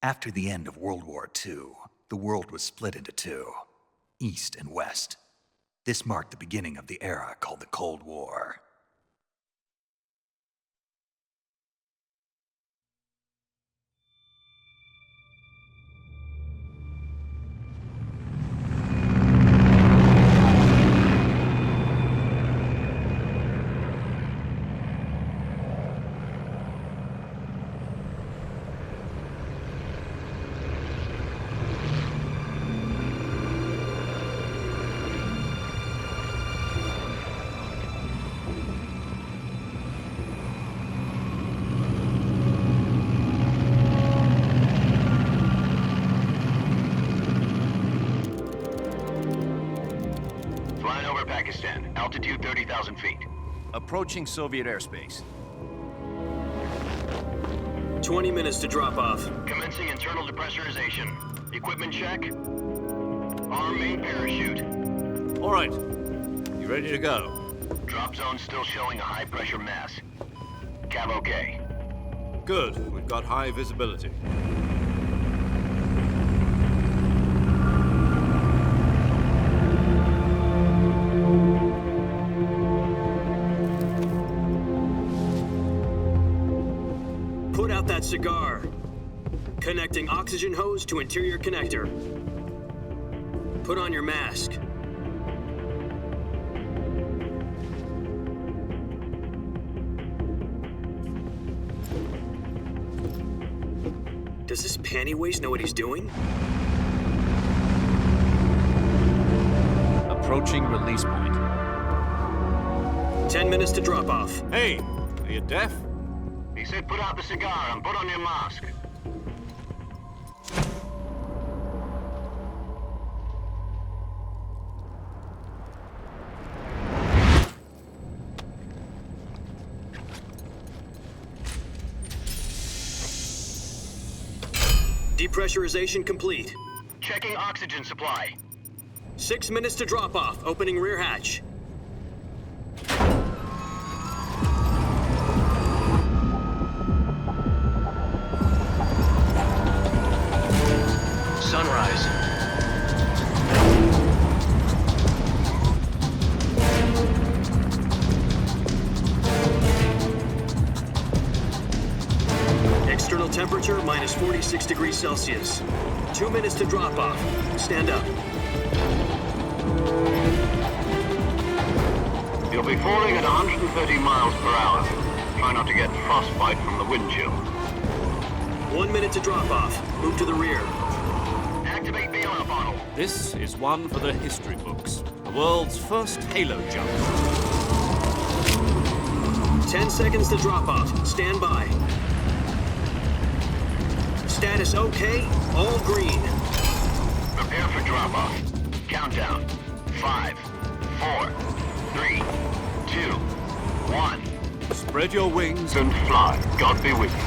After the end of World War II, the world was split into two, East and West. This marked the beginning of the era called the Cold War. Altitude 30,000 feet. Approaching Soviet airspace. 20 minutes to drop off. Commencing internal depressurization. Equipment check. Arm main parachute. All right. You ready to go? Drop zone still showing a high pressure mass. Cav okay. Good. We've got high visibility. Put out that cigar. Connecting oxygen hose to interior connector. Put on your mask. Does this pantywaist know what he's doing? Approaching release point. 10 minutes to drop off. Hey, are you deaf? He said put out the cigar and put on your mask. Depressurization complete. Checking oxygen supply. 6 minutes to drop off. Opening rear hatch. Sunrise. External temperature minus 46 degrees Celsius. 2 minutes to drop off. Stand up. You'll be falling at 130 miles per hour. Try not to get frostbite from the wind chill. 1 minute to drop off. Move to the rear. Activate the oil bottle. This is one for the history books. The world's first halo jump. 10 seconds to drop off. Stand by. Status okay. All green. Prepare for drop-off. Countdown. 5, 4, 3, 2, 1. Spread your wings And fly. God be with you.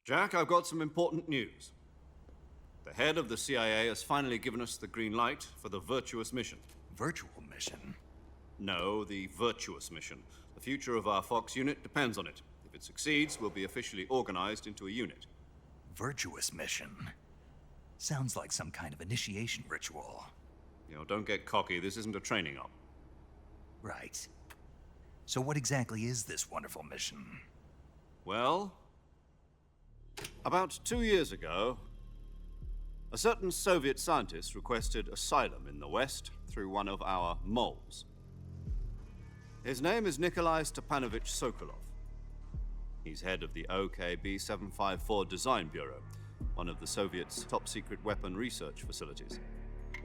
Jack, I've got some important news. The head of the CIA has finally given us the green light for the virtuous mission. Virtual mission? No, the virtuous mission. The future of our Fox unit depends on it. If it succeeds, we'll be officially organized into a unit. Virtuous mission? Sounds like some kind of initiation ritual. You know, don't get cocky. This isn't a training op. Right. So what exactly is this wonderful mission? Well, about 2 years ago, a certain Soviet scientist requested asylum in the West through one of our moles. His name is Nikolai Stepanovich Sokolov. He's head of the OKB-754 Design Bureau, one of the Soviets' top-secret weapon research facilities,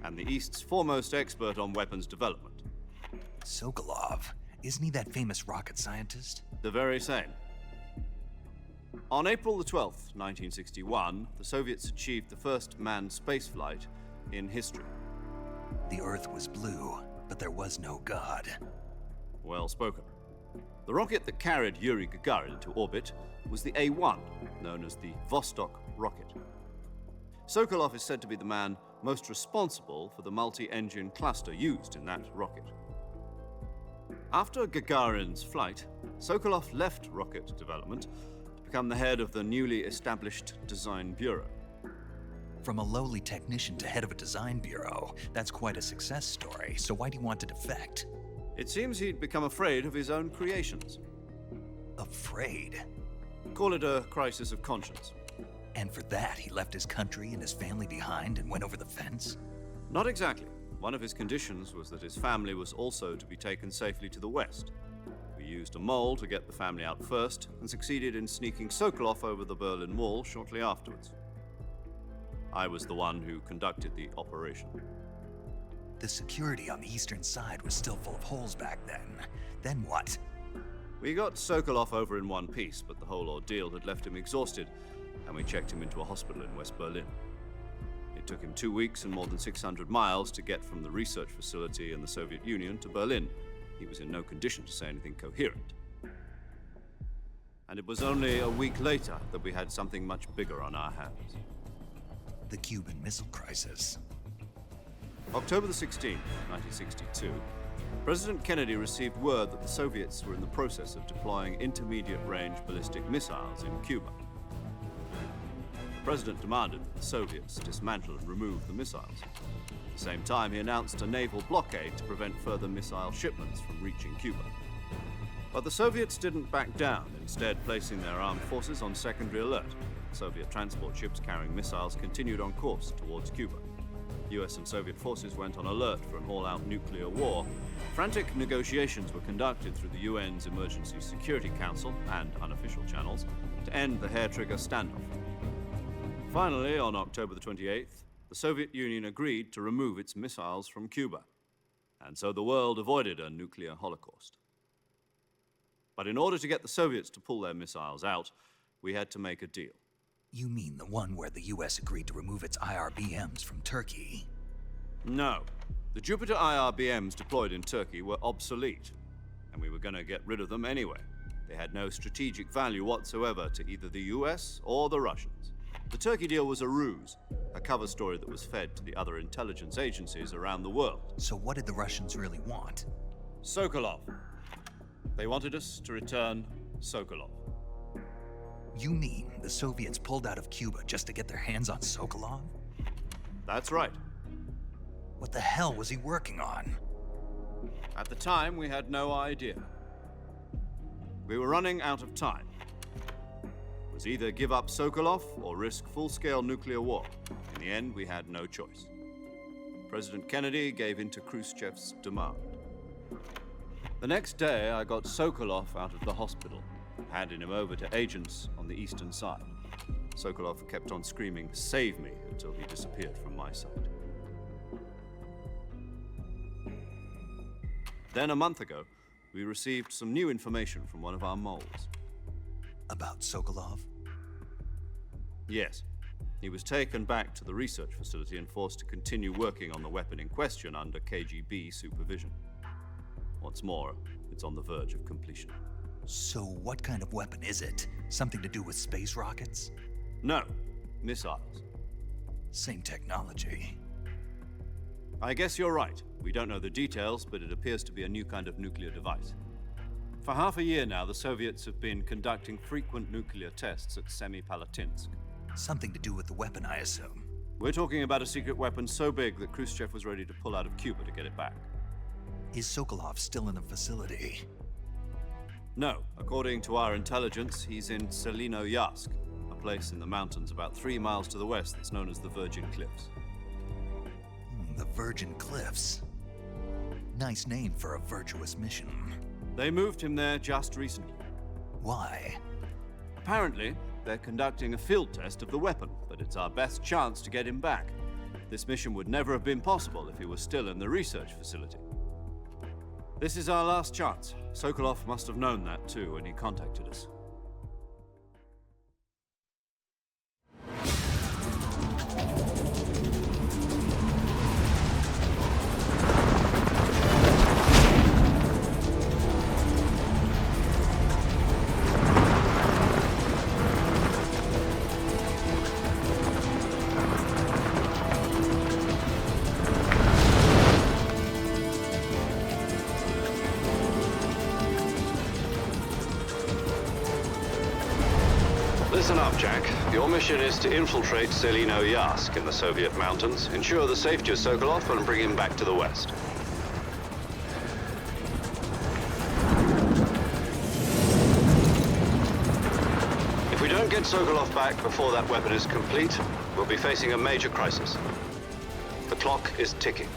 and the East's foremost expert on weapons development. Sokolov? Isn't he that famous rocket scientist? The very same. On April the 12th, 1961, the Soviets achieved the first manned spaceflight in history. The Earth was blue, but there was no God. Well spoken. The rocket that carried Yuri Gagarin into orbit was the A-1, known as the Vostok rocket. Sokolov is said to be the man most responsible for the multi-engine cluster used in that rocket. After Gagarin's flight, Sokolov left rocket development to become the head of the newly established Design Bureau. From a lowly technician to head of a design bureau, that's quite a success story, so why do you want to defect? It seems he'd become afraid of his own creations. Afraid? Call it a crisis of conscience. And for that, he left his country and his family behind and went over the fence? Not exactly. One of his conditions was that his family was also to be taken safely to the west. We used a mole to get the family out first and succeeded in sneaking Sokolov over the Berlin Wall shortly afterwards. I was the one who conducted the operation. The security on the eastern side was still full of holes back then. Then what? We got Sokolov over in one piece, but the whole ordeal had left him exhausted, and we checked him into a hospital in West Berlin. It took him 2 weeks and more than 600 miles to get from the research facility in the Soviet Union to Berlin. He was in no condition to say anything coherent. And it was only a week later that we had something much bigger on our hands. The Cuban Missile Crisis. October the 16th, 1962, President Kennedy received word that the Soviets were in the process of deploying intermediate-range ballistic missiles in Cuba. The president demanded that the Soviets dismantle and remove the missiles. At the same time, he announced a naval blockade to prevent further missile shipments from reaching Cuba. But the Soviets didn't back down, instead placing their armed forces on secondary alert. Soviet transport ships carrying missiles continued on course towards Cuba. US and Soviet forces went on alert for an all-out nuclear war. Frantic negotiations were conducted through the UN's Emergency Security Council and unofficial channels to end the hair-trigger standoff. Finally, on October the 28th, the Soviet Union agreed to remove its missiles from Cuba, and so the world avoided a nuclear holocaust. But in order to get the Soviets to pull their missiles out, we had to make a deal. You mean the one where the US agreed to remove its IRBMs from Turkey? No. The Jupiter IRBMs deployed in Turkey were obsolete, and we were going to get rid of them anyway. They had no strategic value whatsoever to either the US or the Russians. The Turkey deal was a ruse, a cover story that was fed to the other intelligence agencies around the world. So what did the Russians really want? Sokolov. They wanted us to return Sokolov. You mean the Soviets pulled out of Cuba just to get their hands on Sokolov? That's right. What the hell was he working on? At the time, we had no idea. We were running out of time. It was either give up Sokolov or risk full-scale nuclear war. In the end, we had no choice. President Kennedy gave in to Khrushchev's demand. The next day, I got Sokolov out of the hospital, handing him over to agents on the eastern side. Sokolov kept on screaming, "Save me," until he disappeared from my sight. Then a month ago, we received some new information from one of our moles. About Sokolov? Yes. He was taken back to the research facility and forced to continue working on the weapon in question under KGB supervision. What's more, it's on the verge of completion. So what kind of weapon is it? Something to do with space rockets? No, missiles. Same technology. I guess you're right. We don't know the details, but it appears to be a new kind of nuclear device. For half a year now, the Soviets have been conducting frequent nuclear tests at Semipalatinsk. Something to do with the weapon, I assume. We're talking about a secret weapon so big that Khrushchev was ready to pull out of Cuba to get it back. Is Sokolov still in the facility? No. According to our intelligence, he's in Selinoyarsk, a place in the mountains about 3 miles to the west that's known as the Virgin Cliffs. The Virgin Cliffs. Nice name for a virtuous mission. They moved him there just recently. Why? Apparently, they're conducting a field test of the weapon, but it's our best chance to get him back. This mission would never have been possible if he was still in the research facility. This is our last chance. Sokolov must have known that too when he contacted us. Listen up, Jack. Your mission is to infiltrate Selino Yask in the Soviet mountains, ensure the safety of Sokolov, and bring him back to the West. If we don't get Sokolov back before that weapon is complete, we'll be facing a major crisis. The clock is ticking.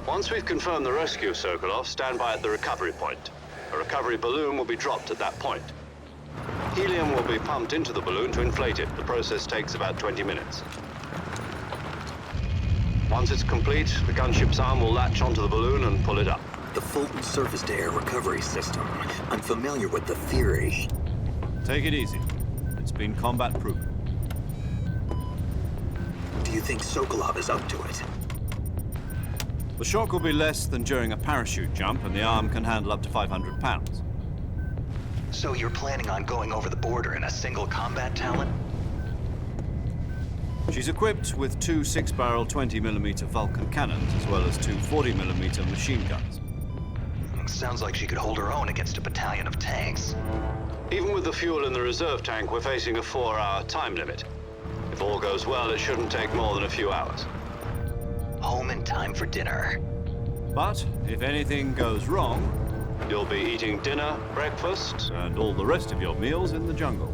Once we've confirmed the rescue of Sokolov, stand by at the recovery point. A recovery balloon will be dropped at that point. Helium will be pumped into the balloon to inflate it. The process takes about 20 minutes. Once it's complete, the gunship's arm will latch onto the balloon and pull it up. The Fulton surface-to-air recovery system. I'm familiar with the theory. Take it easy. It's been combat-proven. Do you think Sokolov is up to it? The shock will be less than during a parachute jump, and the arm can handle up to 500 pounds. So you're planning on going over the border in a single combat Talon? She's equipped with two 6-barrel 20mm Vulcan cannons, as well as two 40mm machine guns. Sounds like she could hold her own against a battalion of tanks. Even with the fuel in the reserve tank, we're facing a 4-hour time limit. If all goes well, it shouldn't take more than a few hours. Home in time for dinner. But if anything goes wrong, you'll be eating dinner, breakfast, and all the rest of your meals in the jungle.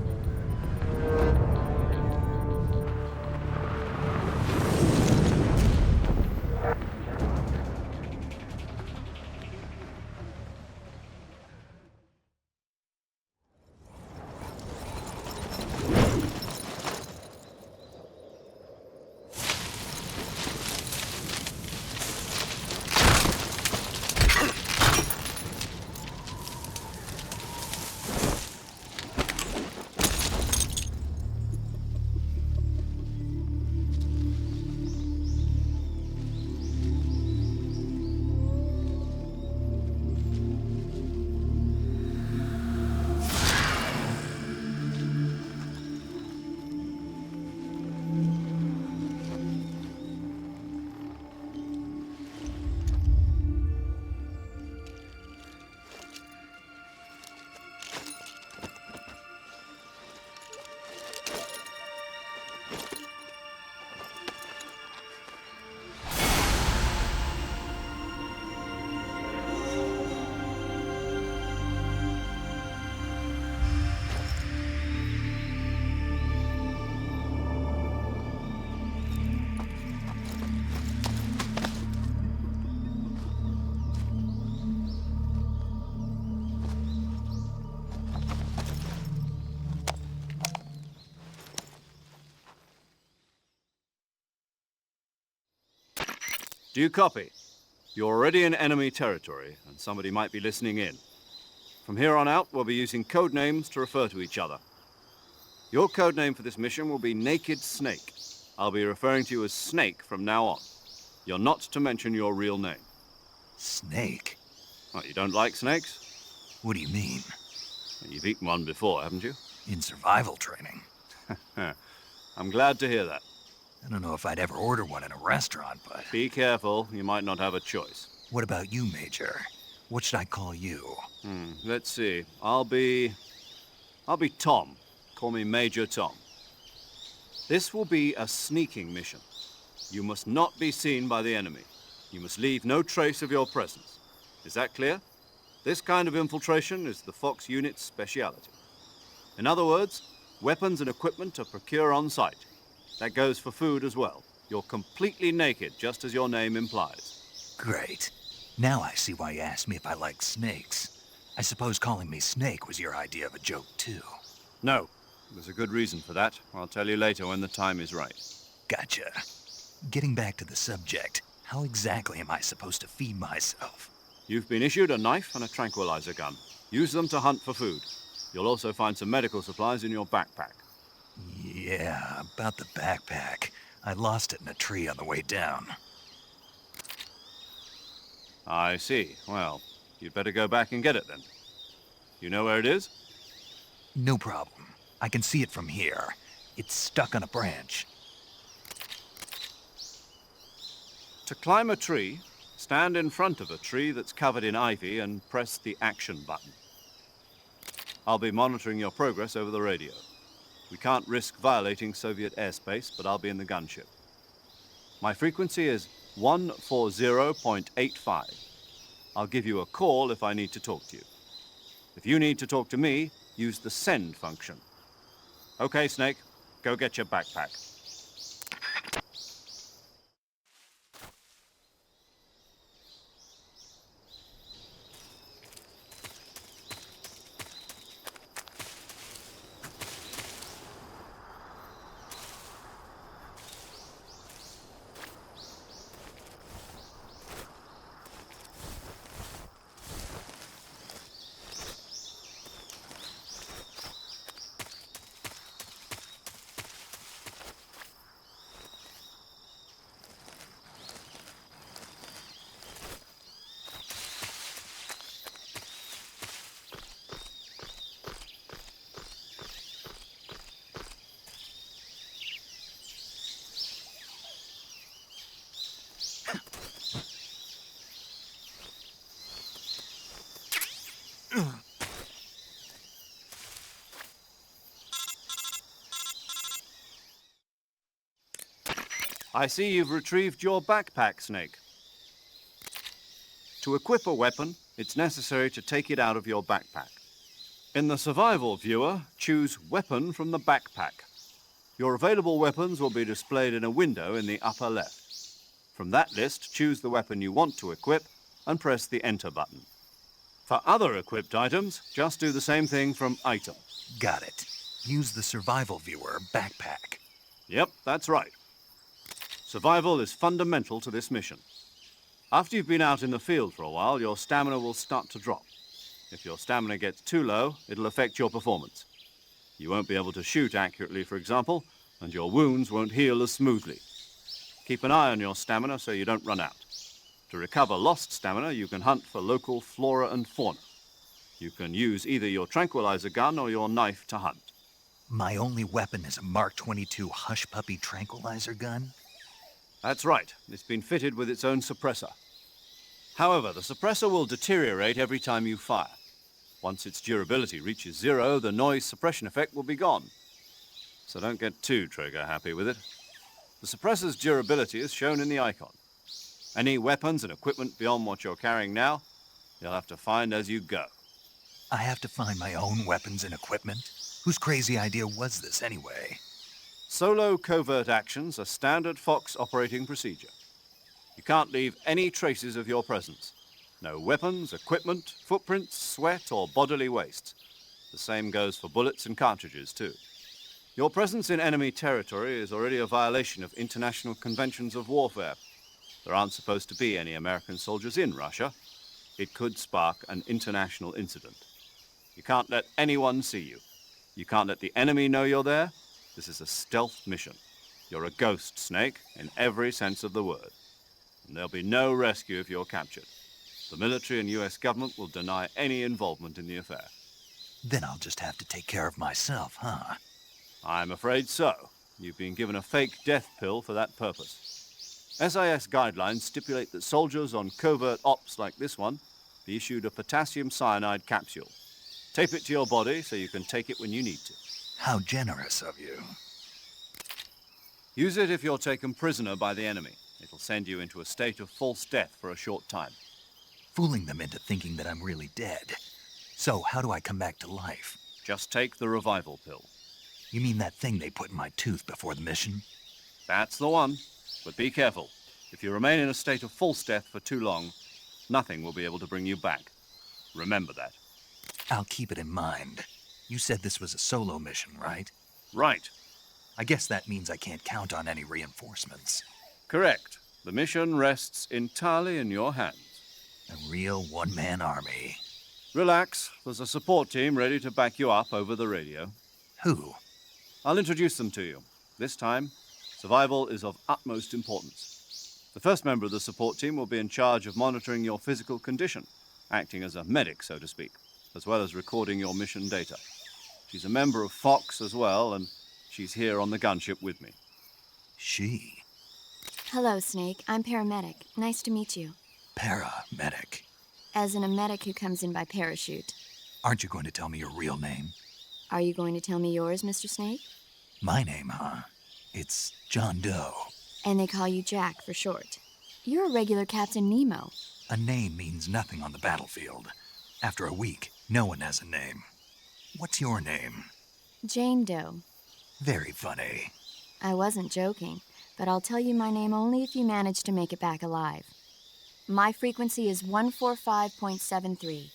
Do you copy? You're already in enemy territory, and somebody might be listening in. From here on out, we'll be using code names to refer to each other. Your code name for this mission will be Naked Snake. I'll be referring to you as Snake from now on. You're not to mention your real name. Snake? What, you don't like snakes? What do you mean? You've eaten one before, haven't you? In survival training. I'm glad to hear that. I don't know if I'd ever order one in a restaurant, but... Be careful, you might not have a choice. What about you, Major? What should I call you? Let's see. I'll be Tom. Call me Major Tom. This will be a sneaking mission. You must not be seen by the enemy. You must leave no trace of your presence. Is that clear? This kind of infiltration is the Fox unit's speciality. In other words, weapons and equipment are procured on site. That goes for food as well. You're completely naked, just as your name implies. Great. Now I see why you asked me if I like snakes. I suppose calling me Snake was your idea of a joke, too. No. There's a good reason for that. I'll tell you later when the time is right. Gotcha. Getting back to the subject, how exactly am I supposed to feed myself? You've been issued a knife and a tranquilizer gun. Use them to hunt for food. You'll also find some medical supplies in your backpack. Yeah, about the backpack. I lost it in a tree on the way down. I see. Well, you'd better go back and get it then. You know where it is? No problem. I can see it from here. It's stuck on a branch. To climb a tree, Stand in front of a tree that's covered in ivy and press the action button. I'll be monitoring your progress over the radio. We can't risk violating Soviet airspace, but I'll be in the gunship. My frequency is 140.85. I'll give you a call if I need to talk to you. If you need to talk to me, use the send function. Okay, Snake, go get your backpack. I see you've retrieved your backpack, Snake. To equip a weapon, it's necessary to take it out of your backpack. In the survival viewer, choose Weapon from the backpack. Your available weapons will be displayed in a window in the upper left. From that list, choose the weapon you want to equip and press the Enter button. For other equipped items, just do the same thing from Item. Got it. Use the survival viewer backpack. Yep, that's right. Survival is fundamental to this mission. After you've been out in the field for a while, your stamina will start to drop. If your stamina gets too low, it'll affect your performance. You won't be able to shoot accurately, for example, and your wounds won't heal as smoothly. Keep an eye on your stamina so you don't run out. To recover lost stamina, you can hunt for local flora and fauna. You can use either your tranquilizer gun or your knife to hunt. My only weapon is a Mark 22 Hush Puppy tranquilizer gun? That's right. It's been fitted with its own suppressor. However, the suppressor will deteriorate every time you fire. Once its durability reaches 0, the noise suppression effect will be gone. So don't get too trigger-happy with it. The suppressor's durability is shown in the icon. Any weapons and equipment beyond what you're carrying now, you'll have to find as you go. I have to find my own weapons and equipment? Whose crazy idea was this anyway? Solo covert actions are standard Fox operating procedure. You can't leave any traces of your presence. No weapons, equipment, footprints, sweat, or bodily waste. The same goes for bullets and cartridges, too. Your presence in enemy territory is already a violation of international conventions of warfare. There aren't supposed to be any American soldiers in Russia. It could spark an international incident. You can't let anyone see you. You can't let the enemy know you're there. This is a stealth mission. You're a ghost, Snake, in every sense of the word. And there'll be no rescue if you're captured. The military and US government will deny any involvement in the affair. Then I'll just have to take care of myself, huh? I'm afraid so. You've been given a fake death pill for that purpose. SIS guidelines stipulate that soldiers on covert ops like this one be issued a potassium cyanide capsule. Tape it to your body so you can take it when you need to. How generous of you. Use it if you're taken prisoner by the enemy. It'll send you into a state of false death for a short time. Fooling them into thinking that I'm really dead. So how do I come back to life? Just take the revival pill. You mean that thing they put in my tooth before the mission? That's the one. But be careful. If you remain in a state of false death for too long, nothing will be able to bring you back. Remember that. I'll keep it in mind. You said this was a solo mission, right? Right. I guess that means I can't count on any reinforcements. Correct. The mission rests entirely in your hands. A real one-man army. Relax. There's a support team ready to back you up over the radio. Who? I'll introduce them to you. This time, survival is of utmost importance. The first member of the support team will be in charge of monitoring your physical condition, acting as a medic, so to speak, as well as recording your mission data. She's a member of Fox as well, and she's here on the gunship with me. She? Hello, Snake. I'm paramedic. Nice to meet you. Paramedic. As in a medic who comes in by parachute. Aren't you going to tell me your real name? Are you going to tell me yours, Mr. Snake? My name, huh? It's John Doe. And they call you Jack for short. You're a regular Captain Nemo. A name means nothing on the battlefield. After a week, no one has a name. What's your name? Jane Doe. Very funny. I wasn't joking, but I'll tell you my name only if you manage to make it back alive. My frequency is 145.73.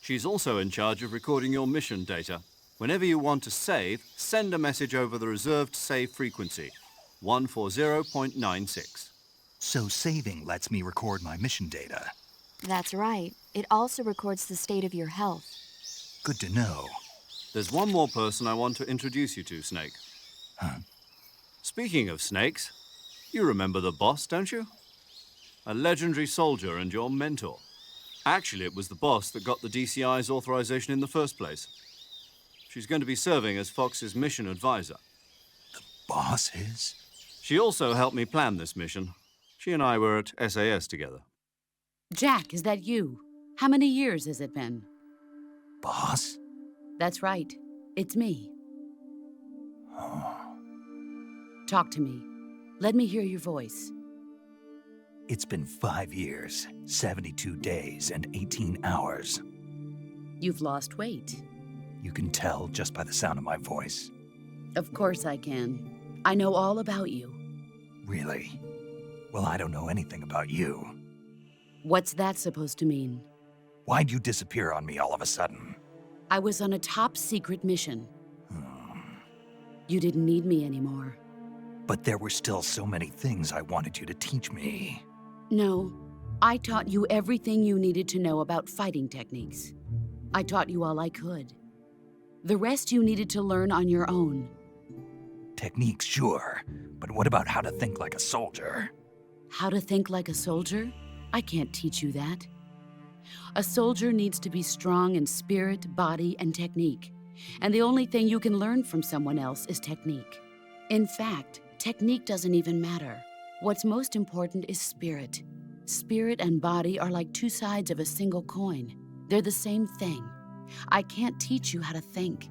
She's also in charge of recording your mission data. Whenever you want to save, send a message over the reserved save frequency, 140.96. So saving lets me record my mission data. That's right. It also records the state of your health. Good to know. There's one more person I want to introduce you to, Snake. Huh? Speaking of snakes, you remember the boss, don't you? A legendary soldier and your mentor. Actually, it was the boss that got the DCI's authorization in the first place. She's going to be serving as Fox's mission advisor. Boss is? She also helped me plan this mission. She and I were at SAS together. Jack, is that you? How many years has it been? Boss? That's right. It's me. Oh. Talk to me. Let me hear your voice. It's been 5 years, 72 days, and 18 hours. You've lost weight. You can tell just by the sound of my voice. Of course I can. I know all about you. Really? Well, I don't know anything about you. What's that supposed to mean? Why'd you disappear on me all of a sudden? I was on a top-secret mission. You didn't need me anymore. But there were still so many things I wanted you to teach me. No, I taught you everything you needed to know about fighting techniques. I taught you all I could. The rest you needed to learn on your own. Techniques, sure. But what about how to think like a soldier? How to think like a soldier? I can't teach you that. A soldier needs to be strong in spirit, body, and technique. And the only thing you can learn from someone else is technique. In fact, technique doesn't even matter. What's most important is spirit. Spirit and body are like two sides of a single coin. They're the same thing. I can't teach you how to think.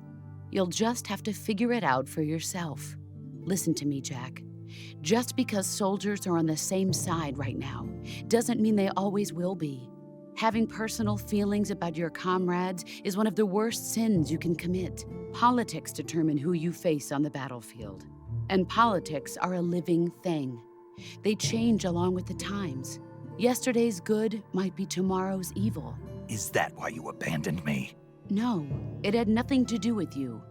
You'll just have to figure it out for yourself. Listen to me, Jack. Just because soldiers are on the same side right now doesn't mean they always will be. Having personal feelings about your comrades is one of the worst sins you can commit. Politics determine who you face on the battlefield. And politics are a living thing. They change along with the times. Yesterday's good might be tomorrow's evil. Is that why you abandoned me? No, it had nothing to do with you.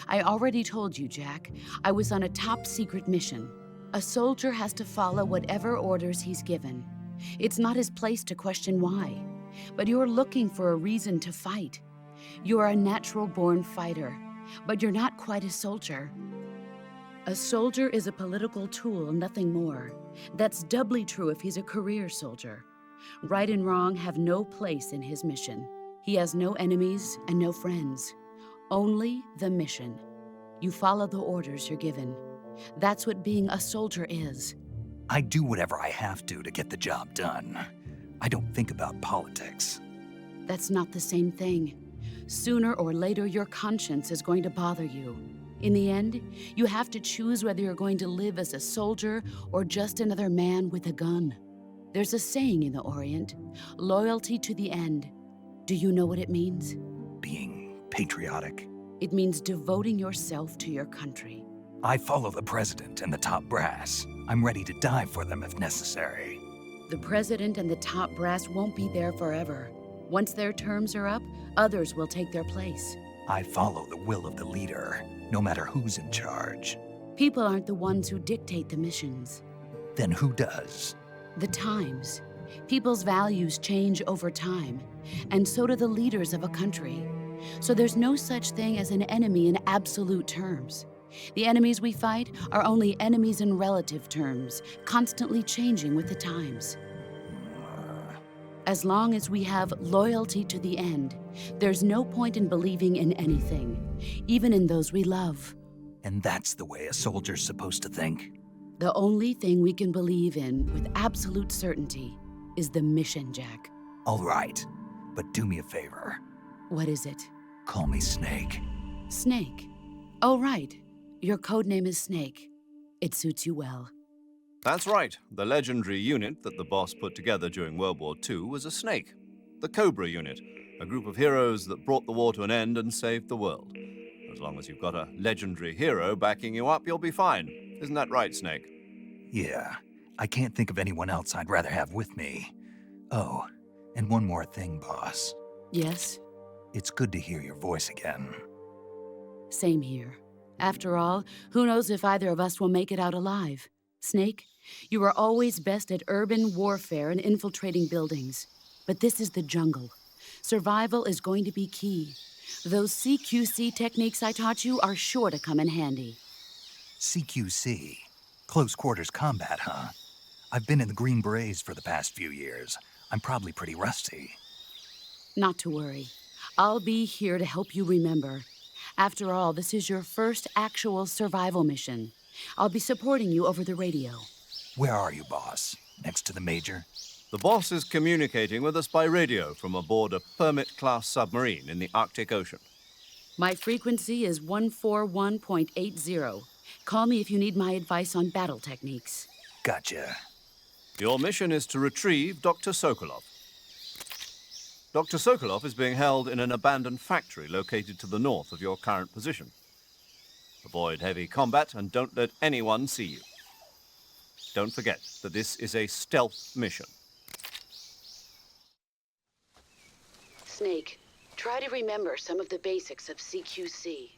I already told you, Jack. I was on a top-secret mission. A soldier has to follow whatever orders he's given. It's not his place to question why. But you're looking for a reason to fight. You're a natural-born fighter, but you're not quite a soldier. A soldier is a political tool, nothing more. That's doubly true if he's a career soldier. Right and wrong have no place in his mission. He has no enemies and no friends. Only the mission. You follow the orders you're given. That's what being a soldier is. I do whatever I have to get the job done. I don't think about politics. That's not the same thing. Sooner or later, your conscience is going to bother you. In the end, you have to choose whether you're going to live as a soldier or just another man with a gun. There's a saying in the Orient, loyalty to the end. Do you know what it means? Being patriotic. It means devoting yourself to your country. I follow the president and the top brass. I'm ready to die for them if necessary. The president and the top brass won't be there forever. Once their terms are up, others will take their place. I follow the will of the leader, no matter who's in charge. People aren't the ones who dictate the missions. Then who does? The times. People's values change over time, and so do the leaders of a country. So there's no such thing as an enemy in absolute terms. The enemies we fight are only enemies in relative terms, constantly changing with the times. As long as we have loyalty to the end, there's no point in believing in anything, even in those we love. And that's the way a soldier's supposed to think? The only thing we can believe in with absolute certainty is the mission, Jack. All right, but do me a favor. What is it? Call me Snake. Snake. Oh, right. Your code name is Snake. It suits you well. That's right. The legendary unit that the boss put together during World War II was a snake. The Cobra unit, a group of heroes that brought the war to an end and saved the world. As long as you've got a legendary hero backing you up, you'll be fine. Isn't that right, Snake? Yeah, I can't think of anyone else I'd rather have with me. Oh, and one more thing, boss. Yes? It's good to hear your voice again. Same here. After all, who knows if either of us will make it out alive? Snake, you are always best at urban warfare and infiltrating buildings. But this is the jungle. Survival is going to be key. Those CQC techniques I taught you are sure to come in handy. CQC? Close quarters combat, huh? I've been in the Green Berets for the past few years. I'm probably pretty rusty. Not to worry. I'll be here to help you remember. After all, this is your first actual survival mission. I'll be supporting you over the radio. Where are you, boss? Next to the Major? The boss is communicating with us by radio from aboard a Permit-class submarine in the Arctic Ocean. My frequency is 141.80. Call me if you need my advice on battle techniques. Gotcha. Your mission is to retrieve Dr. Sokolov. Dr. Sokolov is being held in an abandoned factory located to the north of your current position. Avoid heavy combat and don't let anyone see you. Don't forget that this is a stealth mission. Snake, try to remember some of the basics of CQC.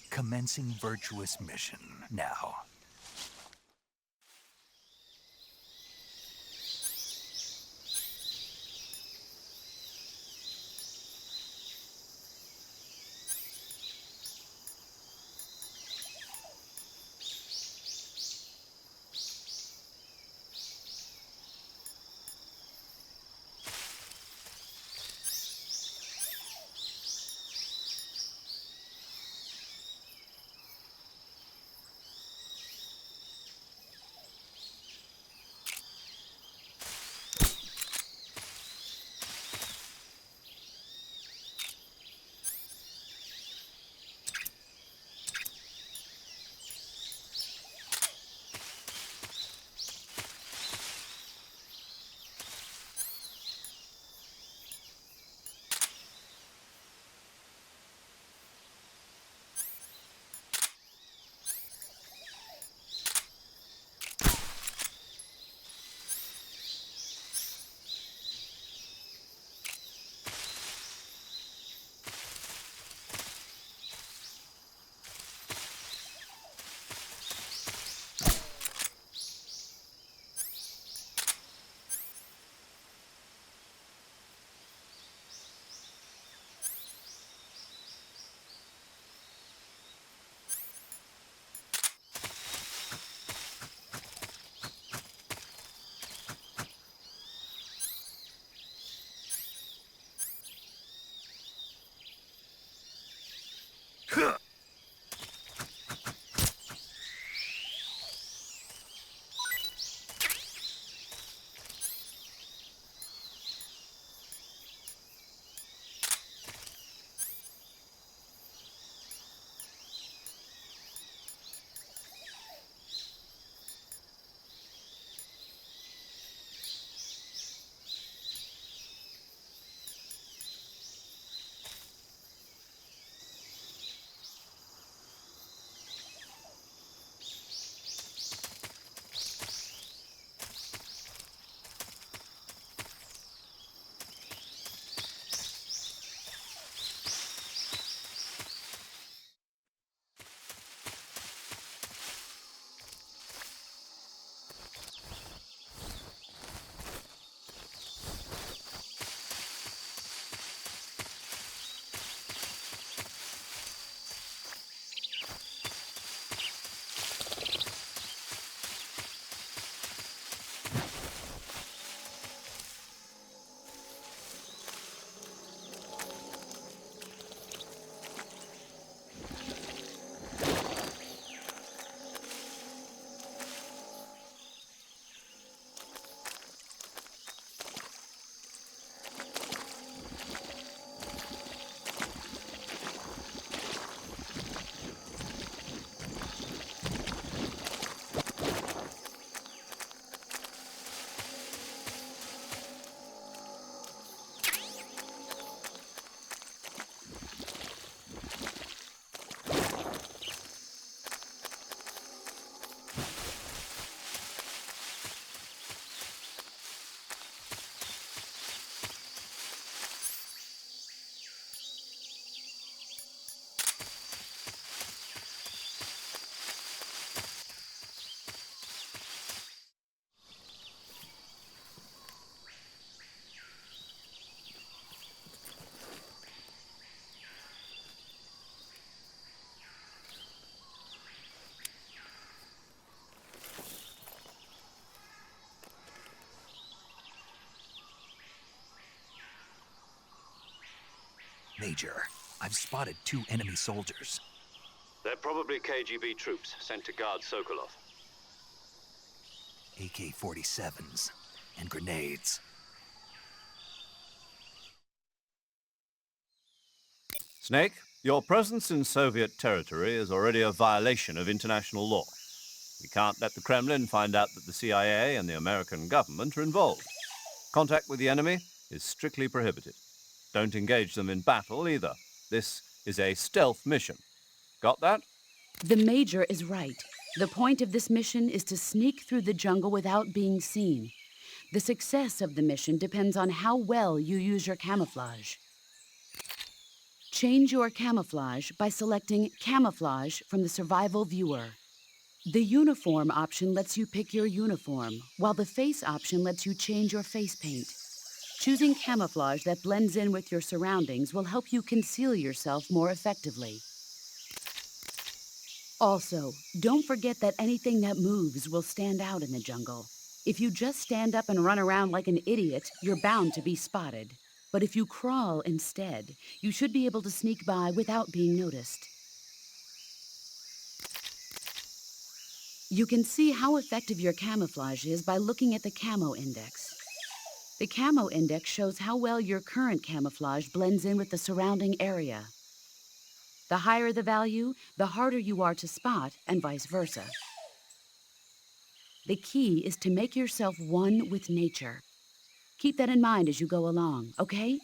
Commencing virtuous mission now. Major, I've spotted 2 enemy soldiers. They're probably KGB troops sent to guard Sokolov. AK-47s and grenades. Snake, your presence in Soviet territory is already a violation of international law. We can't let the Kremlin find out that the CIA and the American government are involved. Contact with the enemy is strictly prohibited. Don't engage them in battle either. This is a stealth mission. Got that? The Major is right. The point of this mission is to sneak through the jungle without being seen. The success of the mission depends on how well you use your camouflage. Change your camouflage by selecting Camouflage from the Survival Viewer. The Uniform option lets you pick your uniform, while the Face option lets you change your face paint. Choosing camouflage that blends in with your surroundings will help you conceal yourself more effectively. Also, don't forget that anything that moves will stand out in the jungle. If you just stand up and run around like an idiot, you're bound to be spotted. But if you crawl instead, you should be able to sneak by without being noticed. You can see how effective your camouflage is by looking at the Camo Index. The Camo Index shows how well your current camouflage blends in with the surrounding area. The higher the value, the harder you are to spot, and vice versa. The key is to make yourself one with nature. Keep that in mind as you go along, okay?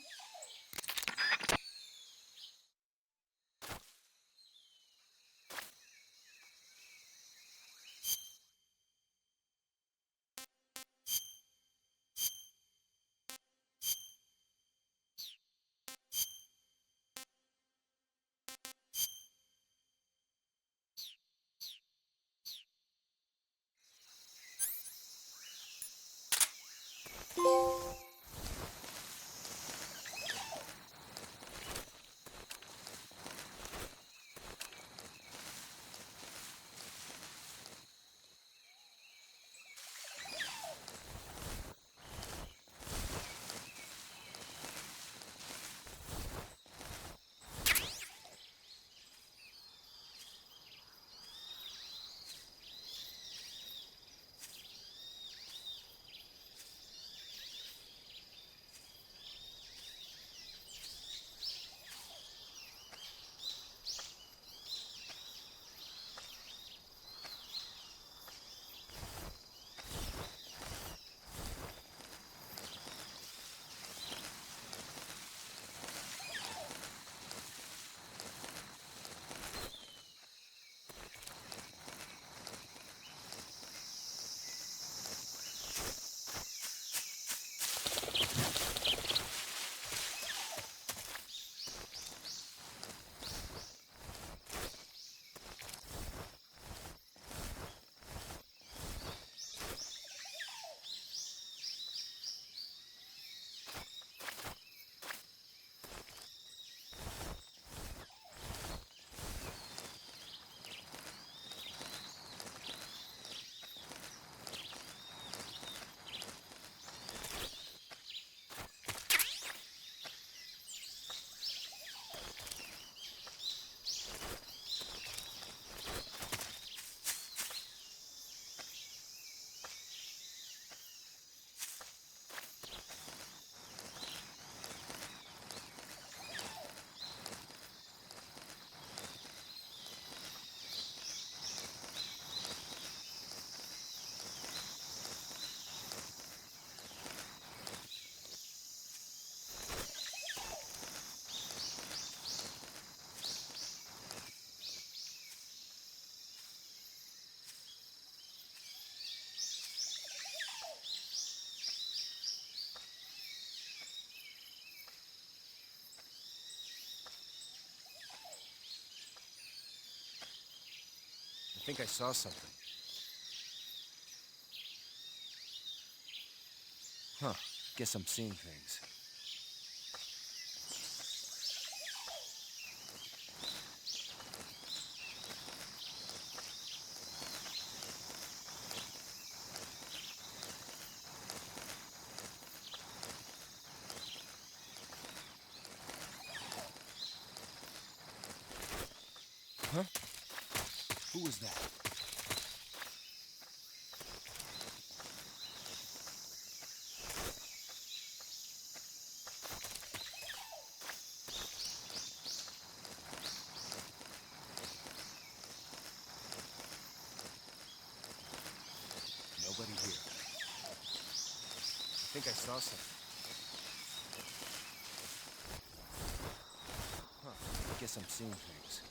I think I saw something. Huh. Guess I'm seeing things. Who was that? Nobody here. I think I saw something. Huh. I guess I'm seeing things.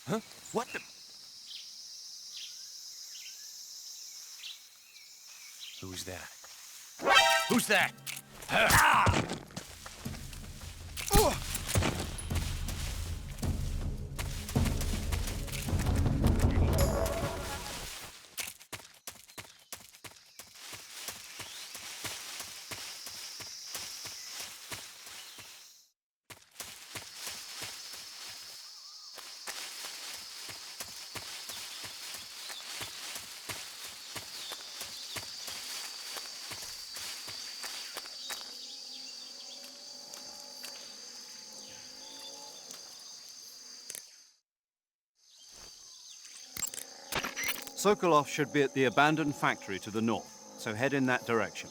Huh? What the? Who's that? Who's that? Ah! Sokolov should be at the abandoned factory to the north, so head in that direction.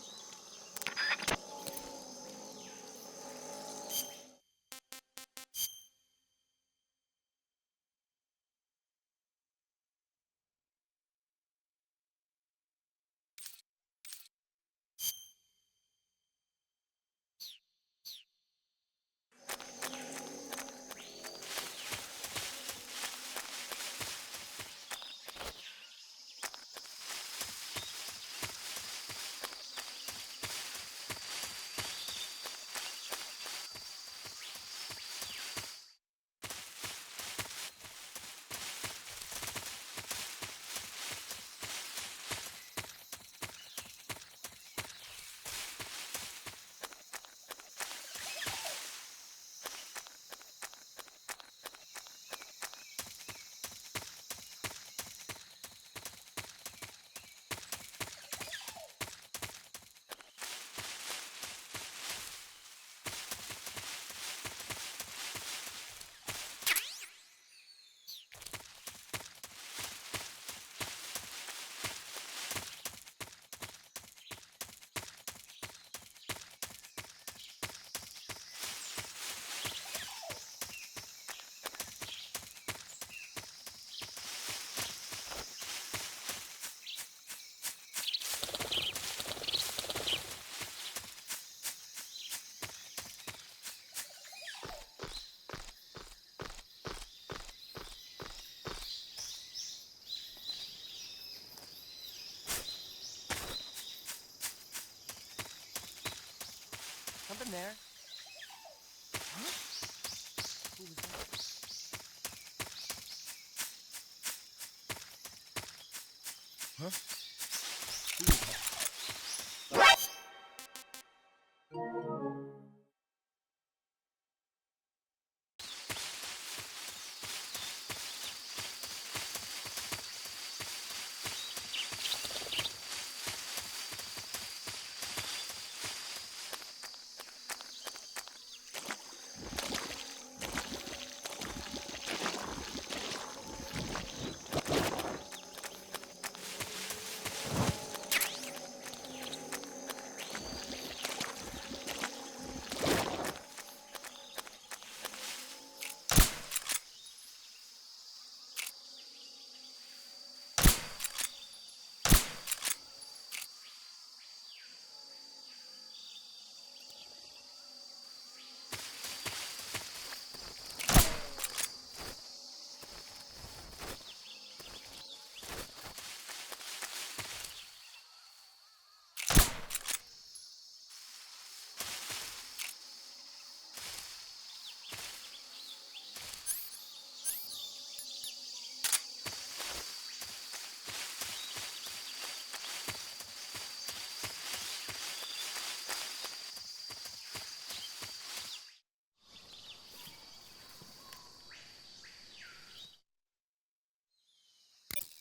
there? Huh? Who was that? Huh? Who was that?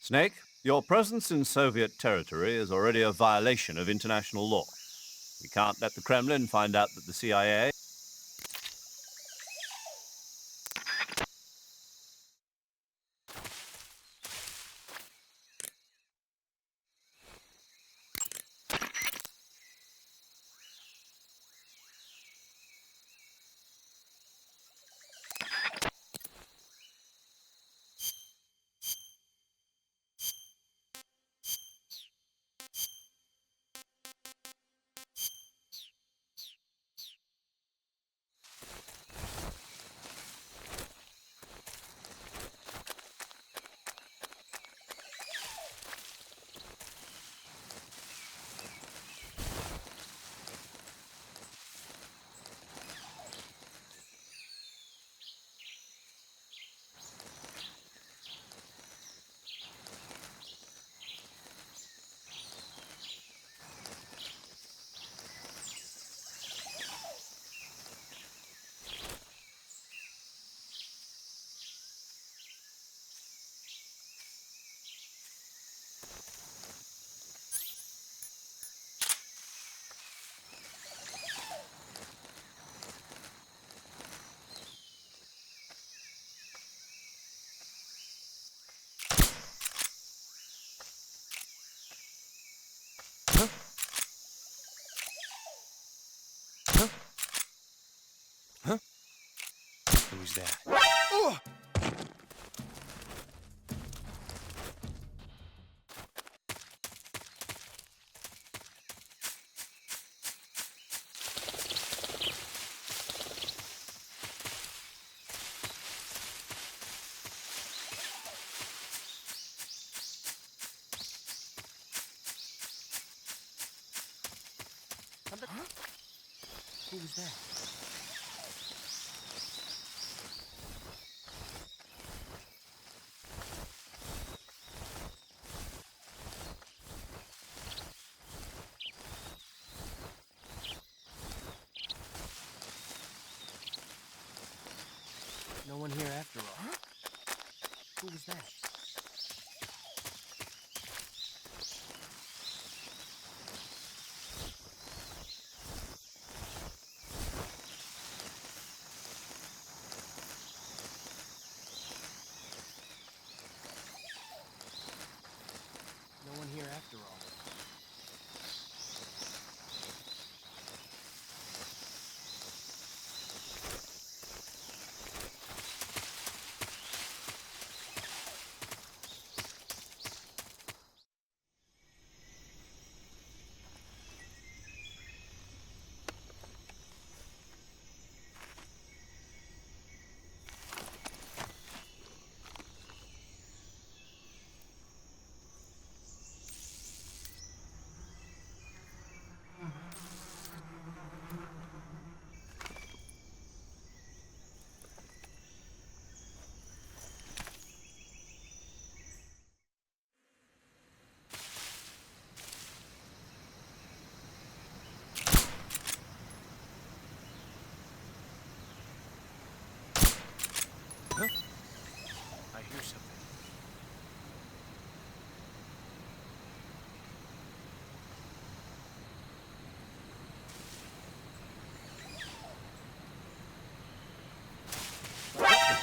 Snake, your presence in Soviet territory is already a violation of international law. We can't let the Kremlin find out that the CIA... Huh? Huh? Huh? Who's that? Ugh! Huh? Who was that? No one here after all. Huh? Who was that? No one here after all.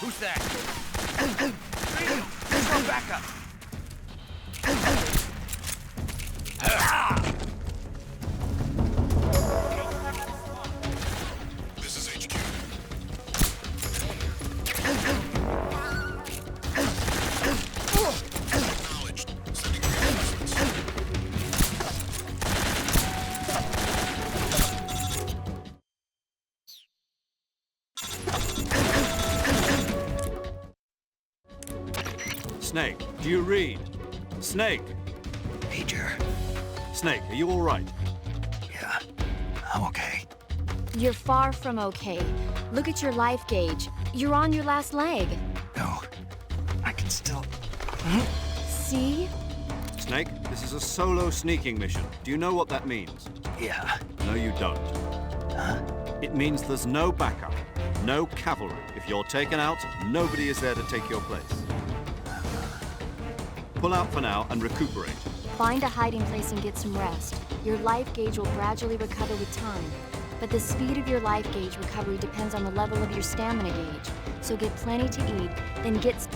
Who's that? Go back up. This is HQ. Acknowledged. Sending reinforcements. Snake, do you read? Snake! Major. Snake, are you all right? Yeah, I'm okay. You're far from okay. Look at your life gauge. You're on your last leg. No, I can still... See? Snake, this is a solo sneaking mission. Do you know what that means? Yeah. No, you don't. Huh? It means there's no backup, no cavalry. If you're taken out, nobody is there to take your place. Pull out for now and recuperate. Find a hiding place and get some rest. Your life gauge will gradually recover with time. But the speed of your life gauge recovery depends on the level of your stamina gauge. So get plenty to eat, then get...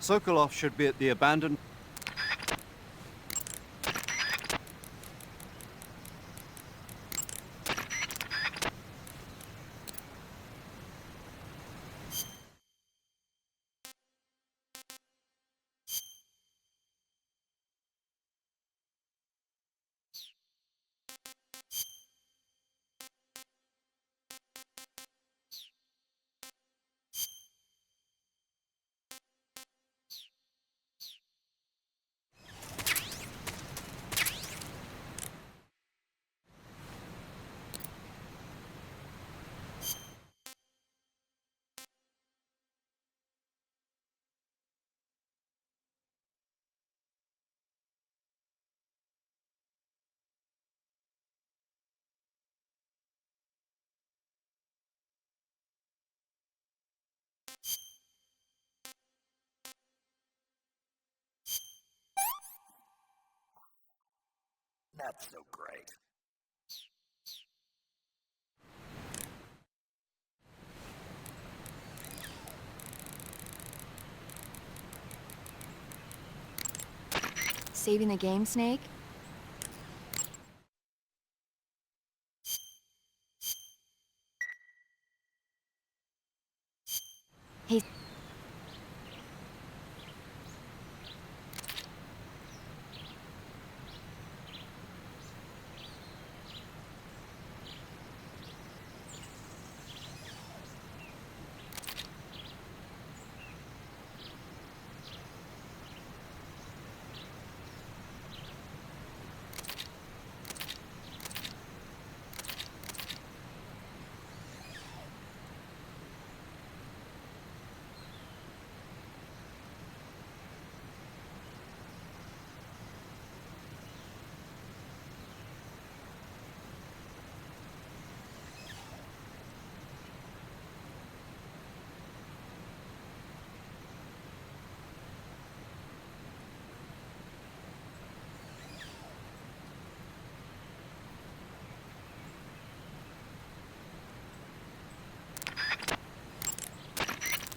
Sokolov should be at the abandoned... Not so great. Saving the game, Snake? Hey...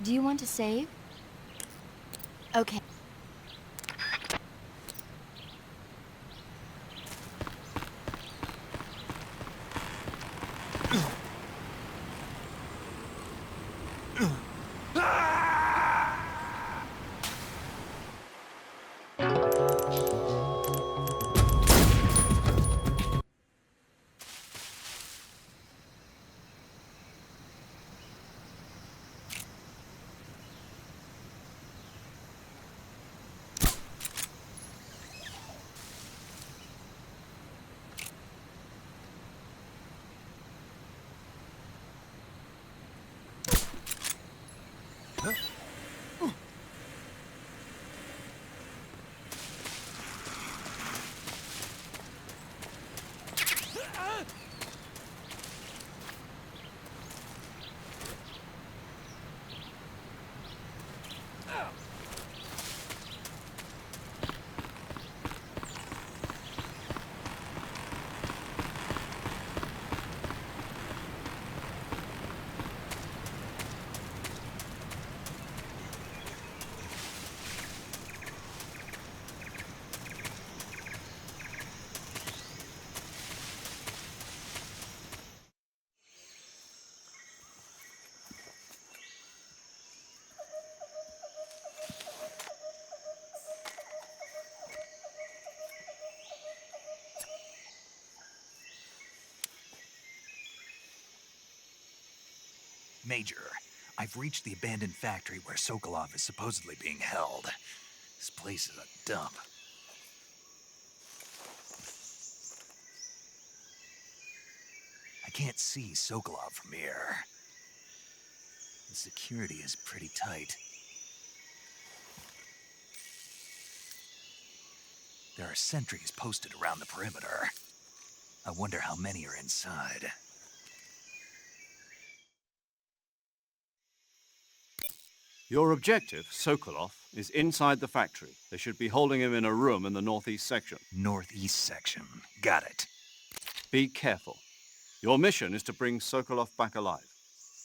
Do you want to save? Okay. Major, I've reached the abandoned factory where Sokolov is supposedly being held. This place is a dump. I can't see Sokolov from here. The security is pretty tight. There are sentries posted around the perimeter. I wonder how many are inside. Your objective, Sokolov, is inside the factory. They should be holding him in a room in the northeast section. Northeast section. Got it. Be careful. Your mission is to bring Sokolov back alive.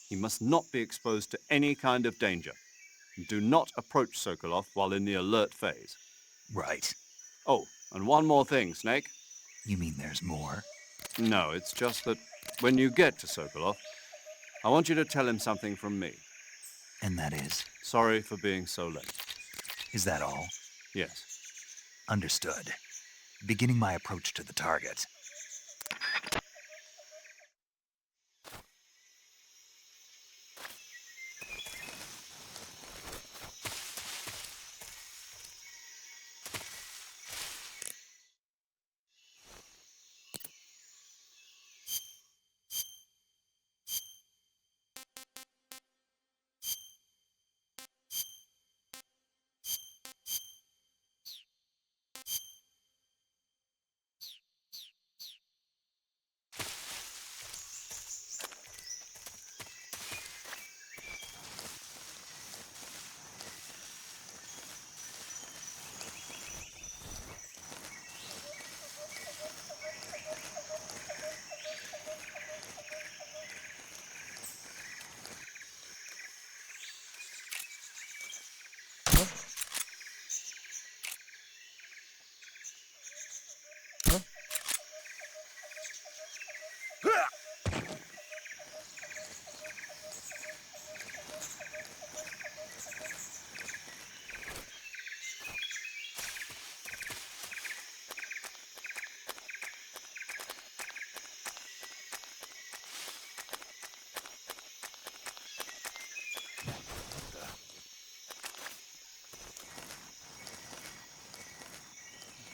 He must not be exposed to any kind of danger. Do not approach Sokolov while in the alert phase. Right. Oh, and one more thing, Snake. You mean there's more? No, it's just that when you get to Sokolov, I want you to tell him something from me. And that is? Sorry for being so late. Is that all? Yes. Understood. Beginning my approach to the target.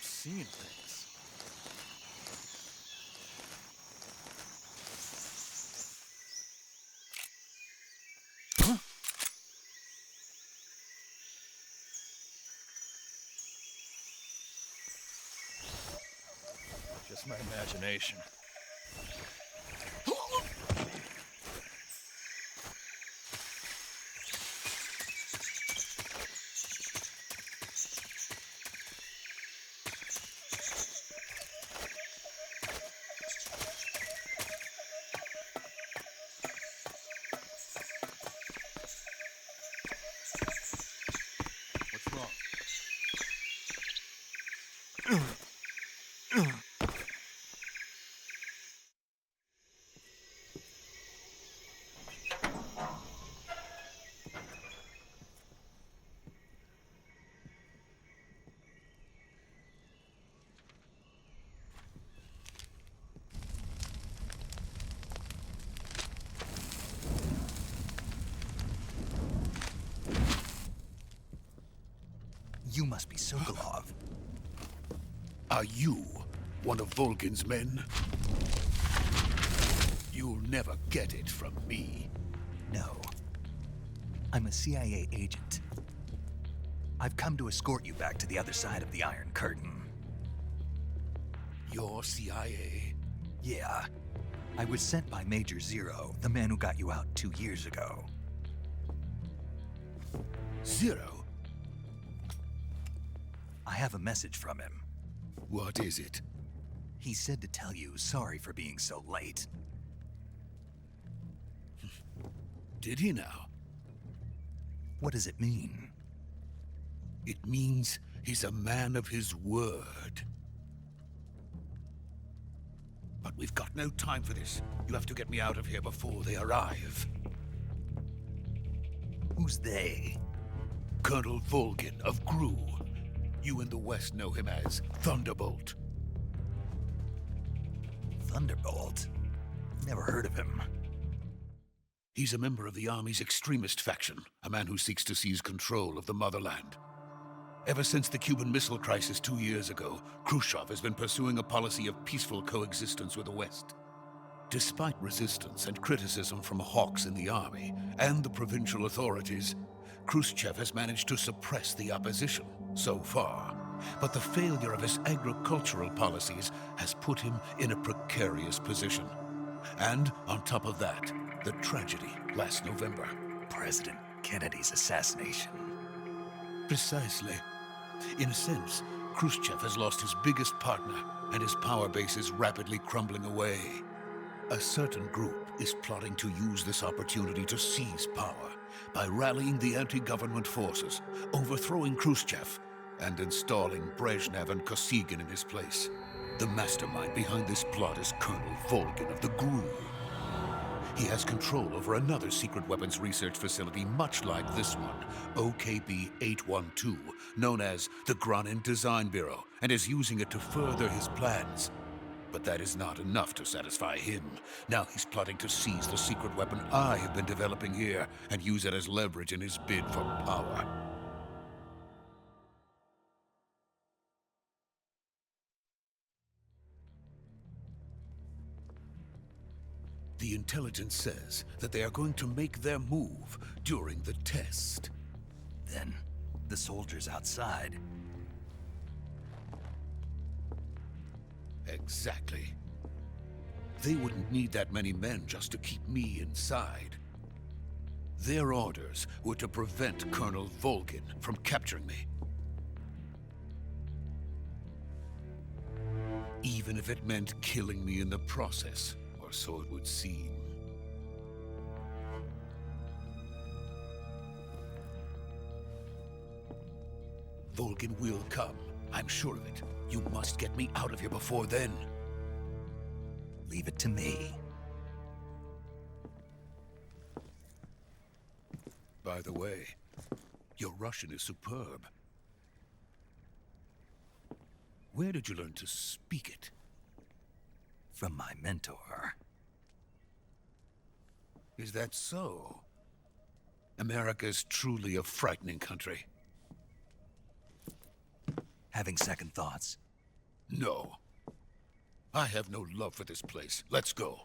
Seeing things. Huh? Just my imagination. You must be Sokolov. Are you one of Volgin's men? You'll never get it from me. No. I'm a CIA agent. I've come to escort you back to the other side of the Iron Curtain. You're CIA? Yeah. I was sent by Major Zero, the man who got you out 2 years ago. Zero? I have a message from him. What is it? He said to tell you sorry for being so late. Did he now? What does it mean? It means he's a man of his word. But we've got no time for this. You have to get me out of here before they arrive. Who's they? Colonel Volgin of Gru. You in the West know him as Thunderbolt. Thunderbolt? Never heard of him. He's a member of the Army's extremist faction, a man who seeks to seize control of the motherland. Ever since the Cuban Missile Crisis 2 years ago, Khrushchev has been pursuing a policy of peaceful coexistence with the West. Despite resistance and criticism from hawks in the army and the provincial authorities, Khrushchev has managed to suppress the opposition so far. But the failure of his agricultural policies has put him in a precarious position. And on top of that, the tragedy last November. President Kennedy's assassination. Precisely. In a sense, Khrushchev has lost his biggest partner, and his power base is rapidly crumbling away. A certain group is plotting to use this opportunity to seize power by rallying the anti-government forces, overthrowing Khrushchev, and installing Brezhnev and Kosygin in his place. The mastermind behind this plot is Colonel Volgin of the Gru. He has control over another secret weapons research facility much like this one, OKB-812, known as the Granin Design Bureau, and is using it to further his plans. But that is not enough to satisfy him. Now he's plotting to seize the secret weapon I have been developing here and use it as leverage in his bid for power. The intelligence says that they are going to make their move during the test. Then, the soldiers outside. Exactly. They wouldn't need that many men just to keep me inside. Their orders were to prevent Colonel Volgin from capturing me. Even if it meant killing me in the process, or so it would seem. Volgin will come. I'm sure of it. You must get me out of here before then. Leave it to me. By the way, your Russian is superb. Where did you learn to speak it? From my mentor. Is that so? America is truly a frightening country. Having second thoughts? No. I have no love for this place. Let's go.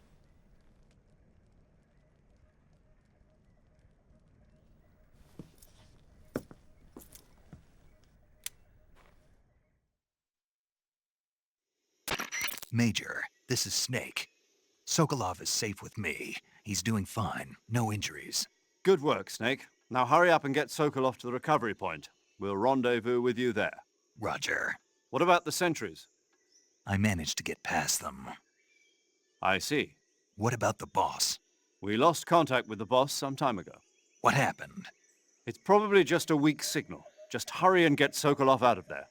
Major, this is Snake. Sokolov is safe with me. He's doing fine. No injuries. Good work, Snake. Now hurry up and get Sokolov to the recovery point. We'll rendezvous with you there. Roger. What about the sentries? I managed to get past them. I see. What about the boss? We lost contact with the boss some time ago. What happened? It's probably just a weak signal. Just hurry and get Sokolov out of there.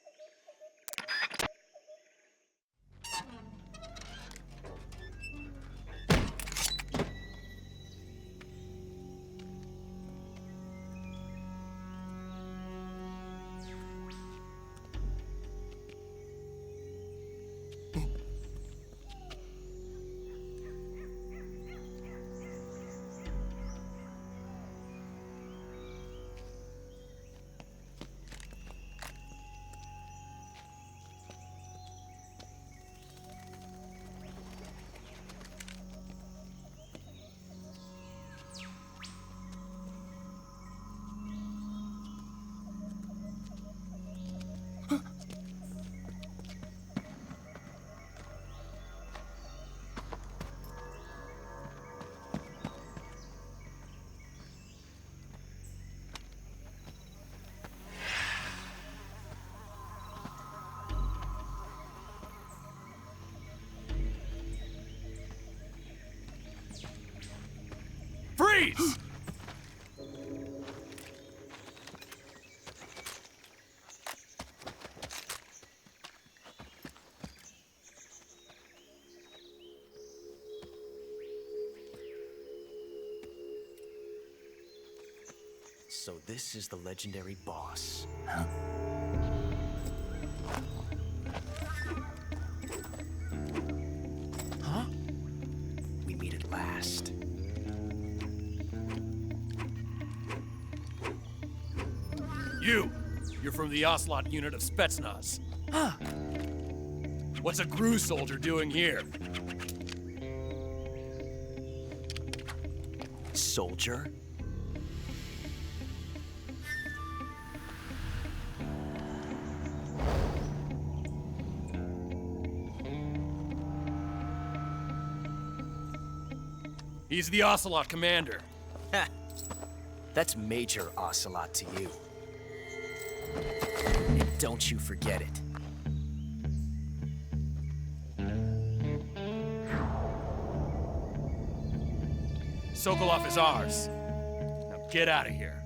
Freeze! So this is the legendary boss. Huh? We meet at last. You're from the Ocelot unit of Spetsnaz. Huh. What's a GRU soldier doing here? Soldier? He's the Ocelot commander. Ha! That's Major Ocelot to you. And don't you forget it. Sokolov is ours. Now get out of here.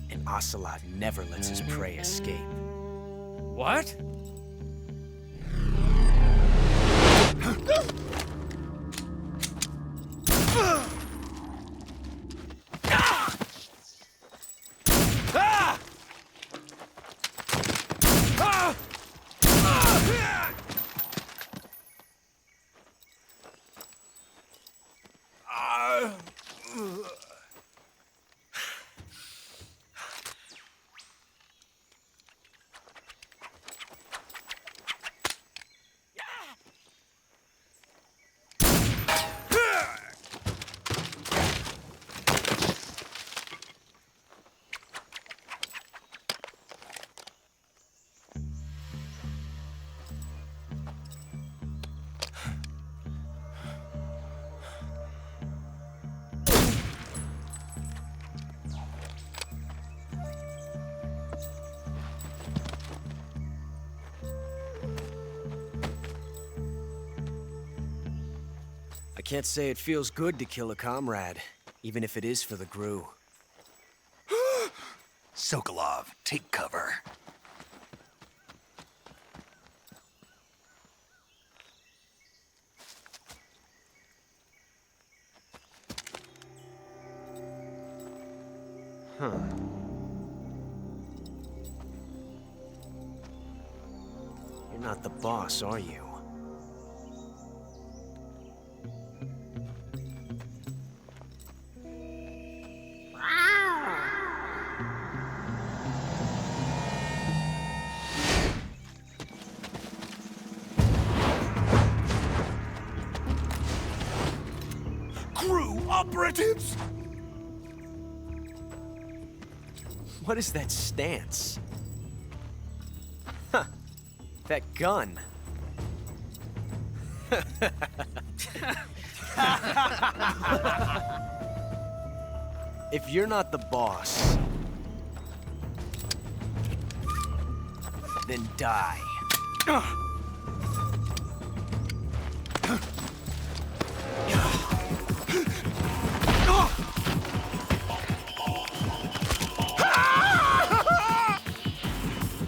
And Ocelot never lets his prey escape. What? I can't say it feels good to kill a comrade, even if it is for the GRU. Sokolov, take cover. Huh. You're not the boss, are you? GRU operatives? What is that stance? Huh. That gun. If you're not the boss, then die.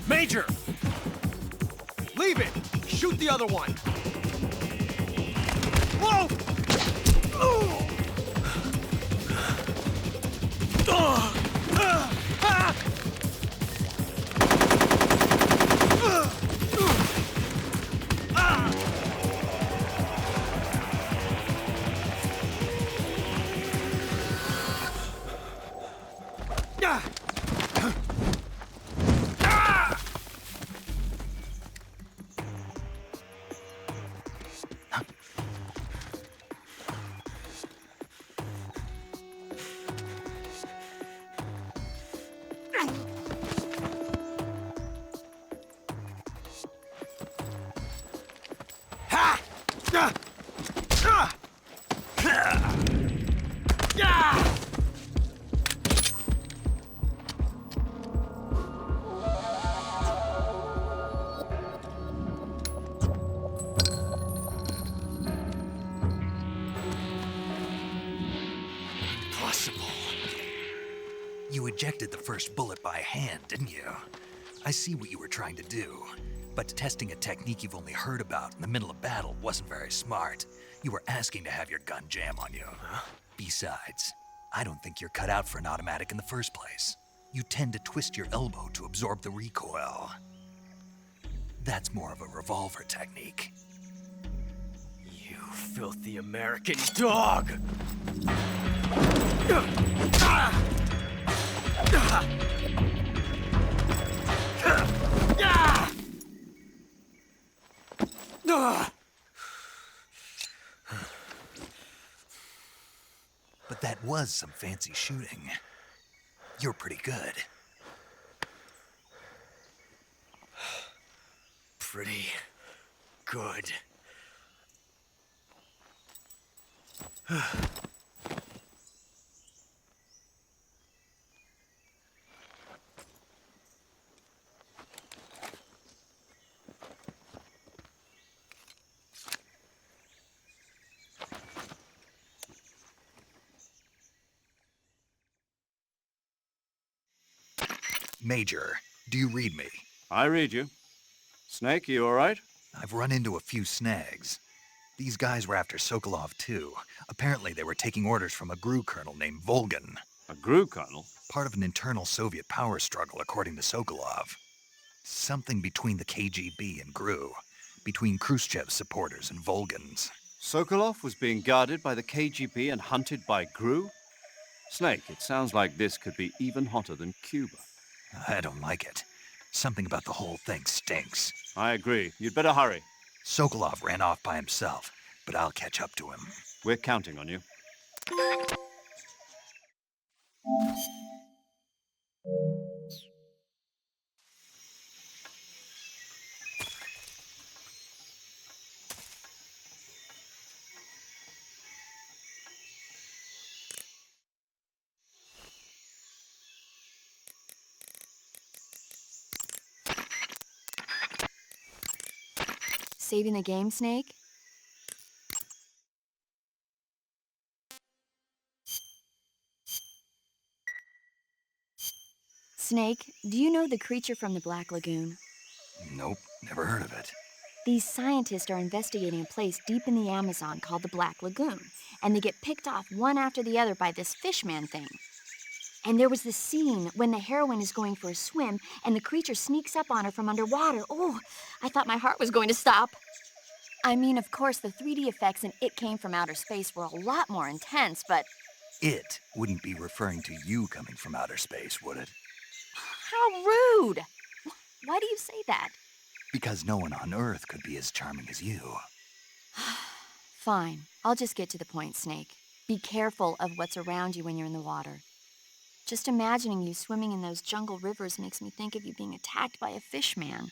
Major! Leave it! Shoot the other one! Whoa! You ejected the first bullet by hand, didn't you? I see what you were trying to do, but testing a technique you've only heard about in the middle of battle wasn't very smart. You were asking to have your gun jam on you. Besides, I don't think you're cut out for an automatic in the first place. You tend to twist your elbow to absorb the recoil. That's more of a revolver technique. You filthy American dog! But that was some fancy shooting. You're pretty good. Pretty good. Major, do you read me? I read you. Snake, you all right? I've run into a few snags. These guys were after Sokolov too. Apparently they were taking orders from a GRU colonel named Volgan. A GRU colonel? Part of an internal Soviet power struggle, according to Sokolov. Something between the KGB and GRU. Between Khrushchev's supporters and Volgan's. Sokolov was being guarded by the KGB and hunted by GRU? Snake, it sounds like this could be even hotter than Cuba. I don't like it. Something about the whole thing stinks. I agree. You'd better hurry. Sokolov ran off by himself, but I'll catch up to him. We're counting on you. Saving the game, Snake? Snake, do you know the creature from the Black Lagoon? Nope, never heard of it. These scientists are investigating a place deep in the Amazon called the Black Lagoon, and they get picked off one after the other by this fishman thing. And there was this scene when the heroine is going for a swim, and the creature sneaks up on her from underwater. Oh, I thought my heart was going to stop. I mean, of course, the 3D effects in It Came from Outer Space were a lot more intense, but... It wouldn't be referring to you coming from outer space, would it? How rude! Why do you say that? Because no one on Earth could be as charming as you. Fine. I'll just get to the point, Snake. Be careful of what's around you when you're in the water. Just imagining you swimming in those jungle rivers makes me think of you being attacked by a fishman.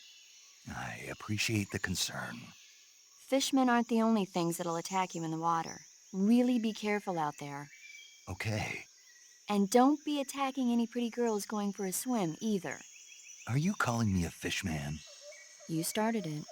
I appreciate the concern. Fishmen aren't the only things that'll attack you in the water. Really be careful out there. Okay. And don't be attacking any pretty girls going for a swim, either. Are you calling me a fishman? You started it.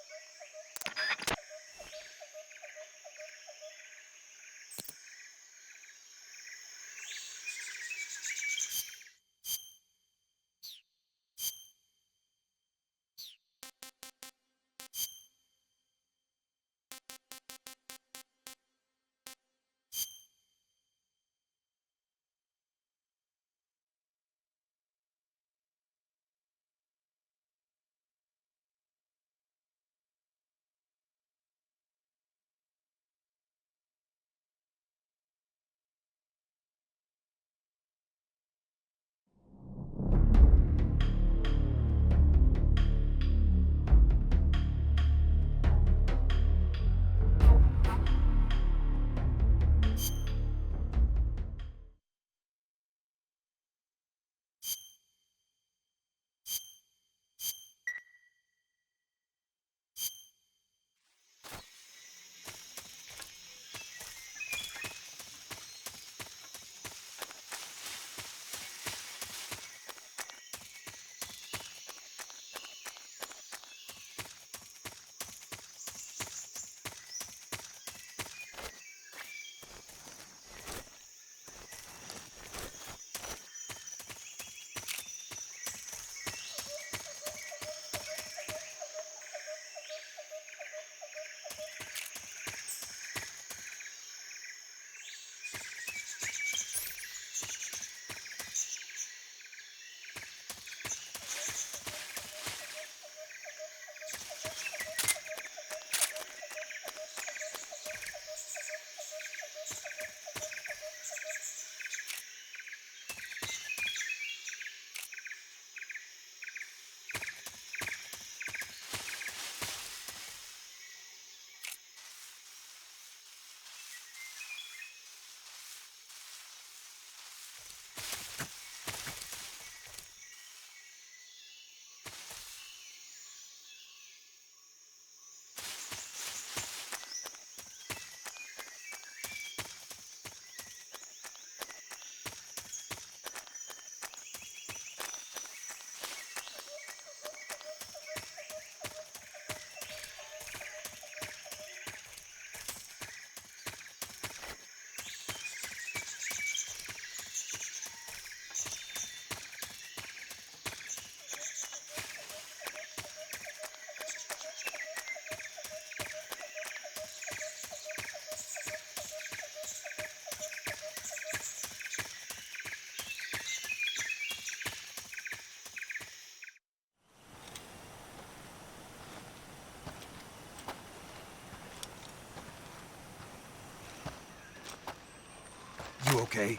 okay?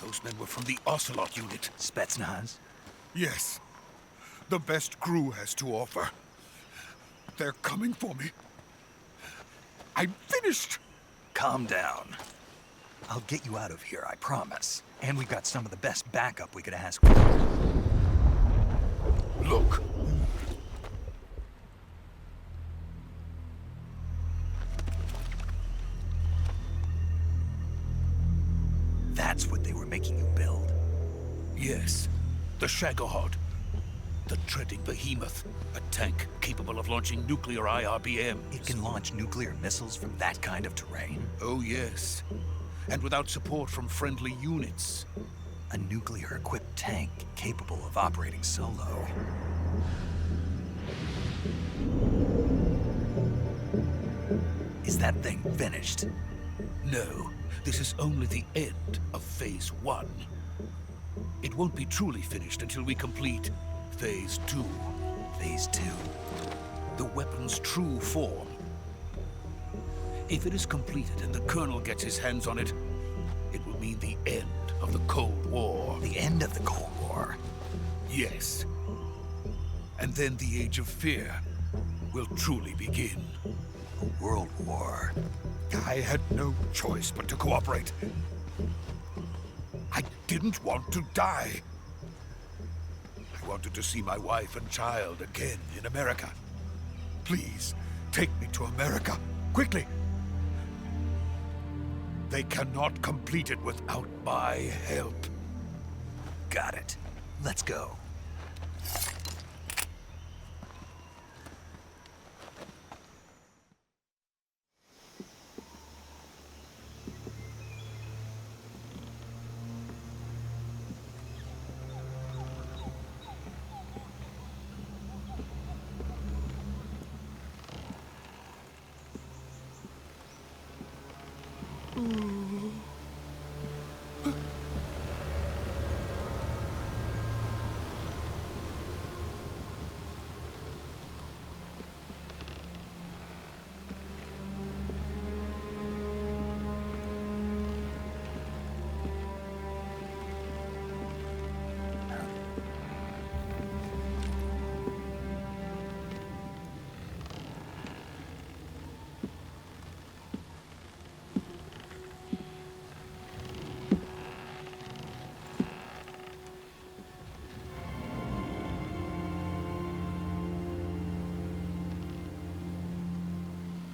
Those men were from the Ocelot unit. Spetsnaz? Yes. The best crew has to offer. They're coming for me. I'm finished! Calm down. I'll get you out of here, I promise. And we've got some of the best backup we could ask for. Look. That's what they were making you build? Yes. The Shagohod. The treading behemoth. A tank capable of launching nuclear IRBMs. It can launch nuclear missiles from that kind of terrain? Oh, yes. And without support from friendly units. A nuclear-equipped tank capable of operating solo. Is that thing finished? No. This is only the end of Phase 1. It won't be truly finished until we complete Phase 2. Phase 2? The weapon's true form. If it is completed and the Colonel gets his hands on it, it will mean the end of the Cold War. The end of the Cold War? Yes. And then the Age of Fear will truly begin. A world war? I had no choice but to cooperate. I didn't want to die. I wanted to see my wife and child again in America. Please, take me to America, quickly. They cannot complete it without my help. Got it. Let's go.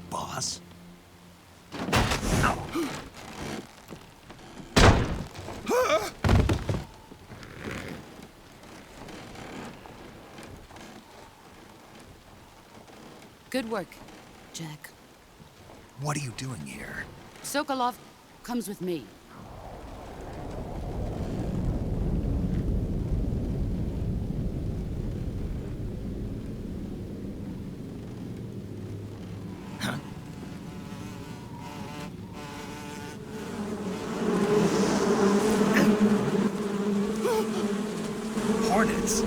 Boss? Good work, Jack. What are you doing here? Sokolov comes with me. Hornets?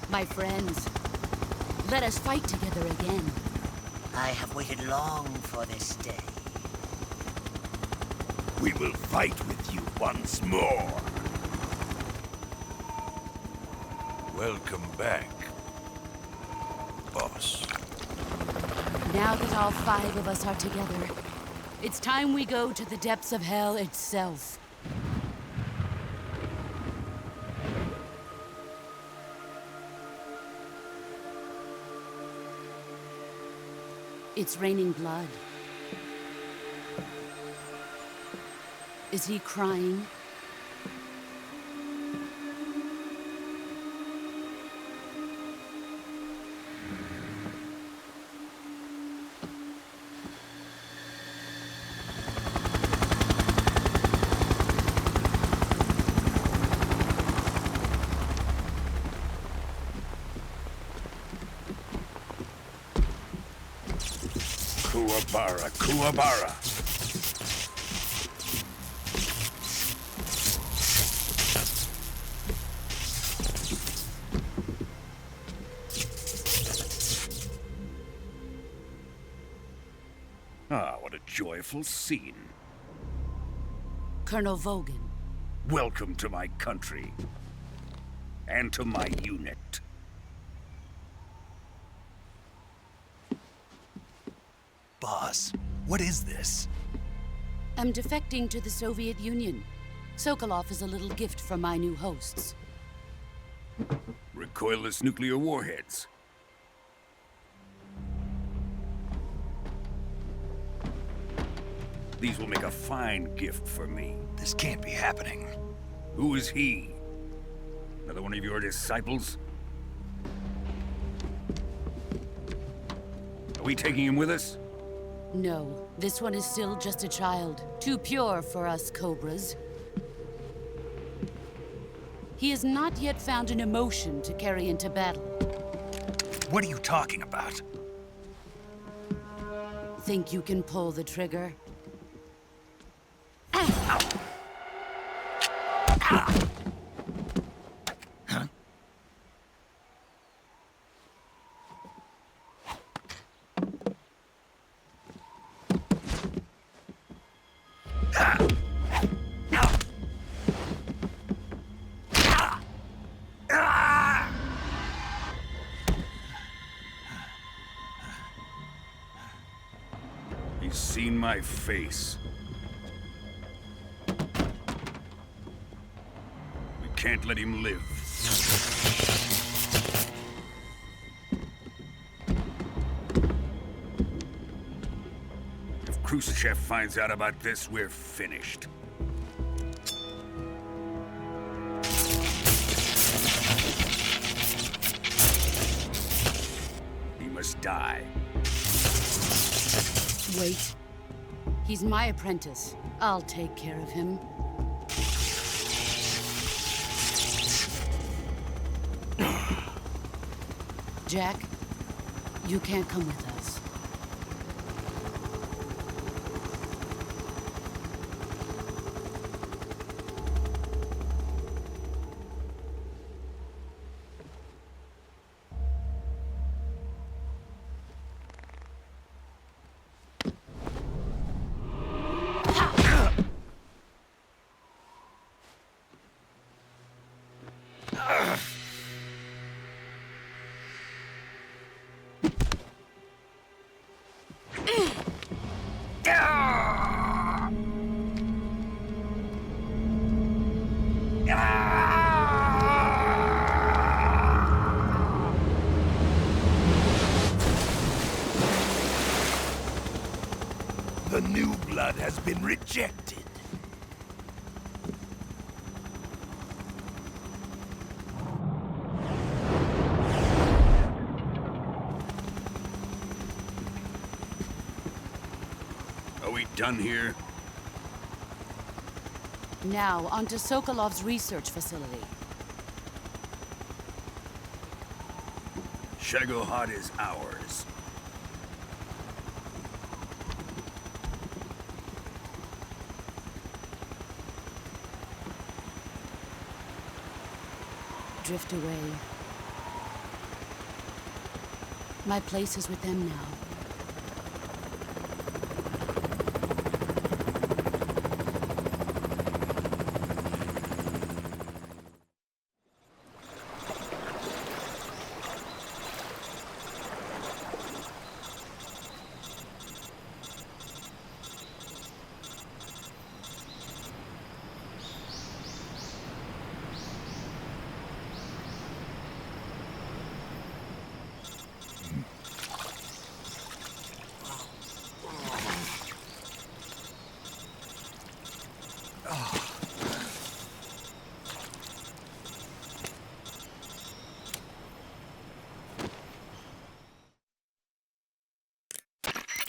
My friends, let us fight together again. I have waited long for this day. We will fight with you once more. Welcome back, boss. Now that all 5 of us are together, it's time we go to the depths of hell itself. It's raining blood. Is he crying? Kuwabara, Kuwabara. Ah, what a joyful scene. Colonel Vogan. Welcome to my country. And to my unit. Boss, what is this? I'm defecting to the Soviet Union. Sokolov is a little gift from my new hosts. Recoilless nuclear warheads. These will make a fine gift for me. This can't be happening. Who is he? Another one of your disciples? Are we taking him with us? No, this one is still just a child. Too pure for us Cobras. He has not yet found an emotion to carry into battle. What are you talking about? Think you can pull the trigger? He's seen my face. We can't let him live. If Khrushchev finds out about this, we're finished. He must die. Wait. He's my apprentice. I'll take care of him. Jack, you can't come with us. The new blood has been rejected. Are we done here? Now, onto Sokolov's research facility. Shagohod is ours. Drift away. My place is with them now.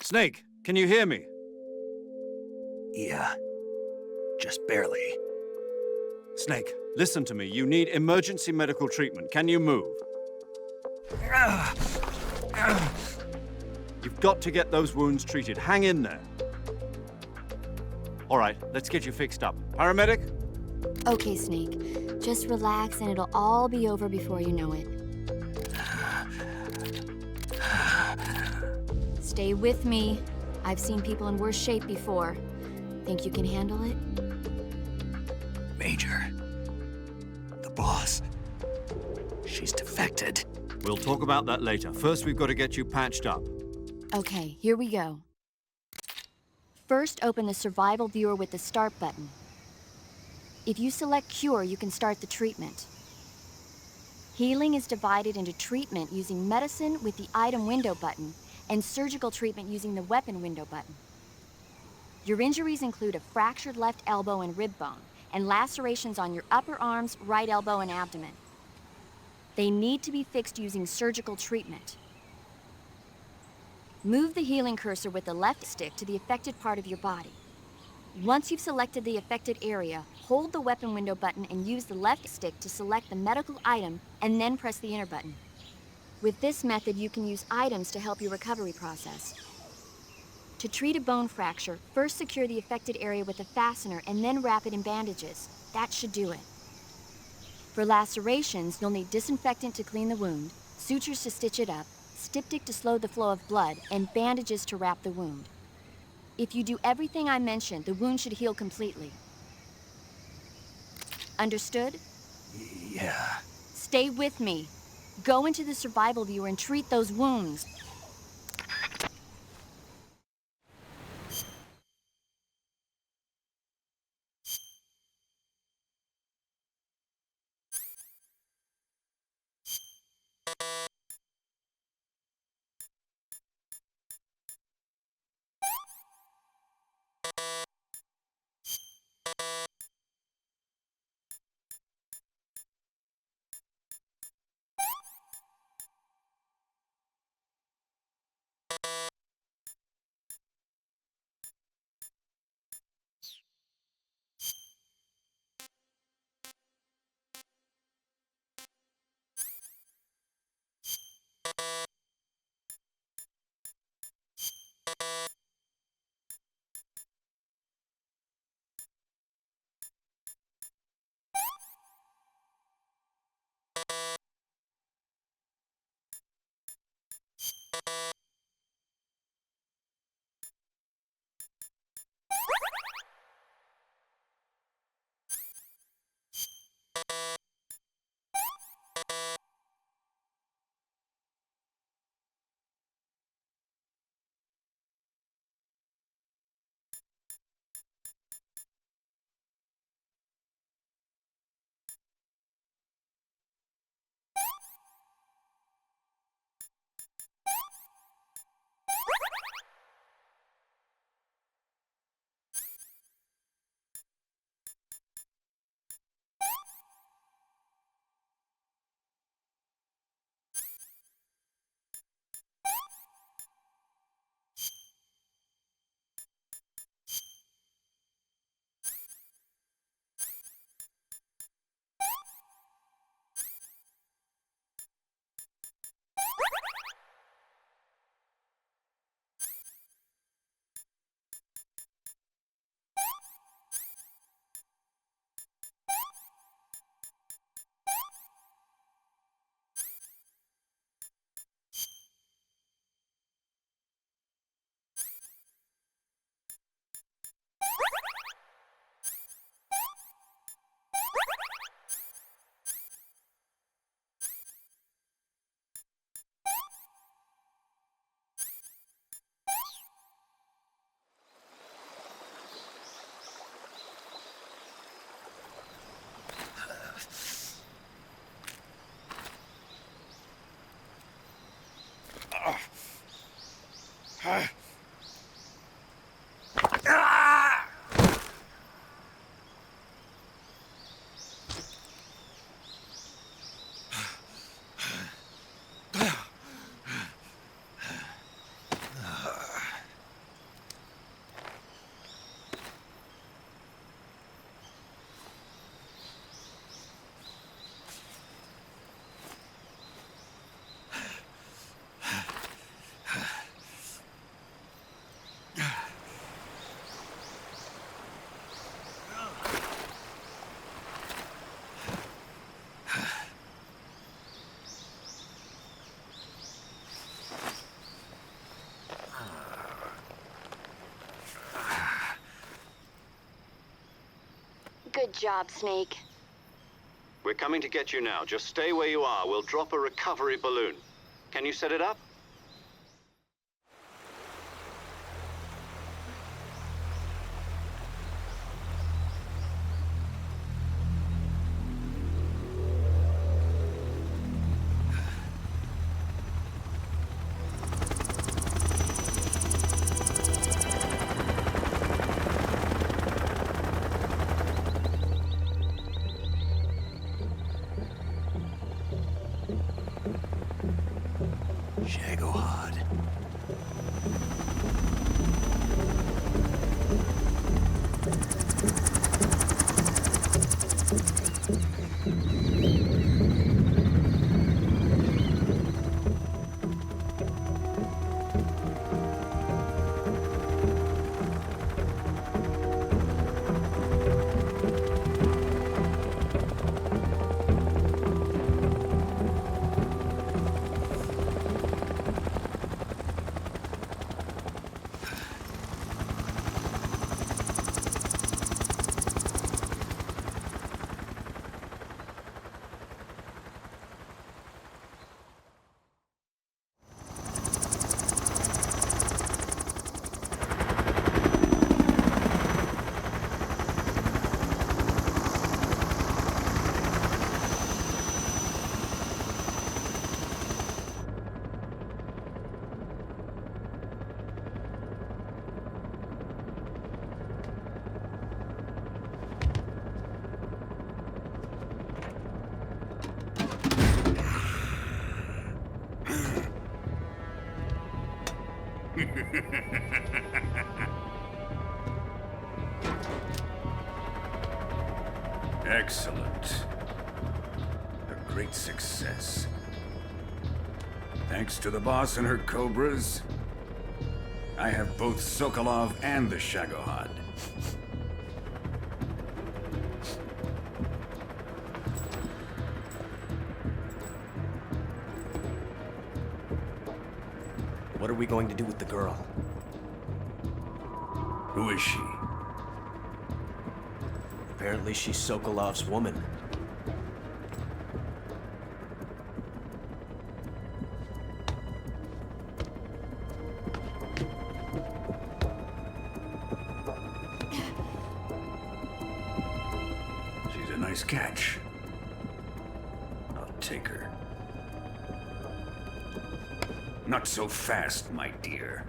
Snake, can you hear me? Yeah. Just barely. Snake, listen to me. You need emergency medical treatment. Can you move? You've We've got to get those wounds treated. Hang in there. All right, let's get you fixed up. Paramedic? Okay, Snake. Just relax and it'll all be over before you know it. Stay with me. I've seen people in worse shape before. Think you can handle it? Major, the boss, she's defected. We'll talk about that later. First, we've got to get you patched up. Okay, here we go. First, open the survival viewer with the start button. If you select cure, you can start the treatment. Healing is divided into treatment using medicine with the item window button and surgical treatment using the weapon window button. Your injuries include a fractured left elbow and rib bone and lacerations on your upper arms, right elbow, and abdomen. They need to be fixed using surgical treatment. Move the healing cursor with the left stick to the affected part of your body. Once you've selected the affected area, hold the weapon window button and use the left stick to select the medical item and then press the enter button. With this method, you can use items to help your recovery process. To treat a bone fracture, first secure the affected area with a fastener and then wrap it in bandages. That should do it. For lacerations, you'll need disinfectant to clean the wound, sutures to stitch it up, styptic to slow the flow of blood, and bandages to wrap the wound. If you do everything I mentioned, the wound should heal completely. Understood? Yeah. Stay with me. Go into the survival viewer and treat those wounds. Good job, Snake. We're coming to get you now. Just stay where you are. We'll drop a recovery balloon. Can you set it up? Shagohod. Excellent. A great success. Thanks to the boss and her cobras, I have both Sokolov and the Shagohod. What are we going to do with the girl? Who is she? Apparently she's Sokolov's woman. She's a nice catch. I'll take her. Not so fast, my dear.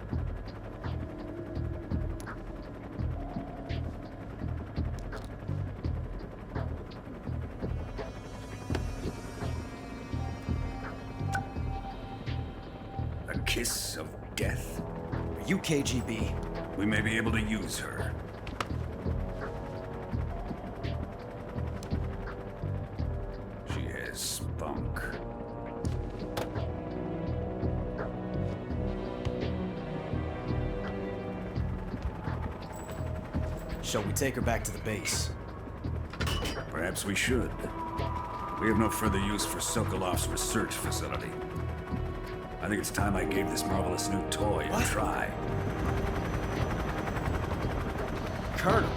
A kiss of death? Are you KGB? We may be able to use her. She has spunk. Shall we take her back to the base? Perhaps we should. We have no further use for Sokolov's research facility. I think it's time I gave this marvelous new toy a try. Colonel,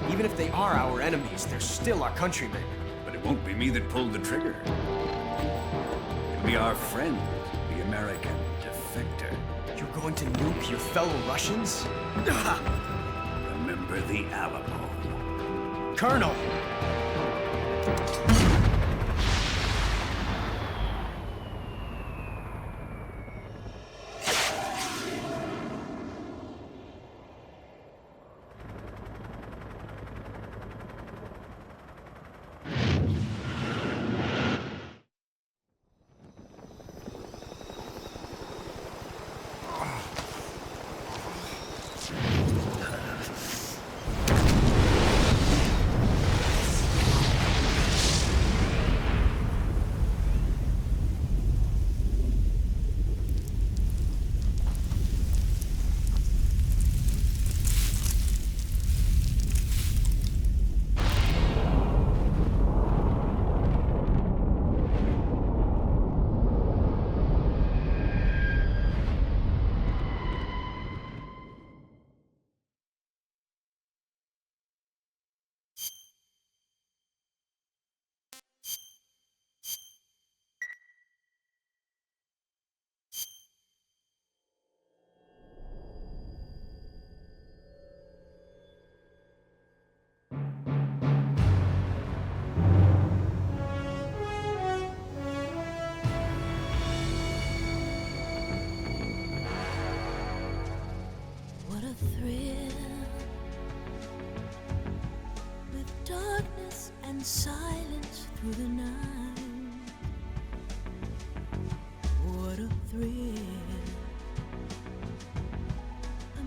even if they are our enemies, they're still our countrymen. But it won't be me that pulled the trigger. It'll be our friend, the American defector. You're going to nuke your fellow Russians? Remember the Alamo. Colonel!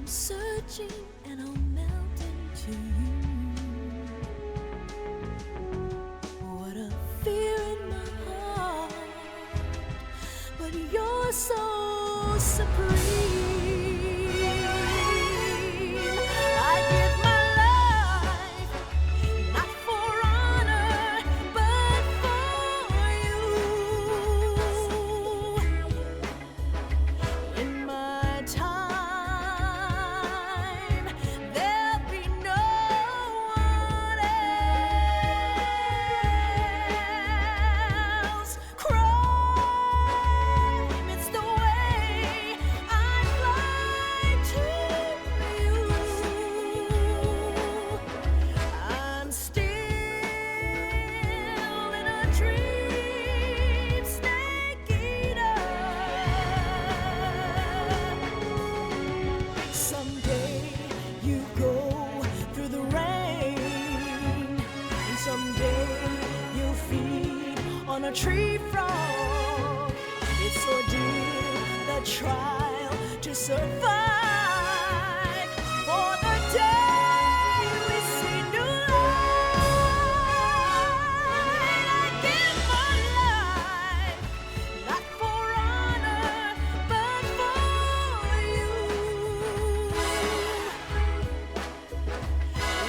searching and I'll melt into you. What a fear in my heart, but you're so supreme. I give my life, not for honor, but for you. In my time, there'll be no one else. Crime, it's the way I fly to you. I'm still in a dream, snake eater. Someday you go through the rain, and someday you'll feed on a tree frog. It's ordeal, the trial to survive. For the day we see new light, I give my life, not for honor, but for you.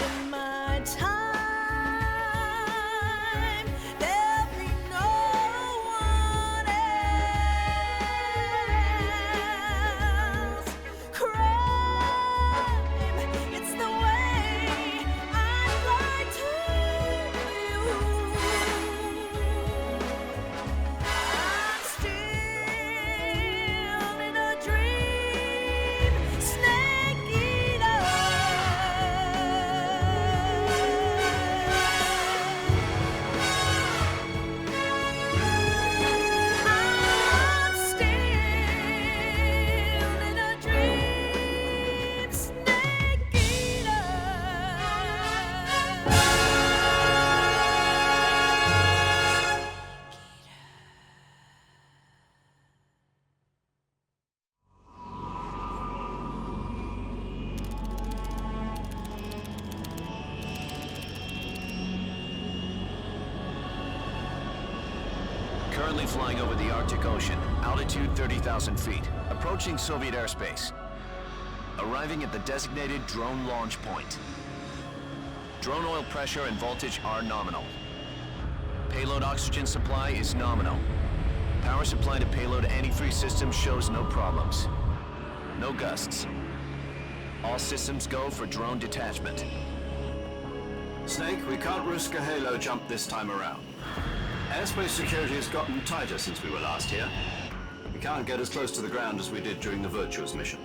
In my time, there'll be no one else. Crime, it's the way I fly to you. I'm still in a dream, snake eater. I'm still in a dream, snake eater. Currently flying over the Arctic Ocean, altitude 30,000 feet, approaching Soviet airspace. Arriving at the designated drone launch point. Drone oil pressure and voltage are nominal. Payload oxygen supply is nominal. Power supply to payload antifreeze system shows no problems. No gusts. All systems go for drone detachment. Snake, we can't risk a halo jump this time around. Airspace security has gotten tighter since we were last here. We can't get as close to the ground as we did during the Virtuous mission.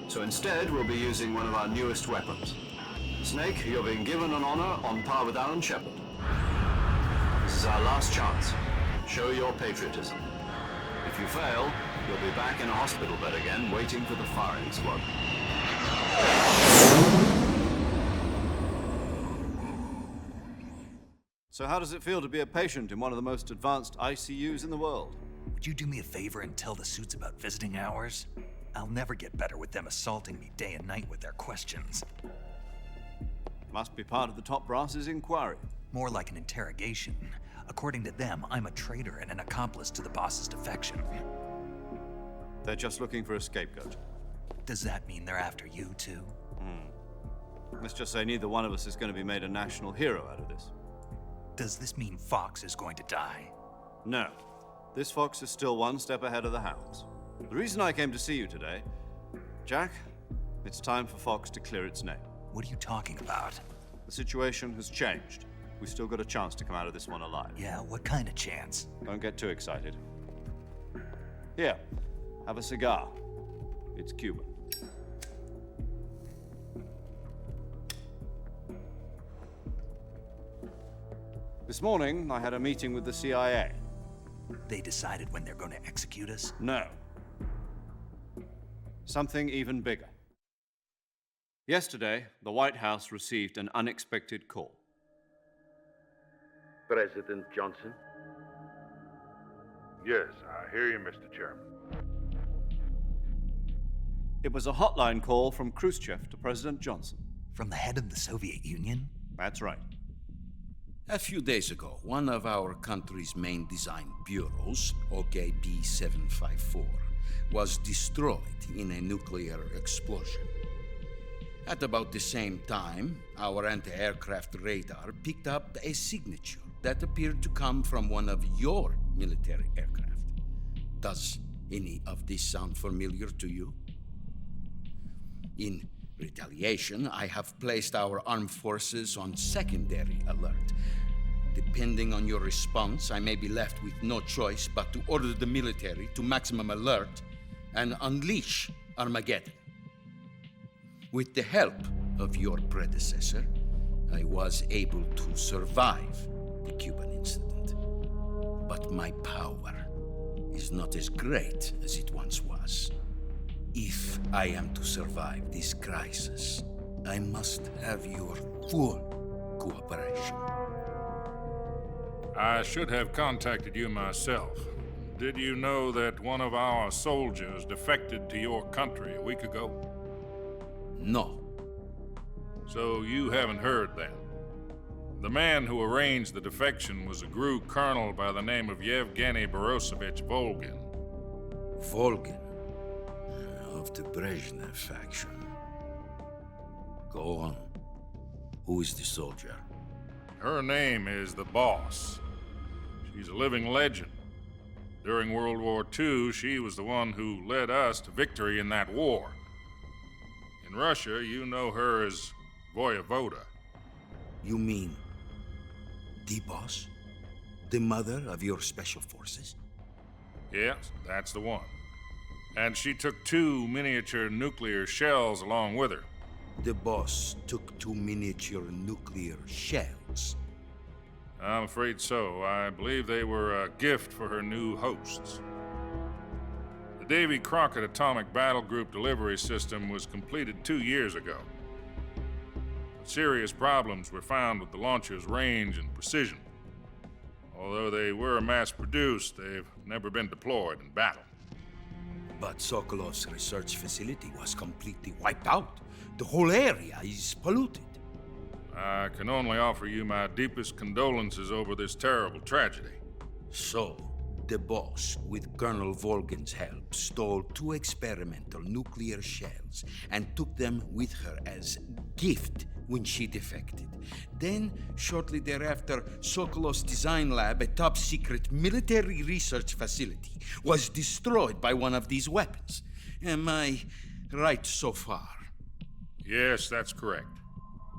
So instead, we'll be using one of our newest weapons. Snake, you're being given an honor on par with Alan Shepard. This is our last chance. Show your patriotism. If you fail, you'll be back in a hospital bed again, waiting for the firing squad. So how does it feel to be a patient in one of the most advanced ICUs in the world? Would you do me a favor and tell the suits about visiting hours? I'll never get better with them assaulting me day and night with their questions. Must be part of the top brass's inquiry. More like an interrogation. According to them, I'm a traitor and an accomplice to the boss's defection. They're just looking for a scapegoat. Does that mean they're after you, too? Let's just say neither one of us is going to be made a national hero out of this. Does this mean Fox is going to die? No. This fox is still one step ahead of the hounds. The reason I came to see you today, Jack, it's time for Fox to clear its name. What are you talking about? The situation has changed. We've still got a chance to come out of this one alive. Yeah, what kind of chance? Don't get too excited. Here, have a cigar. It's Cuban. This morning, I had a meeting with the CIA. They decided when they're going to execute us? No. Something even bigger. Yesterday, the White House received an unexpected call. President Johnson? Yes, I hear you, Mr. Chairman. It was a hotline call from Khrushchev to President Johnson. From the head of the Soviet Union? That's right. A few days ago, one of our country's main design bureaus, OKB 754, was destroyed in a nuclear explosion. At about the same time, our anti-aircraft radar picked up a signature that appeared to come from one of your military aircraft. Does any of this sound familiar to you? In retaliation, I have placed our armed forces on secondary alert. Depending on your response, I may be left with no choice but to order the military to maximum alert and unleash Armageddon. With the help of your predecessor, I was able to survive the Cuban incident. But my power is not as great as it once was. If I am to survive this crisis, I must have your full cooperation. I should have contacted you myself. Did you know that one of our soldiers defected to your country a week ago? No. So you haven't heard then. The man who arranged the defection was a GRU colonel by the name of Yevgeny Borosovich Volgin. Volgin? Of the Brezhnev faction. Go on. Who is the soldier? Her name is the Boss. She's a living legend. During World War II, she was the one who led us to victory in that war. In Russia, you know her as Voyevoda. You mean the Boss? The mother of your special forces? Yes, that's the one. And she took 2 miniature nuclear shells along with her. The Boss took 2 miniature nuclear shells? I'm afraid so. I believe they were a gift for her new hosts. The Davy Crockett Atomic Battle Group delivery system was completed 2 years ago. But serious problems were found with the launcher's range and precision. Although they were mass-produced, they've never been deployed in battle. But Sokolov's research facility was completely wiped out. The whole area is polluted. I can only offer you my deepest condolences over this terrible tragedy. So, the Boss, with Colonel Volgin's help, stole 2 experimental nuclear shells and took them with her as gift when she defected. Then, shortly thereafter, Sokolov's design lab, a top-secret military research facility, was destroyed by one of these weapons. Am I right so far? Yes, that's correct.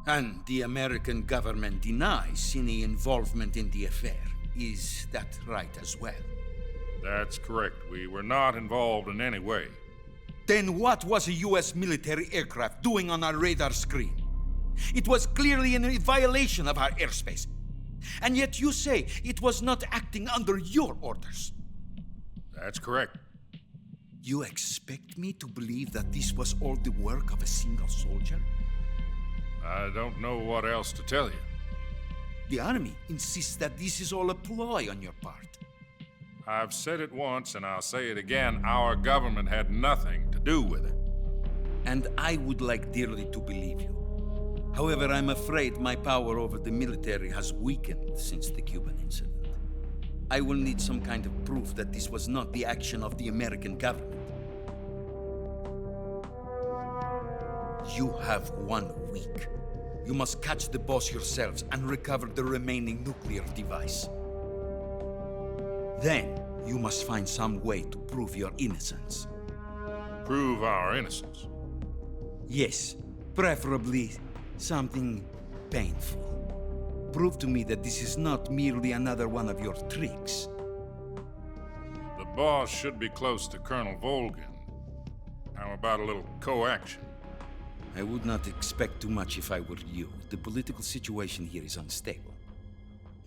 And the American government denies any involvement in the affair. Is that right as well? That's correct. We were not involved in any way. Then what was a U.S. military aircraft doing on our radar screen? It was clearly in violation of our airspace. And yet you say it was not acting under your orders. That's correct. You expect me to believe that this was all the work of a single soldier? I don't know what else to tell you. The Army insists that this is all a ploy on your part. I've said it once and I'll say it again. Our government had nothing to do with it. And I would like dearly to believe you. However, I'm afraid my power over the military has weakened since the Cuban incident. I will need some kind of proof that this was not the action of the American government. You have 1 week. You must catch the Boss yourselves and recover the remaining nuclear device. Then, you must find some way to prove your innocence. Prove our innocence? Yes, preferably something painful. Prove to me that this is not merely another one of your tricks. The Boss should be close to Colonel Volgin. How about a little co-action? I would not expect too much if I were you. The political situation here is unstable.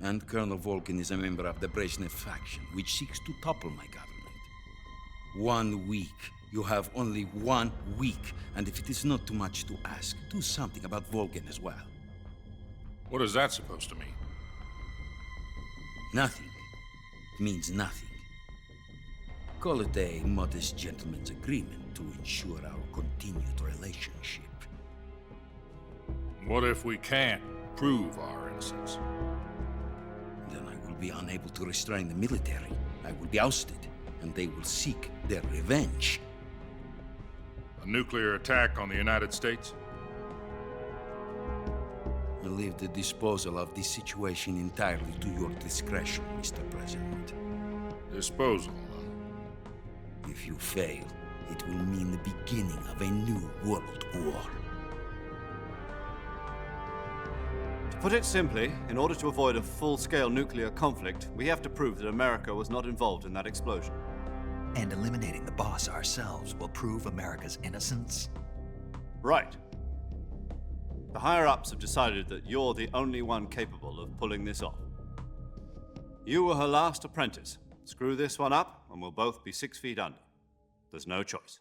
And Colonel Volgin is a member of the Brezhnev faction, which seeks to topple my government. 1 week. You have only 1 week, and if it is not too much to ask, do something about Volgin as well. What is that supposed to mean? Nothing. It means nothing. Call it a modest gentleman's agreement to ensure our continued relationship. What if we can't prove our innocence? Then I will be unable to restrain the military. I will be ousted, and they will seek their revenge. A nuclear attack on the United States? I leave the disposal of this situation entirely to your discretion, Mr. President. Disposal, huh? If you fail, it will mean the beginning of a new world war. To put it simply, in order to avoid a full-scale nuclear conflict, we have to prove that America was not involved in that explosion. And eliminating the boss ourselves will prove America's innocence? Right. The higher-ups have decided that you're the only one capable of pulling this off. You were her last apprentice. Screw this one up, and we'll both be 6 feet under. There's no choice.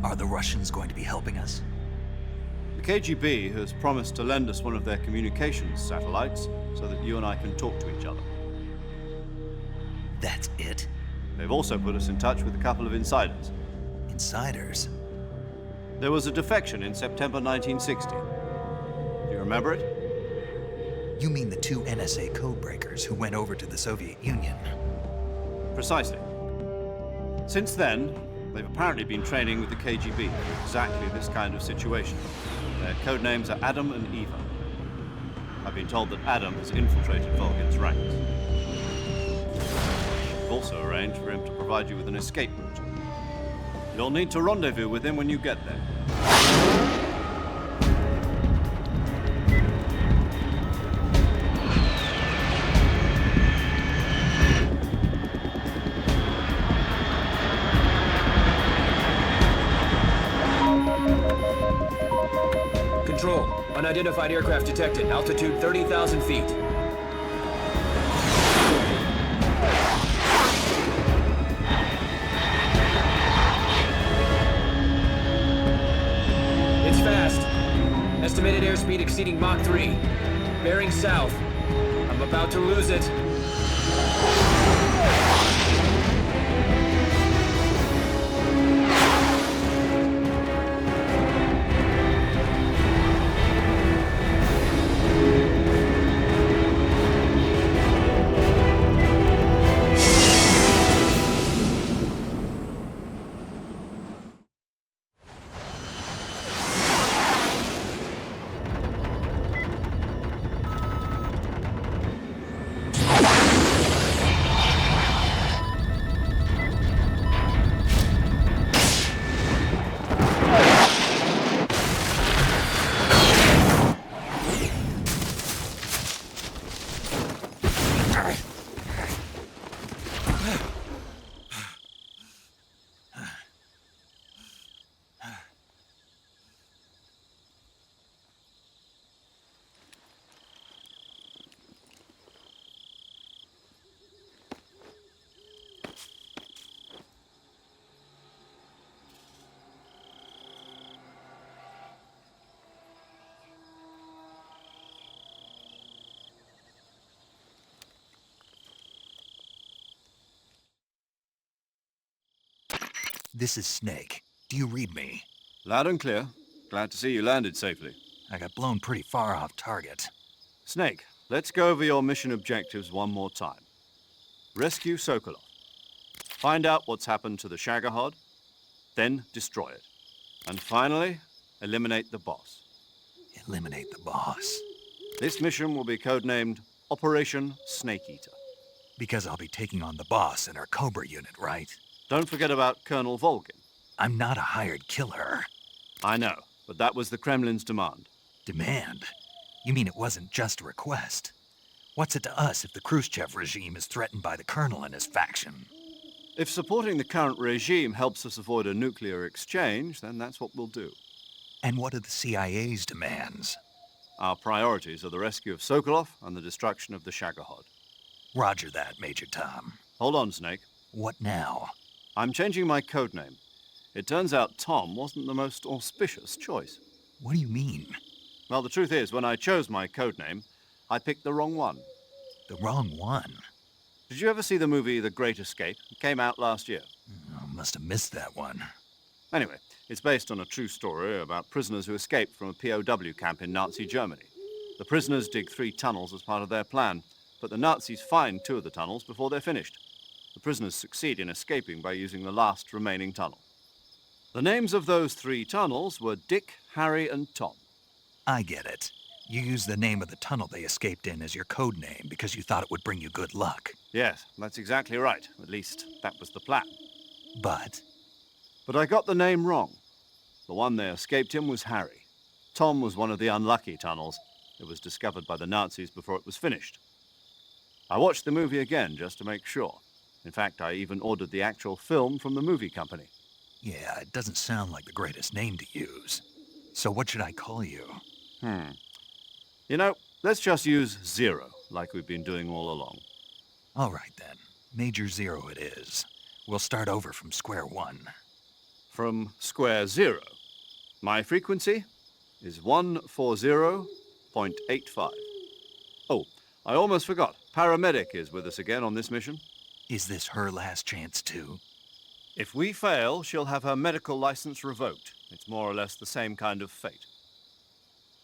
Are the Russians going to be helping us? The KGB has promised to lend us one of their communications satellites so that you and I can talk to each other. That's it? They've also put us in touch with a couple of insiders. Insiders? There was a defection in September 1960. Do you remember it? You mean the 2 NSA codebreakers who went over to the Soviet Union? Precisely. Since then, they've apparently been training with the KGB for exactly this kind of situation. Their codenames are Adam and Eva. I've been told that Adam has infiltrated Volgin's ranks. We've also arranged for him to provide you with an escape route. You'll need to rendezvous with him when you get there. Control, unidentified aircraft detected. Altitude 30,000 feet. It's fast. Estimated airspeed exceeding Mach 3. Bearing south. I'm about to lose it. This is Snake. Do you read me? Loud and clear. Glad to see you landed safely. I got blown pretty far off target. Snake, let's go over your mission objectives one more time. Rescue Sokolov. Find out what's happened to the Shagohod, then destroy it. And finally, eliminate the boss. Eliminate the boss? This mission will be codenamed Operation Snake Eater. Because I'll be taking on the boss in our Cobra unit, right? Don't forget about Colonel Volgin. I'm not a hired killer. I know, but that was the Kremlin's demand. Demand? You mean it wasn't just a request? What's it to us if the Khrushchev regime is threatened by the Colonel and his faction? If supporting the current regime helps us avoid a nuclear exchange, then that's what we'll do. And what are the CIA's demands? Our priorities are the rescue of Sokolov and the destruction of the Shagohod. Roger that, Major Tom. Hold on, Snake. What now? I'm changing my codename. It turns out Tom wasn't the most auspicious choice. What do you mean? Well, the truth is, when I chose my codename, I picked the wrong one. The wrong one. Did you ever see the movie The Great Escape? It came out last year. Oh, must have missed that one. Anyway, it's based on a true story about prisoners who escaped from a POW camp in Nazi Germany. The prisoners dig 3 tunnels as part of their plan, but the Nazis find 2 of the tunnels before they're finished. The prisoners succeed in escaping by using the last remaining tunnel. The names of those 3 tunnels were Dick, Harry, and Tom. I get it. You used the name of the tunnel they escaped in as your code name because you thought it would bring you good luck. Yes, that's exactly right. At least, that was the plan. But I got the name wrong. The one they escaped in was Harry. Tom was one of the unlucky tunnels. It was discovered by the Nazis before it was finished. I watched the movie again just to make sure. In fact, I even ordered the actual film from the movie company. yeah, it doesn't sound like the greatest name to use. So what should I call you? You know, let's just use Zero, like we've been doing all along. All right then. Major Zero it is. We'll start over from square one. From square 0. My frequency is 140.85. Oh, I almost forgot. Paramedic is with us again on this mission. Is this her last chance too? If we fail, she'll have her medical license revoked. It's more or less the same kind of fate.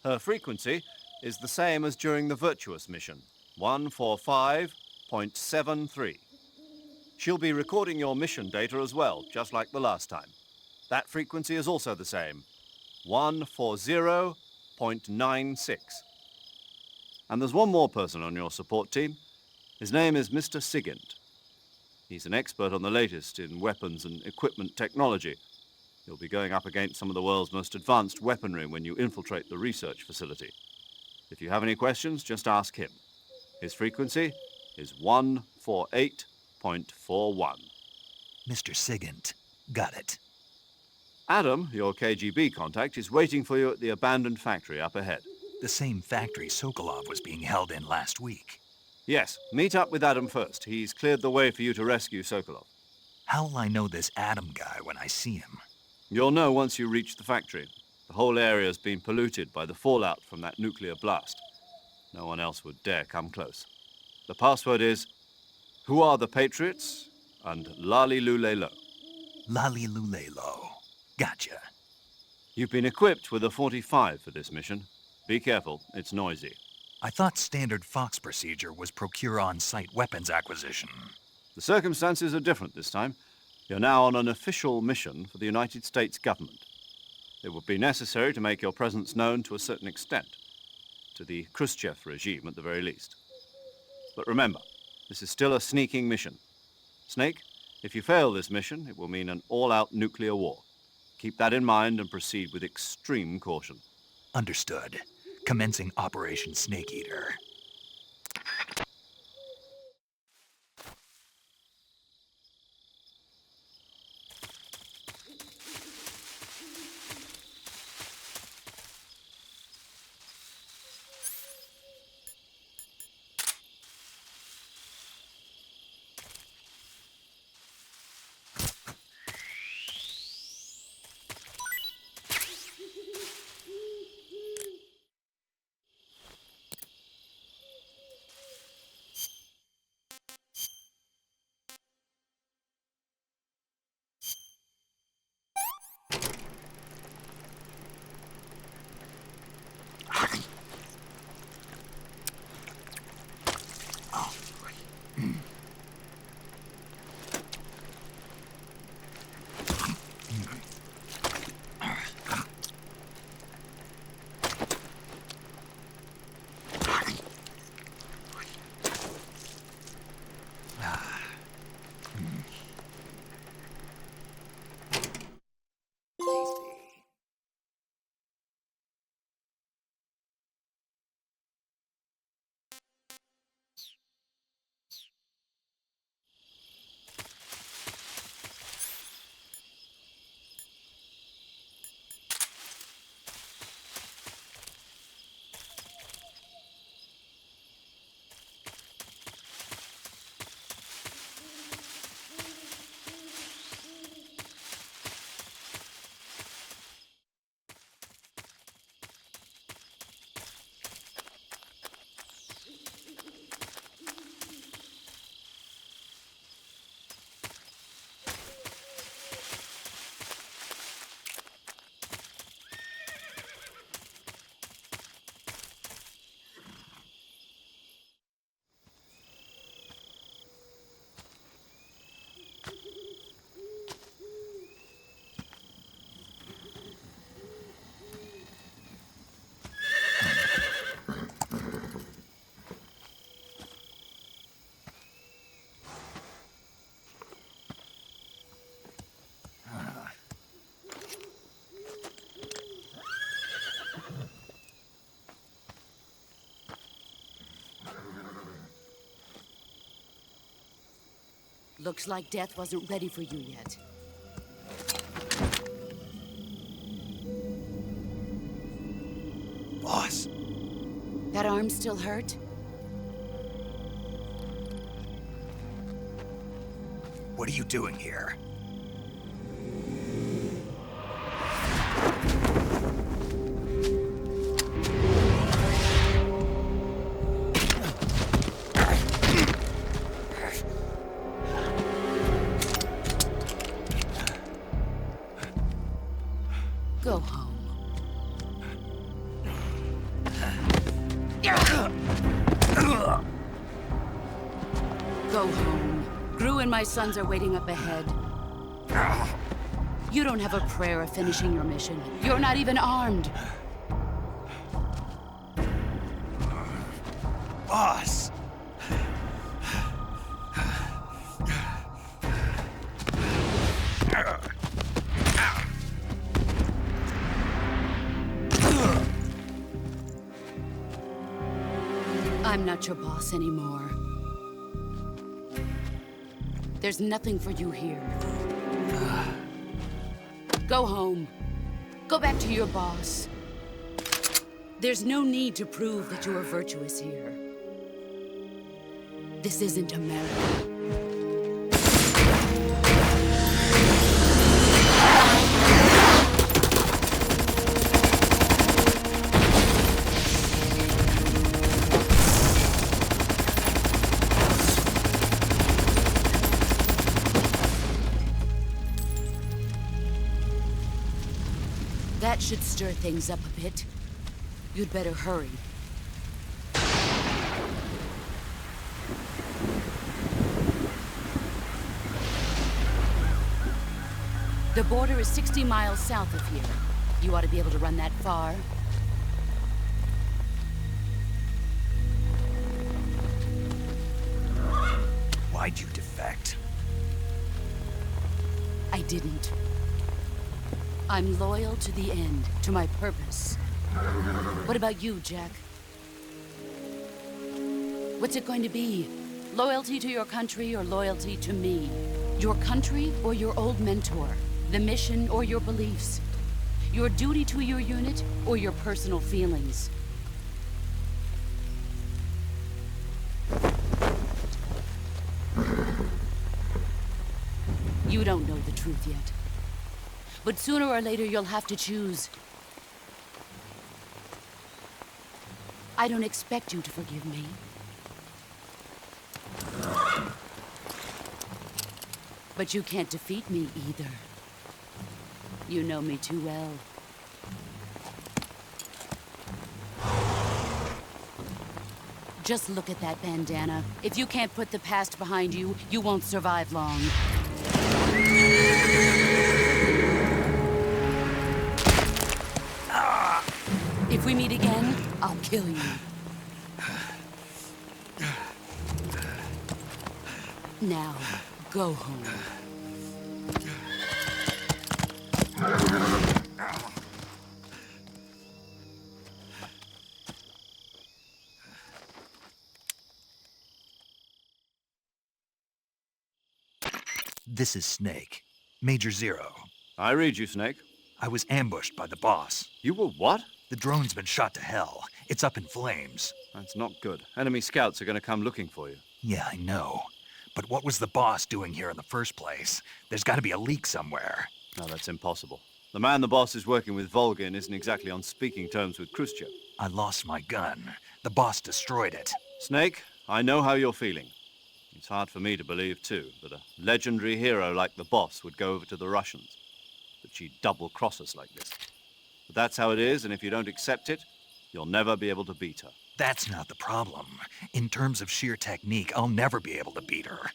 Her frequency is the same as during the Virtuous mission, 145.73. She'll be recording your mission data as well, just like the last time. That frequency is also the same, 140.96. And there's one more person on your support team. His name is Mr. Sigint. He's an expert on the latest in weapons and equipment technology. You'll be going up against some of the world's most advanced weaponry when you infiltrate the research facility. If you have any questions, just ask him. His frequency is 148.41. Mr. Sigint. Got it. Adam, your KGB contact, is waiting for you at the abandoned factory up ahead. The same factory Sokolov was being held in last week. Yes, meet up with Adam first. He's cleared the way for you to rescue Sokolov. How will I know this Adam guy when I see him? You'll know once you reach the factory. The whole area's been polluted by the fallout from that nuclear blast. No one else would dare come close. The password is, "Who are the Patriots?" and Lali Lule Lo. Lali Lule Lo. Gotcha. You've been equipped with a 45 for this mission. Be careful, it's noisy. I thought standard Fox procedure was procure on-site weapons acquisition. The circumstances are different this time. You're now on an official mission for the United States government. It would be necessary to make your presence known to a certain extent, to the Khrushchev regime at the very least. But remember, this is still a sneaking mission. Snake, if you fail this mission, it will mean an all-out nuclear war. Keep that in mind and proceed with extreme caution. Understood. Commencing Operation Snake Eater. Looks like death wasn't ready for you yet. Boss. That arm still hurt? What are you doing here? Go home. Go home. Gru and my sons are waiting up ahead. You don't have a prayer of finishing your mission. You're not even armed. Boss! I'm not your boss anymore. There's nothing for you here. Go home. Go back to your boss. There's no need to prove that you are virtuous here. This isn't America. That should stir things up a bit. You'd better hurry. The border is 60 miles south of here. You ought to be able to run that far. Why'd you defect? I didn't. I'm loyal to the end, to my purpose. What about you, Jack? What's it going to be? Loyalty to your country or loyalty to me? Your country or your old mentor? The mission or your beliefs? Your duty to your unit or your personal feelings? You don't know the truth yet. But sooner or later, you'll have to choose. I don't expect you to forgive me. But you can't defeat me either. You know me too well. Just look at that bandana. If you can't put the past behind you, you won't survive long. If we meet again, I'll kill you. Now, go home. This is Snake. Major Zero. I read you, Snake. I was ambushed by the boss. You were what? The drone's been shot to hell. It's up in flames. That's not good. Enemy scouts are going to come looking for you. Yeah, I know. But what was the boss doing here in the first place? There's got to be a leak somewhere. No, that's impossible. The man the boss is working with, Volgin, isn't exactly on speaking terms with Khrushchev. I lost my gun. The boss destroyed it. Snake, I know how you're feeling. It's hard for me to believe, too, that a legendary hero like the boss would go over to the Russians. That she'd double-cross us like this. But that's how it is, and if you don't accept it, you'll never be able to beat her. That's not the problem. In terms of sheer technique, I'll never be able to beat her.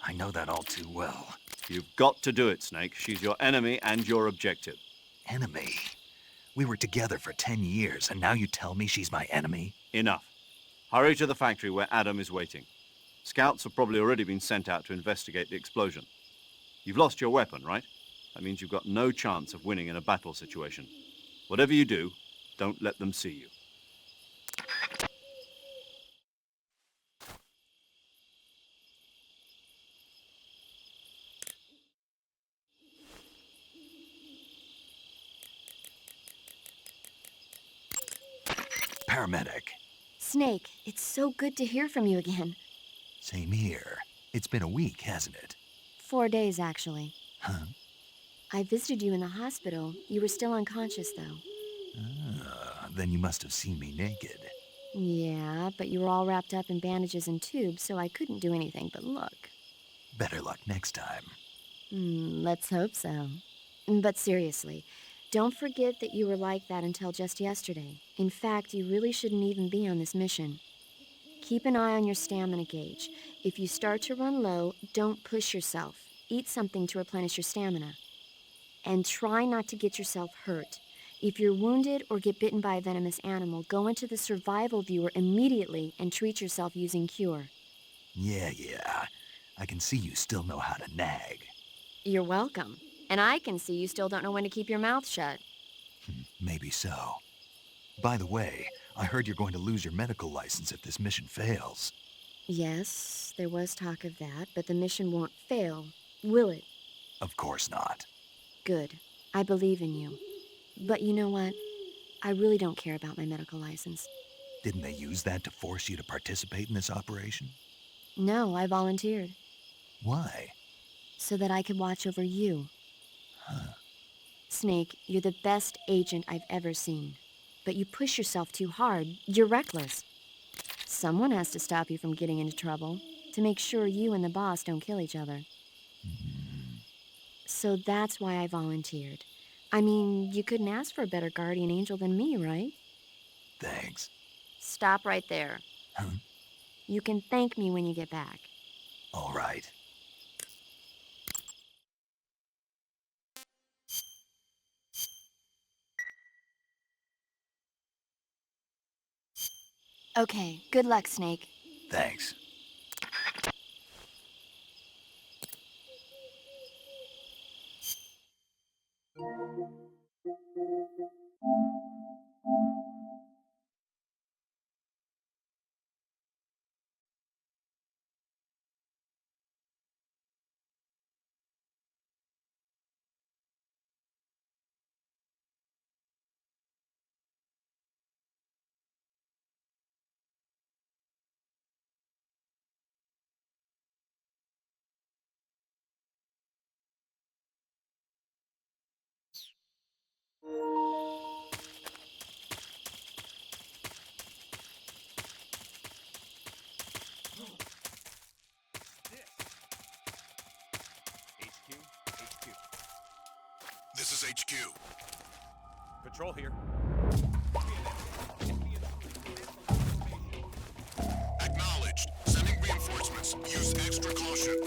I know that all too well. You've got to do it, Snake. She's your enemy and your objective. Enemy? We were together for 10 years, and now you tell me she's my enemy? Enough. Hurry to the factory where Adam is waiting. Scouts have probably already been sent out to investigate the explosion. You've lost your weapon, right? That means you've got no chance of winning in a battle situation. Whatever you do, don't let them see you. paramedic. Snake, it's so good to hear from you again. Same here. It's been a week, hasn't it? 4 days, actually. Huh? I visited you in the hospital. You were still unconscious, though. Then you must have seen me naked. Yeah, but you were all wrapped up in bandages and tubes, so I couldn't do anything but look. Better luck next time. Let's hope so. But seriously, don't forget that you were like that until just yesterday. In fact, you really shouldn't even be on this mission. Keep an eye on your stamina gauge. If you start to run low, don't push yourself. Eat something to replenish your stamina. And try not to get yourself hurt. If you're wounded or get bitten by a venomous animal, go into the survival viewer immediately and treat yourself using Cure. Yeah. I can see you still know how to nag. You're welcome. And I can see you still don't know when to keep your mouth shut. Maybe so. By the way, I heard you're going to lose your medical license if this mission fails. Yes, there was talk of that, but the mission won't fail, will it? Of course not. Good. I believe in you. But you know what? I really don't care about my medical license. Didn't they use that to force you to participate in this operation? No, I volunteered. Why? So that I could watch over you. Snake, you're the best agent I've ever seen. But you push yourself too hard. You're reckless. Someone has to stop you from getting into trouble, to make sure you and the boss don't kill each other. So that's why I volunteered. I mean, you couldn't ask for a better guardian angel than me, right? Thanks. Stop right there. Huh? You can thank me when you get back. All right. Okay, good luck, Snake. Thanks. This is HQ. Patrol here. Acknowledged. Sending reinforcements. Use extra caution.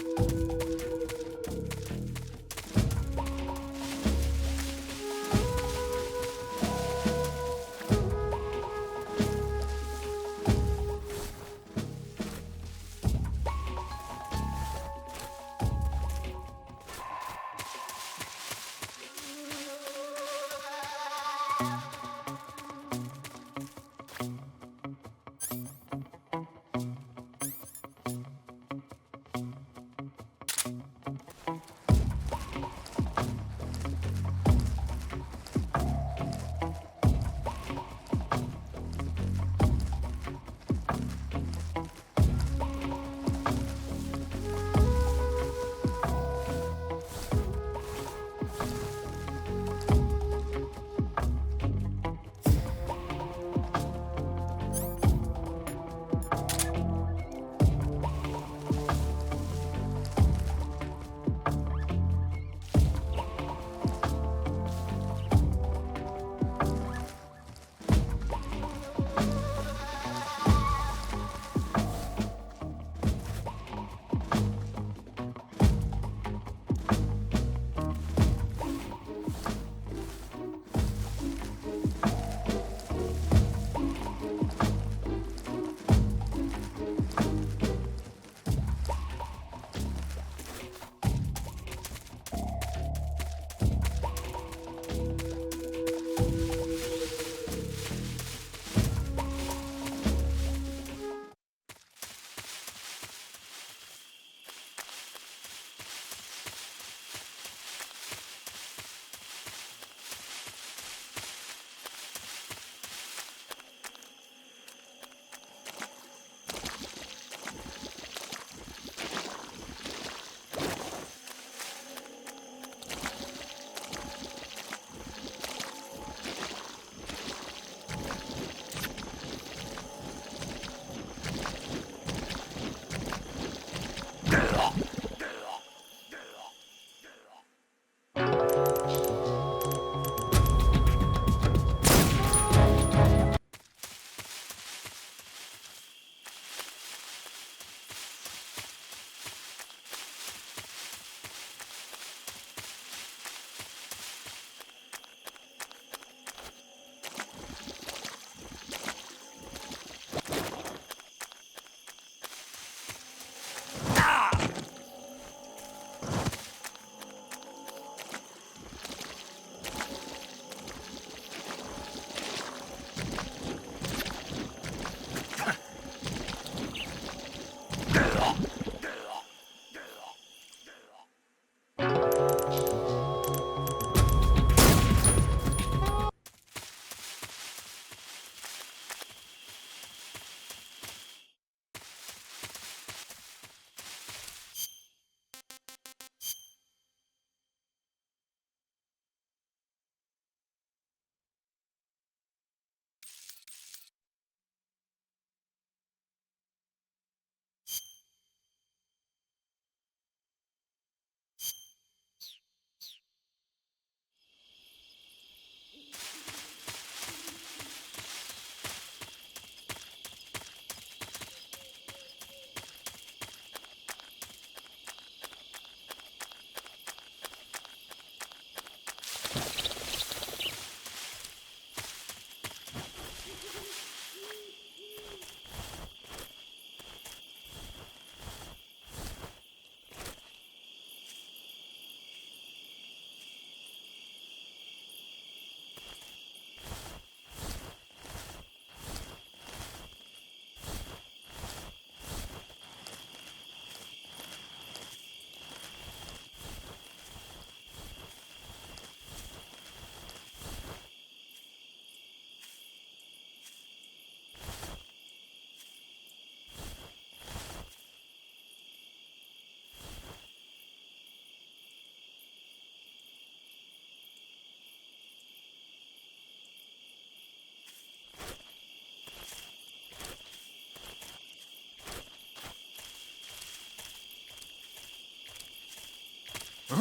This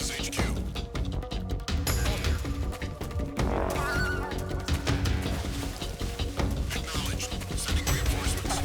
is HQ. Acknowledged. Sending reinforcements.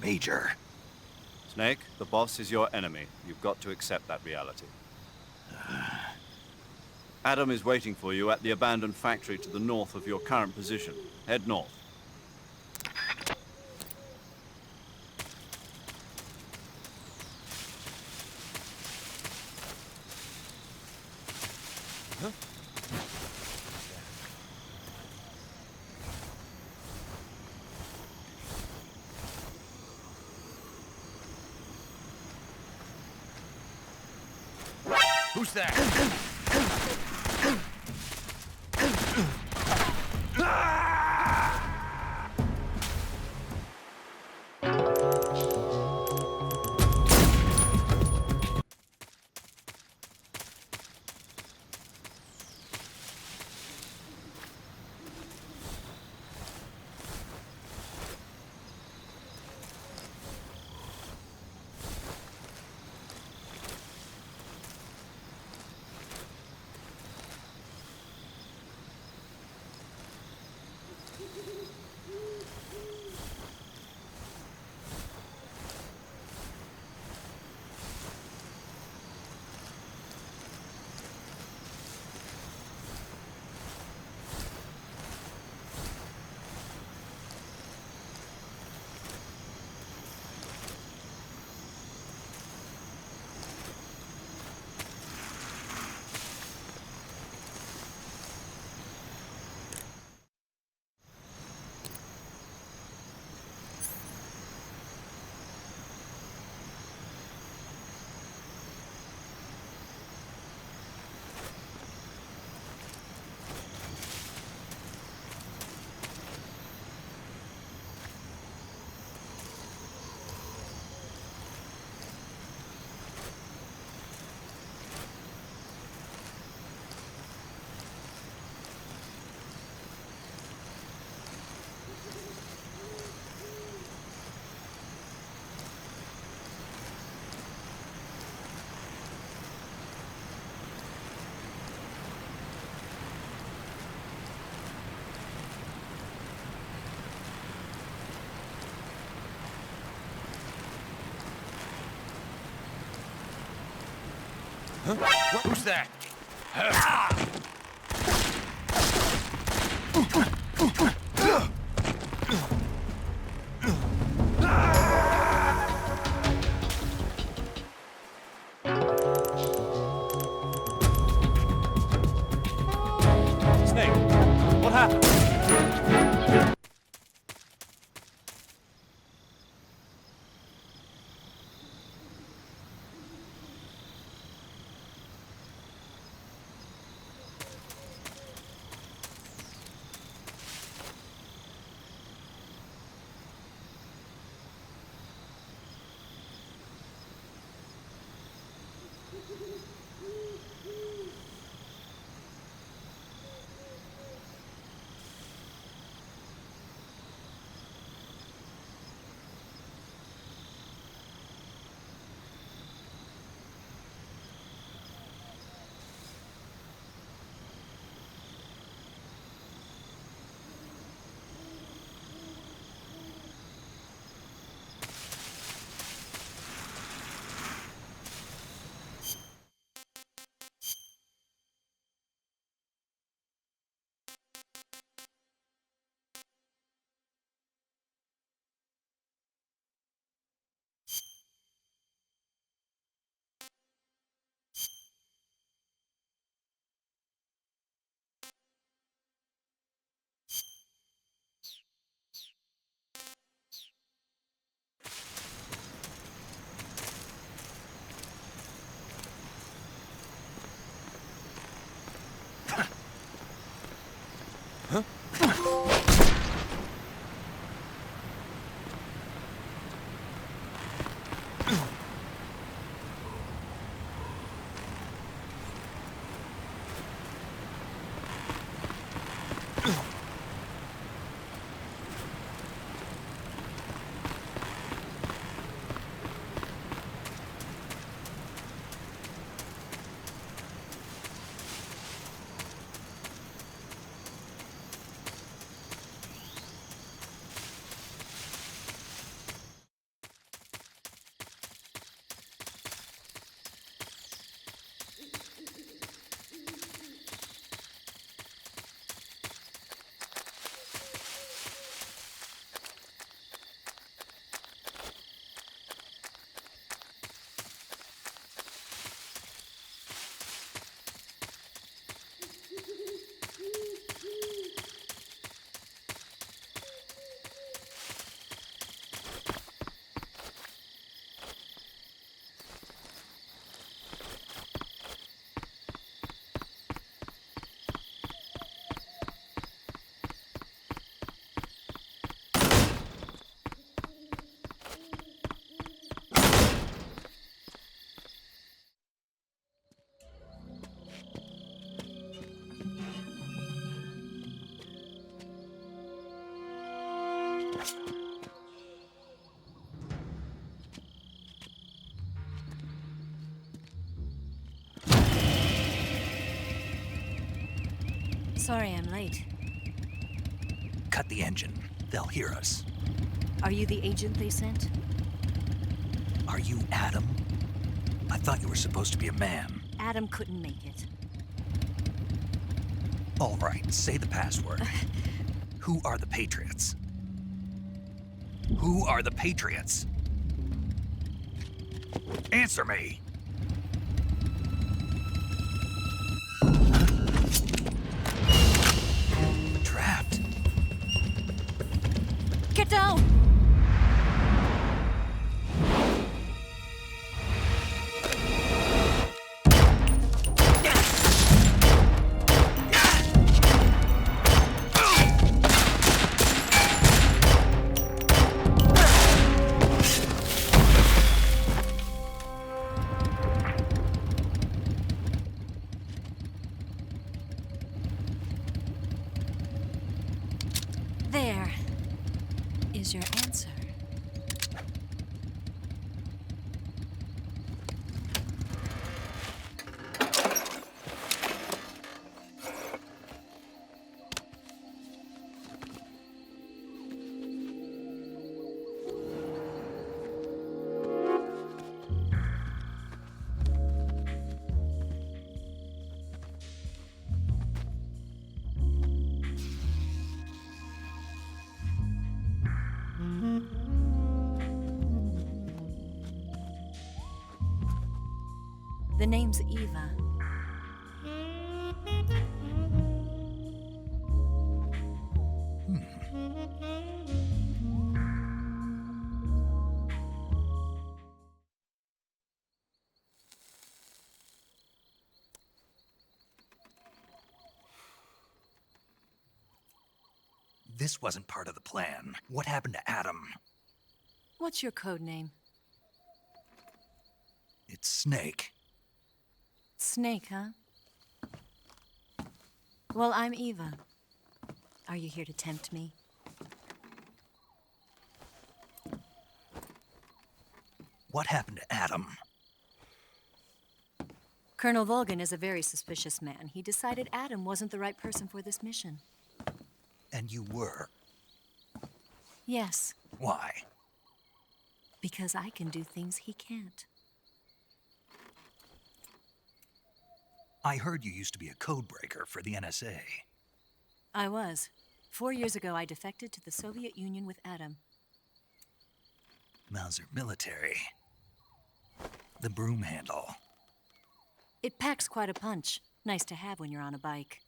Major. Snake, the boss is your enemy. You've got to accept that reality. Adam is waiting for you at the abandoned factory to the north of your current position. Head north. Who's that? Huh? Who's that? Snake, what happened? Sorry I'm late. Cut the engine. They'll hear us. Are you the agent they sent? Are you Adam? I thought you were supposed to be a man. Adam couldn't make it. All right, say the password. Who are the Patriots? Who are the Patriots? Answer me! Trapped. Get down! There is your answer. The name's Eva. This wasn't part of the plan. What happened to Adam? What's your code name? It's Snake. Snake, huh? Well, I'm Eva. Are you here to tempt me? What happened to Adam? Colonel Volgan is a very suspicious man. He decided Adam wasn't the right person for this mission. And you were. Yes, Why? because I can do things he can't. I heard you used to be a codebreaker for the NSA. I was. 4 years ago, I defected to the Soviet Union with Adam. Mauser military. The broom handle. It packs quite a punch. Nice to have when you're on a bike.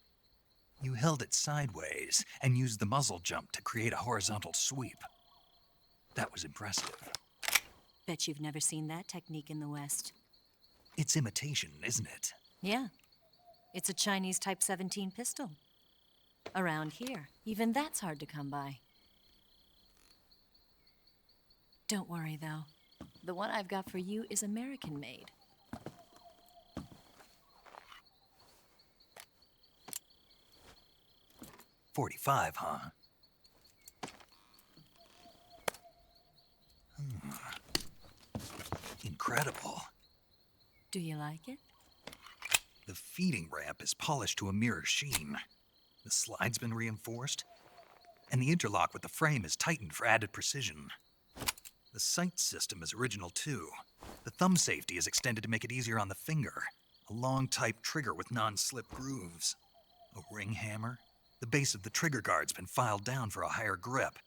You held it sideways and used the muzzle jump to create a horizontal sweep. That was impressive. Bet you've never seen that technique in the West. It's imitation, isn't it? Yeah. It's a Chinese Type 17 pistol. Around here, even that's hard to come by. Don't worry, though. The one I've got for you is American-made. .45, huh? Incredible. Do you like it? The feeding ramp is polished to a mirror sheen. The slide's been reinforced, and the interlock with the frame is tightened for added precision. The sight system is original too. The thumb safety is extended to make it easier on the finger. A long type trigger with non-slip grooves. A ring hammer. The base of the trigger guard's been filed down for a higher grip.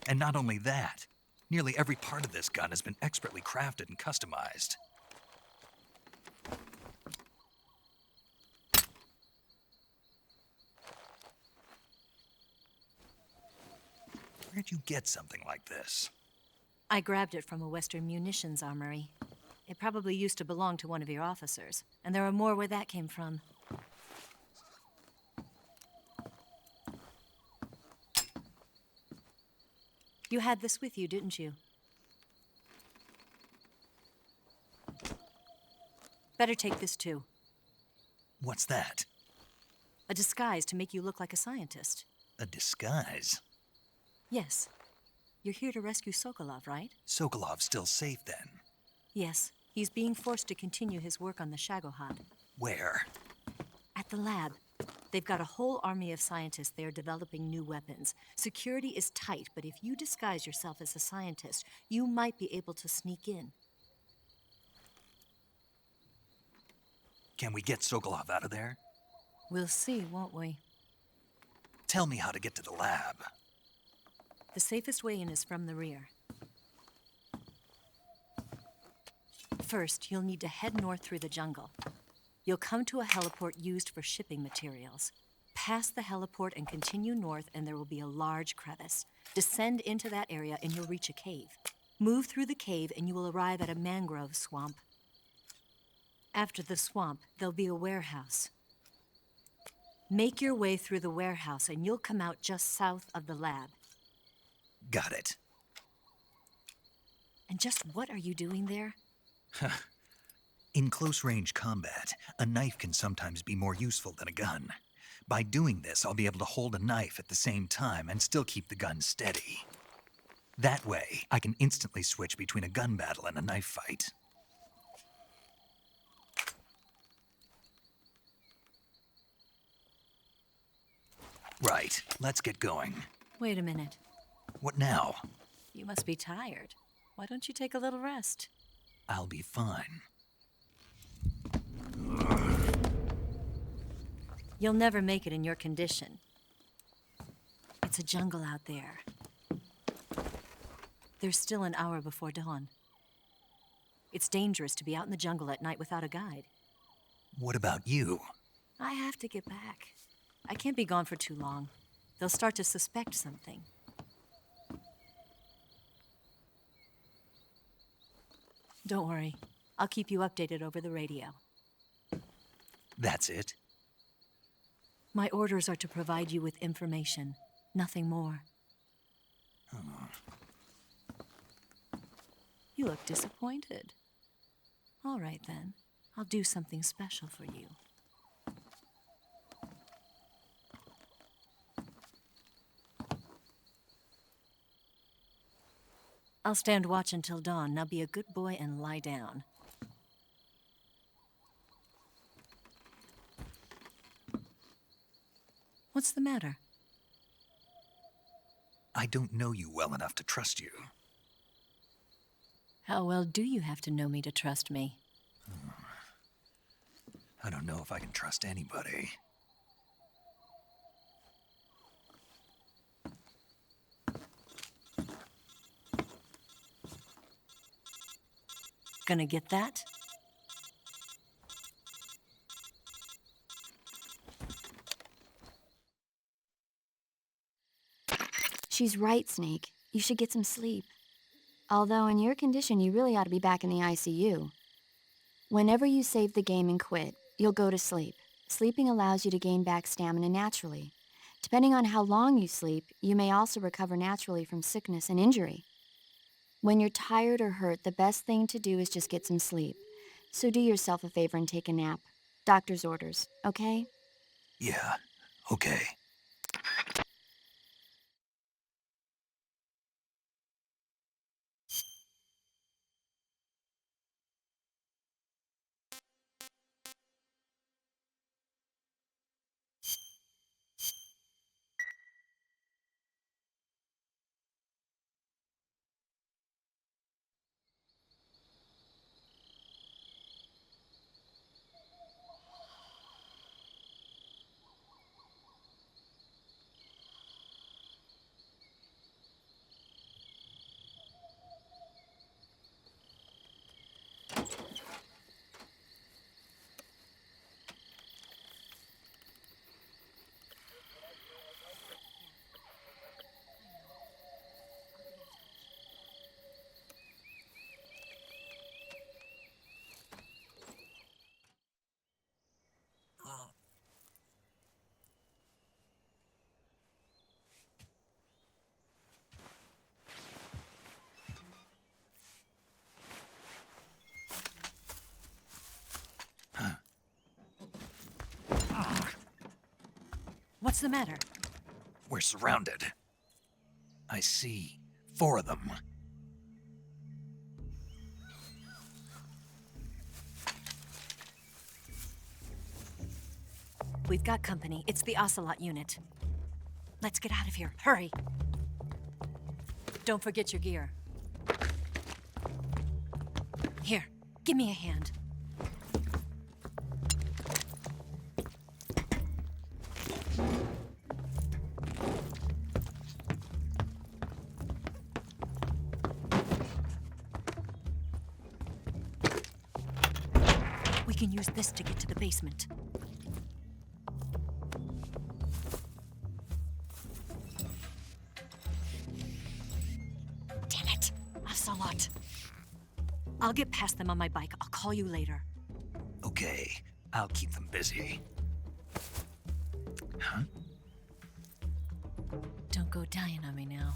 And not only that, nearly every part of this gun has been expertly crafted and customized. Where'd you get something like this? I grabbed it from a Western munitions armory. It probably used to belong to one of your officers, and there are more where that came from. You had this with you, didn't you? Better take this too. What's that? A disguise to make you look like a scientist. A disguise? Yes. You're here to rescue Sokolov, right? Sokolov's still safe then? Yes. He's being forced to continue his work on the Shagohod. Where? At the lab. They've got a whole army of scientists there developing new weapons. Security is tight, but if you disguise yourself as a scientist, you might be able to sneak in. Can we get Sokolov out of there? We'll see, won't we? Tell me how to get to the lab. The safest way in is from the rear. First, you'll need to head north through the jungle. You'll come to a heliport used for shipping materials. Pass the heliport and continue north, and there will be a large crevice. Descend into that area, and you'll reach a cave. Move through the cave, and you will arrive at a mangrove swamp. After the swamp, there'll be a warehouse. Make your way through the warehouse, and you'll come out just south of the lab. Got it. And just what are you doing there? In close-range combat, a knife can sometimes be more useful than a gun. By doing this, I'll be able to hold a knife at the same time and still keep the gun steady. That way, I can instantly switch between a gun battle and a knife fight. Right, let's get going. Wait a minute. What now? You must be tired. Why don't you take a little rest? I'll be fine. You'll never make it in your condition. It's a jungle out there. There's still an hour before dawn. It's dangerous to be out in the jungle at night without a guide. What about you? I have to get back. I can't be gone for too long. They'll start to suspect something. Don't worry. I'll keep you updated over the radio. That's it? My orders are to provide you with information, nothing more. You look disappointed. All right, then. I'll do something special for you. I'll stand watch until dawn. Now be a good boy and lie down. What's the matter? I don't know you well enough to trust you. How well do you have to know me to trust me? I don't know if I can trust anybody. Gonna get that? She's right, Snake. You should get some sleep. Although in your condition, you really ought to be back in the ICU. Whenever you save the game and quit, you'll go to sleep. Sleeping allows you to gain back stamina naturally. Depending on how long you sleep, you may also recover naturally from sickness and injury. When you're tired or hurt, the best thing to do is just get some sleep. So do yourself a favor and take a nap. Doctor's orders, okay? Yeah, okay. What's the matter? We're surrounded. I see 4 of them. We've got company. It's the Ocelot unit. Let's get out of here. Hurry. Don't forget your gear. Here, give me a hand. We can use this to get to the basement. Damn it! Ocelot. I'll get past them on my bike. I'll call you later. Okay, I'll keep them busy. Huh? Don't go dying on me now.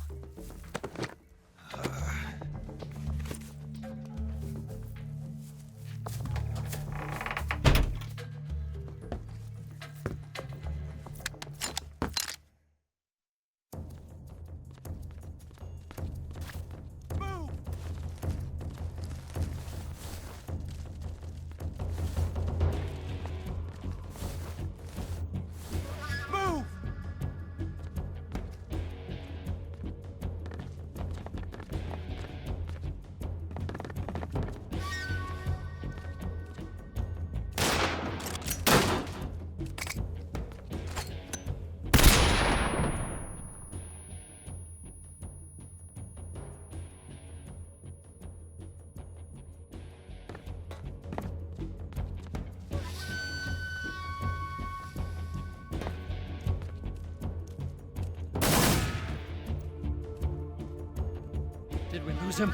Did we lose him?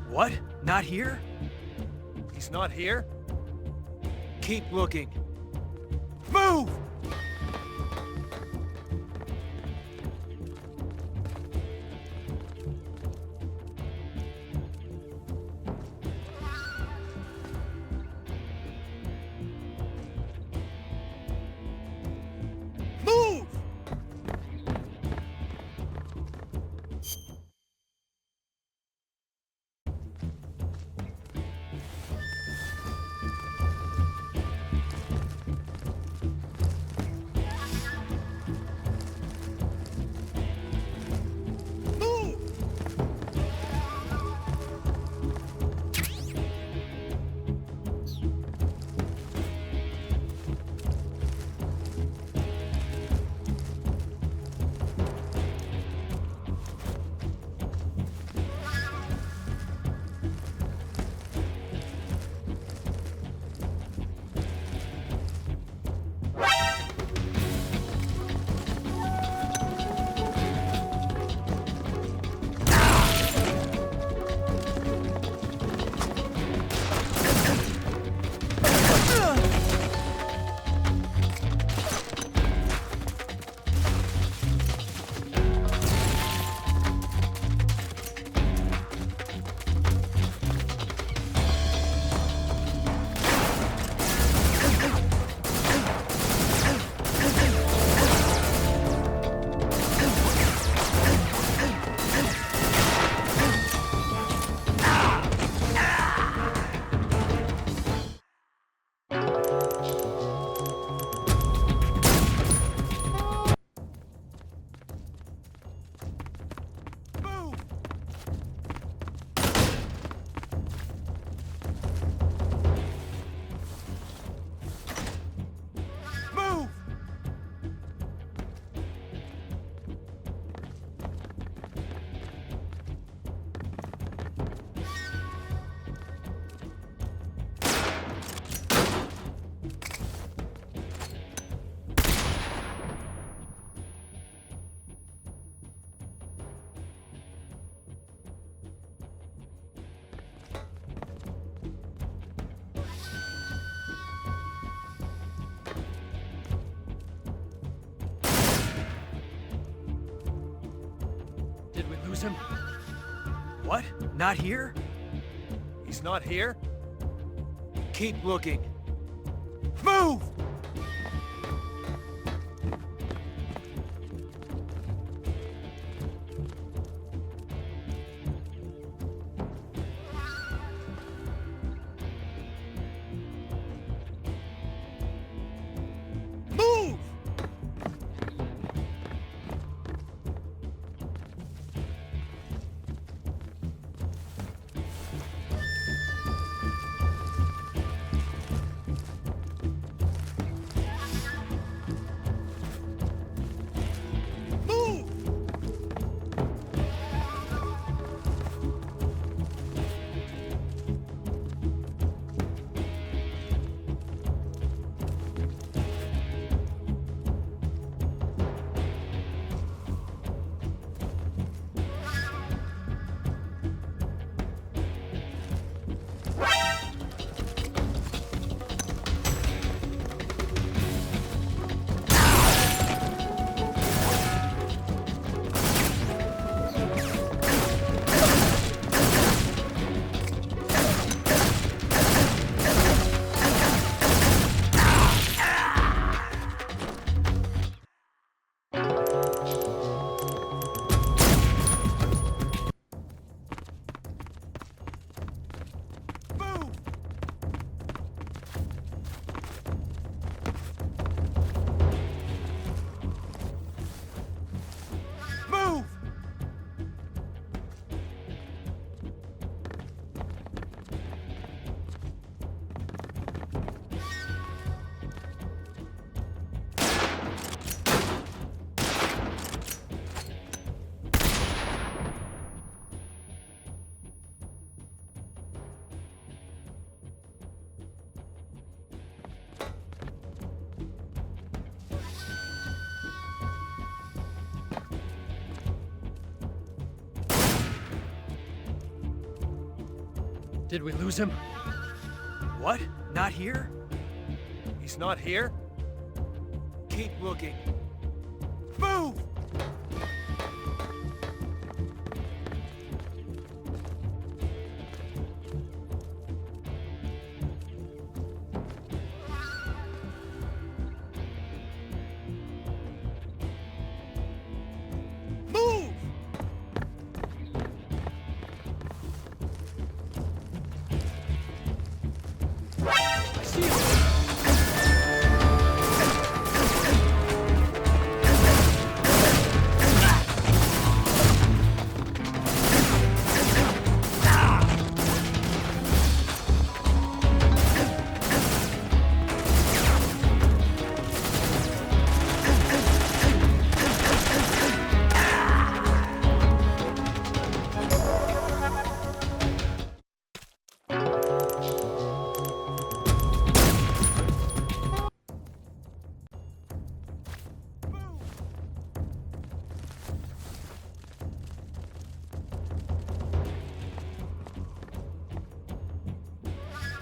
What? Not here? He's not here? Keep looking. Move! Move! Did we lose him? What? Not here? He's not here? Keep looking. Move! Move! Move! Did we lose him? What? Not here? He's not here? Keep looking. Move! Move! I see him!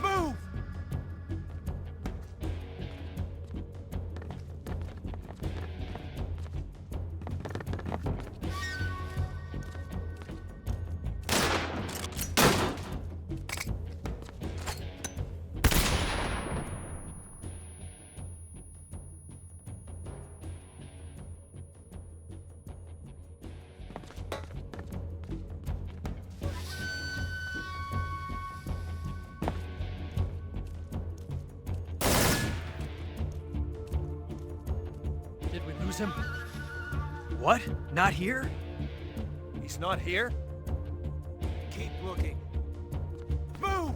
Move! Did we lose him? What? Not here? He's not here? Keep looking. Move!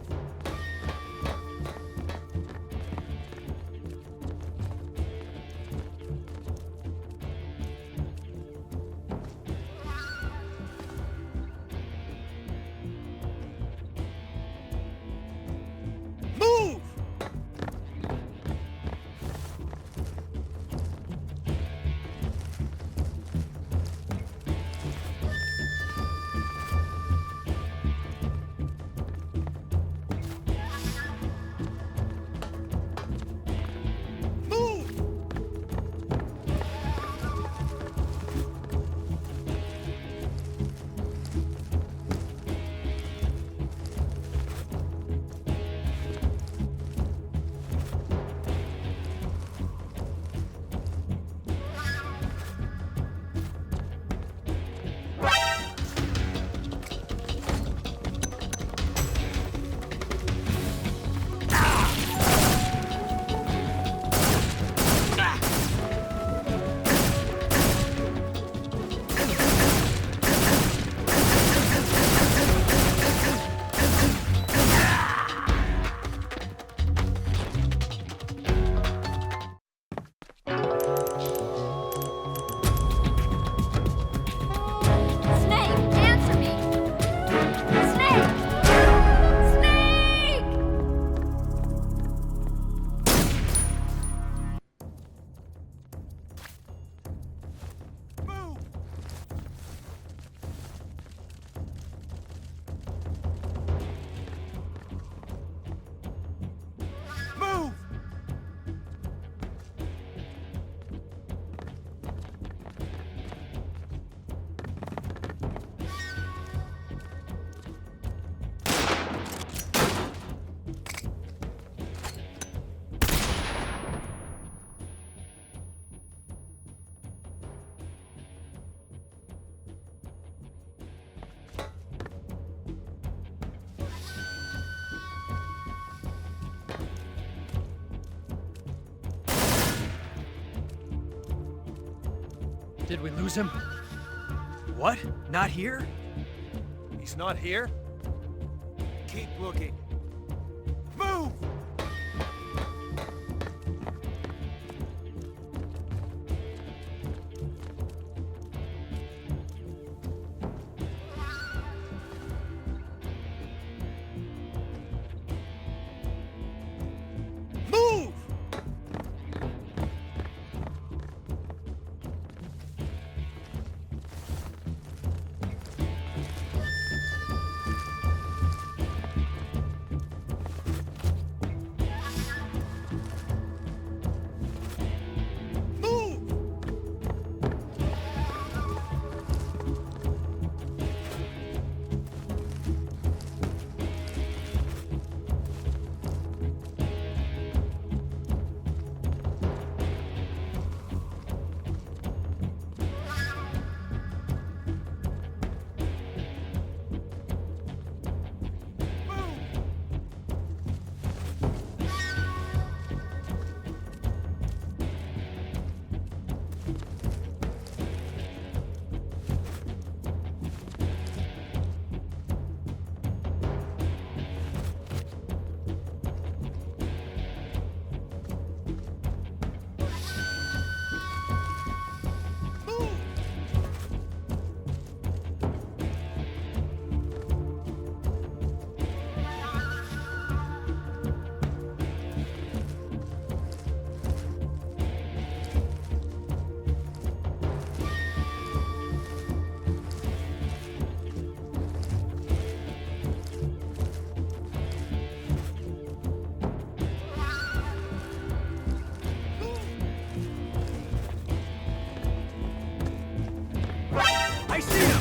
Move! Did we lose him? What? Not here? He's not here? Keep looking. Move! Move! I see him!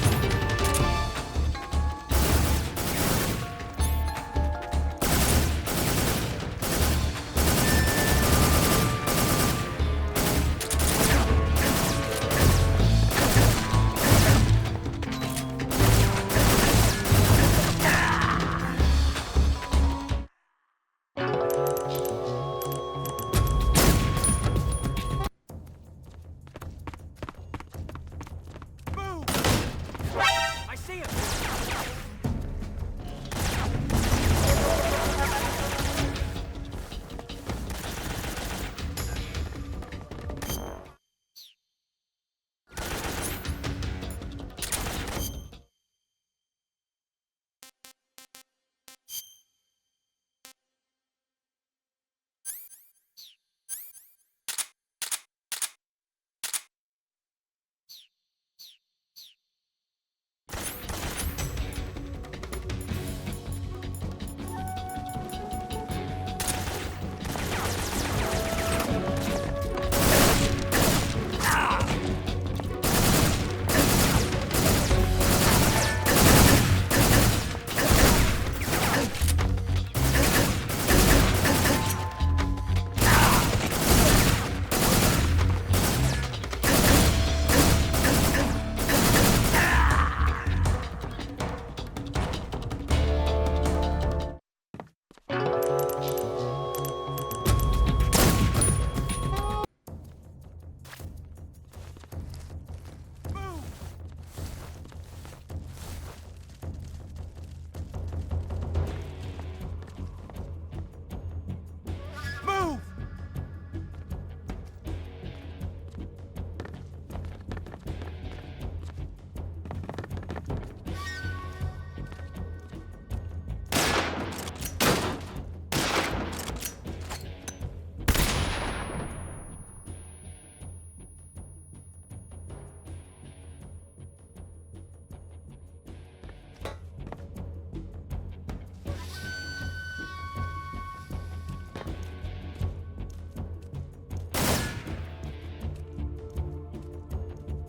I see him! Move!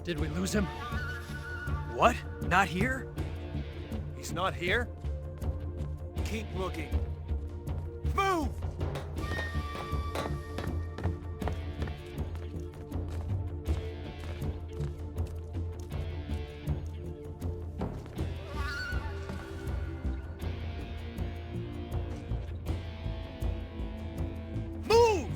Did we lose him? What? Not here? He's not here? Keep looking. Move! Move!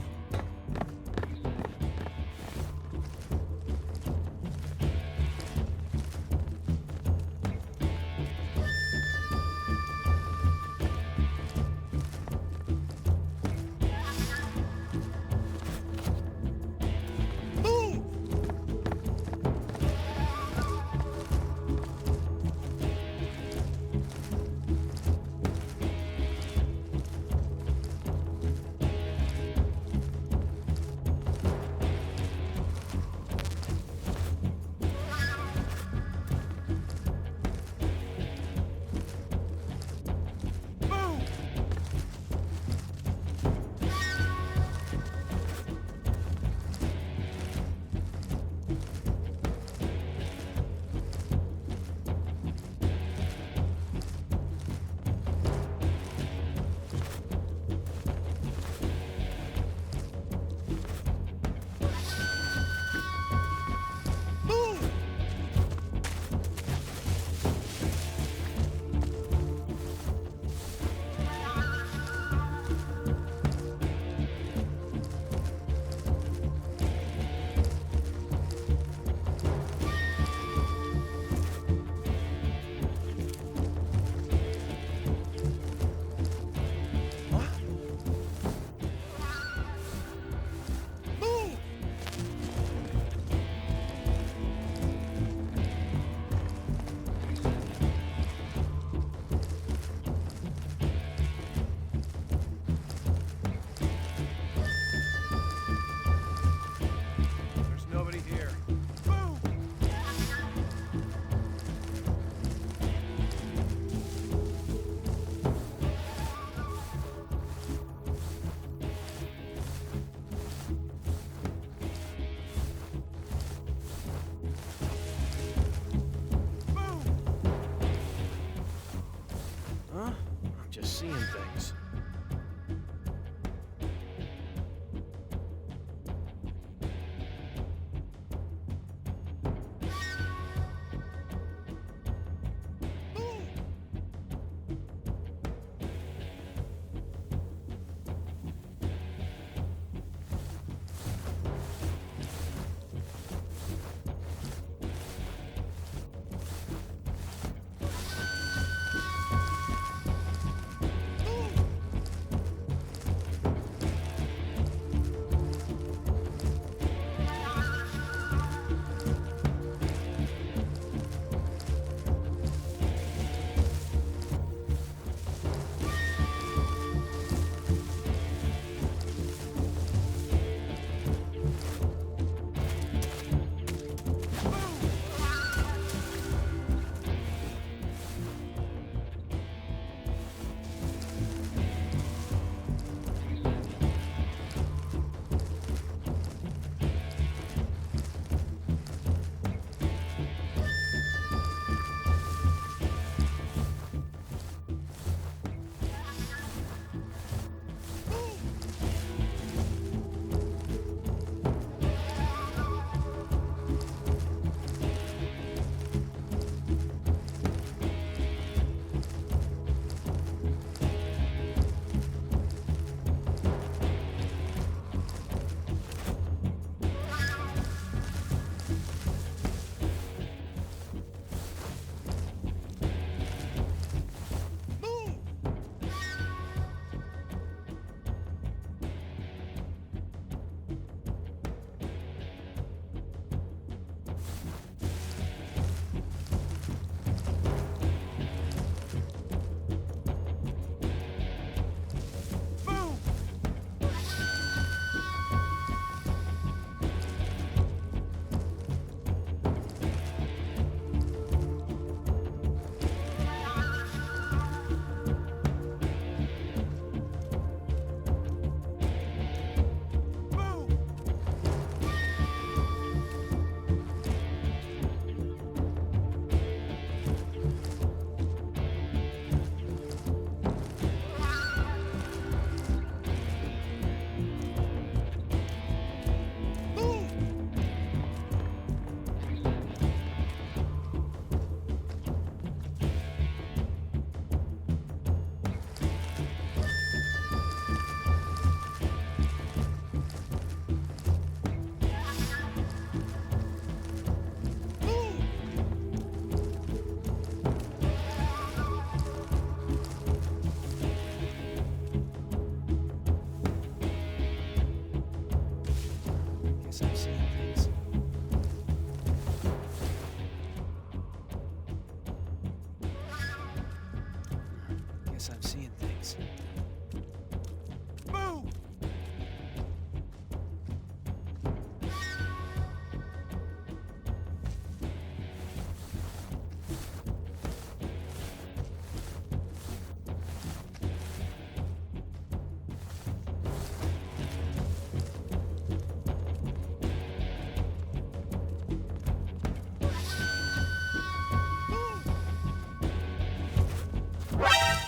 seeing things.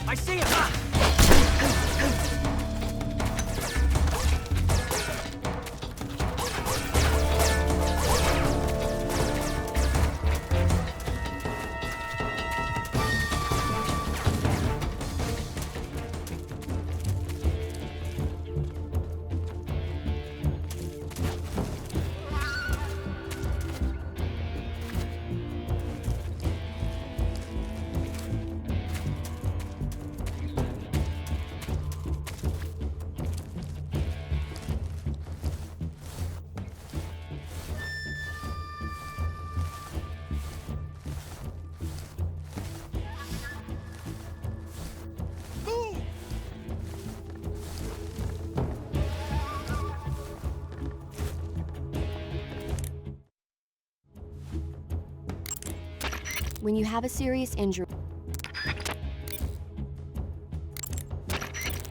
I see him! When you have a serious injury...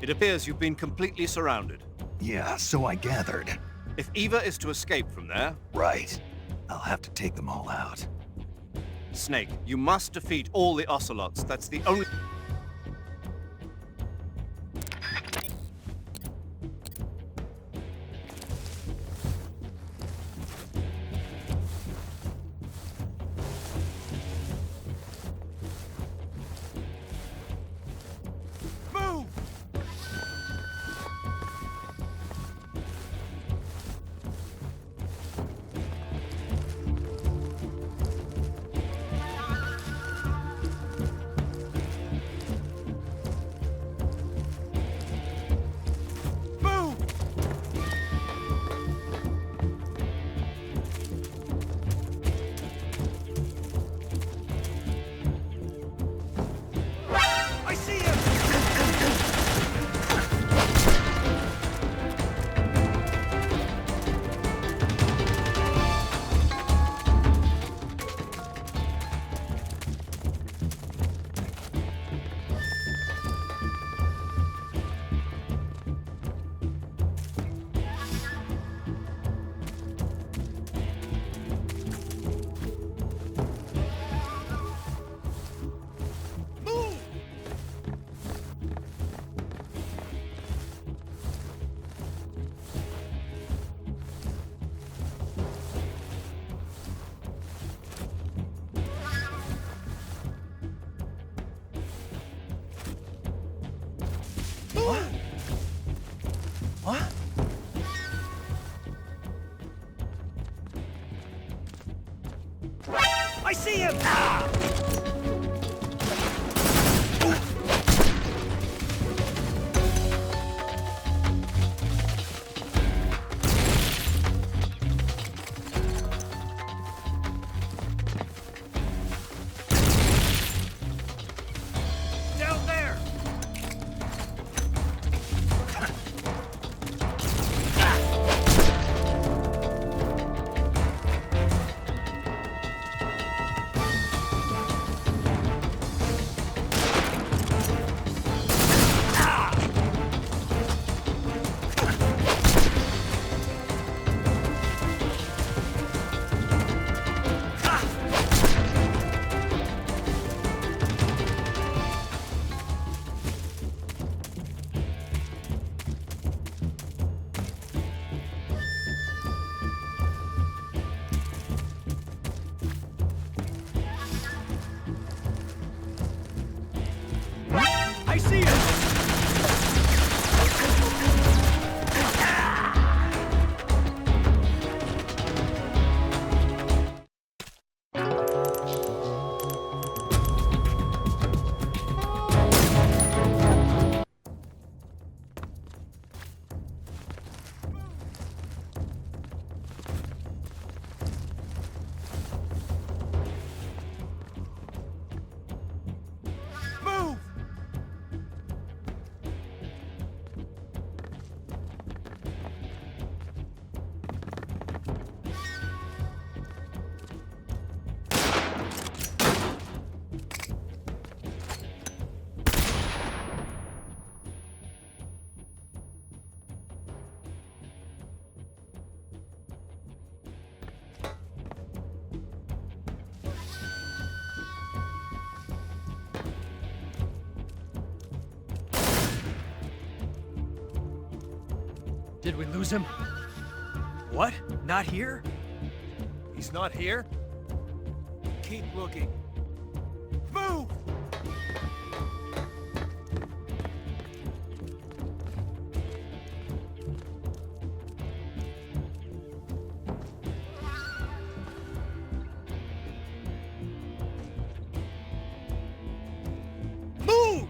It appears you've been completely surrounded. Yeah, so I gathered. If Eva is to escape from there... Right. I'll have to take them all out. Snake, you must defeat all the Ocelots. That's the only... I see him! Move! Did we lose him? What? Not here? He's not here? Keep looking. Move! Move!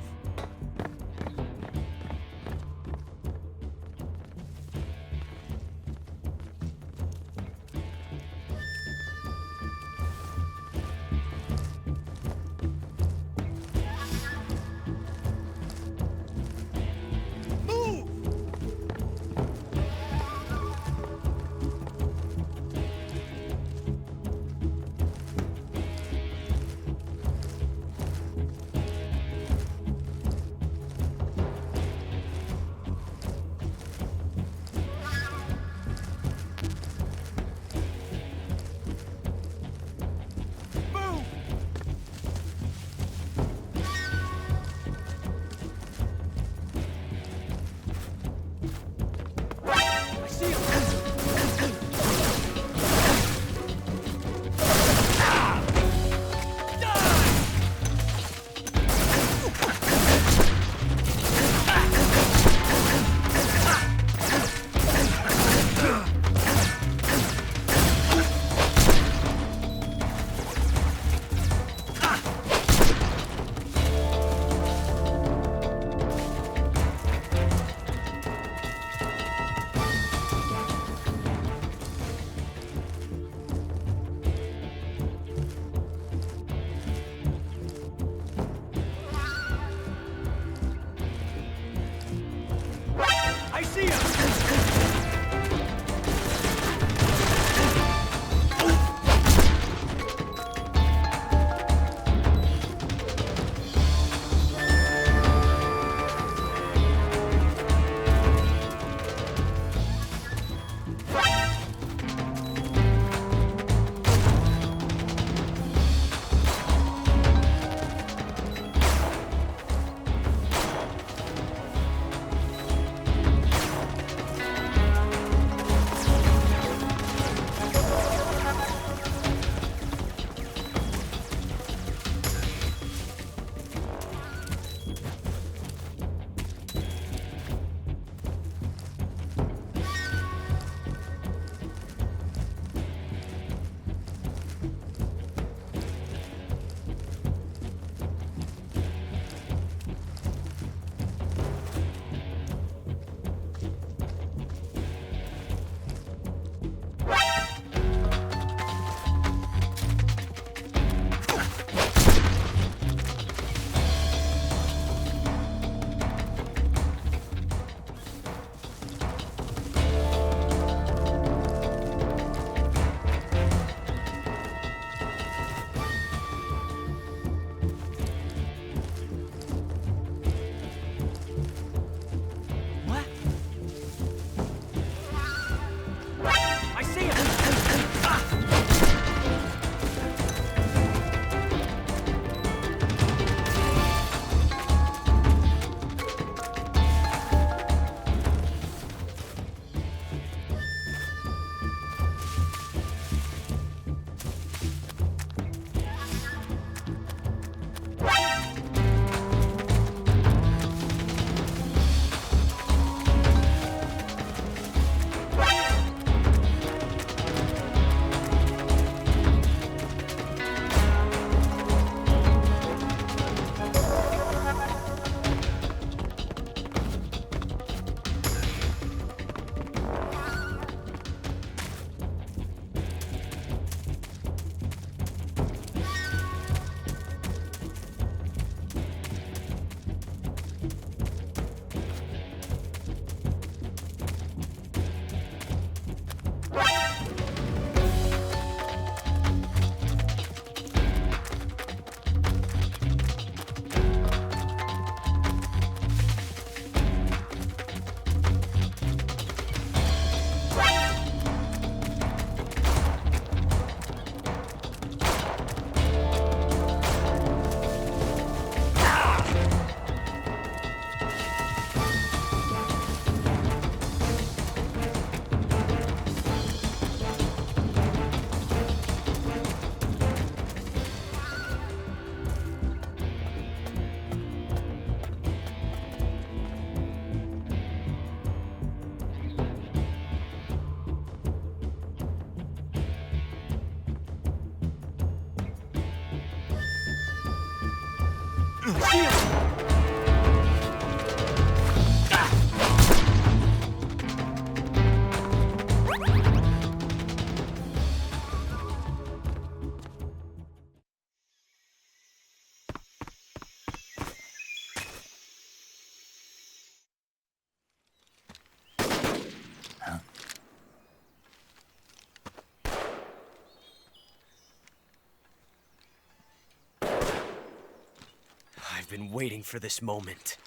I've been waiting for this moment.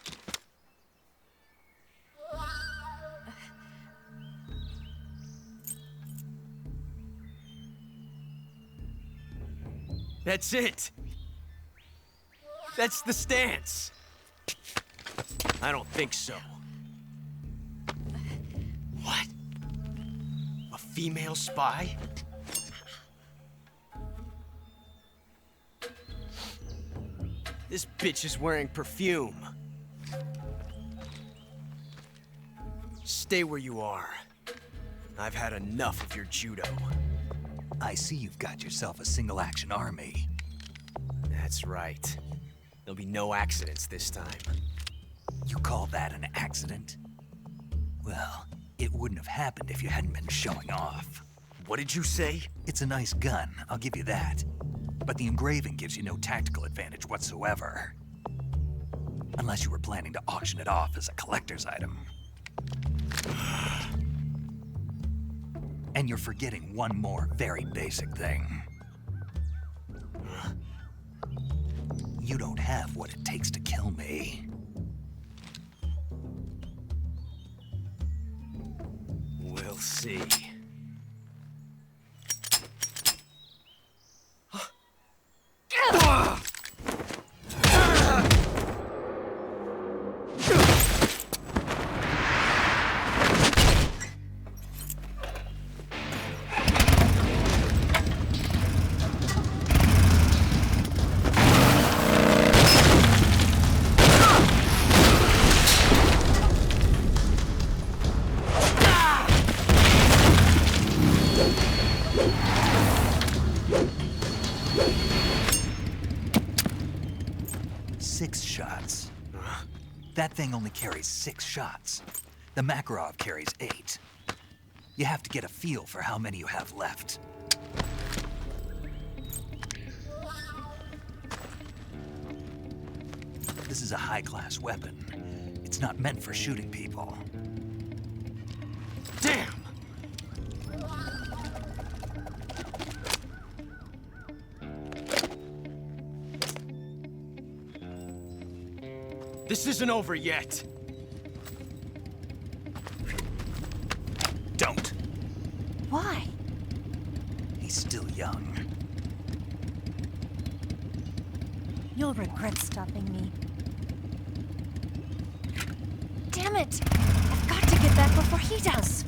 That's it! That's the stance! I don't think so. What? A female spy? This bitch is wearing perfume. Stay where you are. I've had enough of your judo. I see you've got yourself a single-action army. That's right. There'll be no accidents this time. You call that an accident? Well, it wouldn't have happened if you hadn't been showing off. What did you say? It's a nice gun, I'll give you that. But the engraving gives you no tactical advantage whatsoever. Unless you were planning to auction it off as a collector's item. And you're forgetting one more very basic thing. You don't have what it takes to kill me. We'll see. That thing only carries 6 shots. The Makarov carries 8. You have to get a feel for how many you have left. This is a high-class weapon. It's not meant for shooting people. Damn! This isn't over yet. Don't. Why? He's still young. You'll regret stopping me. Damn it! I've got to get back before he does.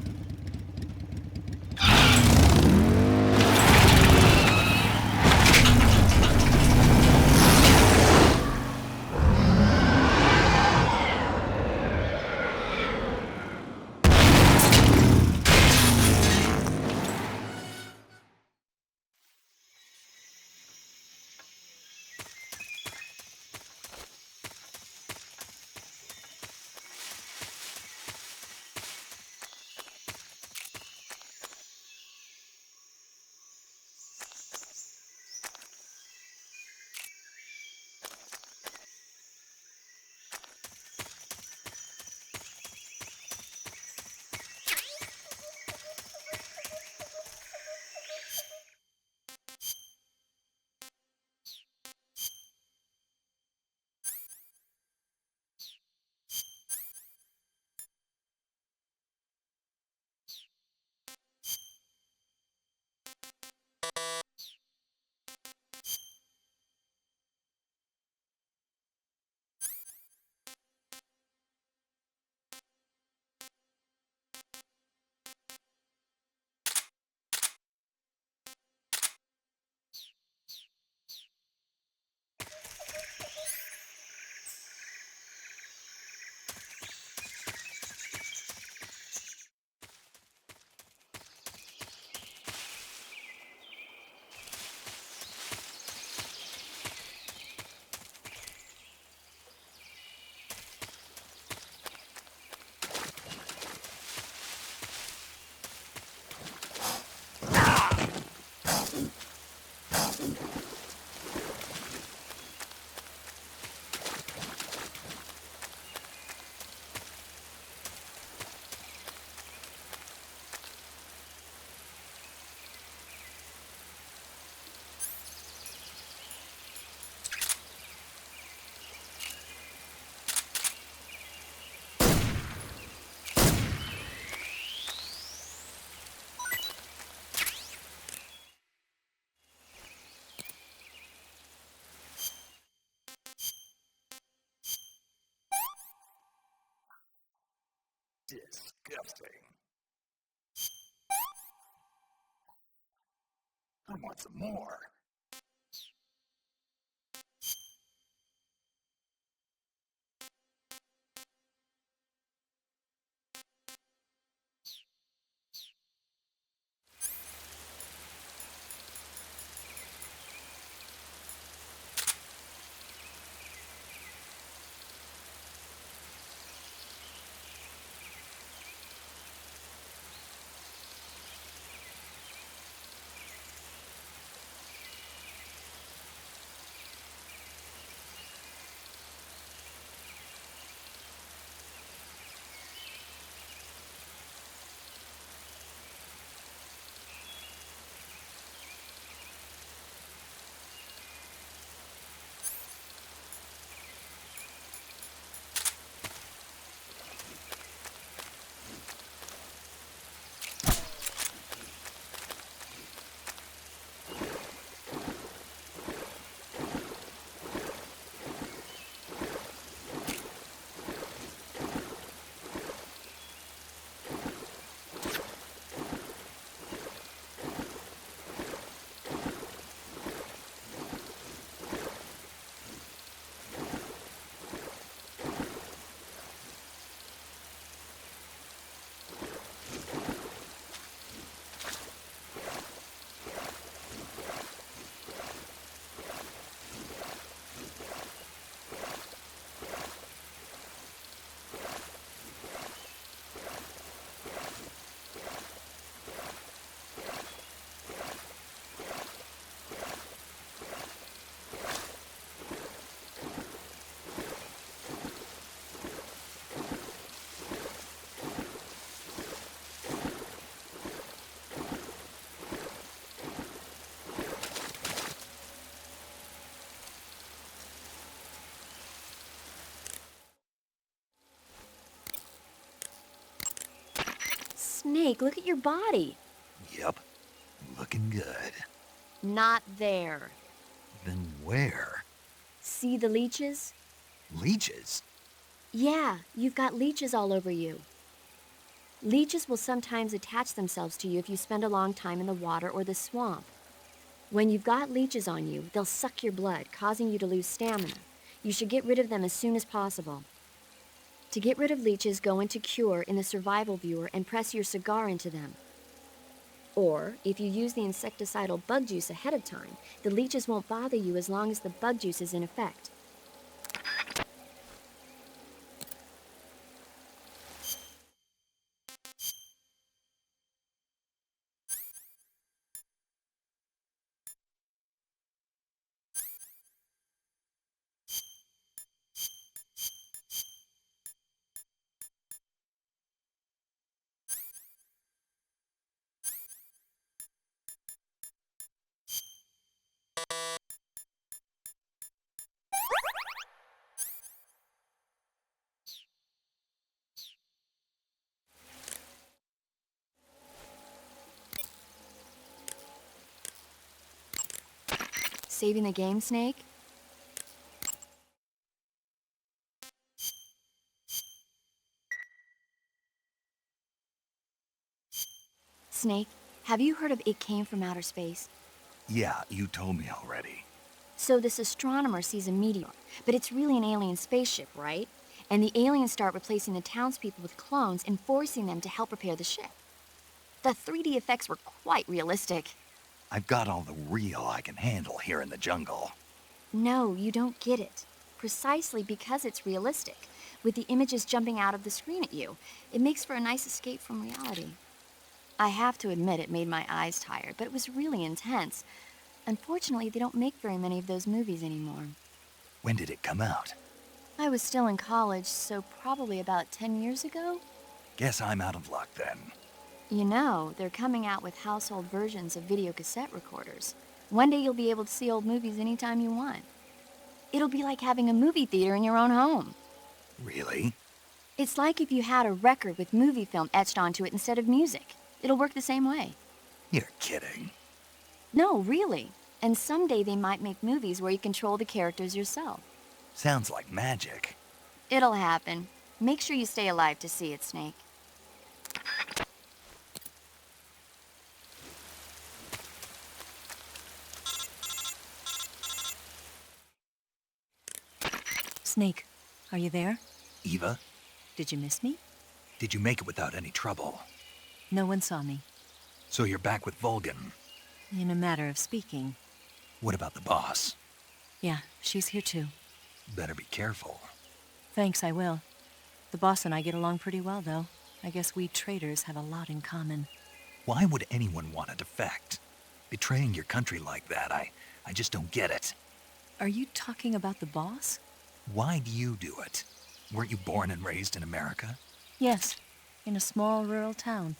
Disgusting. I want some more. Snake, look at your body. Yep, looking good. Not there. Then where? See the leeches? Leeches? Yeah, you've got leeches all over you. Leeches will sometimes attach themselves to you if you spend a long time in the water or the swamp. When you've got leeches on you, they'll suck your blood, causing you to lose stamina. You should get rid of them as soon as possible. To get rid of leeches, go into Cure in the survival viewer and press your cigar into them. Or, if you use the insecticidal bug juice ahead of time, the leeches won't bother you as long as the bug juice is in effect. Saving the game, Snake? Snake, have you heard of It Came from Outer Space? Yeah, you told me already. So this astronomer sees a meteor, but it's really an alien spaceship, right? And the aliens start replacing the townspeople with clones and forcing them to help repair the ship. The 3D effects were quite realistic. I've got all the real I can handle here in the jungle. No, you don't get it. Precisely because it's realistic, with the images jumping out of the screen at you, it makes for a nice escape from reality. I have to admit it made my eyes tired, but it was really intense. Unfortunately, they don't make very many of those movies anymore. When did it come out? I was still in college, so probably about 10 years ago. Guess I'm out of luck then. You know, they're coming out with household versions of video cassette recorders. One day you'll be able to see old movies anytime you want. It'll be like having a movie theater in your own home. Really? It's like if you had a record with movie film etched onto it instead of music. It'll work the same way. You're kidding. No, really. And someday they might make movies where you control the characters yourself. Sounds like magic. It'll happen. Make sure you stay alive to see it, Snake. Snake, are you there? Eva, Did you miss me? did you make it without any trouble? No one saw me. So you're back with Vulcan. In a matter of speaking. What about the boss? Yeah, she's here too. Better be careful. Thanks, I will. The boss and I get along pretty well, though. I guess we traitors have a lot in common. Why would anyone want to defect? Betraying your country like that, I just don't get it. Are you talking about the boss? Why do you do it? Weren't you born and raised in America? Yes, in a small rural town.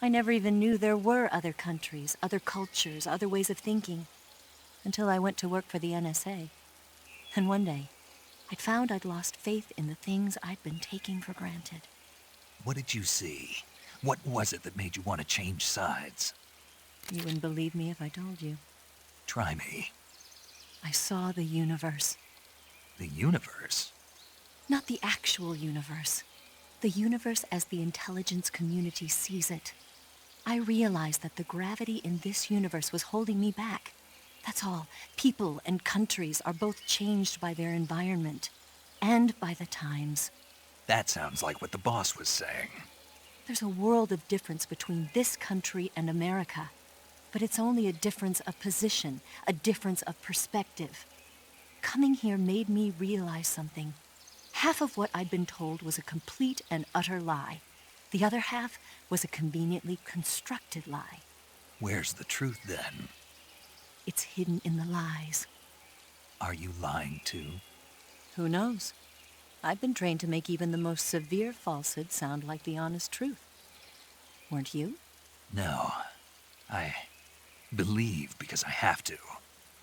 I never even knew there were other countries, other cultures, other ways of thinking, until I went to work for the NSA. And one day, I'd found I'd lost faith in the things I'd been taking for granted. What did you see? What was it that made you want to change sides? You wouldn't believe me if I told you. Try me. I saw the universe. The universe? Not the actual universe. The universe as the intelligence community sees it. I realized that the gravity in this universe was holding me back. That's all. People and countries are both changed by their environment and by the times. That sounds like what the boss was saying. There's a world of difference between this country and America. But it's only a difference of position, a difference of perspective. Coming here made me realize something. Half of what I'd been told was a complete and utter lie. The other half was a conveniently constructed lie. Where's the truth then? It's hidden in the lies. Are you lying too? Who knows? I've been trained to make even the most severe falsehood sound like the honest truth. Weren't you? No. I believe because I have to,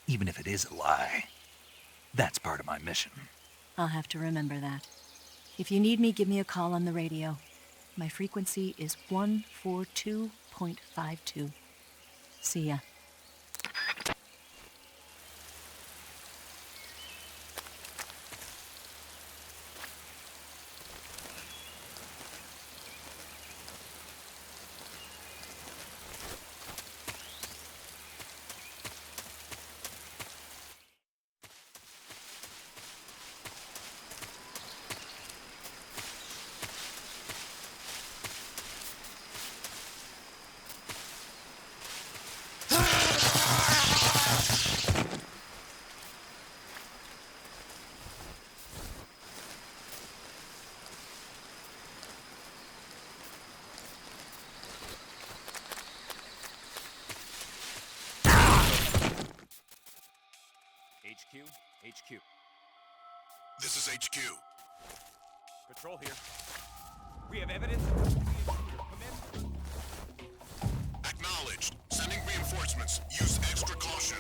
even if it is a lie. That's part of my mission. I'll have to remember that. If you need me, give me a call on the radio. My frequency is 142.52. See ya. HQ. This is HQ. Patrol here. We have evidence. Acknowledged. Sending reinforcements. Use extra caution.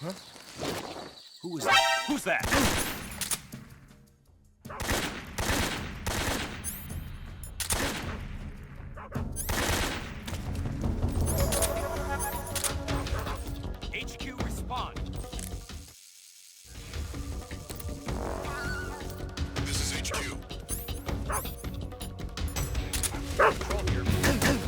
Huh? Who was that? Who's that? HQ, respond. This is HQ. Control here. Enemy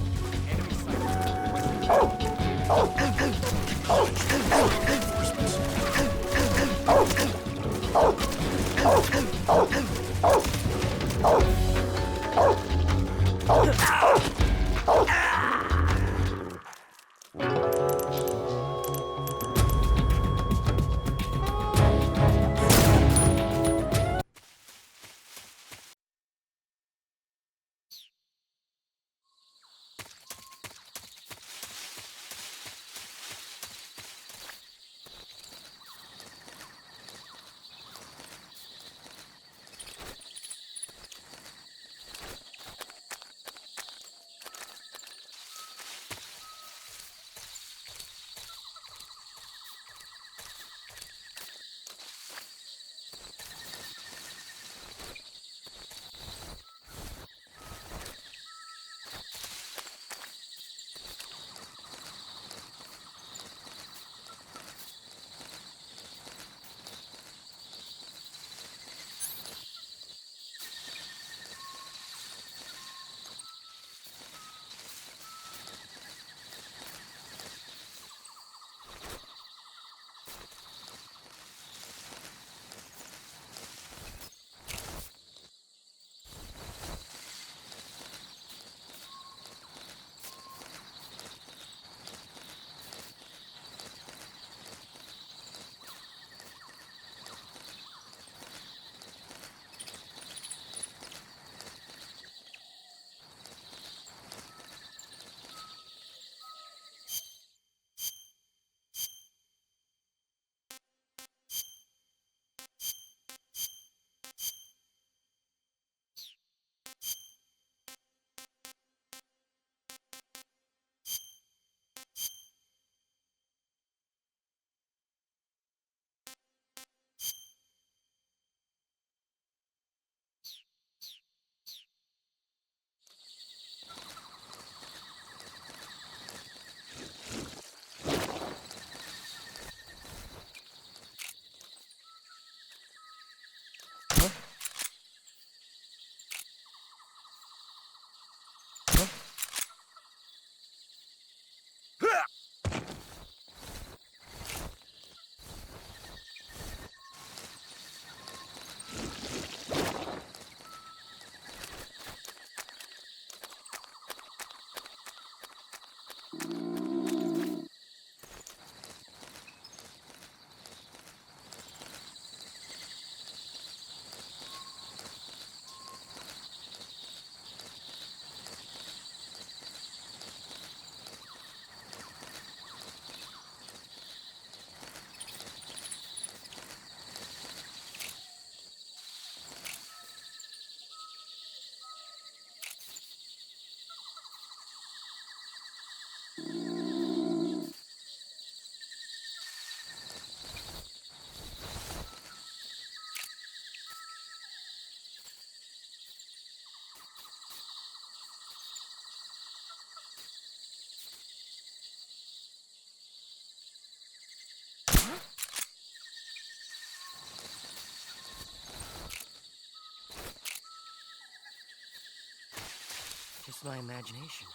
Just my imagination.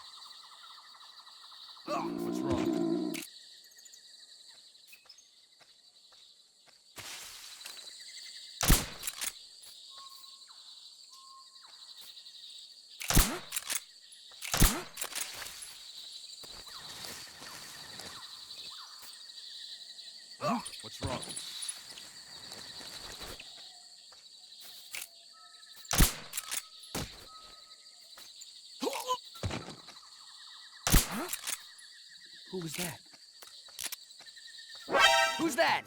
What's wrong? What's wrong? Who was that? Who's that?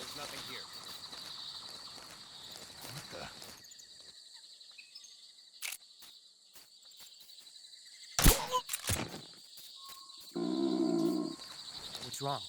There's nothing here. What the? What's wrong?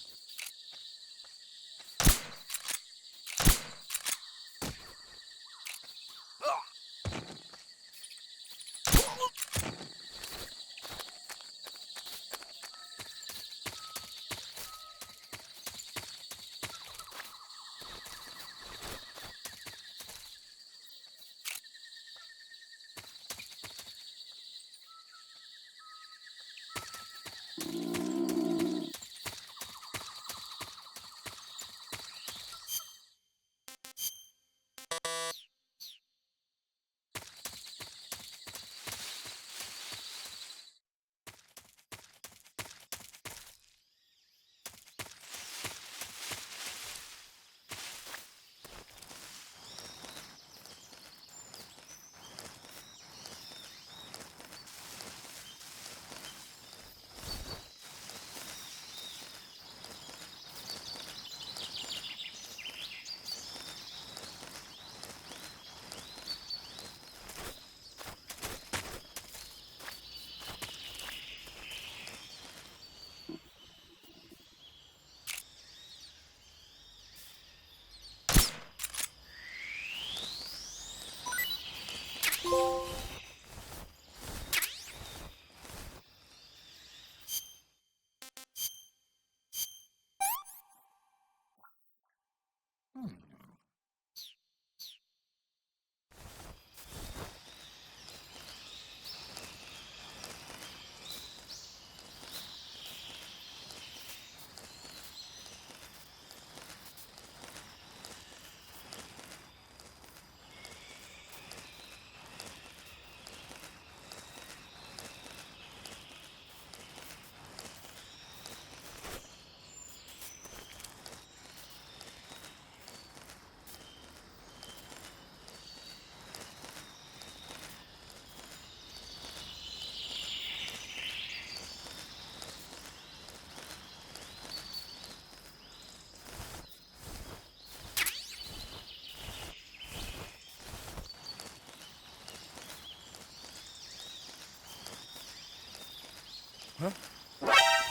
Huh?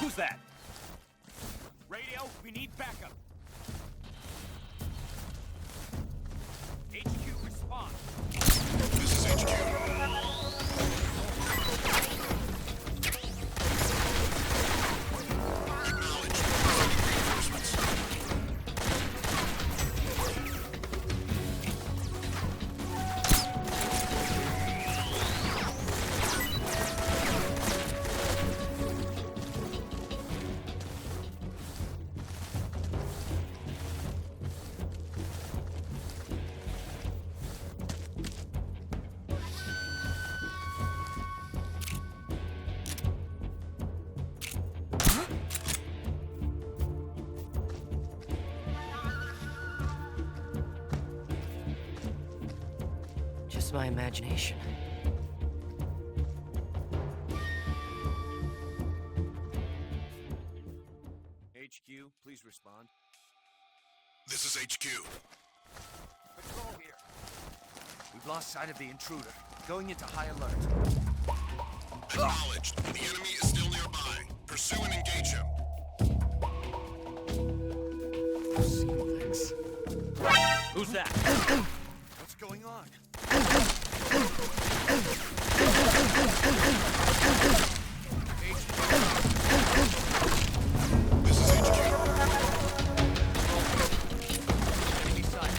Who's that? Radio, we need backup. HQ, respond. This is HQ. Acknowledged. Reinforcements. Just my imagination. HQ, please respond. This is HQ. Patrol here. We've lost sight of the intruder. Going into high alert. Acknowledged. The enemy is still nearby. Pursue and engage him. Who's that? What's going on? This is HQ. Enemy side.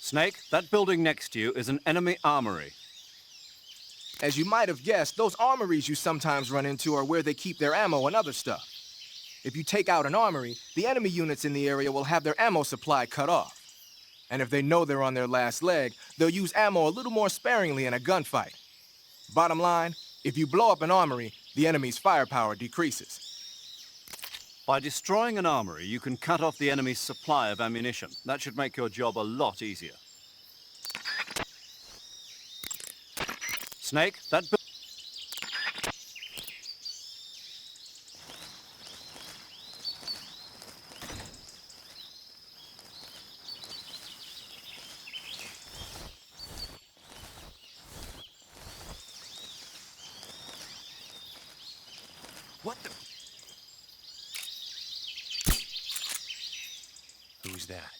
Snake, that building next to you is an enemy armory. As you might have guessed, those armories you sometimes run into are where they keep their ammo and other stuff. If you take out an armory, the enemy units in the area will have their ammo supply cut off. And if they know they're on their last leg, they'll use ammo a little more sparingly in a gunfight. Bottom line, if you blow up an armory, the enemy's firepower decreases. By destroying an armory, you can cut off the enemy's supply of ammunition. That should make your job a lot easier. Snake, that What the? Who's that?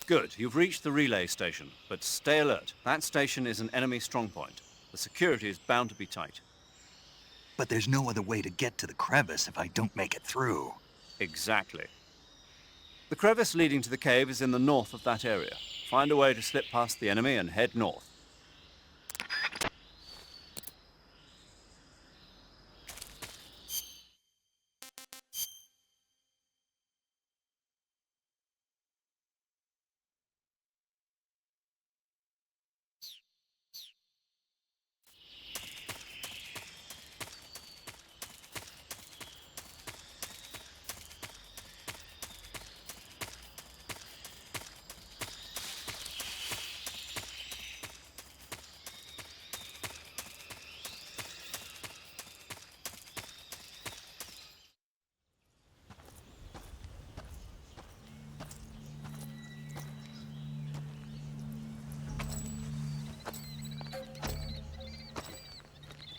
Good, you've reached the relay station, but stay alert. That station is an enemy strongpoint. The security is bound to be tight. But there's no other way to get to the crevice if I don't make it through. Exactly. The crevice leading to the cave is in the north of that area. Find a way to slip past the enemy and head north.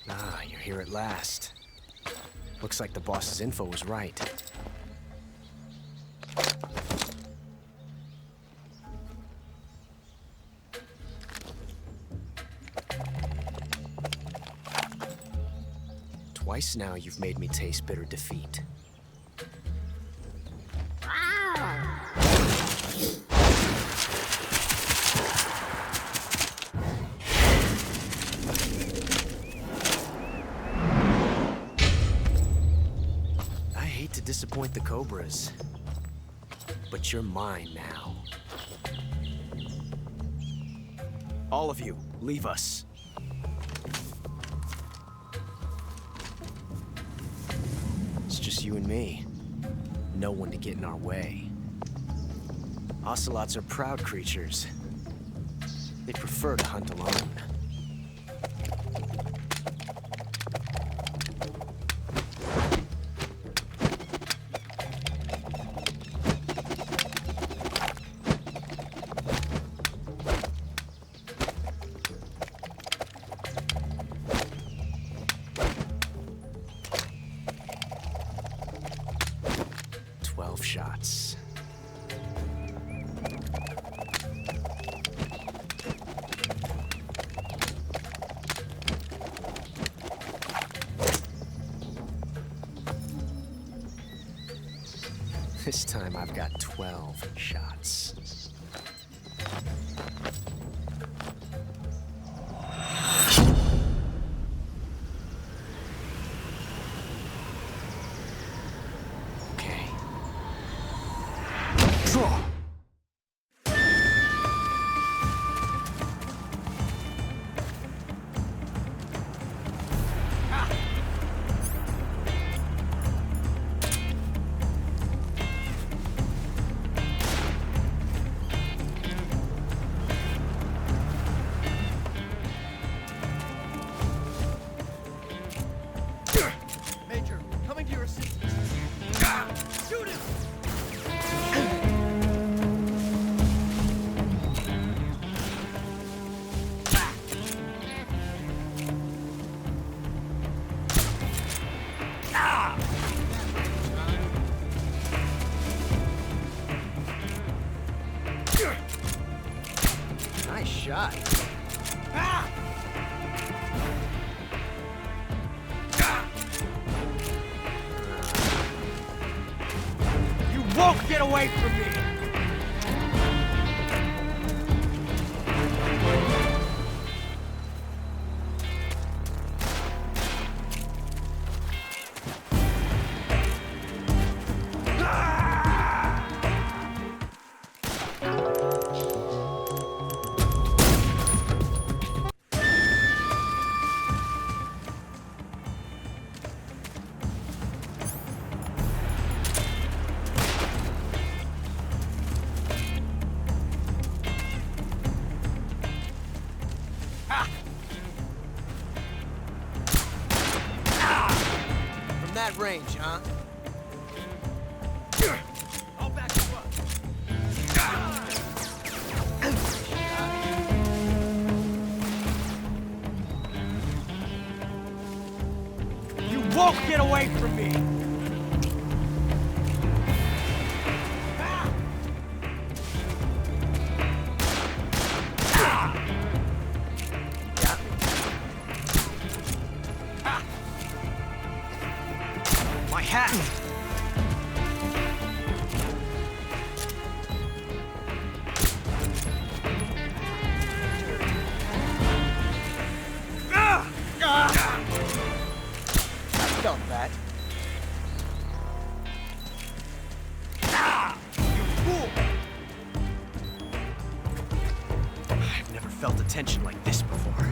Ah, you're here at last. Looks like the boss's info was right. Twice now you've made me taste bitter defeat. Disappoint the Cobras, but you're mine now. All of you, leave us. It's just you and me. No one to get in our way. Ocelots are proud creatures. They prefer to hunt alone. This time I've got 12 shots. Okay. Draw! Major, coming to your assistance. Shoot him! Nice shot. You won't get away from me! From that range, huh? I'll back you up. You won't get away from me! My hat! I felt that. You fool! I've never felt a tension like this before.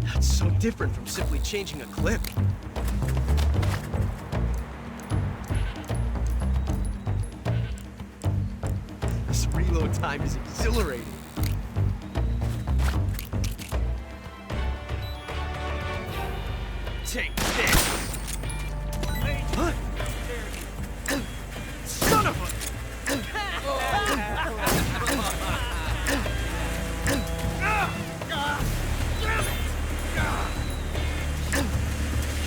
That's so different from simply changing a clip. This reload time is exhilarating. Take this! Huh? Son of a...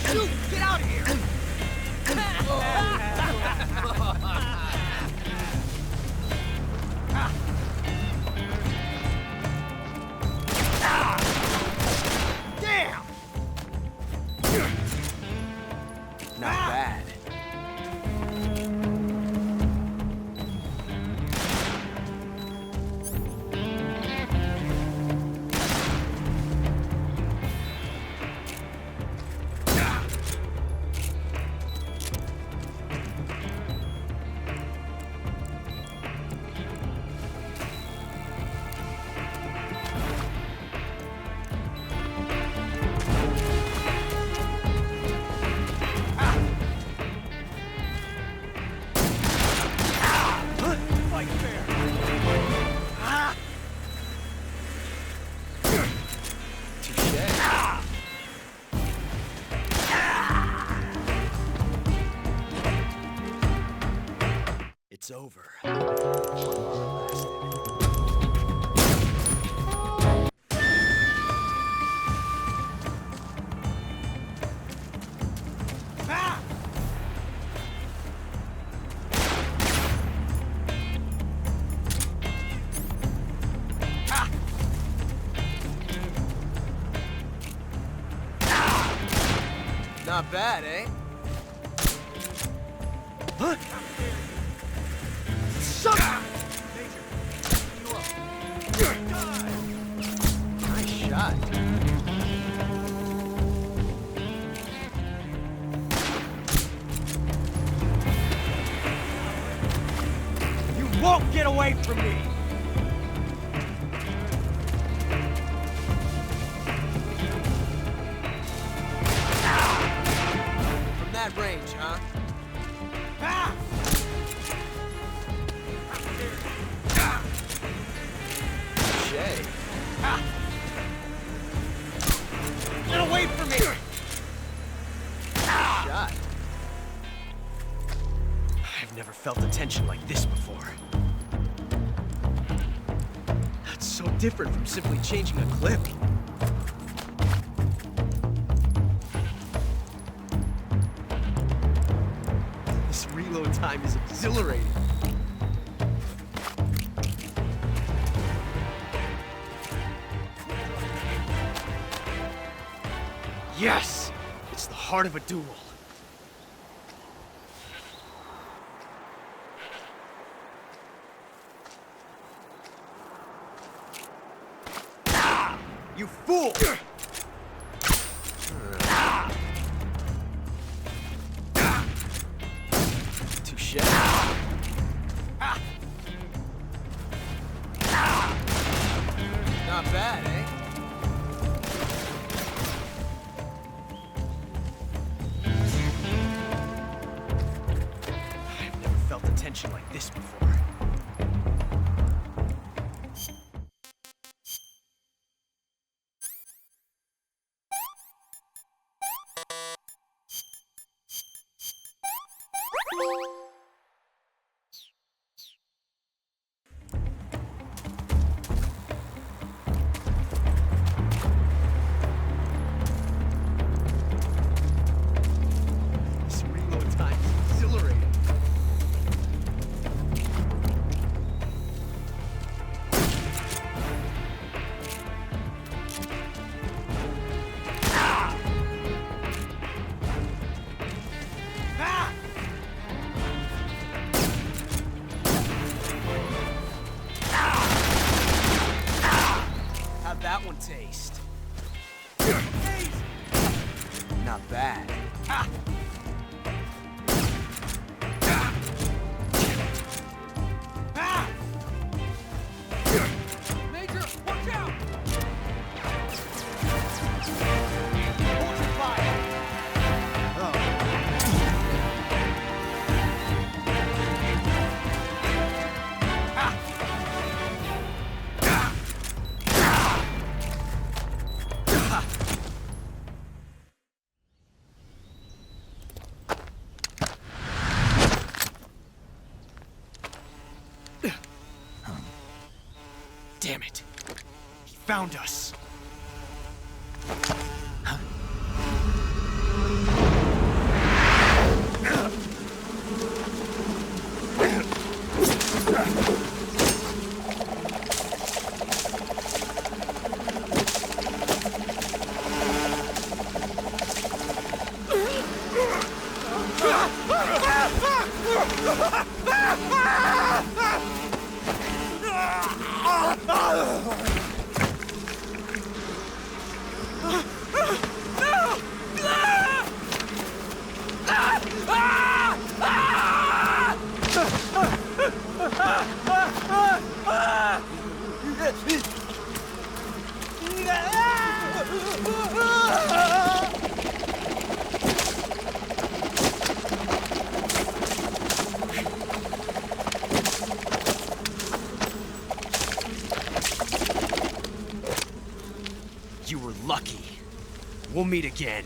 Shoot! Get out of here! Damn! Not bad. Fight fair! Touché. It's over. One while it lasted. Not bad, eh? Huh? Son of... Nice shot. You won't get away from me! From that range, huh? Ah! Shay. Ah! Get away from me! Shot. I've never felt a tension like this before. That's so different from simply changing a clip. This reload time is exhilarating. Yes! It's the heart of a duel. Ah! You fool! Touché. Ah! Not bad, eh? I've never felt a tension like this before. This reload time is exhilarating. Ah! How'd that one taste? Not bad. Ah! Ah! Major, watch out! Hold your fire! Ah! Damn it. He found us. You were lucky. We'll meet again.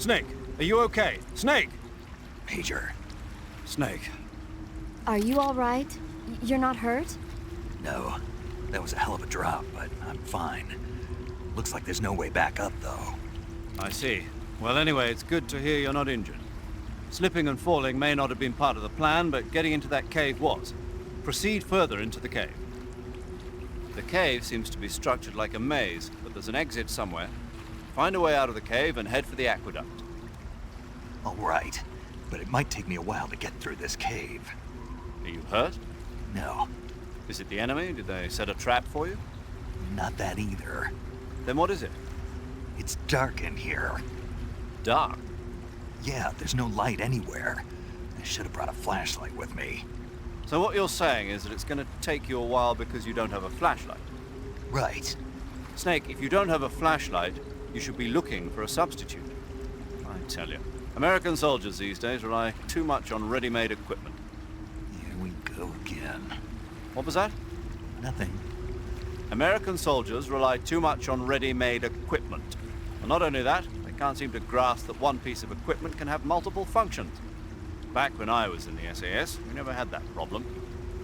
Snake, are you okay? Snake! Major. Snake. Are you all right? You're not hurt? No. That was a hell of a drop, but I'm fine. Looks like there's no way back up, though. I see. Well, anyway, it's good to hear you're not injured. Slipping and falling may not have been part of the plan, but getting into that cave was. Proceed further into the cave. The cave seems to be structured like a maze, but there's an exit somewhere. Find a way out of the cave and head for the aqueduct. All right, but it might take me a while to get through this cave. Are you hurt? No. Is it the enemy? Did they set a trap for you? Not that either. Then what is it? It's dark in here. Dark? Yeah, there's no light anywhere. I should have brought a flashlight with me. So what you're saying is that it's going to take you a while because you don't have a flashlight? Right. Snake, if you don't have a flashlight, you should be looking for a substitute. I tell you, American soldiers these days rely too much on ready-made equipment. Here we go again. What was that? Nothing. American soldiers rely too much on ready-made equipment. And not only that, they can't seem to grasp that one piece of equipment can have multiple functions. Back when I was in the SAS, we never had that problem.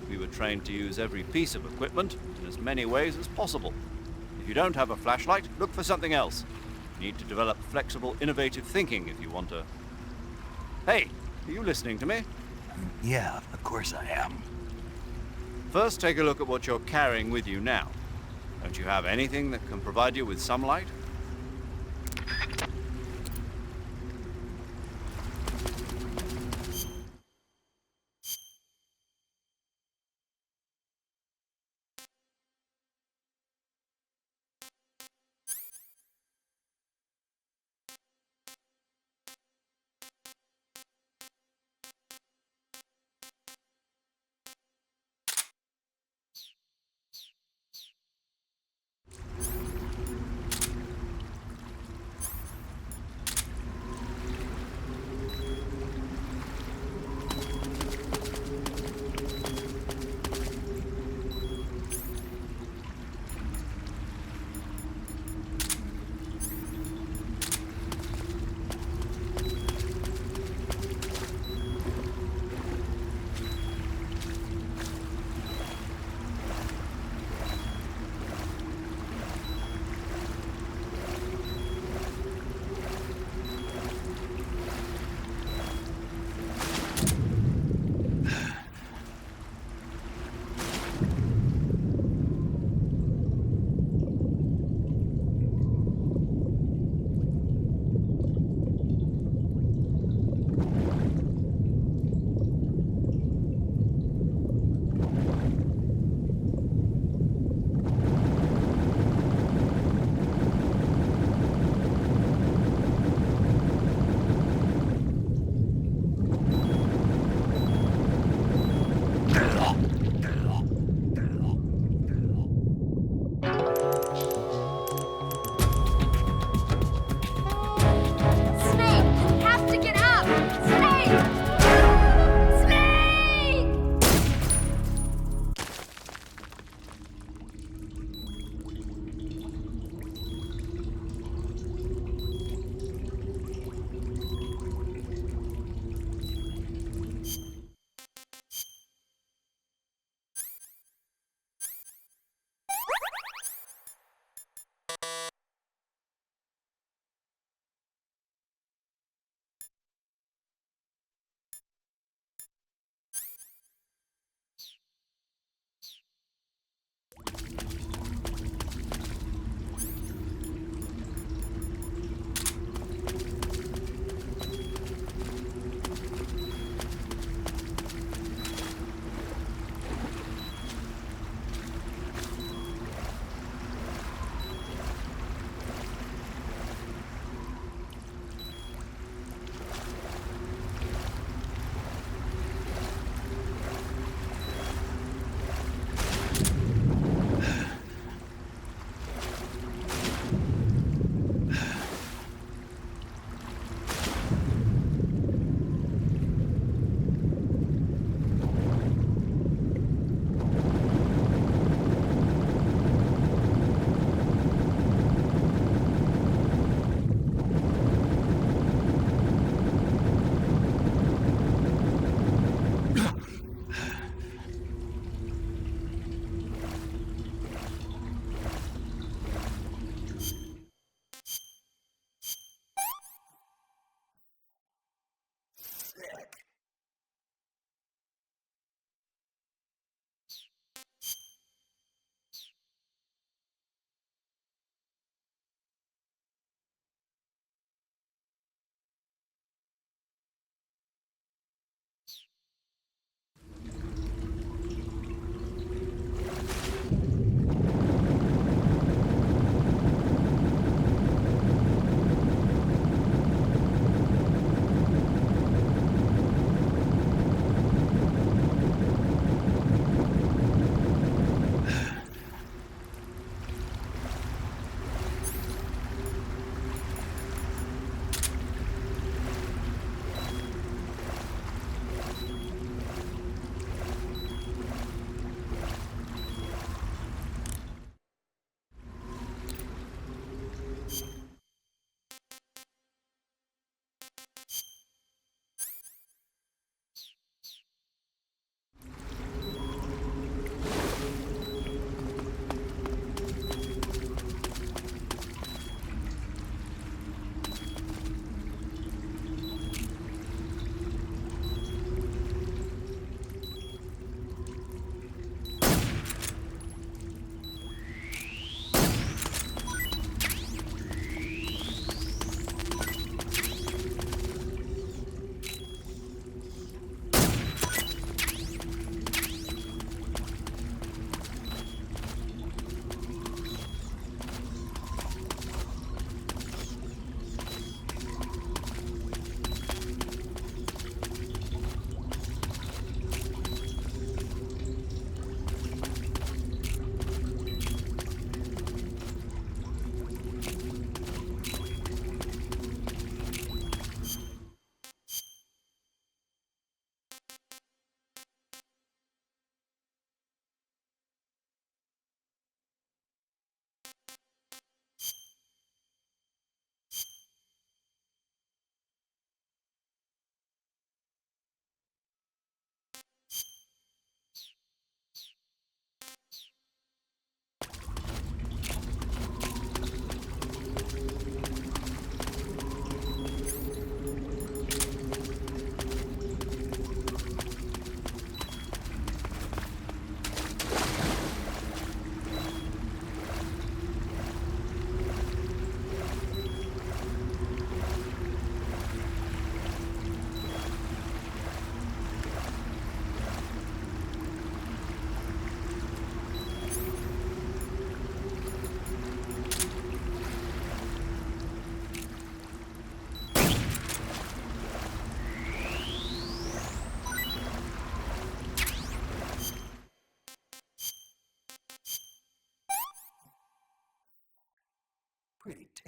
We were trained to use every piece of equipment in as many ways as possible. If you don't have a flashlight, look for something else. You need to develop flexible, innovative thinking if you want to... Hey, are you listening to me? Yeah, of course I am. First, take a look at what you're carrying with you now. Don't you have anything that can provide you with some light?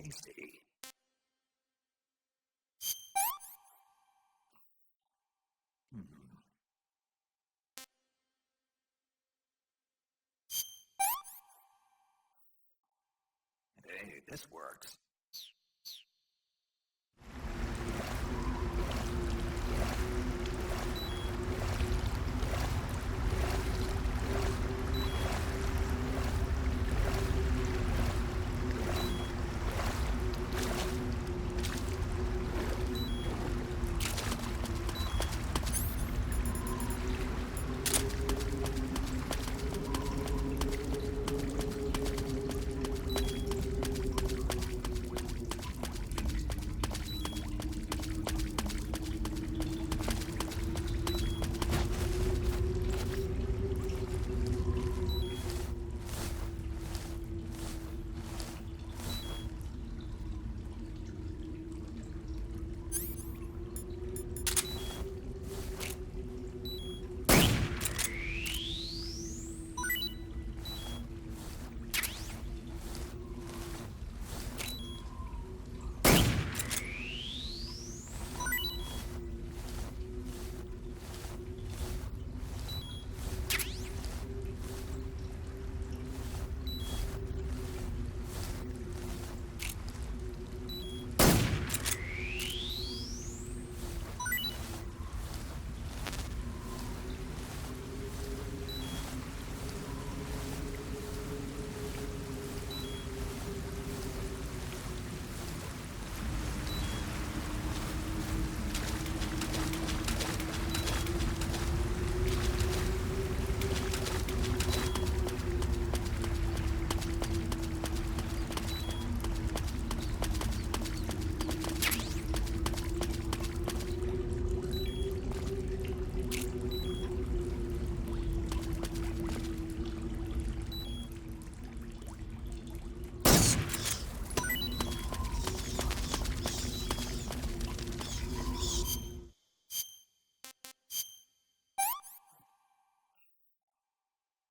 tasty. Hey, this works.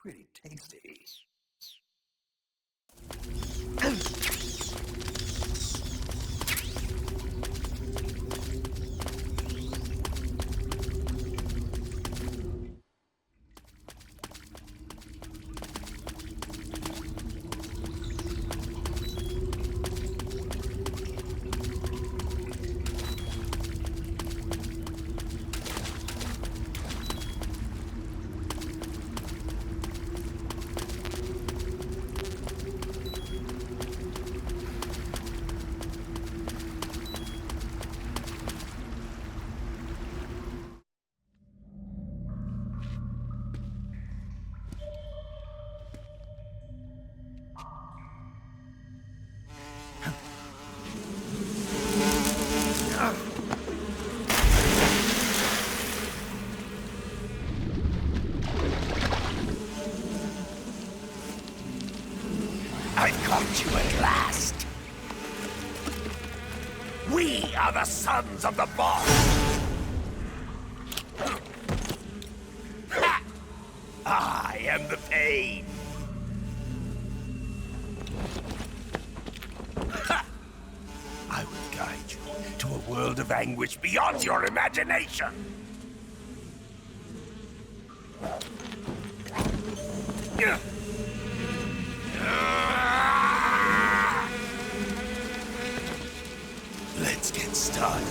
Pretty tasty. I caught you at last. We are the sons of the boss. Ha! I am the pain. Ha! I will guide you to a world of anguish beyond your imagination. Let's get started.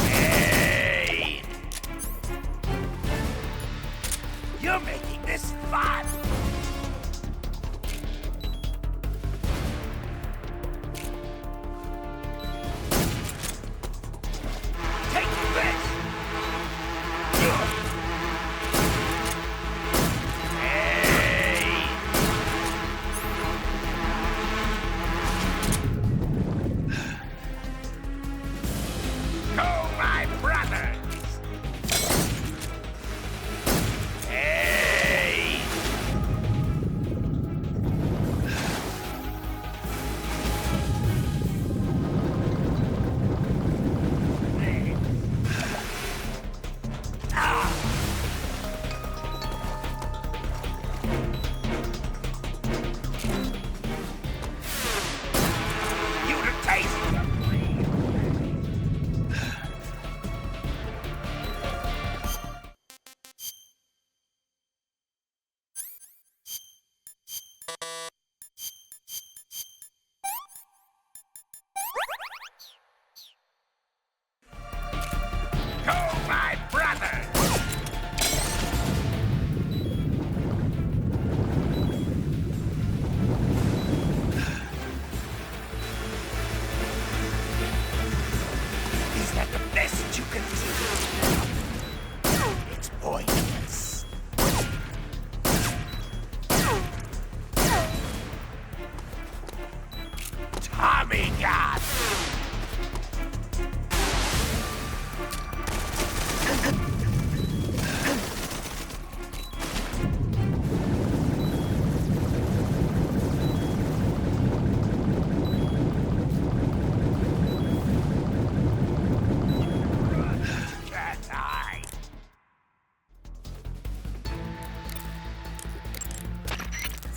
Hey! You're making this fun! Take this! Hey! Go, my brothers! Hey!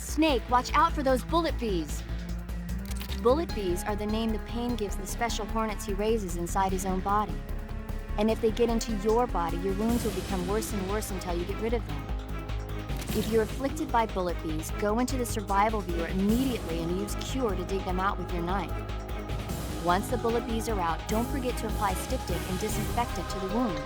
Snake, watch out for those bullet bees. Bullet bees are the name the Pain gives the special hornets he raises inside his own body. And if they get into your body, your wounds will become worse and worse until you get rid of them. If you're afflicted by bullet bees, go into the survival viewer immediately and use Cure to dig them out with your knife. Once the bullet bees are out, don't forget to apply styptic and disinfectant to the wound.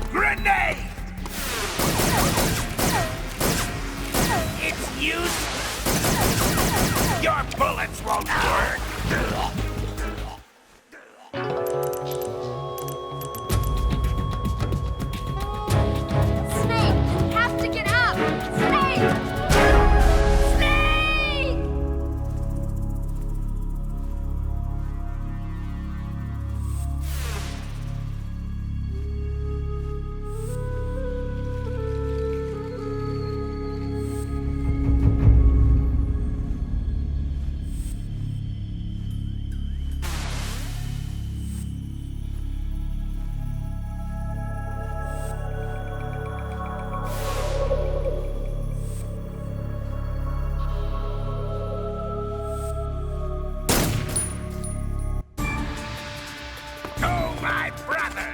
Grenade! It's used. Your bullets won't work. Snake, you have to get up! Snake! Snake! Oh, my brother!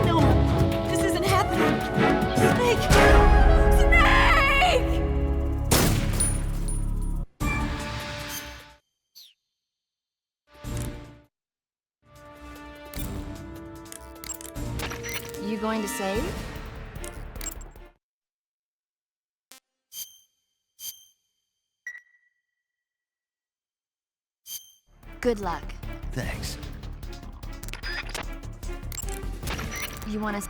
No, this isn't happening. Snake! Snake! You going to save? Good luck. Thanks. You want to...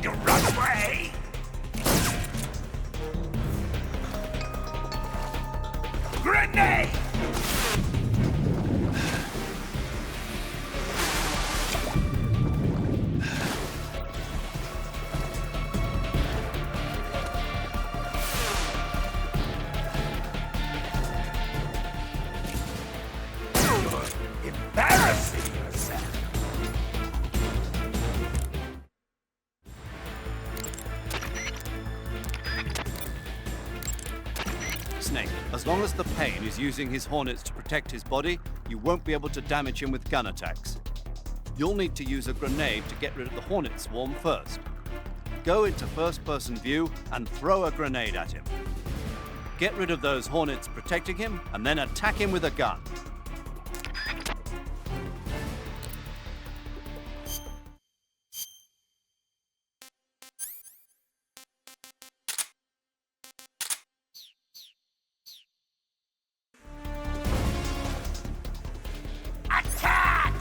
to run away? Grenade! You're embarrassing yourself. Snake, as long as the Pain is using his Hornets to protect his body, you won't be able to damage him with gun attacks. You'll need to use a grenade to get rid of the Hornet swarm first. Go into first-person view and throw a grenade at him. Get rid of those Hornets protecting him, and then attack him with a gun. Attack!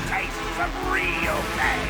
Taste some real pain!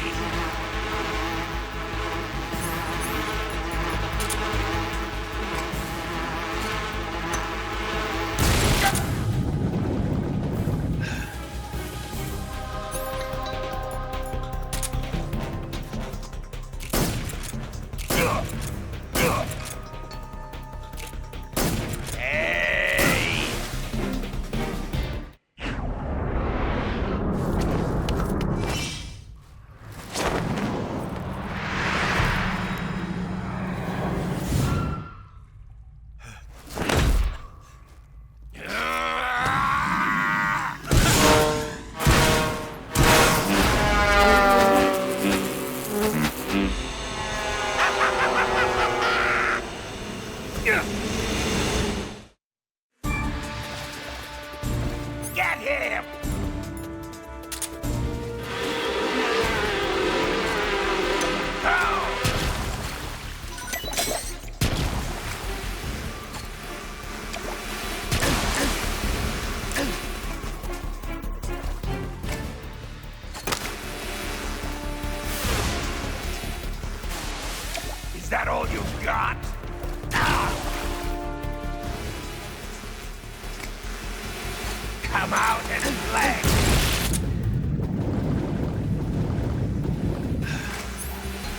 Get him! Is that all you've got? Come out and play!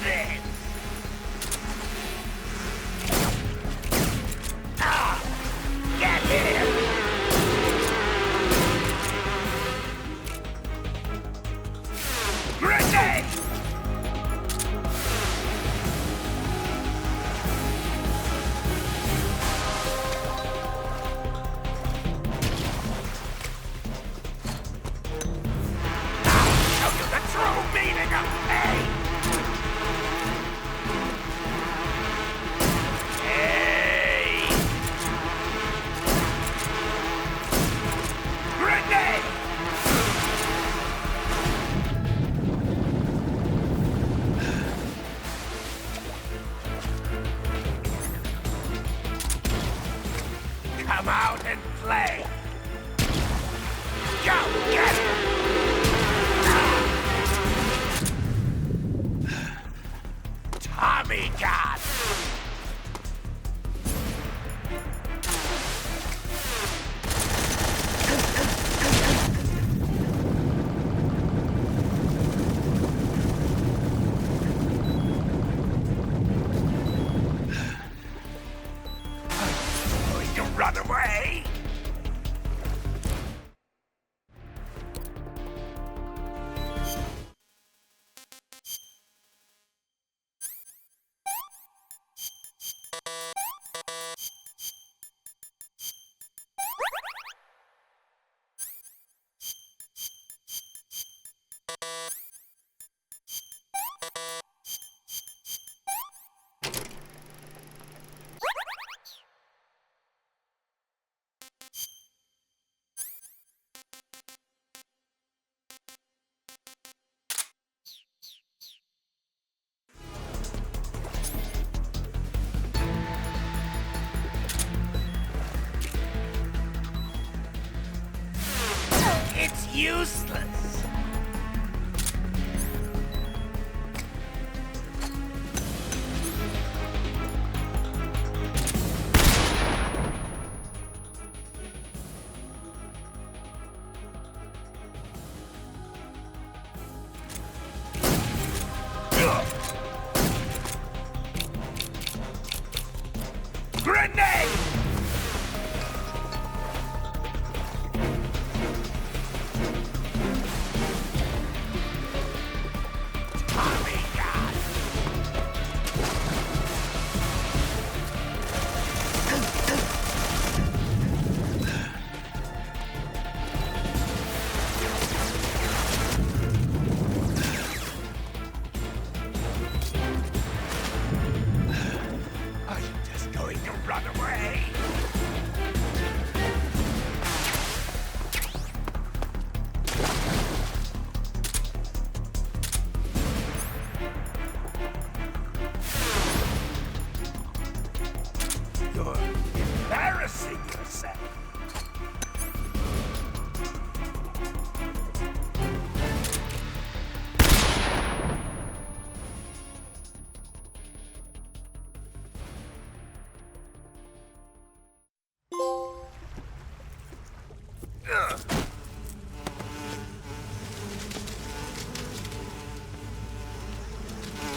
Then. Get him! Grenade! useless. Grenade! Are you just going to run away? You're embarrassing yourself.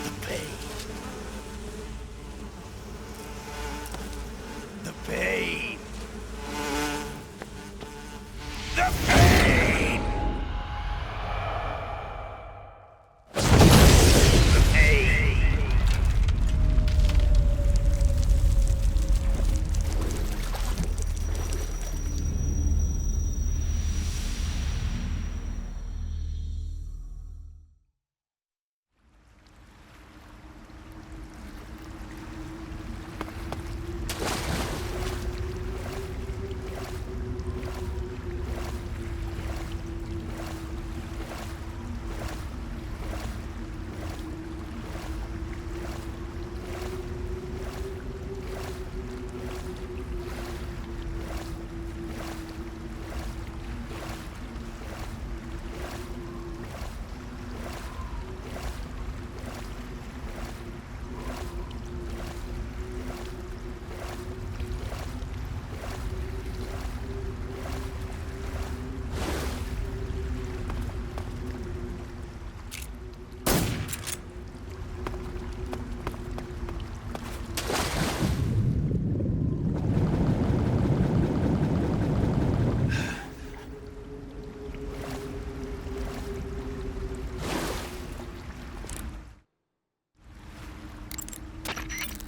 The pain. The pain. The pain.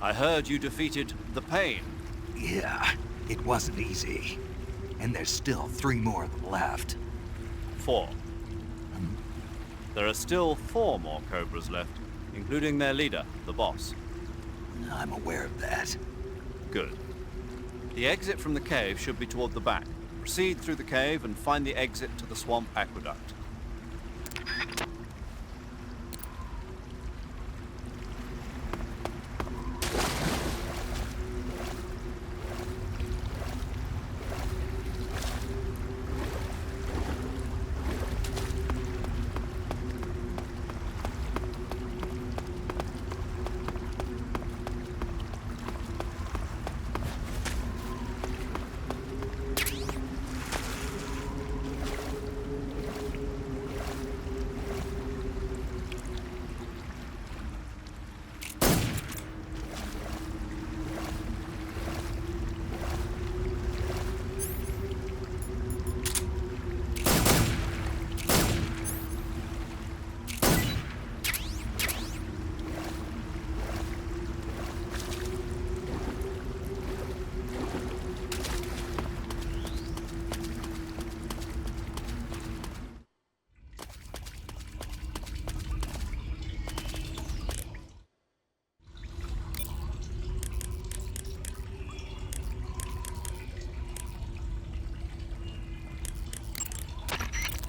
I heard you defeated the Pain. Yeah, it wasn't easy. And there's still 3 more of them left. 4. There are still 4 more Cobras left, including their leader, the boss. I'm aware of that. Good. The exit from the cave should be toward the back. Proceed through the cave and find the exit to the swamp aqueduct.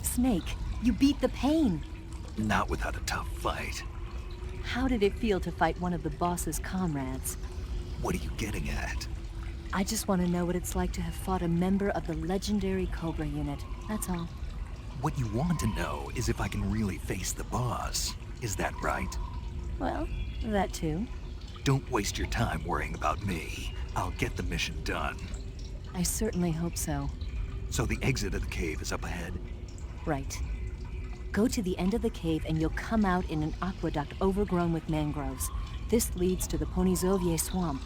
Snake, you beat the Pain. Not without a tough fight. How did it feel to fight one of the boss's comrades? What are you getting at? I just want to know what it's like to have fought a member of the legendary Cobra unit. That's all. What you want to know is if I can really face the boss. Is that right? Well, that too. Don't waste your time worrying about me. I'll get the mission done. I certainly hope so. So the exit of the cave is up ahead? Right. Go to the end of the cave and you'll come out in an aqueduct overgrown with mangroves. This leads to the Ponizovier swamp.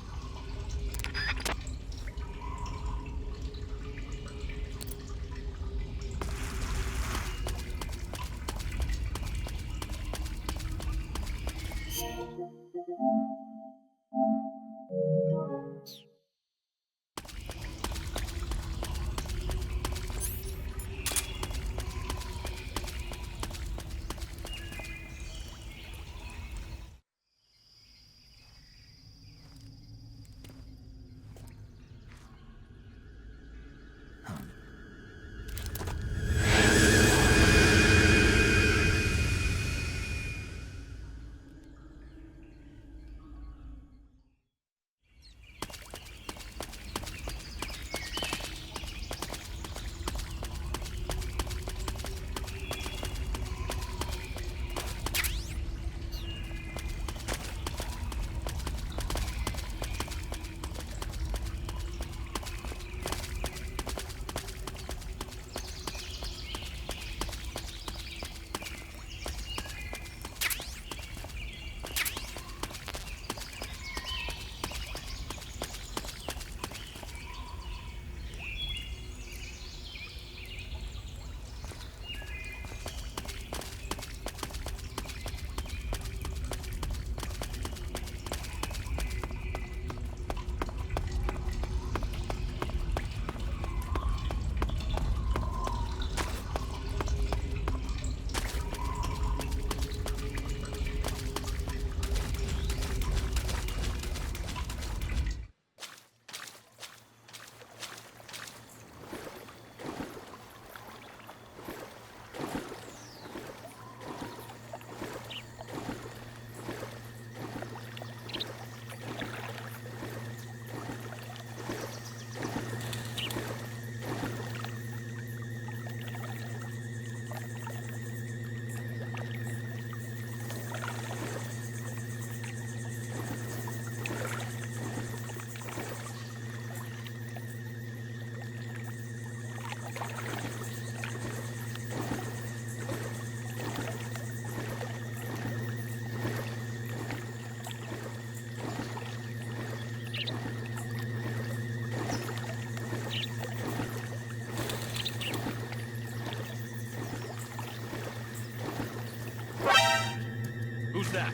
Who's that?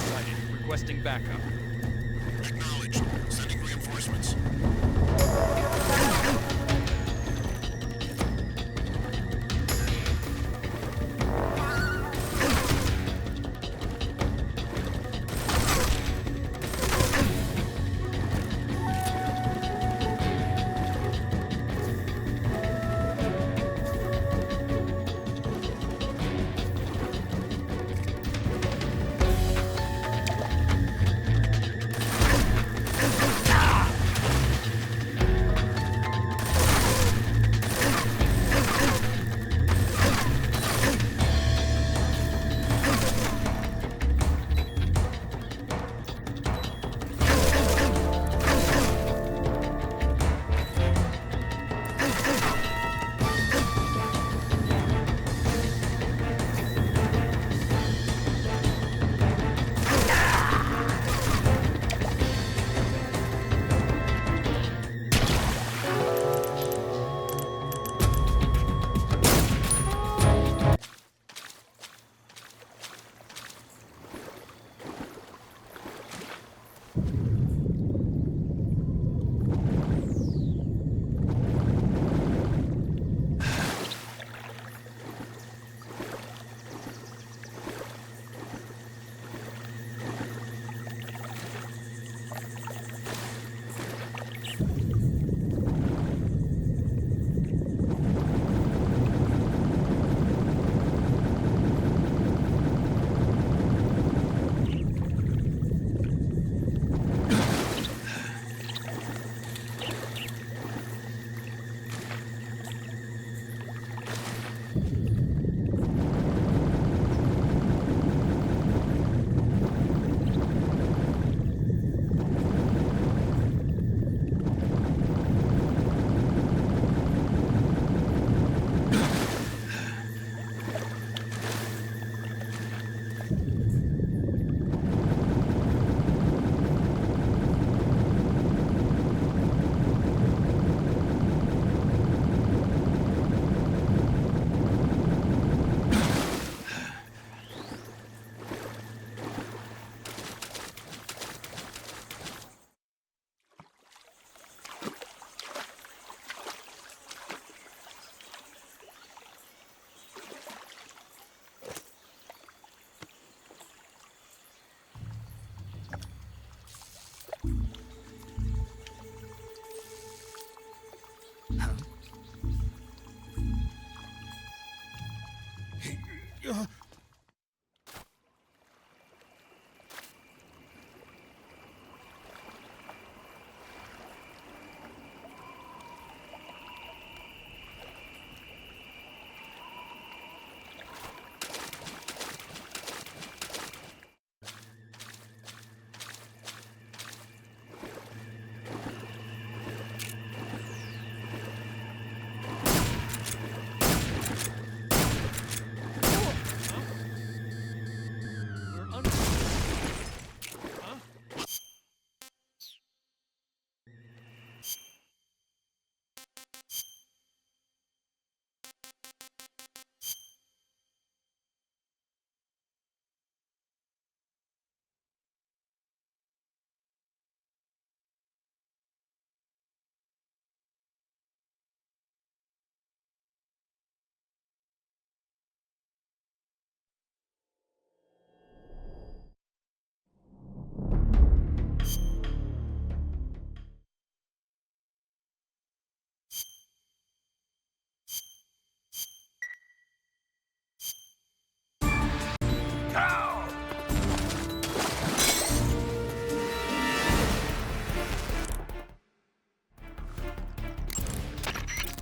Sighted. Requesting backup. Acknowledged. Sending reinforcements.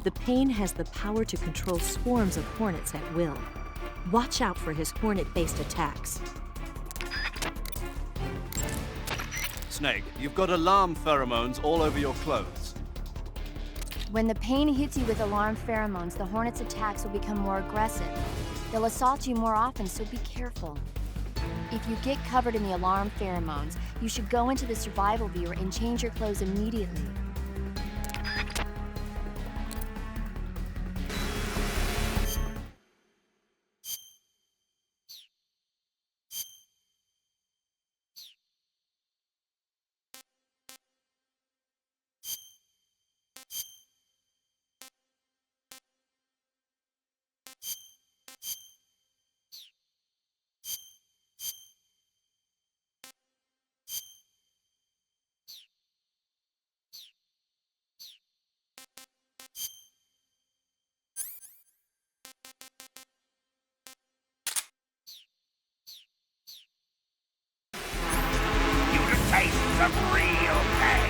The Pain has the power to control swarms of hornets at will. Watch out for his hornet-based attacks. Snake, you've got alarm pheromones all over your clothes. When the Pain hits you with alarm pheromones, the hornet's attacks will become more aggressive. They'll assault you more often, so be careful. If you get covered in the alarm pheromones, you should go into the survival viewer and change your clothes immediately. You to taste some real pain.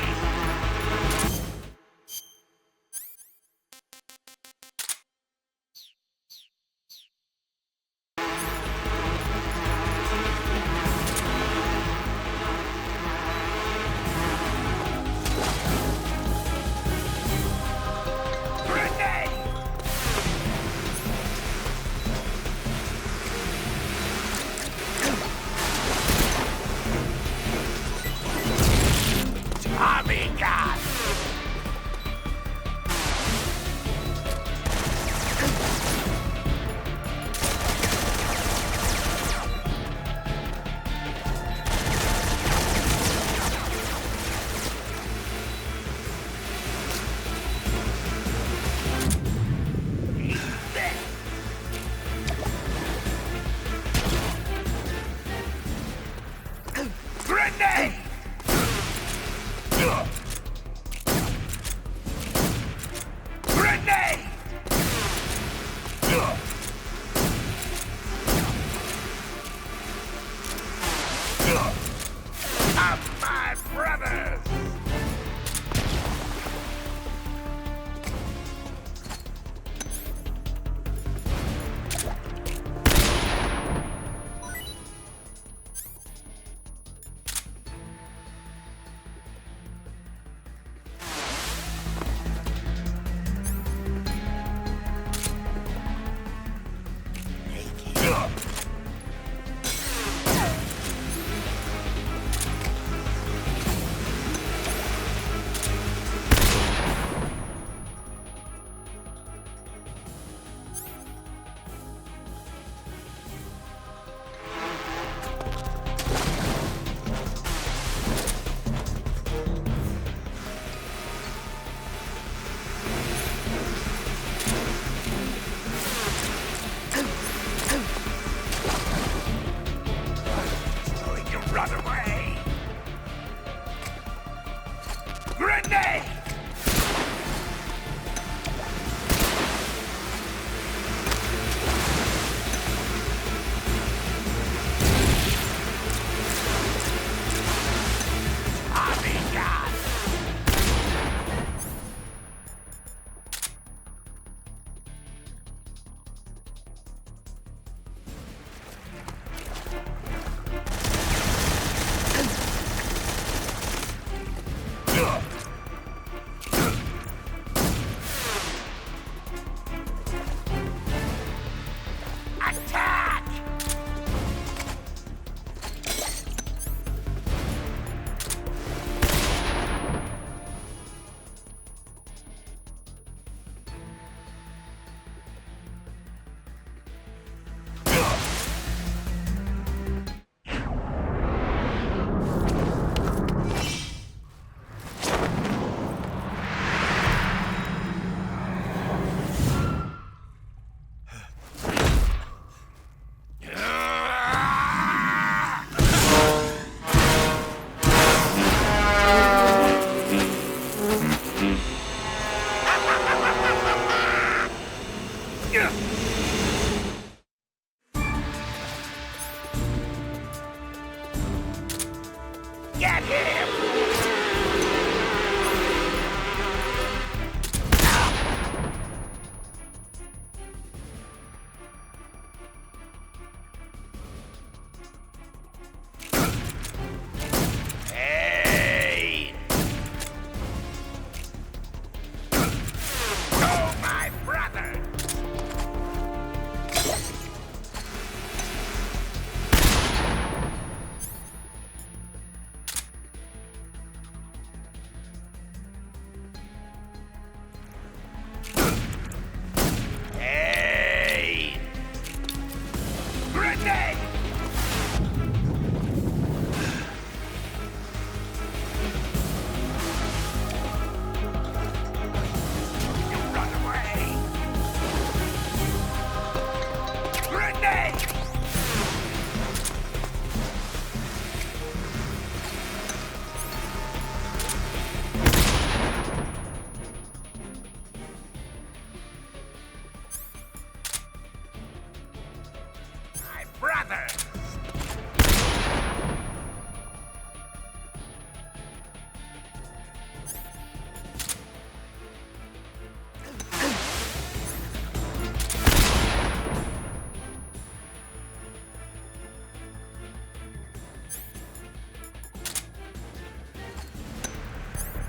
others!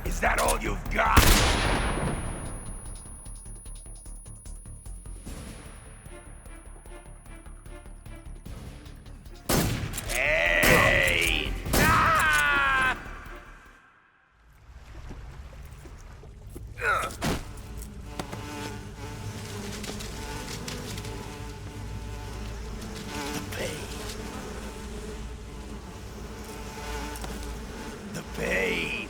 Is that all you've got? Hey! Ah! Ugh. The pain. The pain.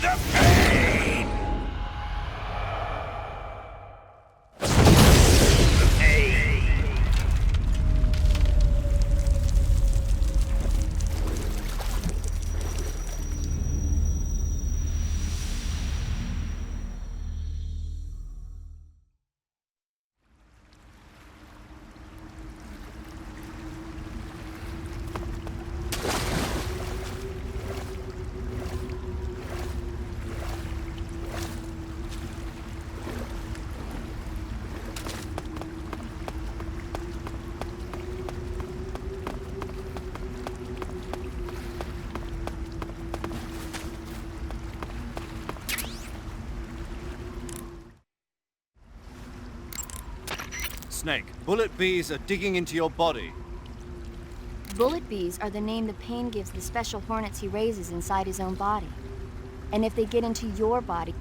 The pain! The pain! Snake, bullet bees are digging into your body. Bullet bees are the name the pain gives the special hornets he raises inside his own body. And if they get into your body,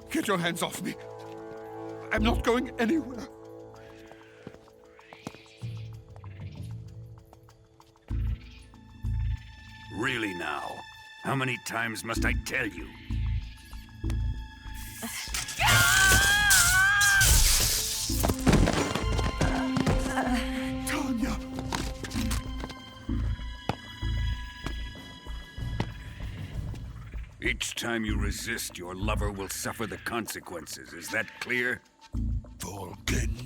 Get your hands off me. I'm not going anywhere. Really now? How many times must I tell you? Tanya! Each time you resist, your lover will suffer the consequences. Is that clear? Vulcan.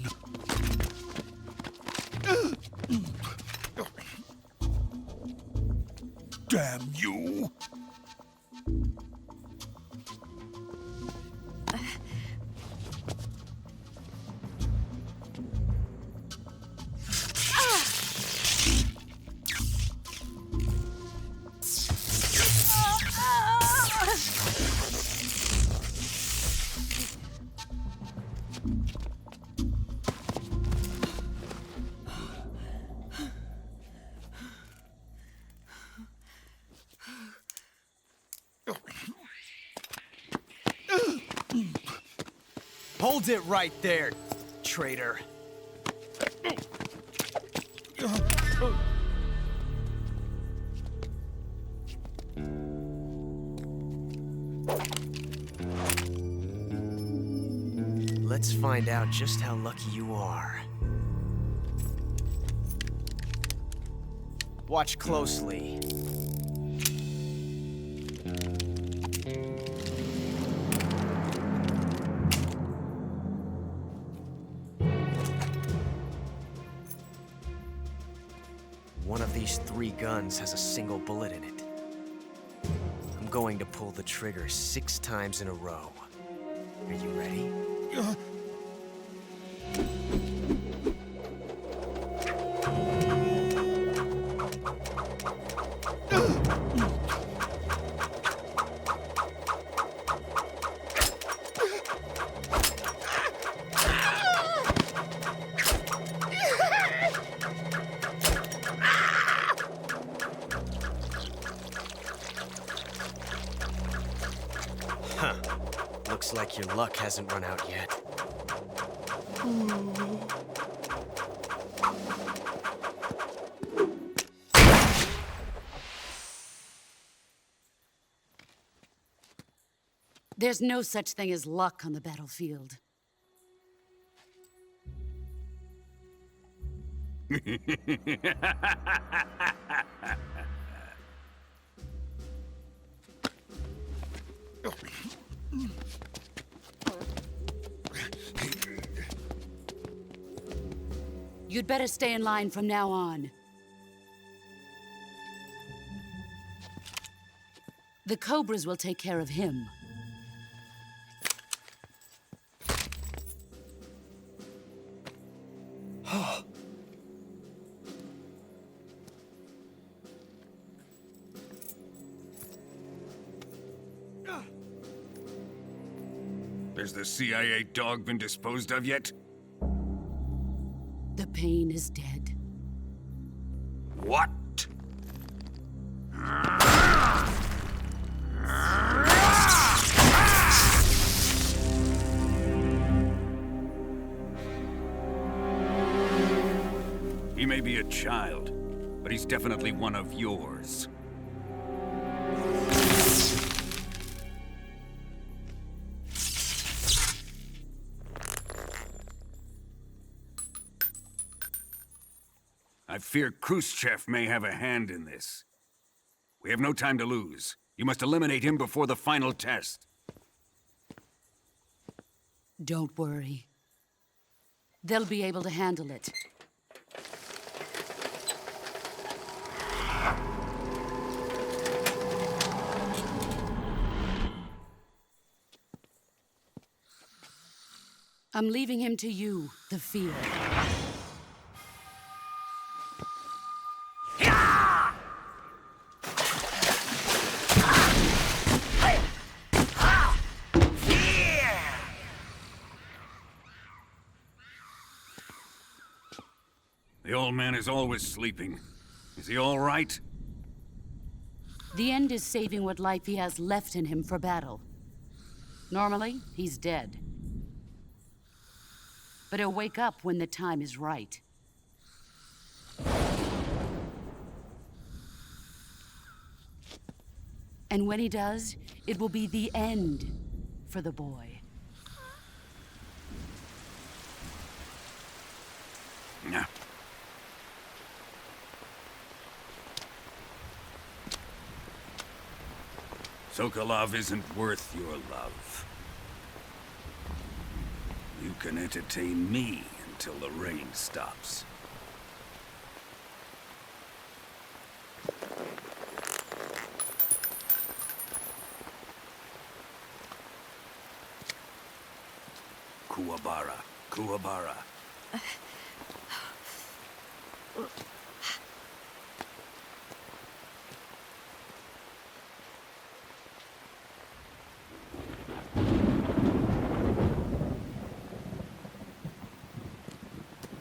Damn you! Hold it right there, traitor. Let's find out just how lucky you are. Watch closely. One of these 3 guns has a single bullet in it. I'm going to pull the trigger 6 times in a row. Are you ready? Huh. Looks like your luck hasn't run out yet. There's no such thing as luck on the battlefield. You'd better stay in line from now on. The Cobras will take care of him. Has the CIA dog been disposed of yet? The pain is dead. What? He may be a child, but he's definitely one of yours. I fear Khrushchev may have a hand in this. We have no time to lose. You must eliminate him before the final test. Don't worry. They'll be able to handle it. I'm leaving him to you, the field. The old man is always sleeping. Is he all right? The end is saving what life he has left in him for battle. Normally, he's dead. But he'll wake up when the time is right. And when he does, it will be the end for the boy. Yeah. Sokolov isn't worth your love. You can entertain me until the rain stops. Kuwabara, Kuwabara.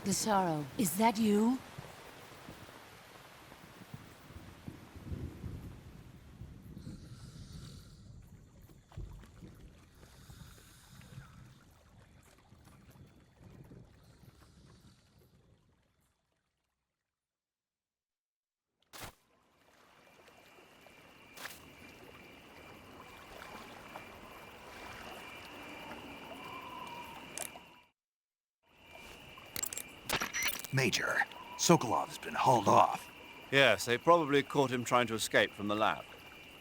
Gisaro, is that you? Major, Sokolov's been hauled off. Yes, they probably caught him trying to escape from the lab.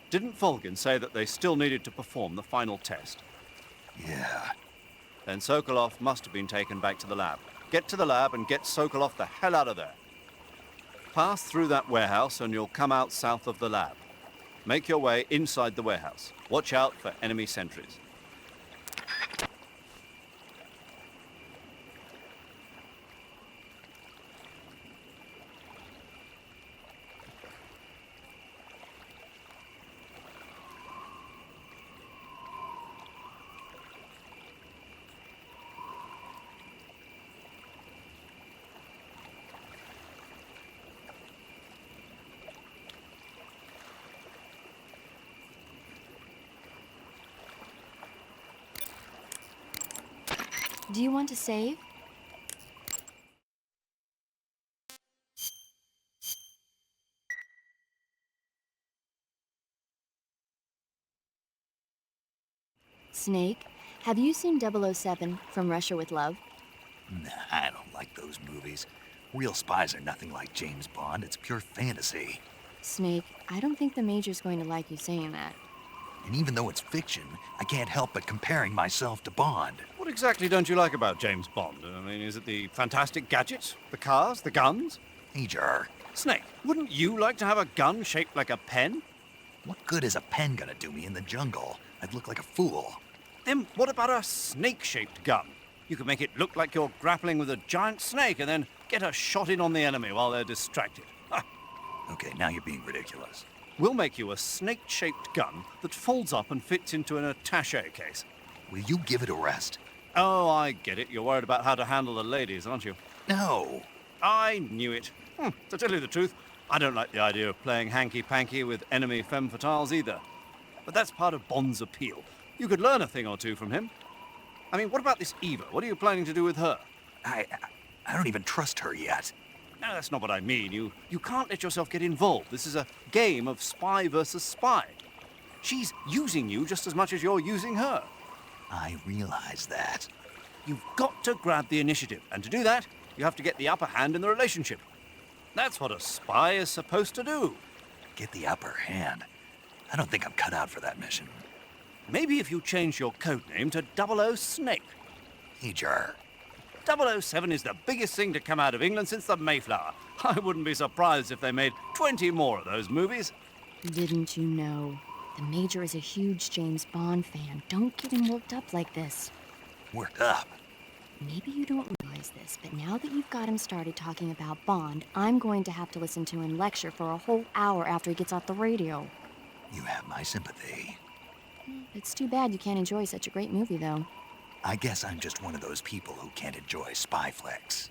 Didn't Volgin say that they still needed to perform the final test? Yeah. Then Sokolov must have been taken back to the lab. Get to the lab and get Sokolov the hell out of there. Pass through that warehouse and you'll come out south of the lab. Make your way inside the warehouse. Watch out for enemy sentries. Do you want to save? Snake, have you seen 007 from Russia with Love? Nah, I don't like those movies. Real spies are nothing like James Bond. It's pure fantasy. Snake, I don't think the Major's going to like you saying that. And even though it's fiction, I can't help but comparing myself to Bond. What exactly don't you like about James Bond? I mean, is it the fantastic gadgets? The cars? The guns? Major. Snake, wouldn't you like to have a gun shaped like a pen? What good is a pen gonna do me in the jungle? I'd look like a fool. Then what about a snake-shaped gun? You could make it look like you're grappling with a giant snake and then get a shot in on the enemy while they're distracted. Okay, now you're being ridiculous. We'll make you a snake-shaped gun that folds up and fits into an attaché case. Will you give it a rest? Oh, I get it. You're worried about how to handle the ladies, aren't you? No. I knew it. To tell you the truth, I don't like the idea of playing hanky-panky with enemy femme fatales either. But that's part of Bond's appeal. You could learn a thing or two from him. I mean, what about this Eva? What are you planning to do with her? I don't even trust her yet. No, that's not what I mean. You can't let yourself get involved. This is a game of spy versus spy. She's using you just as much as you're using her. I realize that. You've got to grab the initiative, and to do that, you have to get the upper hand in the relationship. That's what a spy is supposed to do. Get the upper hand? I don't think I'm cut out for that mission. Maybe if you change your codename to 00 Snake. Major. 007 is the biggest thing to come out of England since the Mayflower. I wouldn't be surprised if they made 20 more of those movies. Didn't you know? The Major is a huge James Bond fan. Don't get him worked up like this. Worked up? Maybe you don't realize this, but now that you've got him started talking about Bond, I'm going to have to listen to him lecture for a whole hour after he gets off the radio. You have my sympathy. It's too bad you can't enjoy such a great movie, though. I guess I'm just one of those people who can't enjoy spy flicks.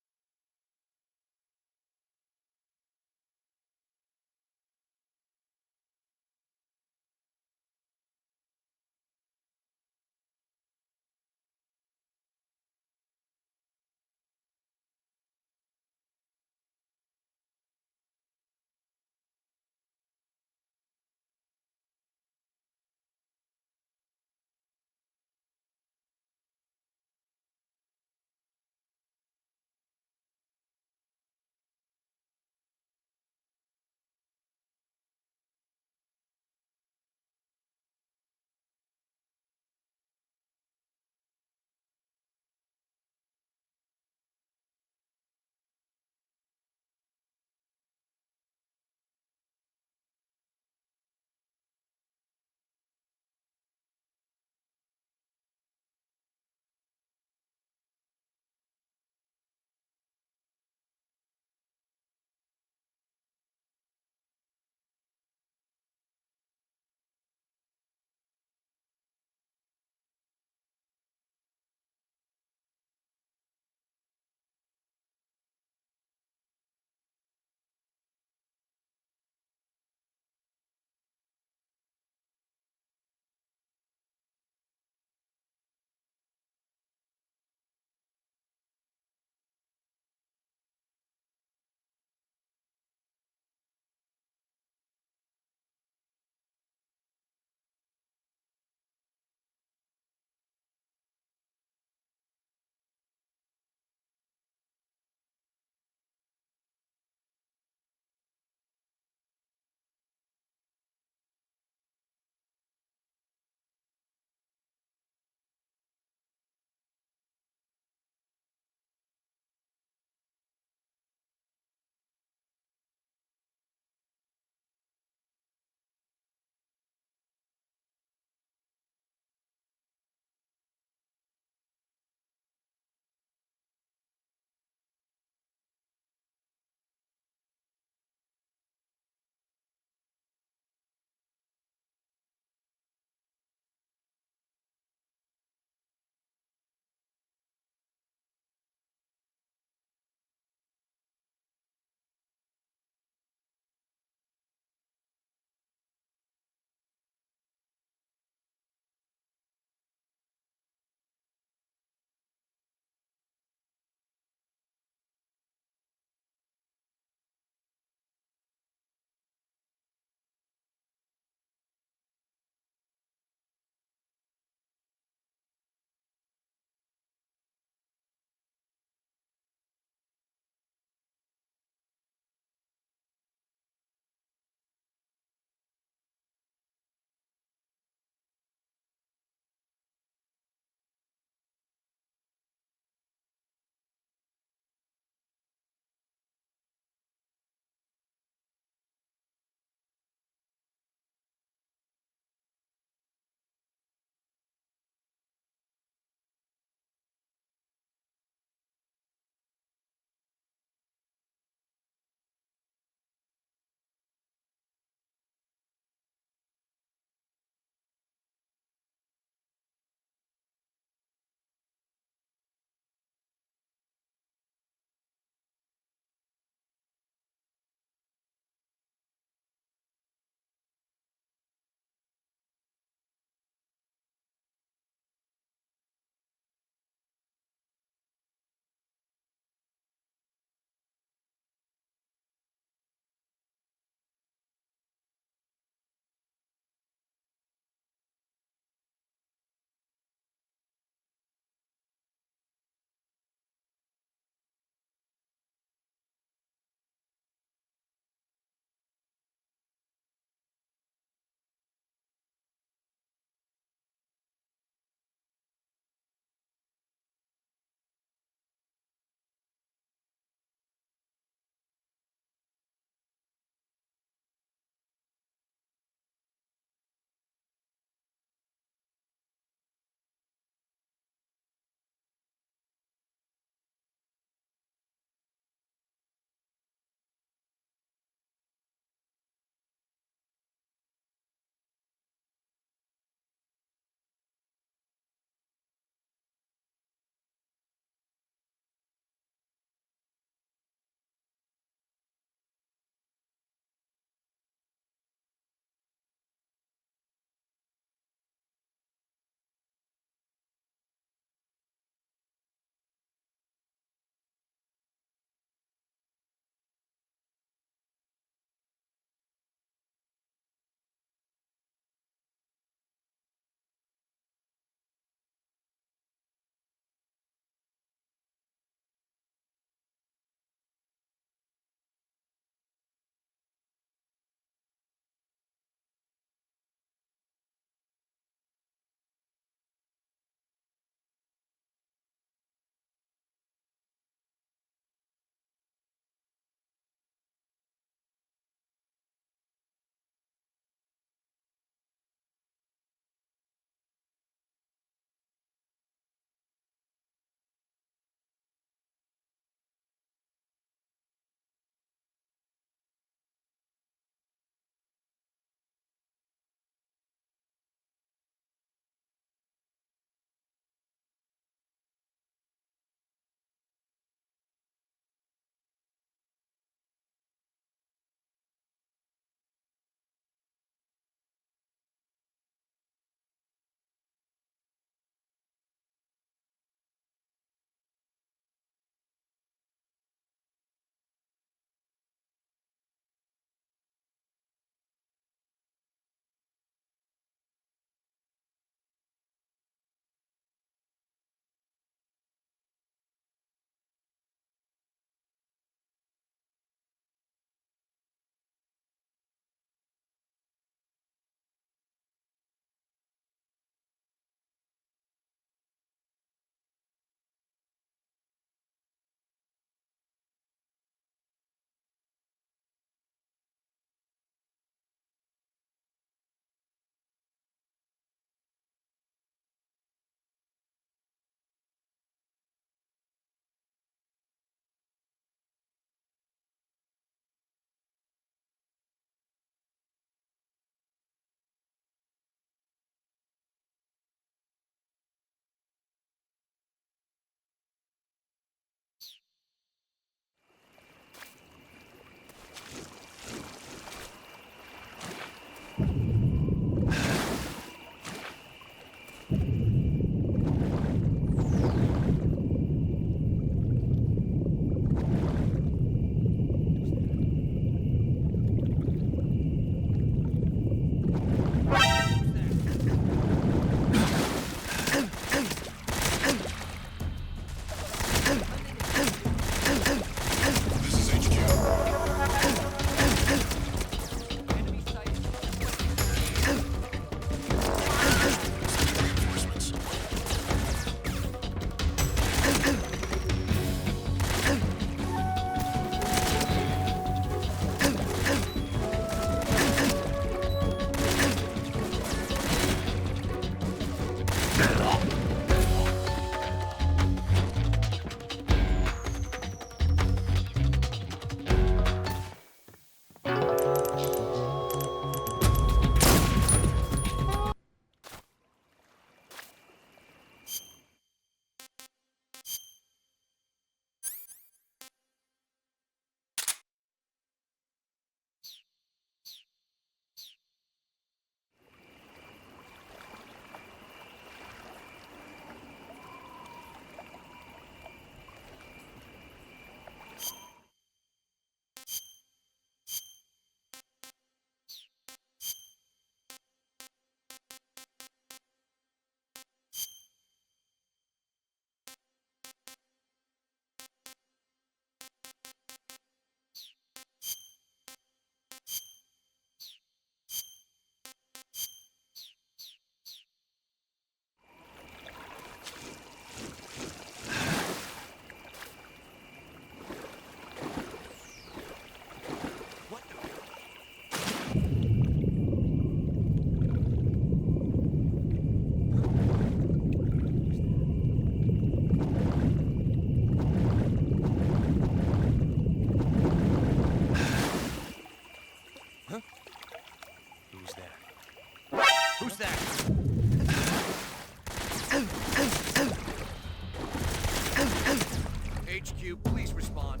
HQ, please respond.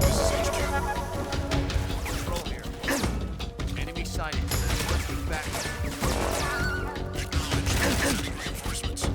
This is HQ. Control here. Enemy sighting. Requesting backup. Acknowledged. Reinforcements.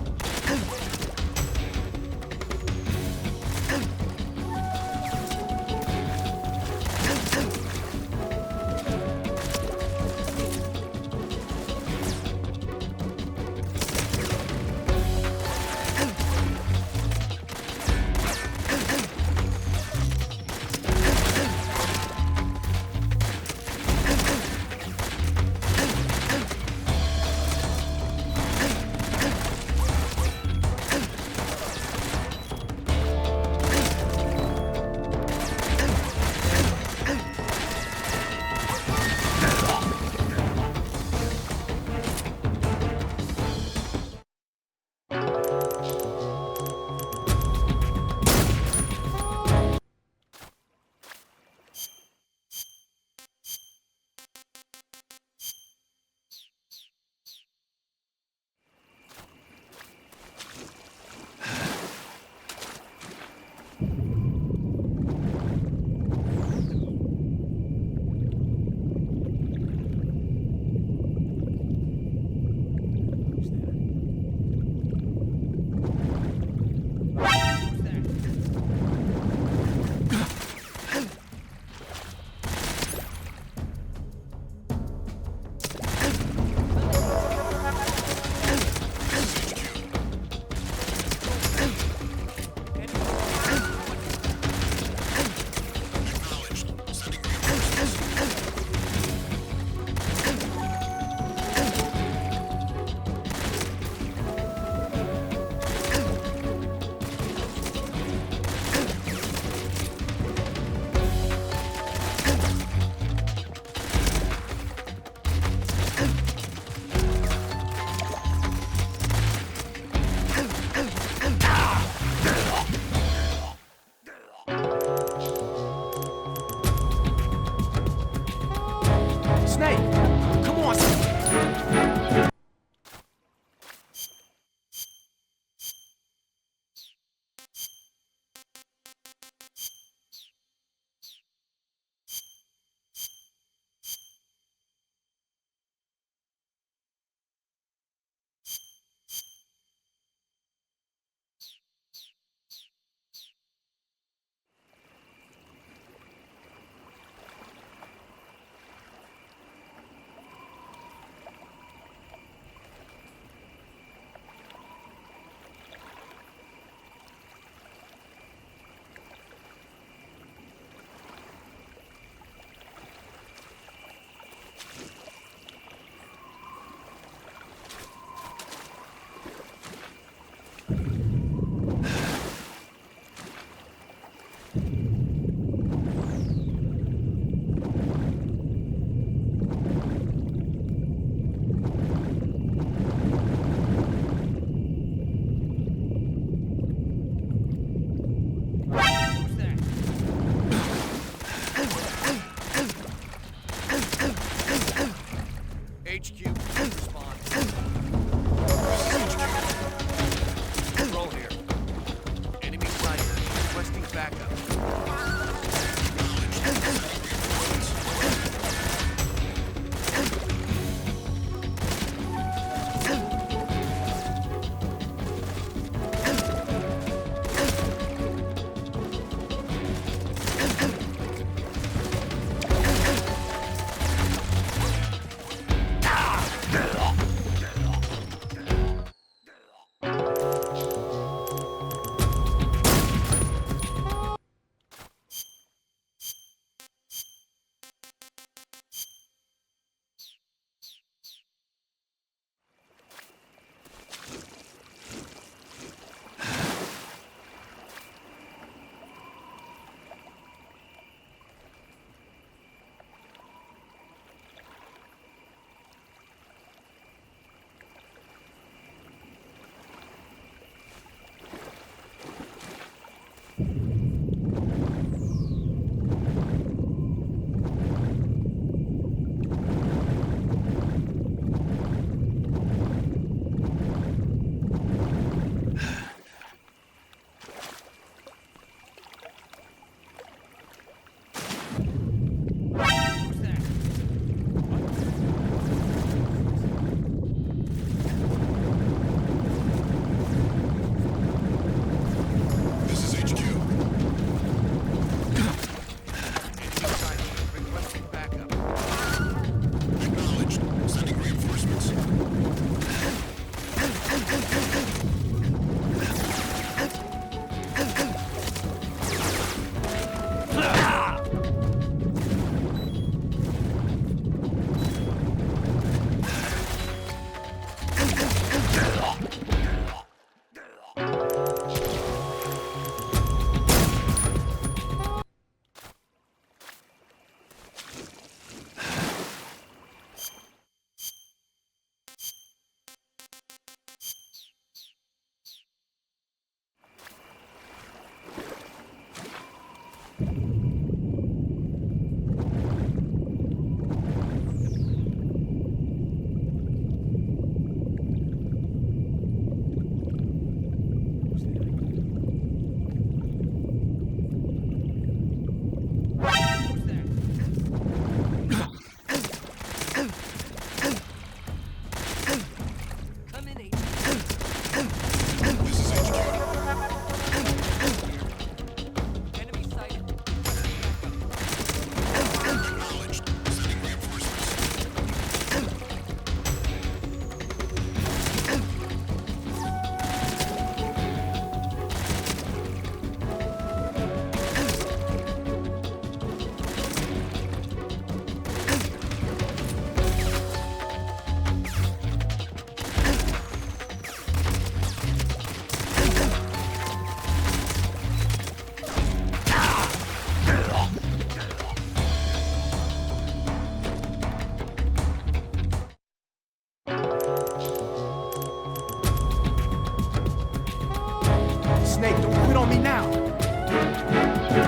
Snake, don't quit on me now.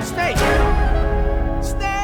Snake! Snake!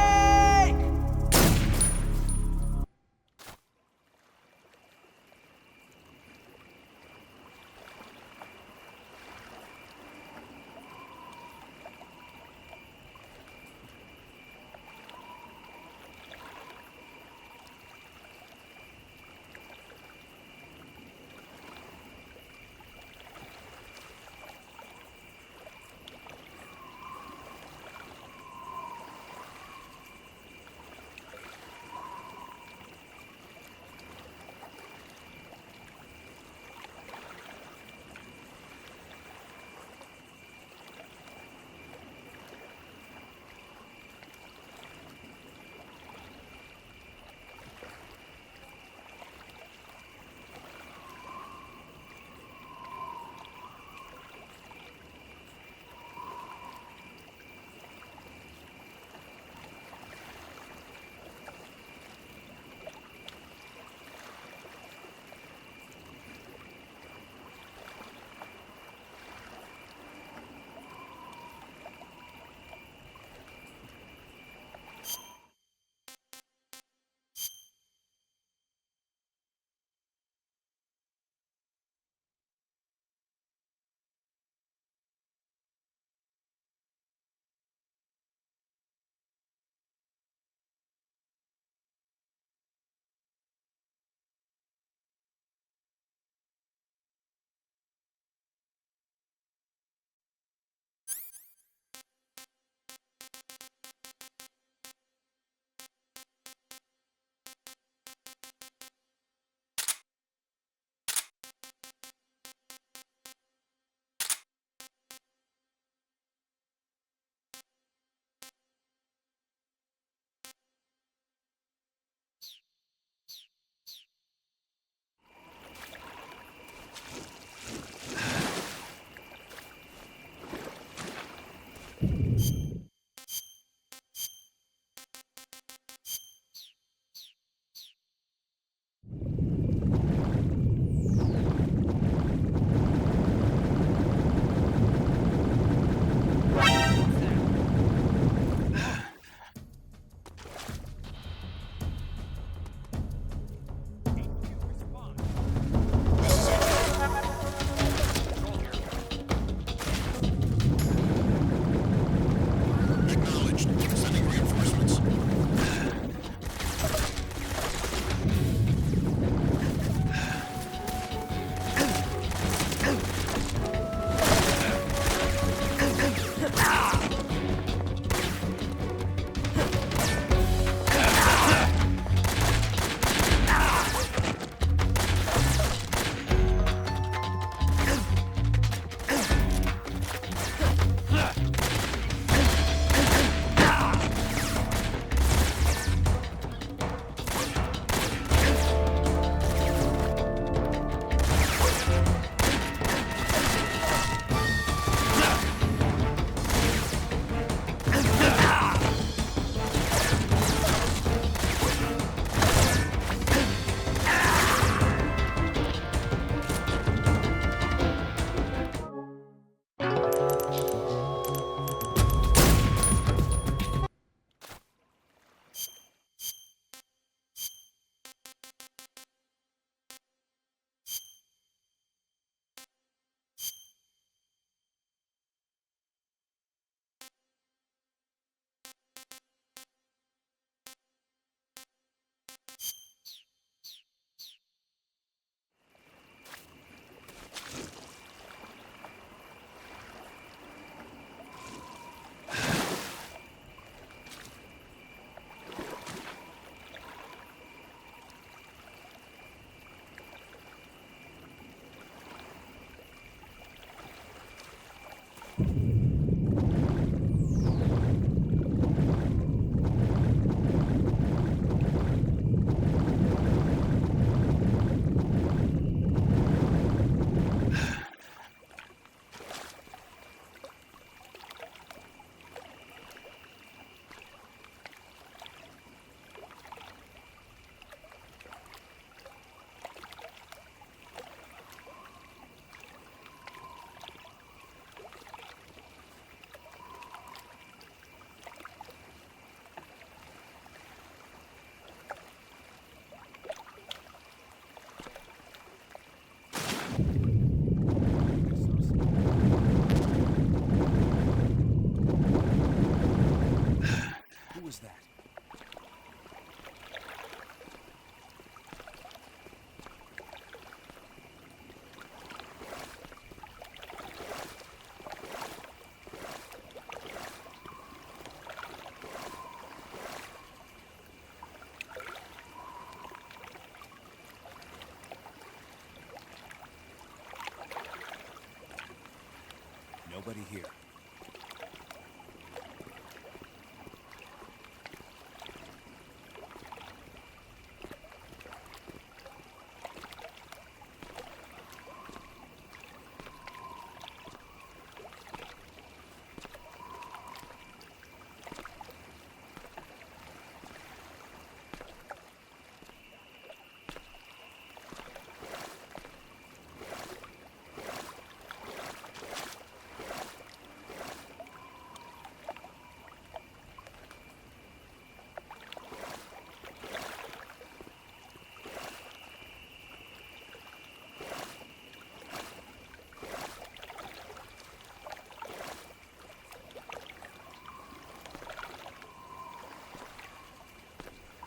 Nobody here.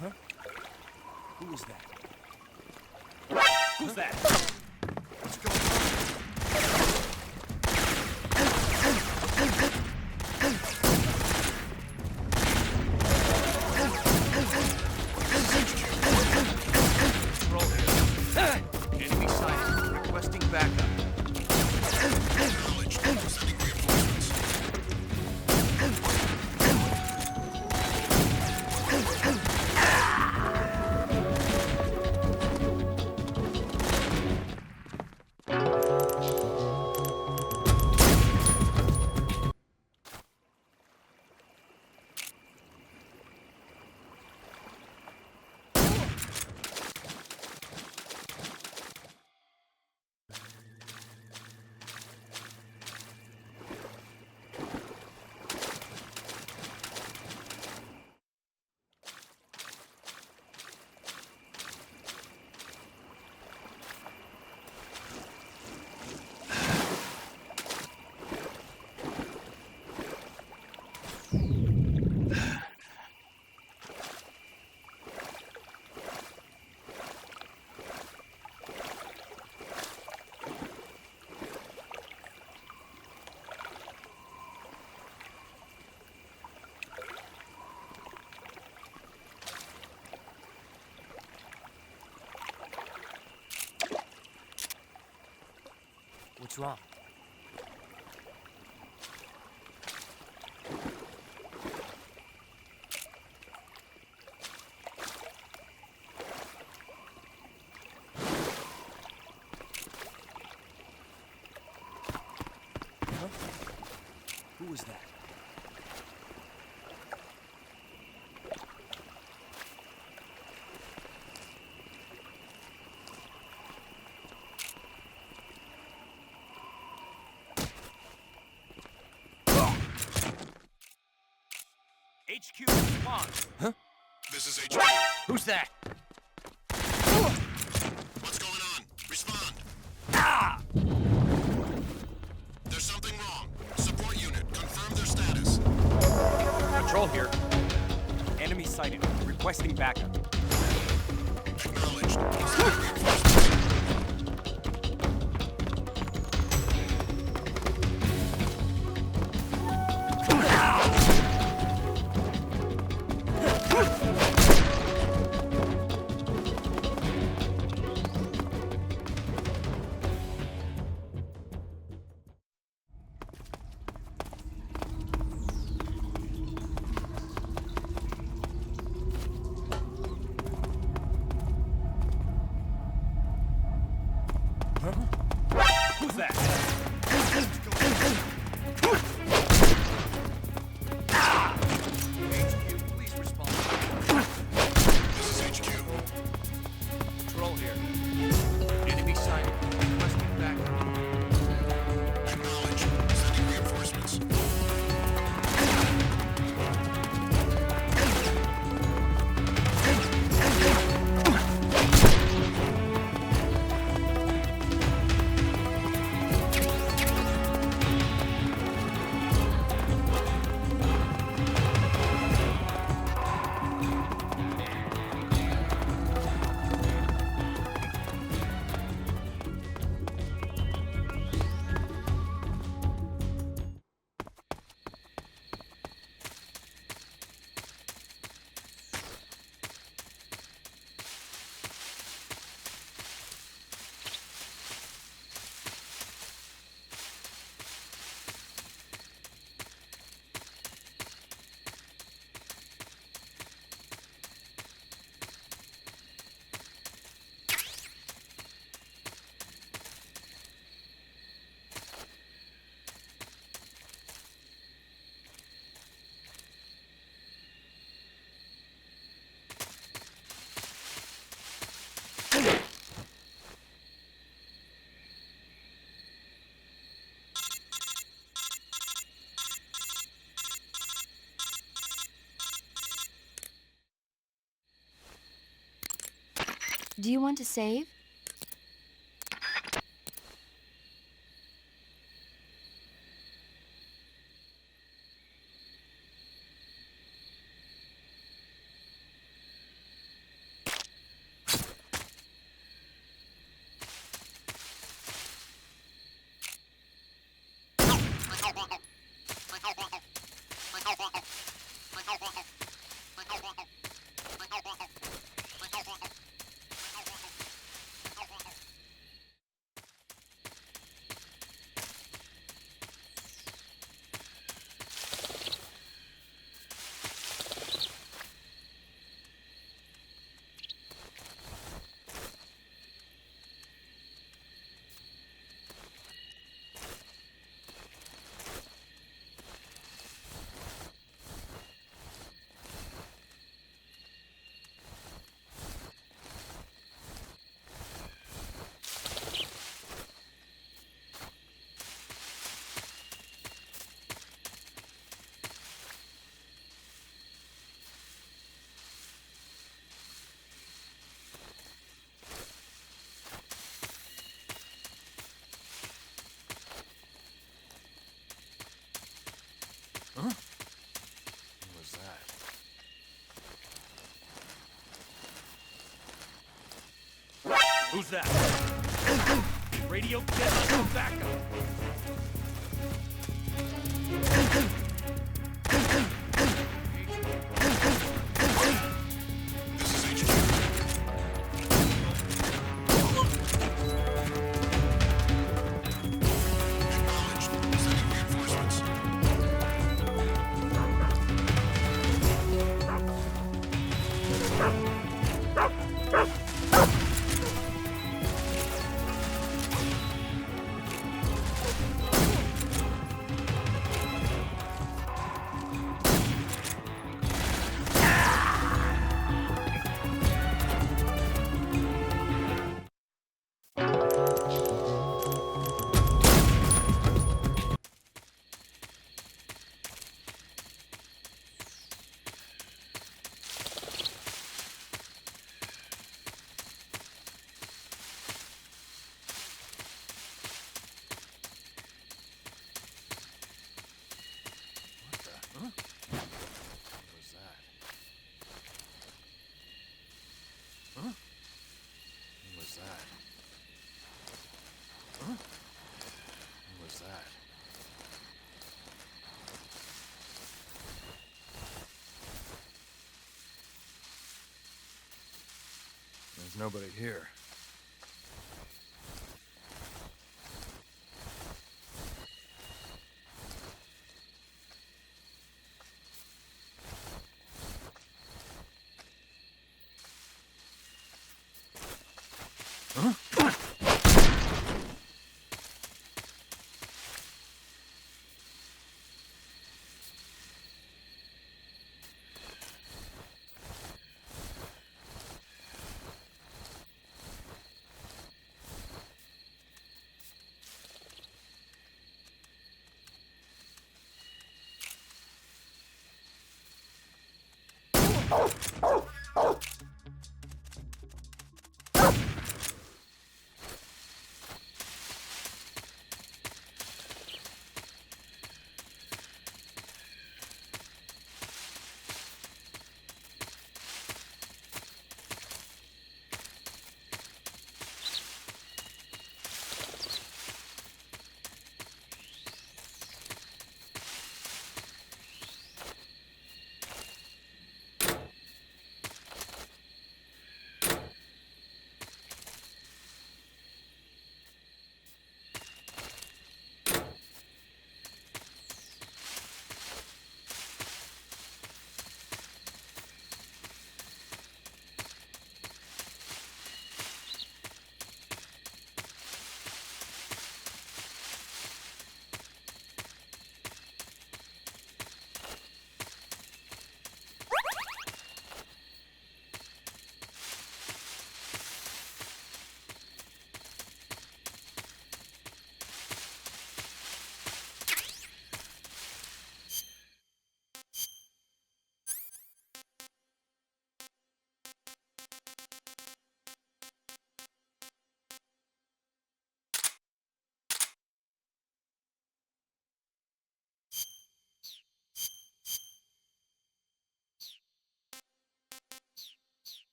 Huh? Who is that? Who's that? What's going on? Enemy sighted. Requesting backup. Acknowledged. Sending reinforcements. What's wrong? Huh? Who was that? HQ, respond. Huh? This is HQ. Who's that? What's going on? Respond. Ah! There's something wrong. Support unit, confirm their status. Patrol here. Enemy sighted. Requesting backup. Acknowledged. Do you want to save? Huh? What was that? Who's that? Radio, get us some backup! There's nobody here. Huh?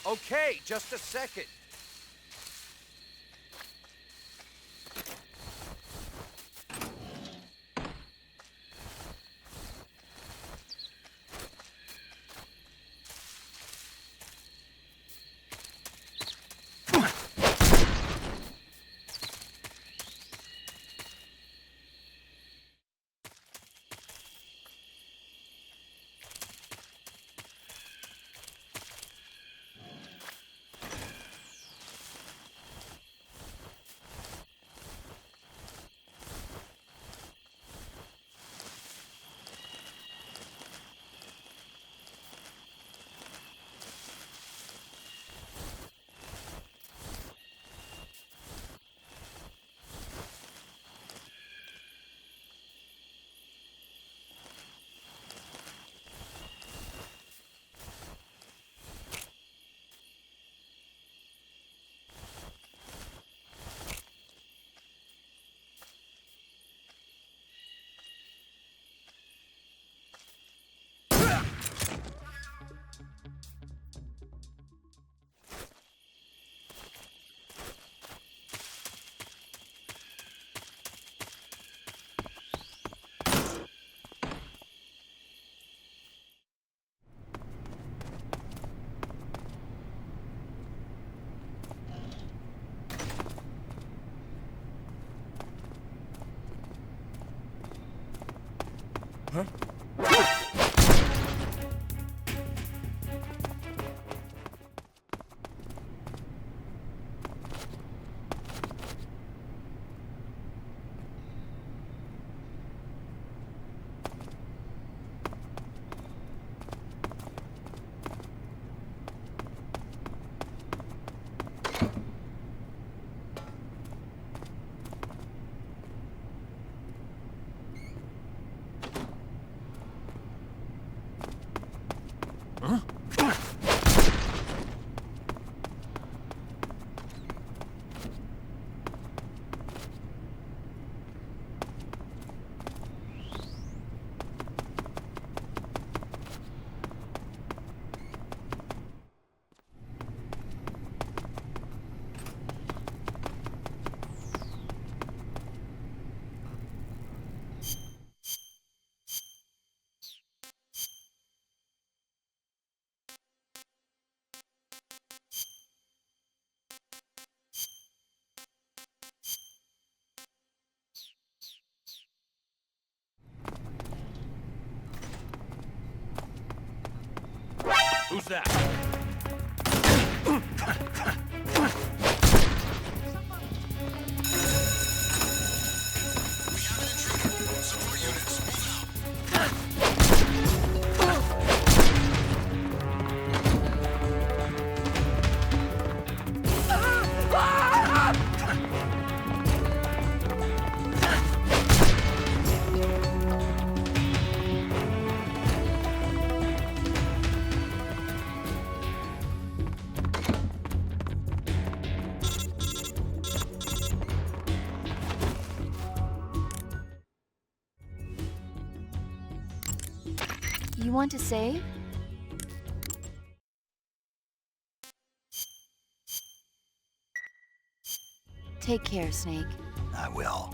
Okay, just a second. Who's that? Support units, move out. You want to save? Take care, Snake. I will.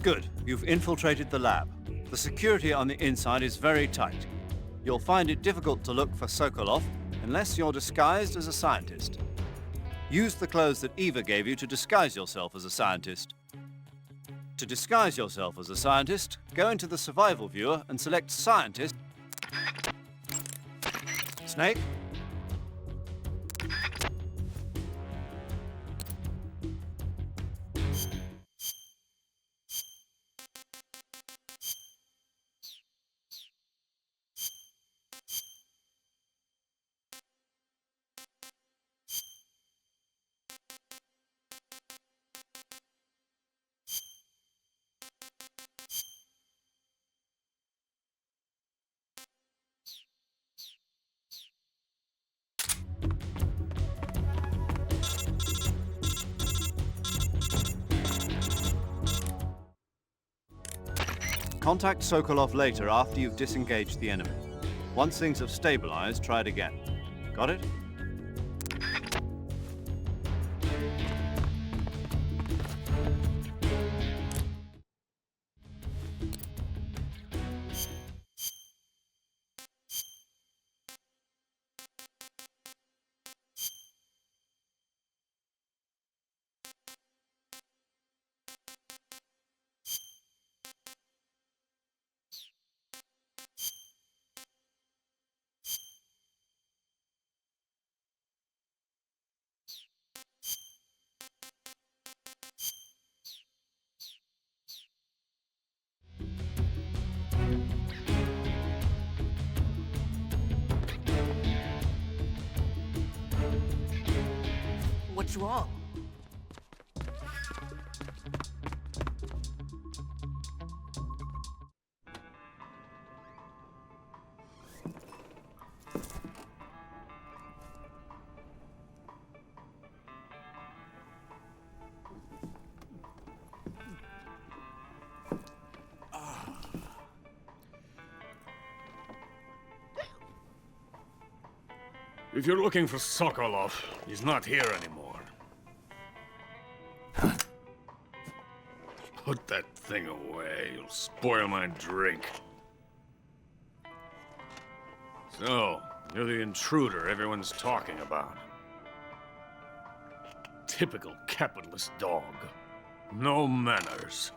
Good. You've infiltrated the lab. The security on the inside is very tight. You'll find it difficult to look for Sokolov unless you're disguised as a scientist. Use the clothes that Eva gave you to disguise yourself as a scientist. To disguise yourself as a scientist, go into the survival viewer and select Scientist. Snake? Contact Sokolov later after you've disengaged the enemy. Once things have stabilized, try it again. Got it? What's wrong? If you're looking for Sokolov, he's not here anymore. Put that thing away. You'll spoil my drink. So, you're the intruder everyone's talking about. Typical capitalist dog. No manners.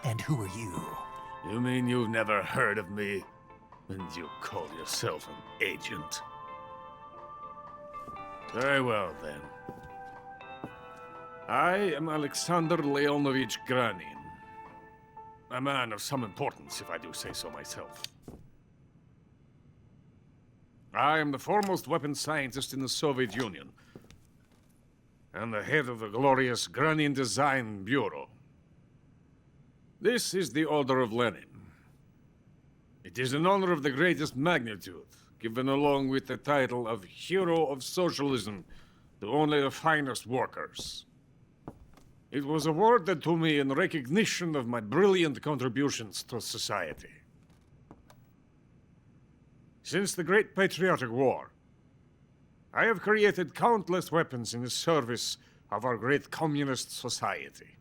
And who are you? You mean you've never heard of me? And you call yourself an agent? Very well, then. I am Alexander Leonovich Granin. A man of some importance, if I do say so myself. I am the foremost weapons scientist in the Soviet Union, and the head of the glorious Granin Design Bureau. This is the Order of Lenin. It is an honor of the greatest magnitude, given along with the title of Hero of Socialism to only the finest workers. It was awarded to me in recognition of my brilliant contributions to society. Since the Great Patriotic War, I have created countless weapons in the service of our great communist society.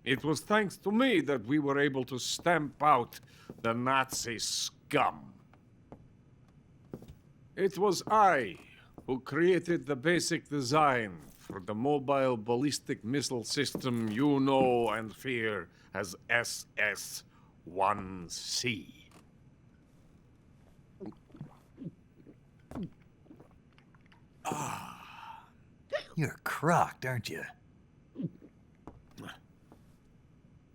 It was thanks to me that we were able to stamp out the Nazi scum. It was I who created the basic design for the mobile ballistic missile system you know and fear as SS-1C. You're crocked, aren't you?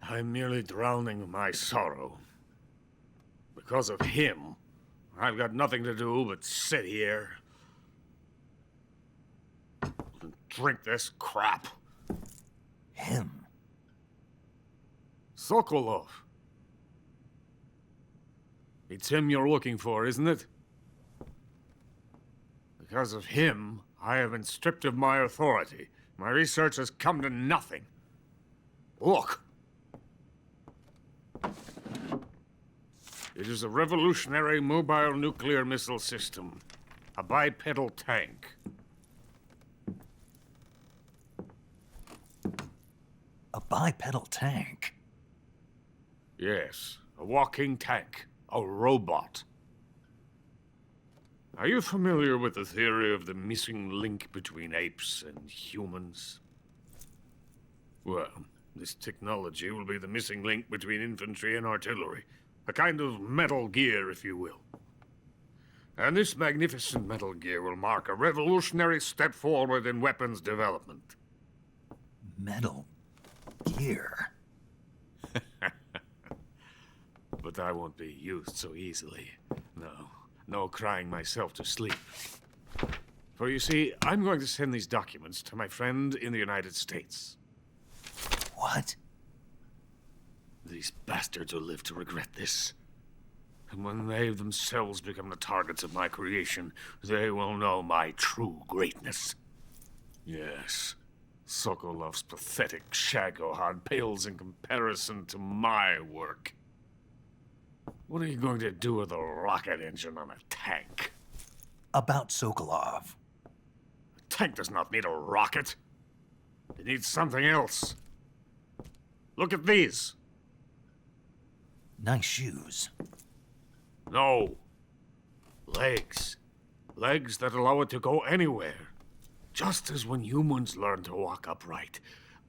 I'm merely drowning my sorrow. Because of him, I've got nothing to do but sit here and drink this crap. Him? Sokolov. It's him you're looking for, isn't it? Because of him, I have been stripped of my authority. My research has come to nothing. Look. It is a revolutionary mobile nuclear missile system. A bipedal tank. A bipedal tank? Yes, a walking tank. A robot. Are you familiar with the theory of the missing link between apes and humans? Well, this technology will be the missing link between infantry and artillery. A kind of Metal Gear, if you will. And this magnificent Metal Gear will mark a revolutionary step forward in weapons development. Metal Gear? But I won't be used so easily. No crying myself to sleep. For you see, I'm going to send these documents to my friend in the United States. What? These bastards will live to regret this. And when they themselves become the targets of my creation, they will know my true greatness. Yes, Sokolov's pathetic Shagohod pales in comparison to my work. What are you going to do with a rocket engine on a tank? About Sokolov. A tank does not need a rocket. It needs something else. Look at these. Nice shoes. No. Legs. Legs that allow it to go anywhere. Just as when humans learn to walk upright.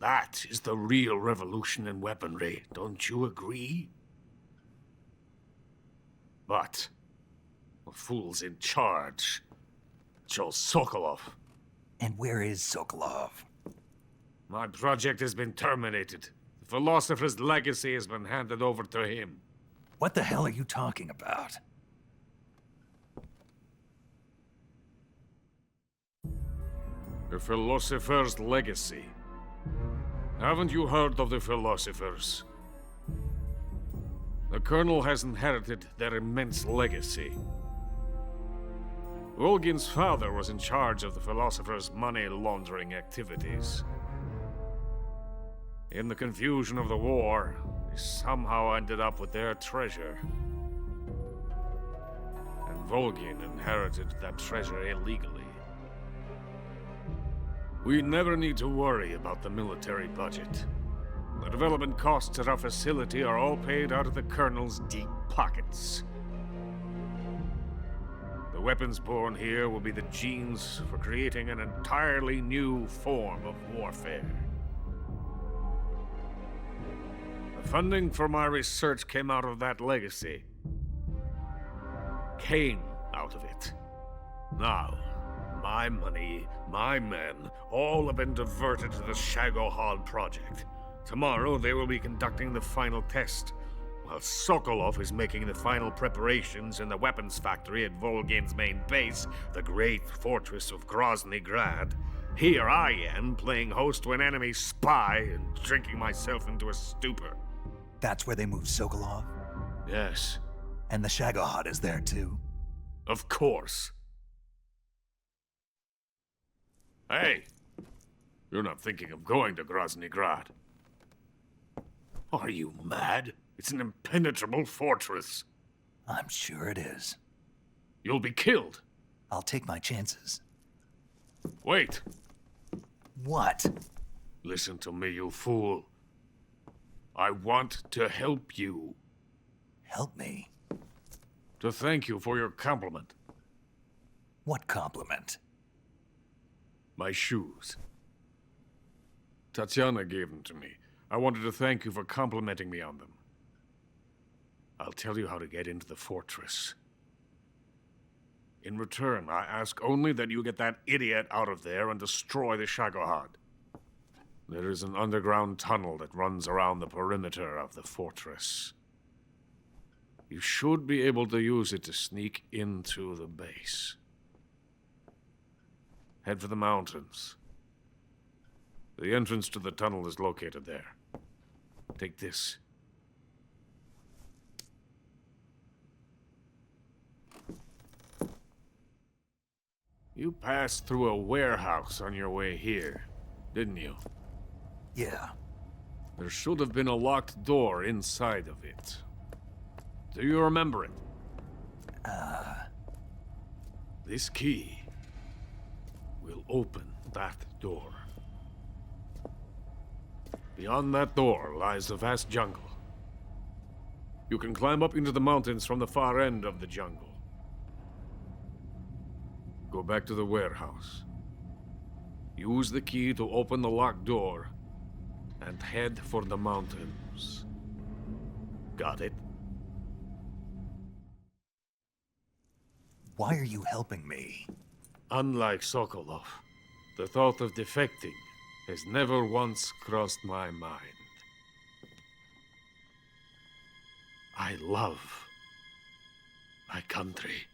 That is the real revolution in weaponry. Don't you agree? But the fool's in charge. Joe Sokolov. And where is Sokolov? My project has been terminated. The philosopher's legacy has been handed over to him. What the hell are you talking about? The philosopher's legacy. Haven't you heard of the philosophers? The Colonel has inherited their immense legacy. Volgin's father was in charge of the philosophers' money laundering activities. In the confusion of the war, they somehow ended up with their treasure. And Volgin inherited that treasure illegally. We never need to worry about the military budget. The development costs at our facility are all paid out of the Colonel's deep pockets. The weapons born here will be the genes for creating an entirely new form of warfare. The funding for my research came out of that legacy. Came out of it. Now, my money, my men, all have been diverted to the Shagohod project. Tomorrow they will be conducting the final test, while Sokolov is making the final preparations in the weapons factory at Volgin's main base, the great fortress of Grozny Grad. Here I am, playing host to an enemy spy and drinking myself into a stupor. That's where they moved Sokolov? Yes. And the Shagohod is there too? Of course. Hey! You're not thinking of going to Grozny Grad. Are you mad? It's an impenetrable fortress. I'm sure it is. You'll be killed. I'll take my chances. Wait. What? Listen to me, you fool. I want to help you. Help me? To thank you for your compliment. What compliment? My shoes. Tatiana gave them to me. I wanted to thank you for complimenting me on them. I'll tell you how to get into the fortress. In return, I ask only that you get that idiot out of there and destroy the Shagohod. There is an underground tunnel that runs around the perimeter of the fortress. You should be able to use it to sneak into the base. Head for the mountains. The entrance to the tunnel is located there. Take this. You passed through a warehouse on your way here, didn't you? Yeah. There should have been a locked door inside of it. Do you remember it? This key will open that door. Beyond that door lies the vast jungle. You can climb up into the mountains from the far end of the jungle. Go back to the warehouse. Use the key to open the locked door and head for the mountains. Got it? Why are you helping me? Unlike Sokolov, the thought of defecting has never once crossed my mind. I love my country.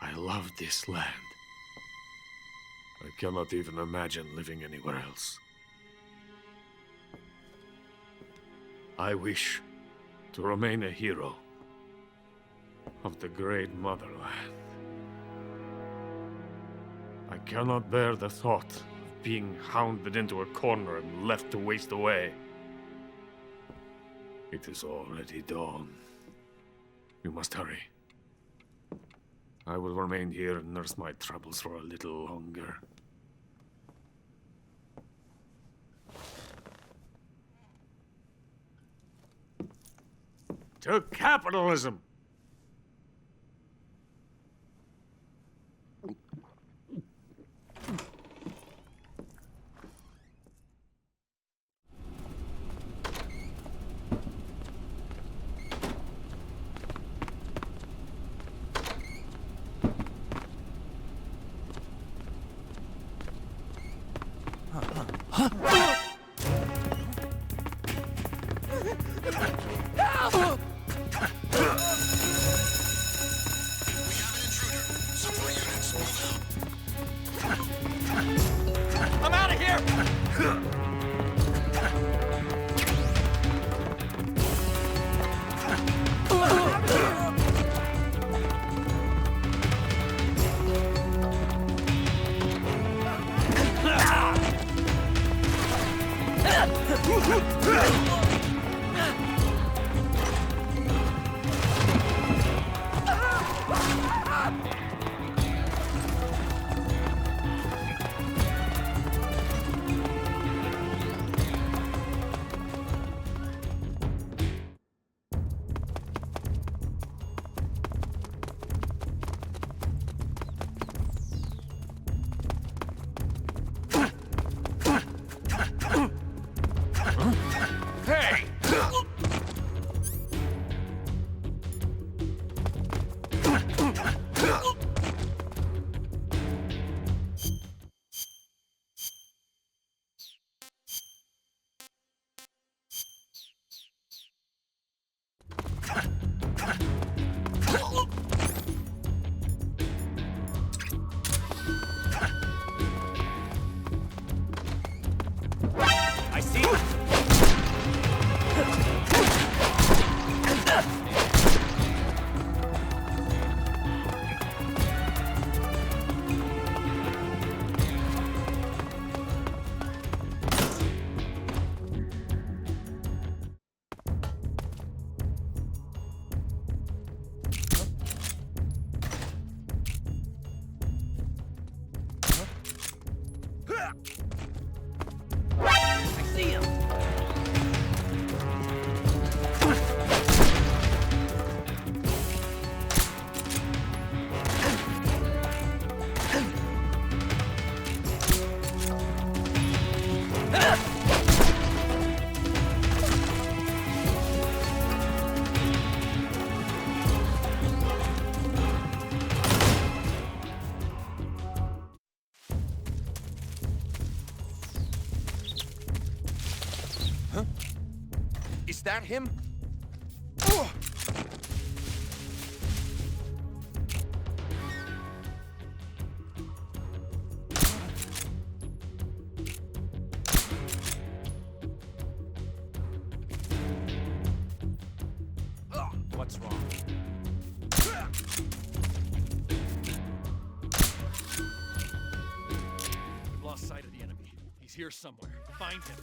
I love this land. I cannot even imagine living anywhere else. I wish to remain a hero of the great motherland. I cannot bear the thought of being hounded into a corner and left to waste away. It is already dawn. You must hurry. I will remain here and nurse my troubles for a little longer. To capitalism! I'm out of here! Hey! I see. I see him. Huh? Is that him? Oh! What's wrong? We've lost sight of the enemy. He's here somewhere. Find him.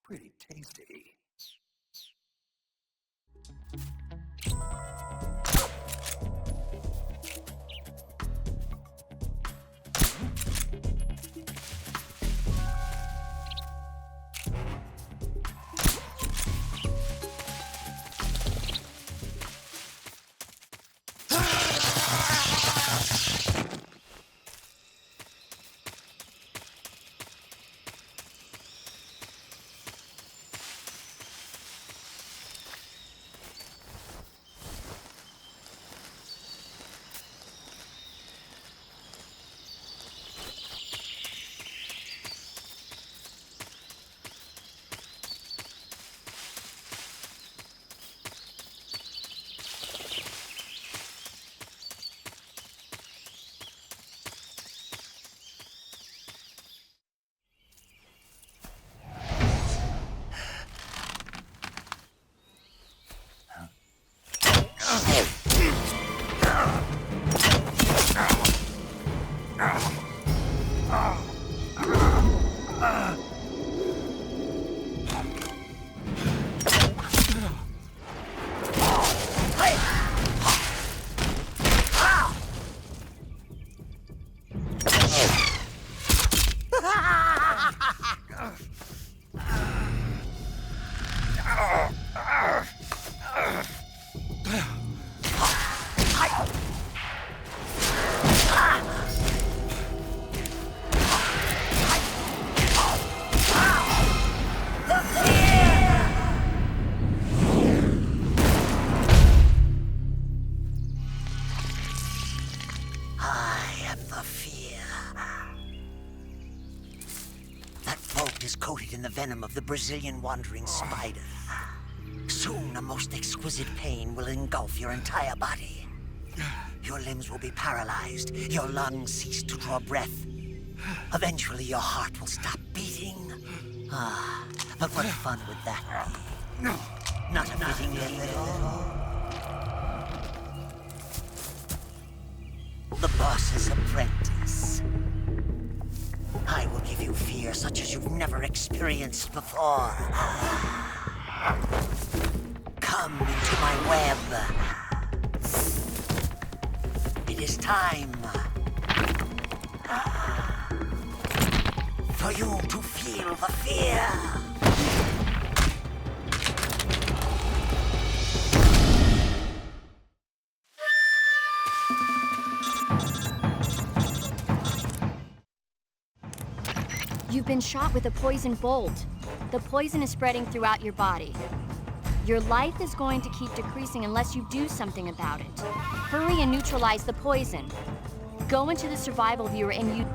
Pretty tasty. Coated in the venom of the Brazilian wandering spider. Soon, a most exquisite pain will engulf your entire body. Your limbs will be paralyzed, your lungs cease to draw breath. Eventually, your heart will stop beating. Ah, but what fun would that be? Not a fitting end at all. The boss's apprentice. I will give you fear such as you've never experienced before. Come into my web. It is time for you to feel the fear. You've been shot with a poison bolt. The poison is spreading throughout your body. Your life is going to keep decreasing unless you do something about it. Hurry and neutralize the poison. Go into the survival viewer and you...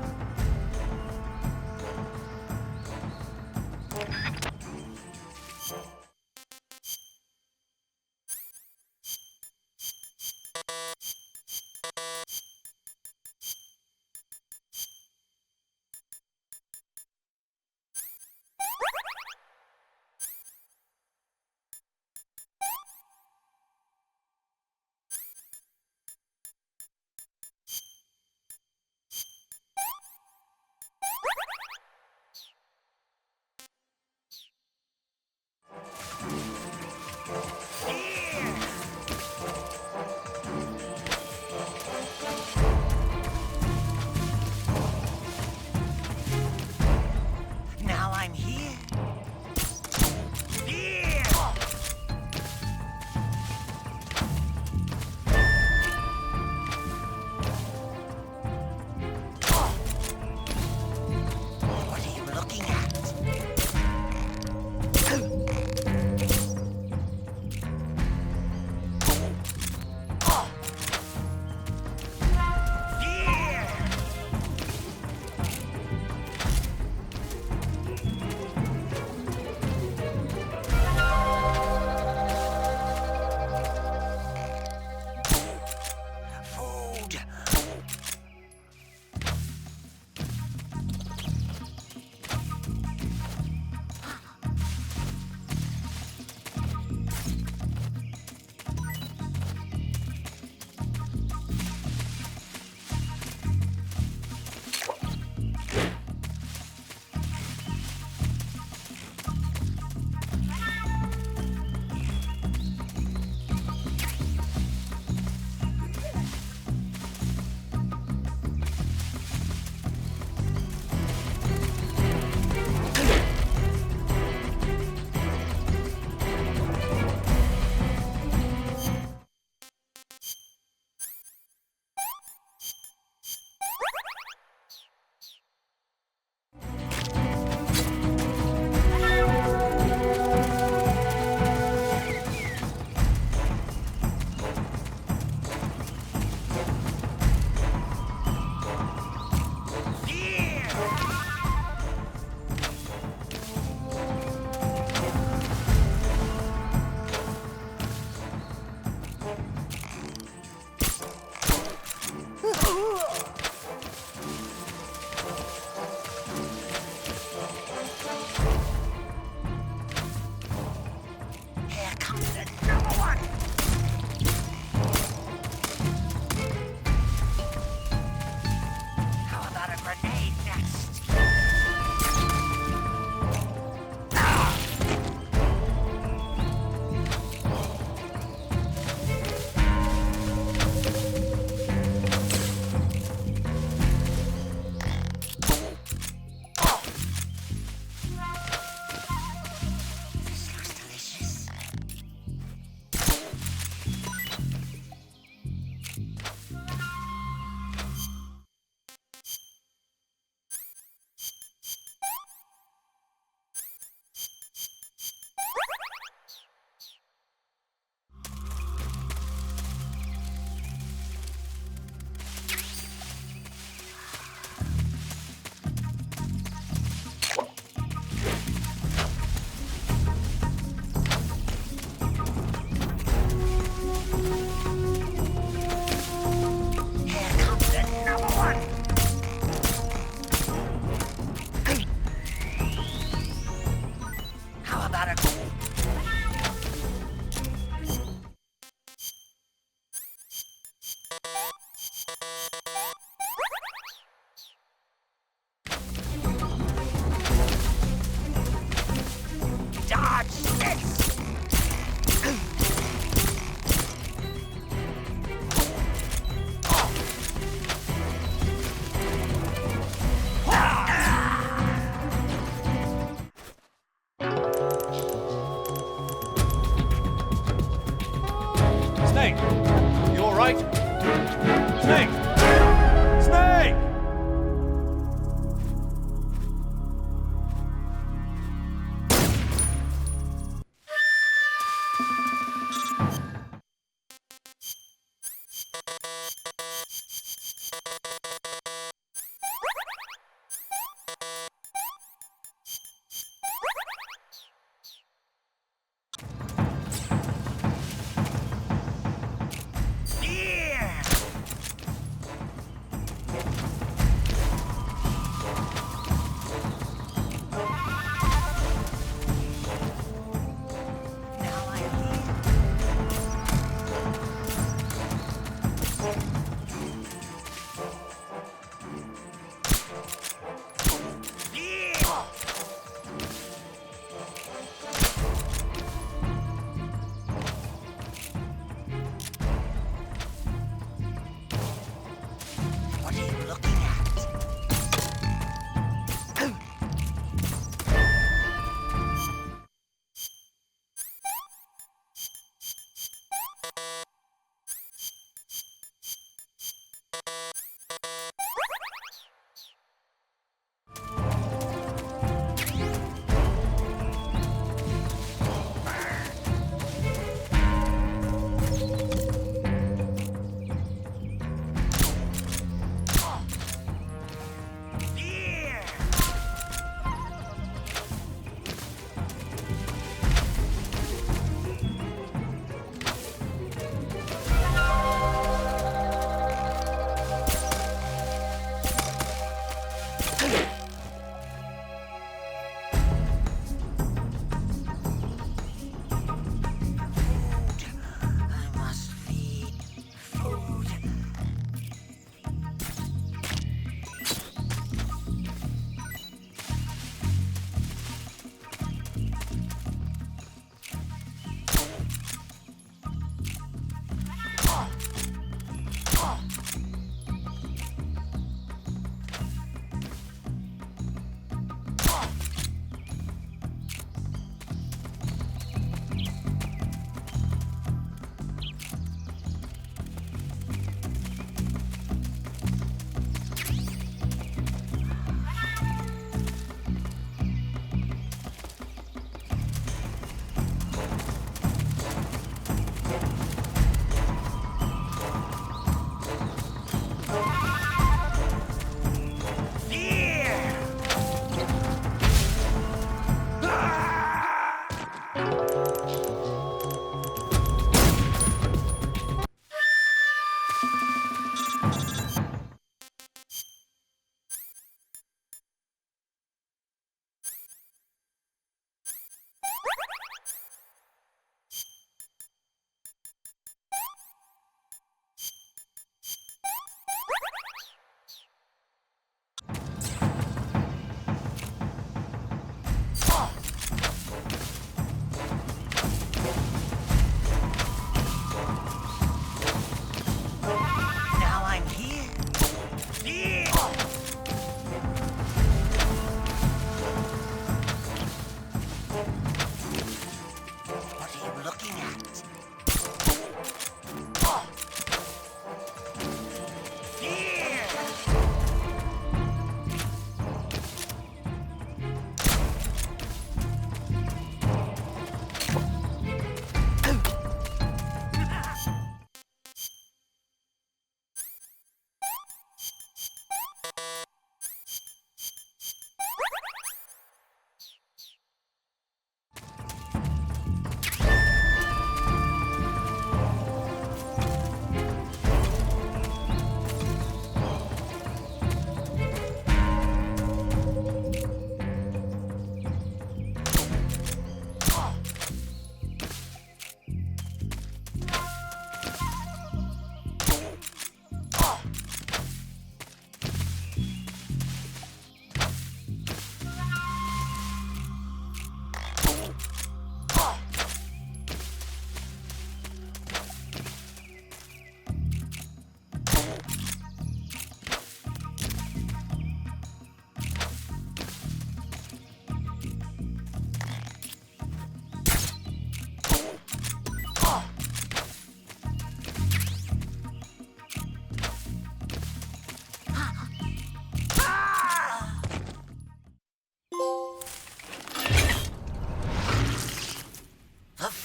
Snake! You alright? Snake! Snake!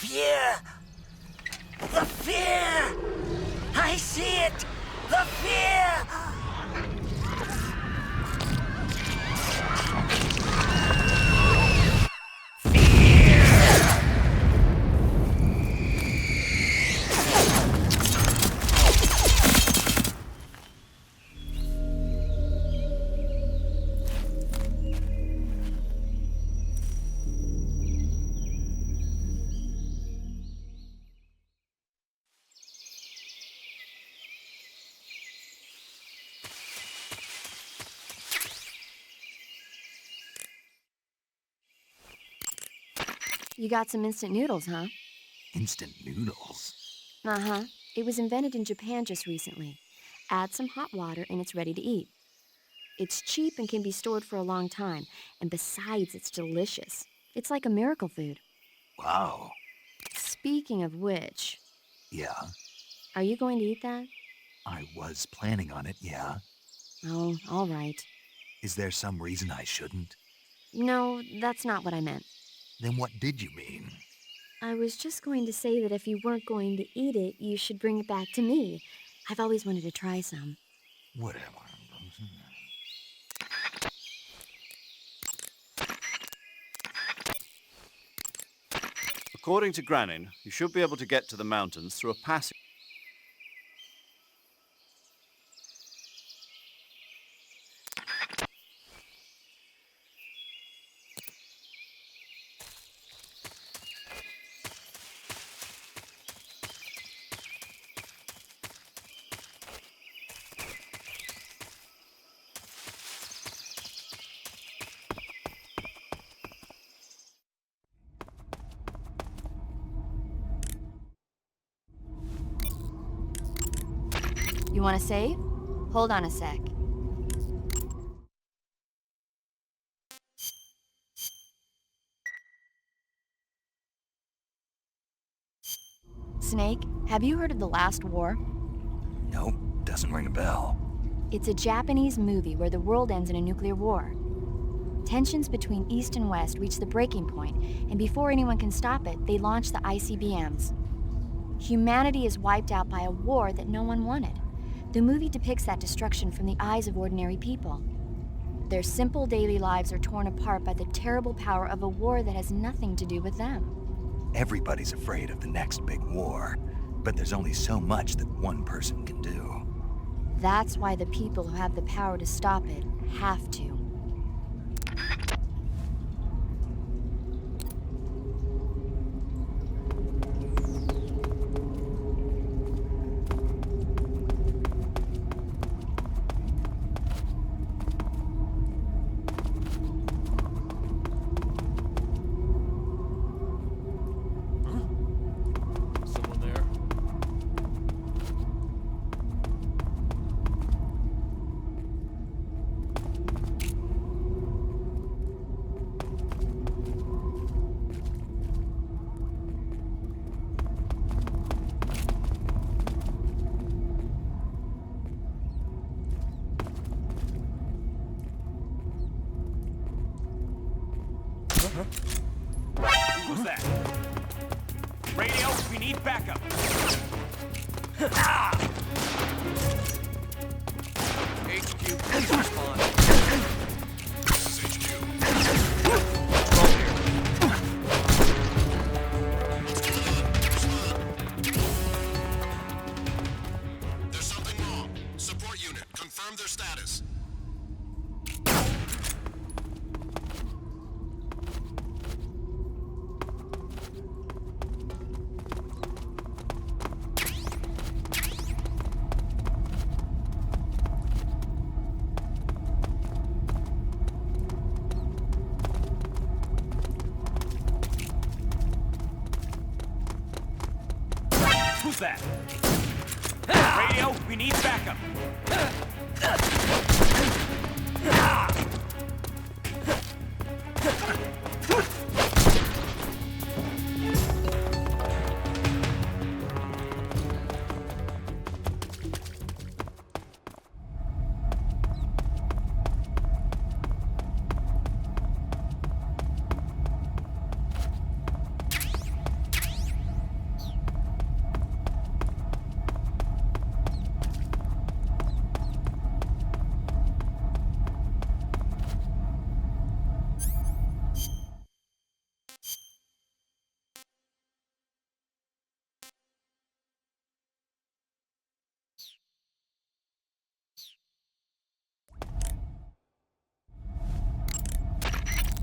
fear! The fear! I see it! The fear! You got some instant noodles, huh? Instant noodles? Uh-huh. It was invented in Japan just recently. Add some hot water and it's ready to eat. It's cheap and can be stored for a long time, and besides, it's delicious. It's like a miracle food. Wow. Speaking of which, Yeah, are you going to eat that? I was planning on it, yeah. Oh, all right. Is there some reason I shouldn't? No, that's not what I meant. Then what did you mean? I was just going to say that if you weren't going to eat it, you should bring it back to me. I've always wanted to try some. Whatever. According to Granin, you should be able to get to the mountains through a passage. You want to save? Hold on a sec. Snake, have you heard of The Last War? Nope, doesn't ring a bell. It's a Japanese movie where the world ends in a nuclear war. Tensions between East and West reach the breaking point, and before anyone can stop it, they launch the ICBMs. Humanity is wiped out by a war that no one wanted. The movie depicts that destruction from the eyes of ordinary people. Their simple daily lives are torn apart by the terrible power of a war that has nothing to do with them. Everybody's afraid of the next big war, but there's only so much that one person can do. That's why the people who have the power to stop it have to. Someone there? Who's that? Radio, we need backup. HQ, please respond. This is HQ. There's something wrong. Support unit, confirm their status. Who's that? Radio, we need backup.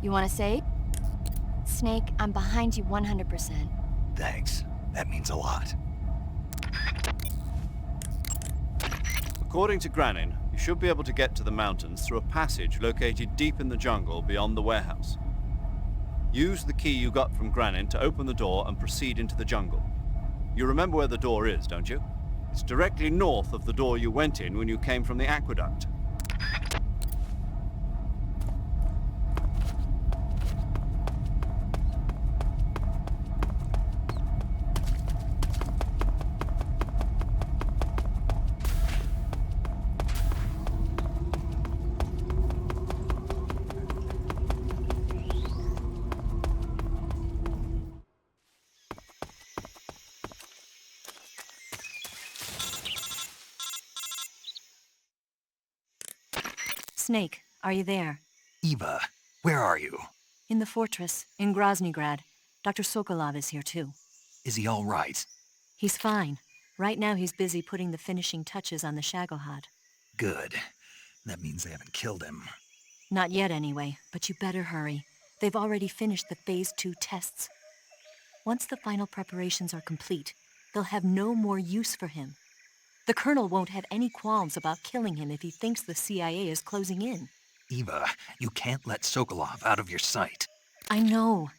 You want to save? Snake, I'm behind you 100%. Thanks. That means a lot. According to Granin, you should be able to get to the mountains through a passage located deep in the jungle beyond the warehouse. Use the key you got from Granin to open the door and proceed into the jungle. You remember where the door is, don't you? It's directly north of the door you went in when you came from the aqueduct. Snake, are you there? Eva, where are you? In the fortress, in Groznygrad. Dr. Sokolov is here too. Is he all right? He's fine. Right now he's busy putting the finishing touches on the Shagohod. Good. That means they haven't killed him. Not yet anyway, but you better hurry. They've already finished the Phase 2 tests. Once the final preparations are complete, they'll have no more use for him. The Colonel won't have any qualms about killing him if he thinks the CIA is closing in. Eva, you can't let Sokolov out of your sight. I know.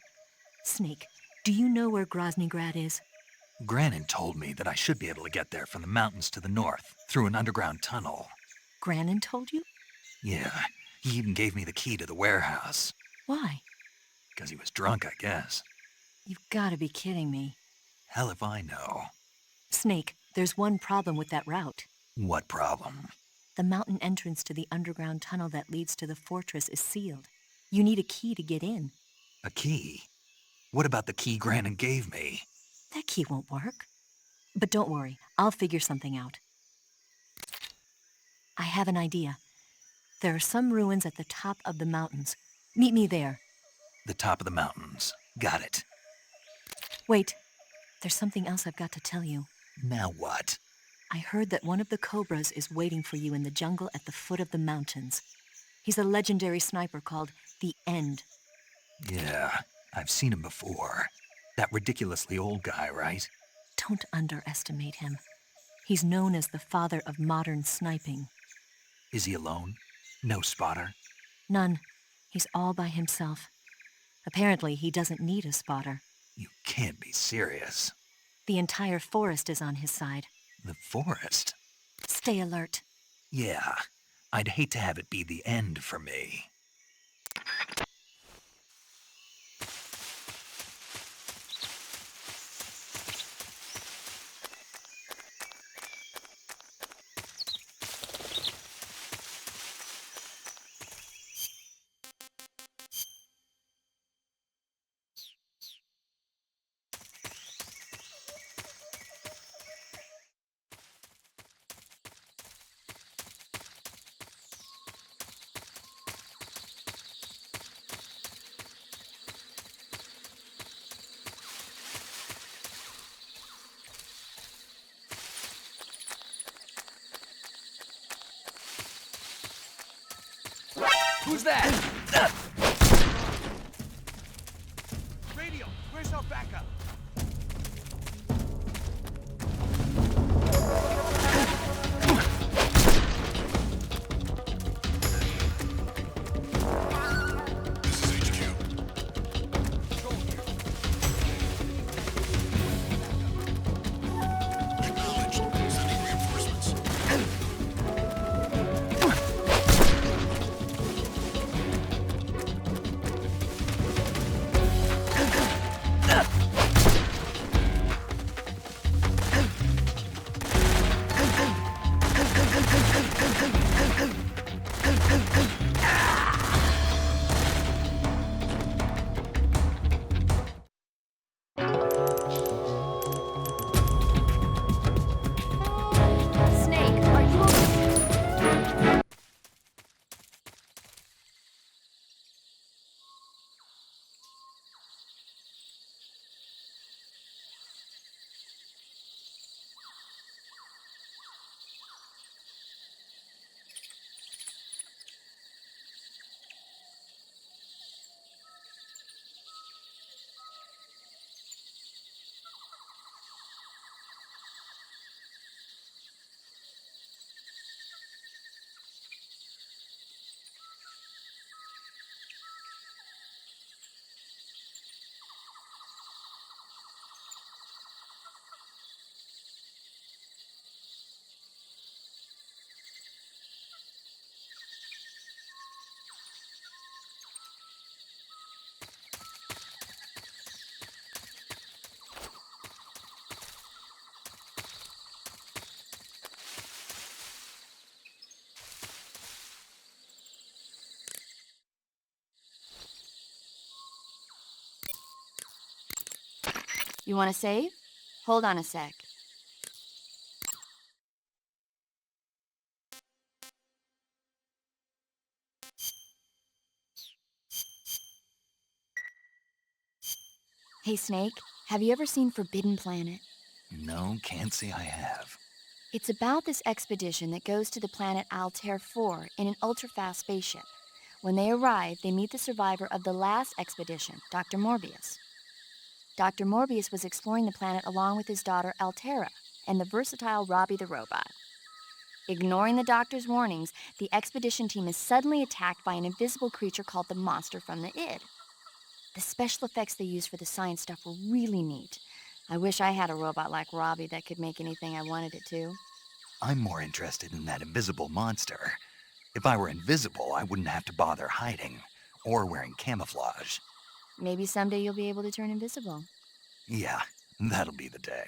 Snake, do you know where Groznygrad is? Granin told me that I should be able to get there from the mountains to the north, through an underground tunnel. Granin told you? Yeah, he even gave me the key to the warehouse. Why? Because he was drunk, I guess. You've got to be kidding me. Hell if I know. Snake, there's one problem with that route. What problem? The mountain entrance to the underground tunnel that leads to the fortress is sealed. You need a key to get in. A key? What about the key Granin gave me? That key won't work. But don't worry, I'll figure something out. I have an idea. There are some ruins at the top of the mountains. Meet me there. The top of the mountains. Got it. Wait, there's something else I've got to tell you. Now what? I heard that one of the Cobras is waiting for you in the jungle at the foot of the mountains. He's a legendary sniper called the End. Yeah, I've seen him before. That ridiculously old guy, right? Don't underestimate him. He's known as the father of modern sniping. Is he alone? No spotter? None. He's all by himself. Apparently, he doesn't need a spotter. You can't be serious. The entire forest is on his side. The forest? Stay alert. Yeah, I'd hate to have it be the end for me. Who's that? Radio, where's our backup? You want to save? Hold on a sec. Hey, Snake, have you ever seen Forbidden Planet? No, can't say I have. It's about this expedition that goes to the planet Altair 4 in an ultra-fast spaceship. When they arrive, they meet the survivor of the last expedition, Dr. Morbius. Dr. Morbius was exploring the planet along with his daughter Altera and the versatile Robbie the robot. Ignoring the doctor's warnings, the expedition team is suddenly attacked by an invisible creature called the Monster from the Id. The special effects they used for the science stuff were really neat. I wish I had a robot like Robbie that could make anything I wanted it to. I'm more interested in that invisible monster. If I were invisible, I wouldn't have to bother hiding or wearing camouflage. Maybe someday you'll be able to turn invisible. Yeah, that'll be the day.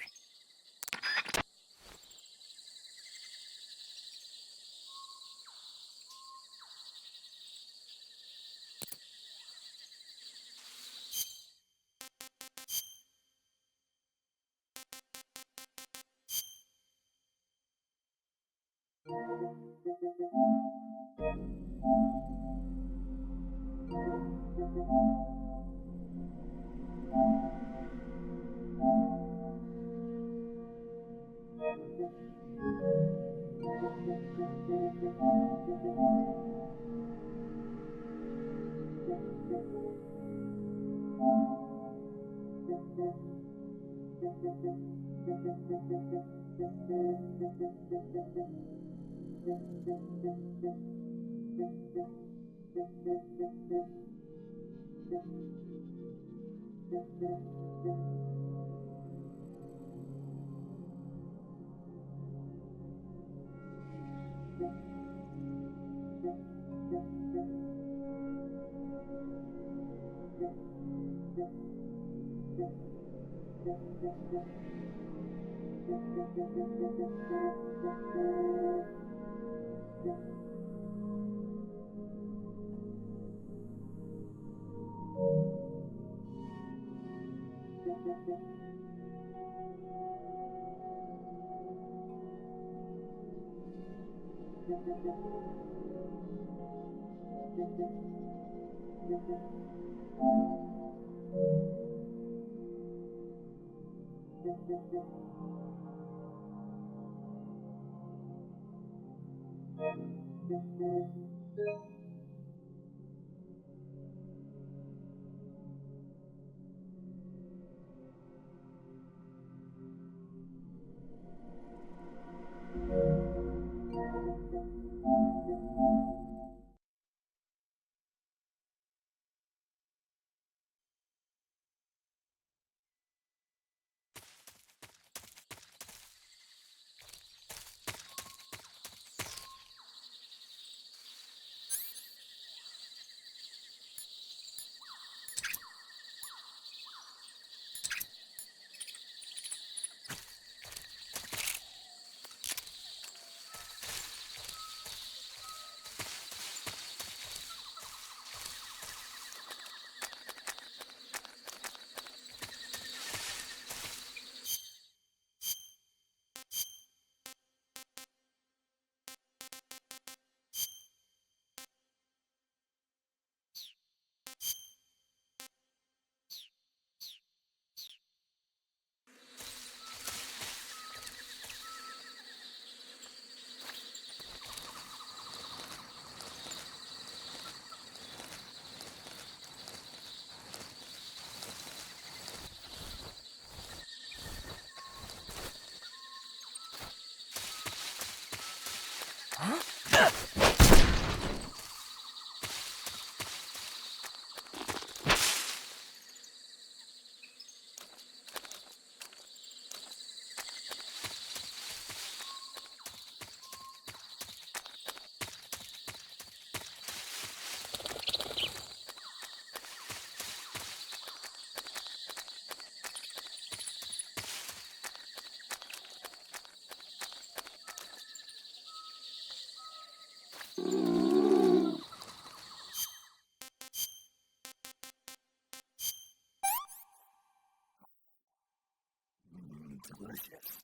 delicious.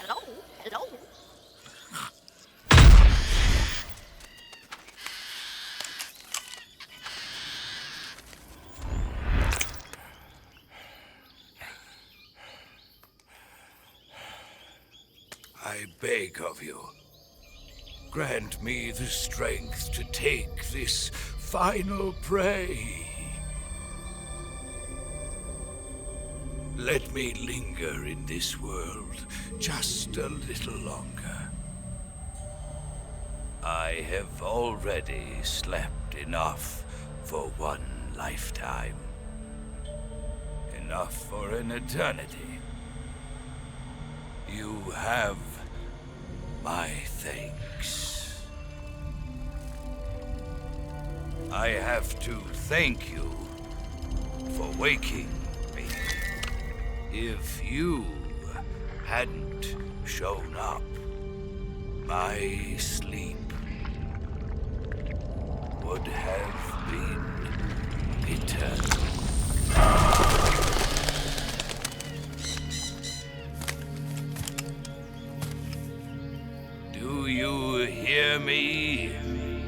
Hello? Hello? I beg of you, grant me the strength to take this final prey. Let me linger in this world just a little longer. I have already slept enough for one lifetime. Enough for an eternity. You have my thanks. I have to thank you for waking me. If you hadn't shown up, my sleep would have been eternal. Do you hear me,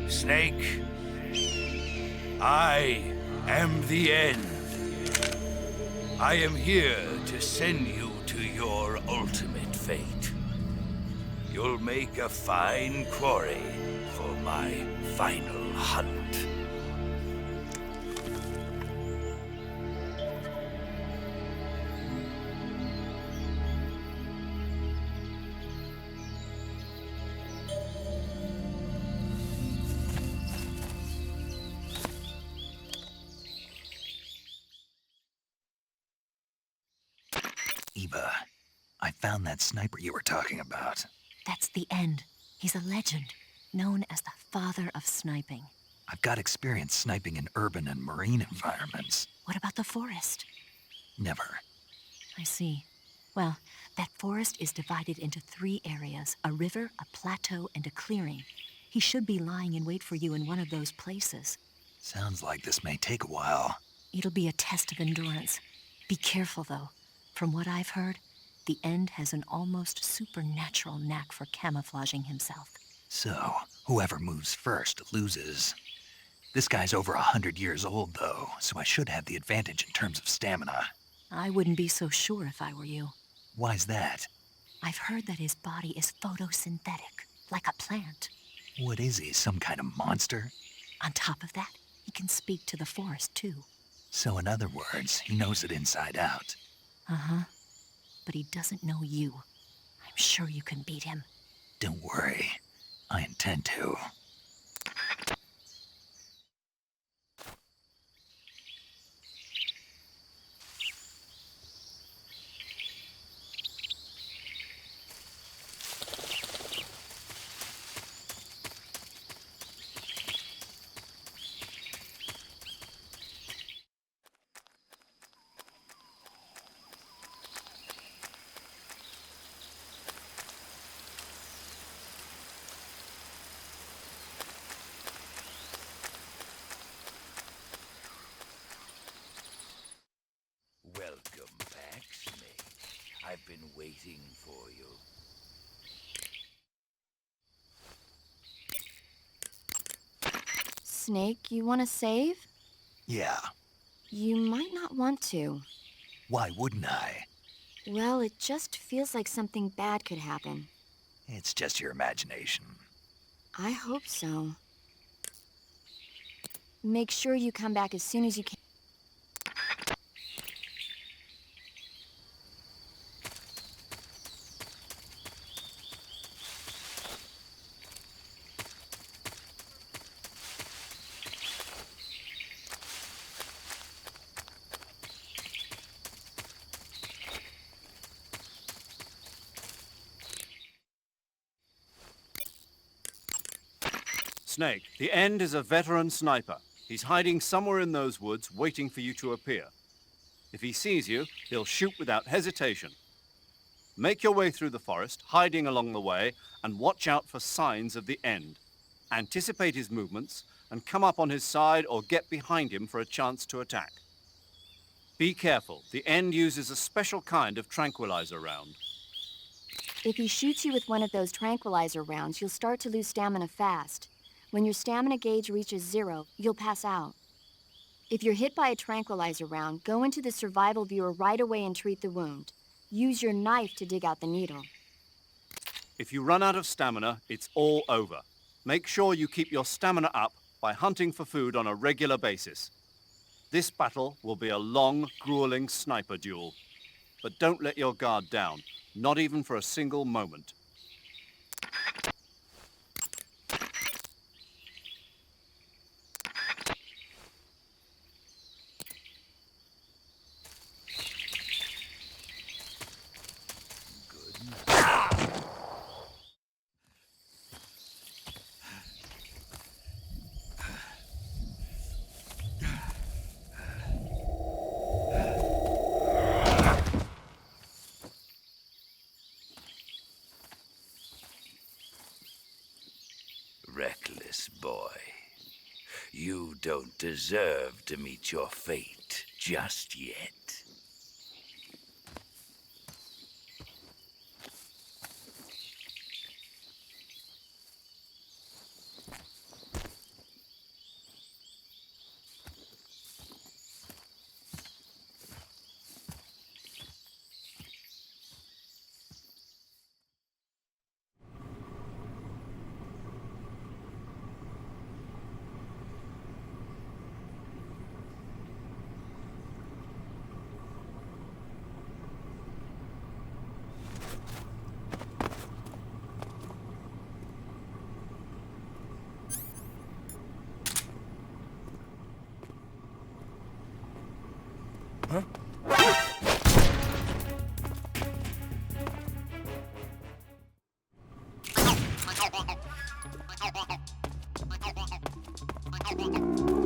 Snake? I am the end. I am here to send you to your ultimate fate. You'll make a fine quarry for my final hunt. Eva, I found that sniper you were talking about. That's the end. He's a legend, known as the father of sniping. I've got experience sniping in urban and marine environments. What about the forest? Never. I see. Well, that forest is divided into 3 areas, a river, a plateau, and a clearing. He should be lying in wait for you in one of those places. Sounds like this may take a while. It'll be a test of endurance. Be careful, though. From what I've heard, the End has an almost supernatural knack for camouflaging himself. So, whoever moves first loses. This guy's over 100 years old, though, so I should have the advantage in terms of stamina. I wouldn't be so sure if I were you. Why's that? I've heard that his body is photosynthetic, like a plant. What is he, some kind of monster? On top of that, he can speak to the forest, too. So in other words, he knows it inside out. Uh-huh. But he doesn't know you. I'm sure you can beat him. Don't worry. I intend to. waiting for you. Snake, you want to save? Yeah. You might not want to. Why wouldn't I? Well, it just feels like something bad could happen. It's just your imagination. I hope so. Make sure you come back as soon as you can. Snake, the End is a veteran sniper. He's hiding somewhere in those woods, waiting for you to appear. If he sees you, he'll shoot without hesitation. Make your way through the forest, hiding along the way, and watch out for signs of the End. Anticipate his movements, and come up on his side or get behind him for a chance to attack. Be careful, the End uses a special kind of tranquilizer round. If he shoots you with one of those tranquilizer rounds, you'll start to lose stamina fast. When your stamina gauge reaches 0, you'll pass out. If you're hit by a tranquilizer round, go into the survival viewer right away and treat the wound. Use your knife to dig out the needle. If you run out of stamina, it's all over. Make sure you keep your stamina up by hunting for food on a regular basis. This battle will be a long, grueling sniper duel. But don't let your guard down, not even for a single moment. Reckless boy. You don't deserve to meet your fate just yet. Huh?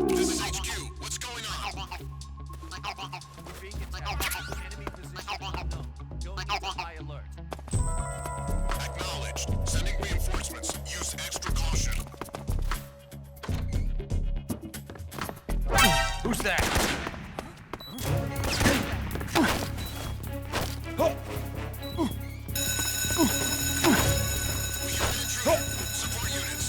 This is HQ. What's going on? We're being attacked. Enemy position unknown. Go into high alert. Acknowledged. Sending reinforcements. Use extra caution. Who's that? Support units.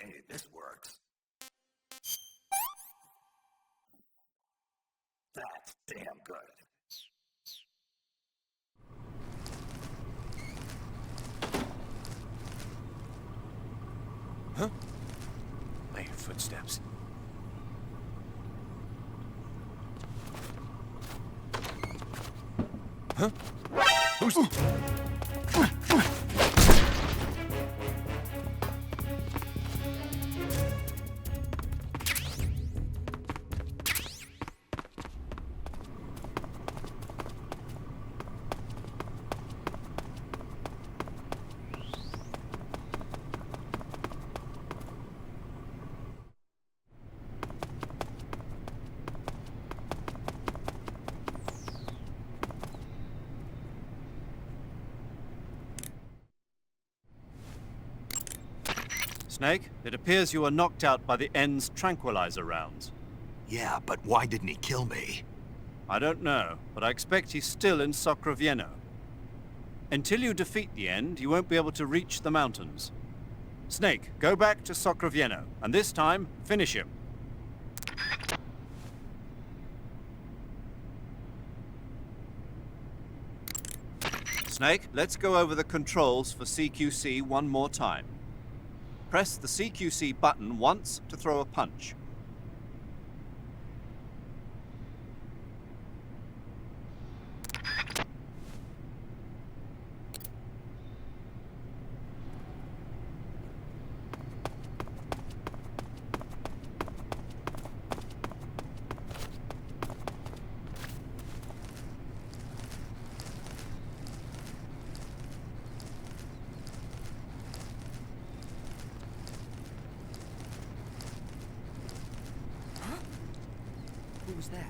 Hey, this works. That's damn good. Huh? I hear footsteps. Huh? Who's... Snake, it appears you were knocked out by the End's tranquilizer rounds. Yeah, but why didn't he kill me? I don't know, but I expect he's still in Sokrovieno. Until you defeat the End, you won't be able to reach the mountains. Snake, go back to Sokrovieno, and this time, finish him. Snake, let's go over the controls for CQC one more time. Press the CQC button once to throw a punch. Who was that?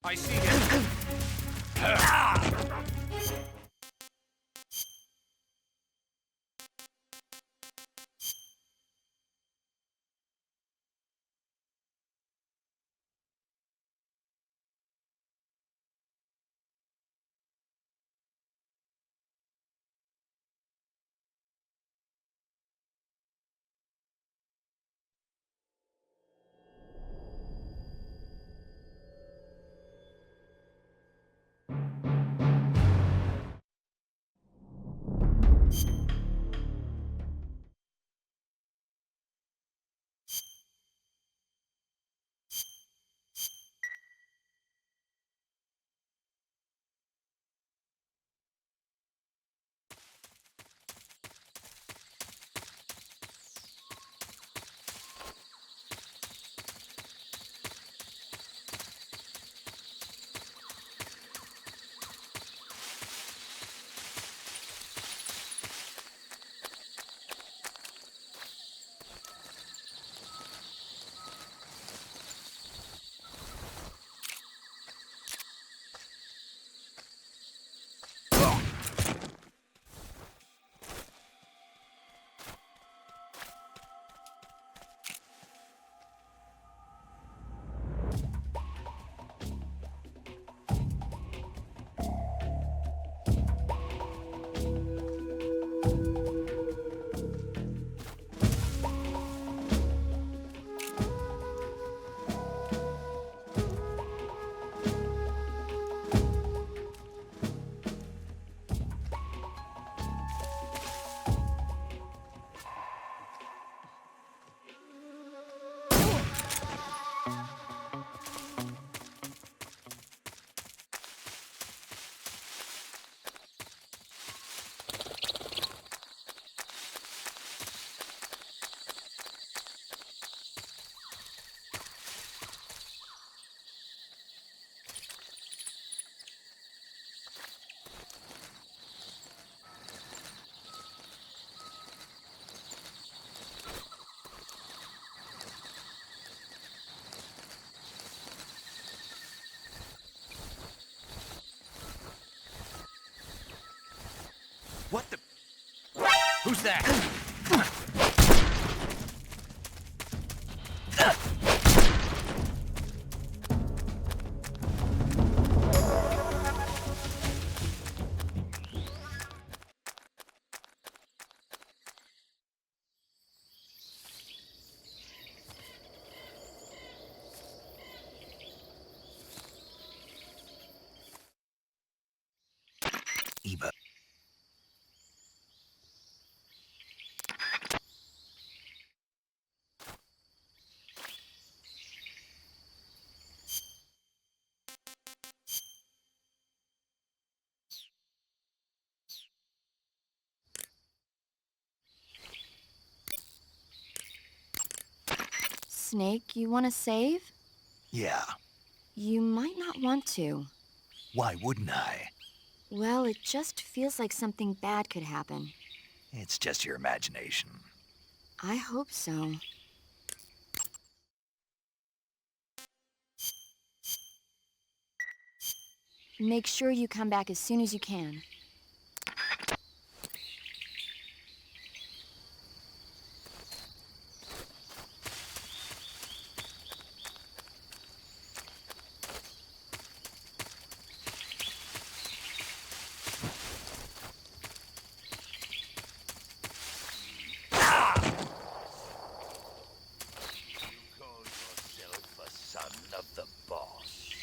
I see him. What the? Who's that? Eva. Snake, you want to save? Yeah. You might not want to. Why wouldn't I? Well, it just feels like something bad could happen. It's just your imagination. I hope so. Make sure you come back as soon as you can. Son of the boss.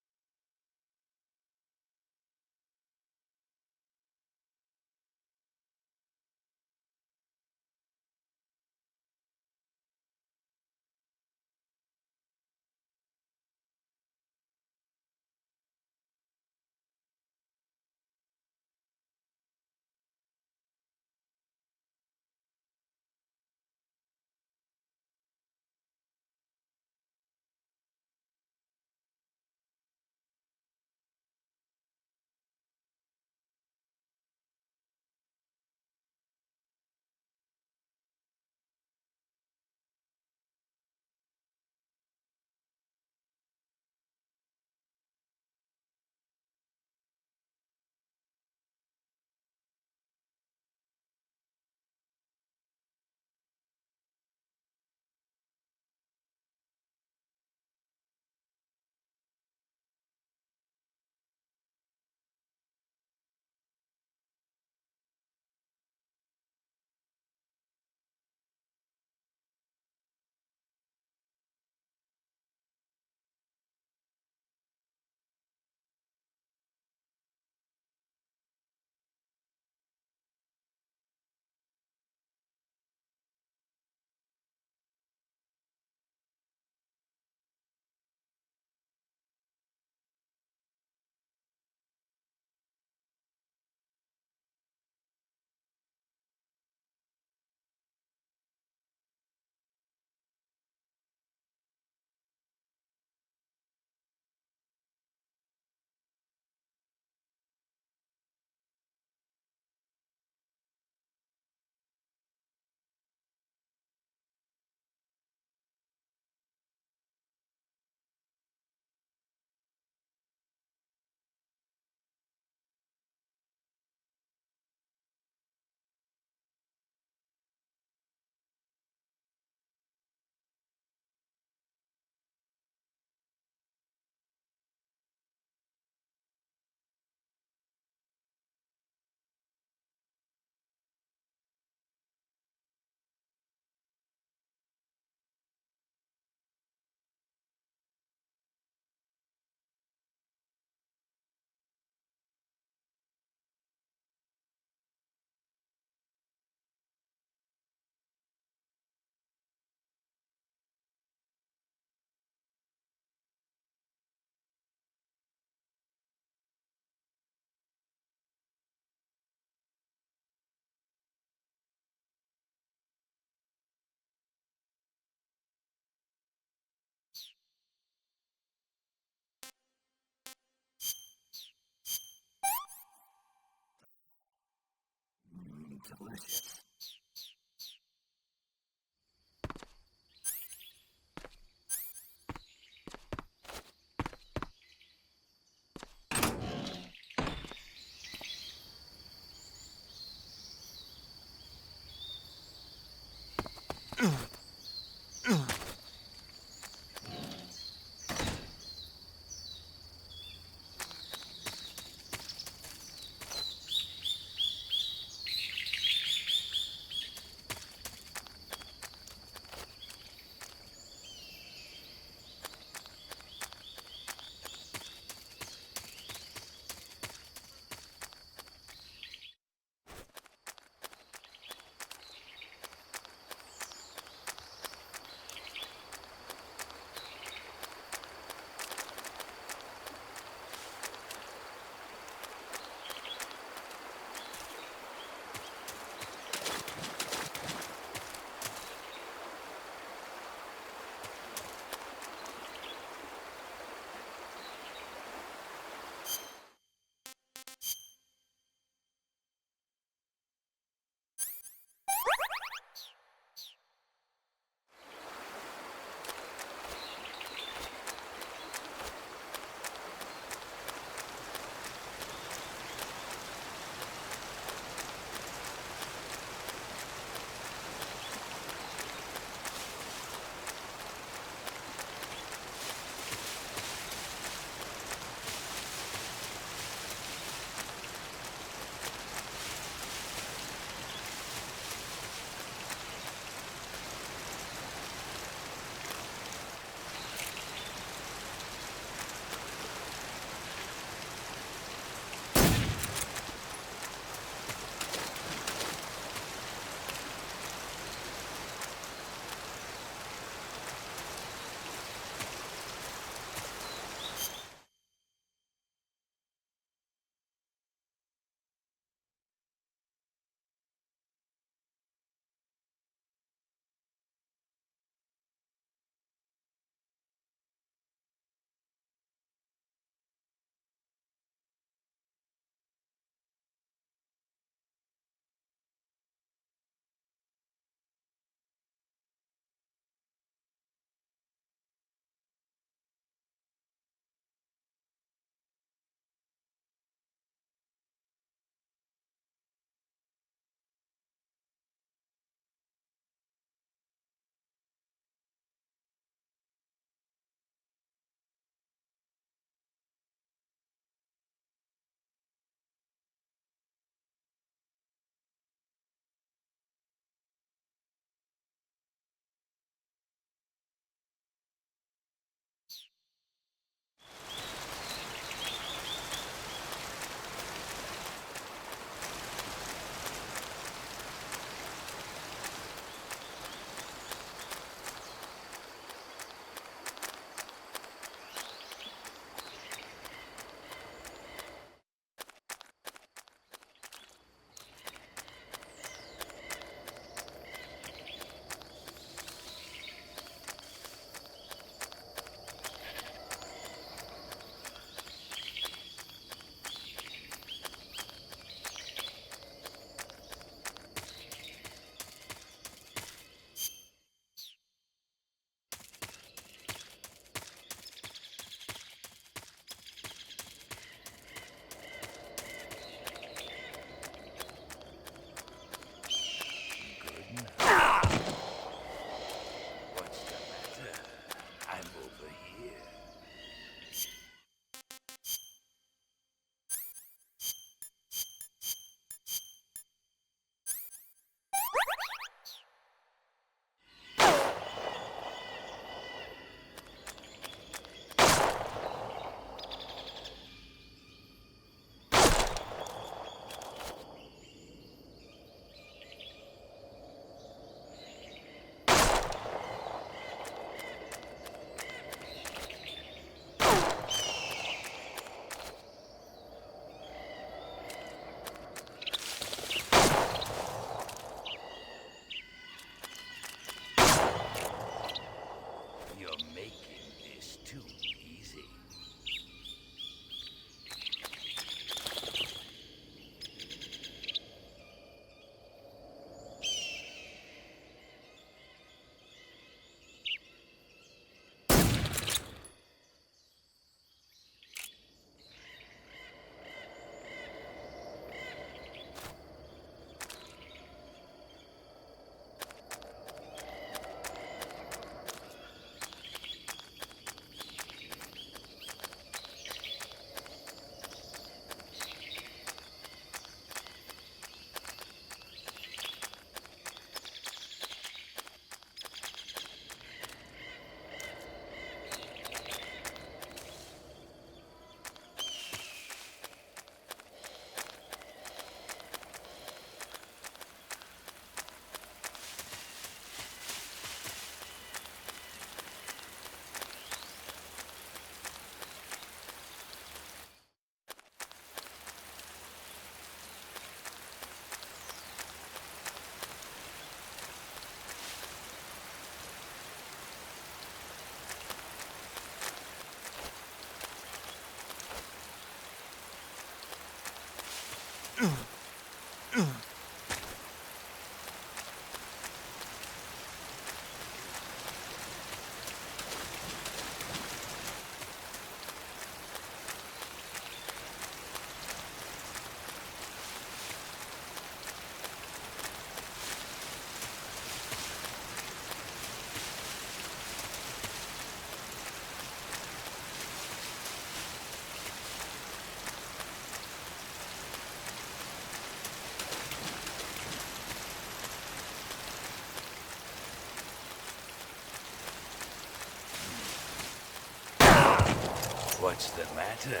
What's the matter?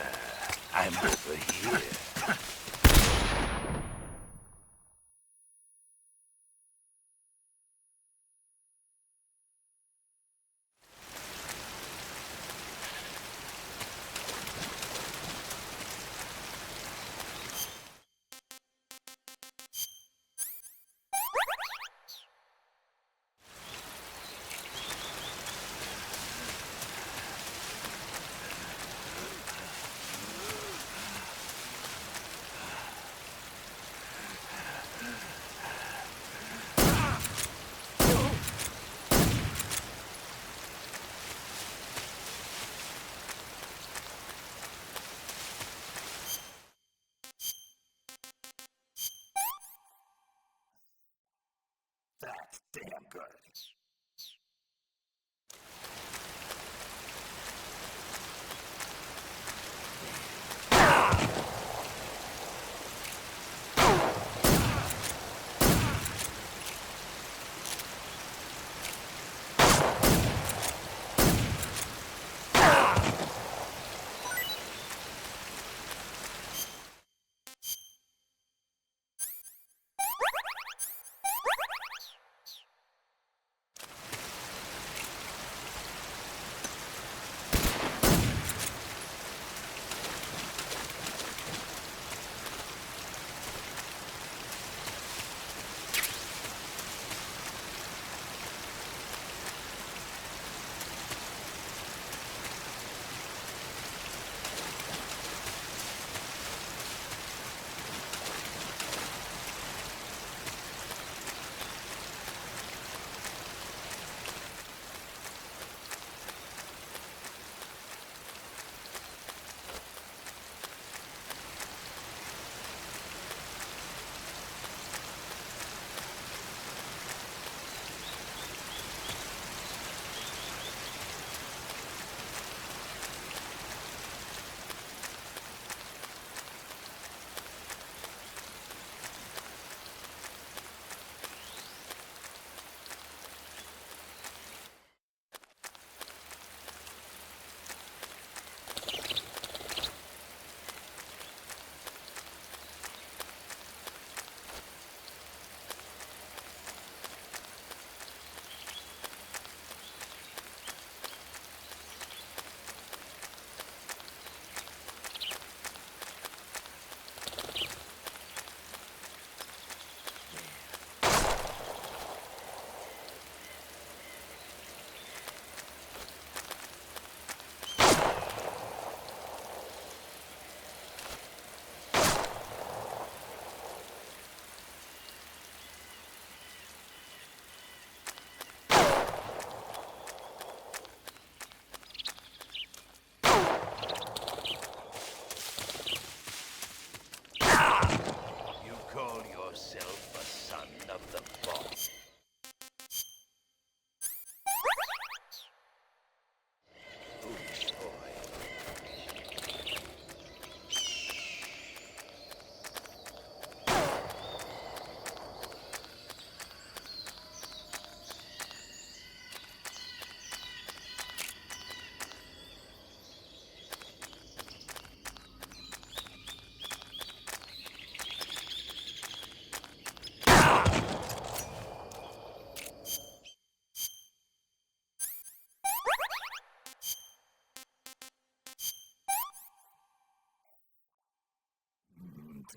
I'm over here. That's damn good.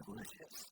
Delicious.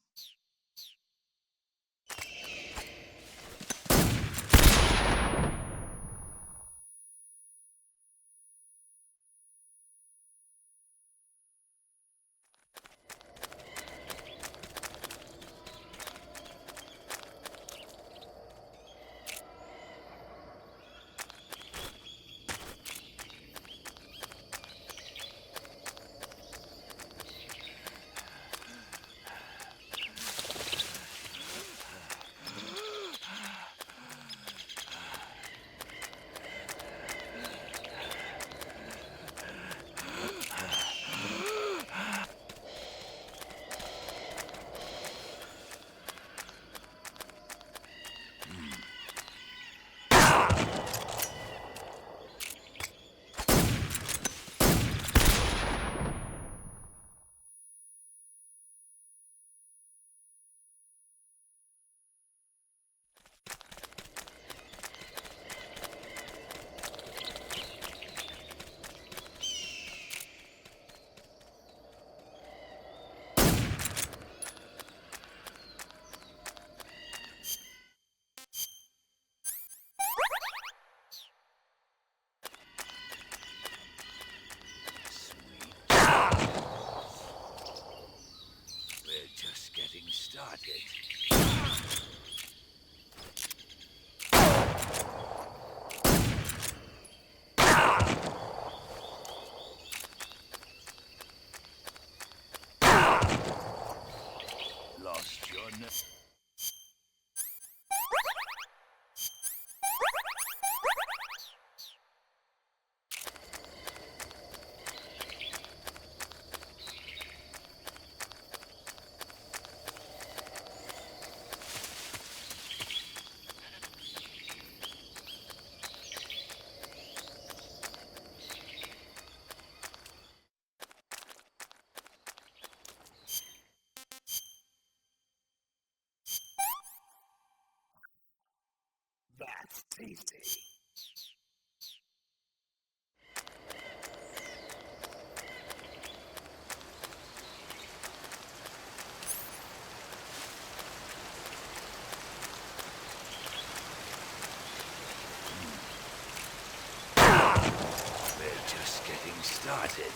started. Lost your nerve. That's tasty. We're just getting started.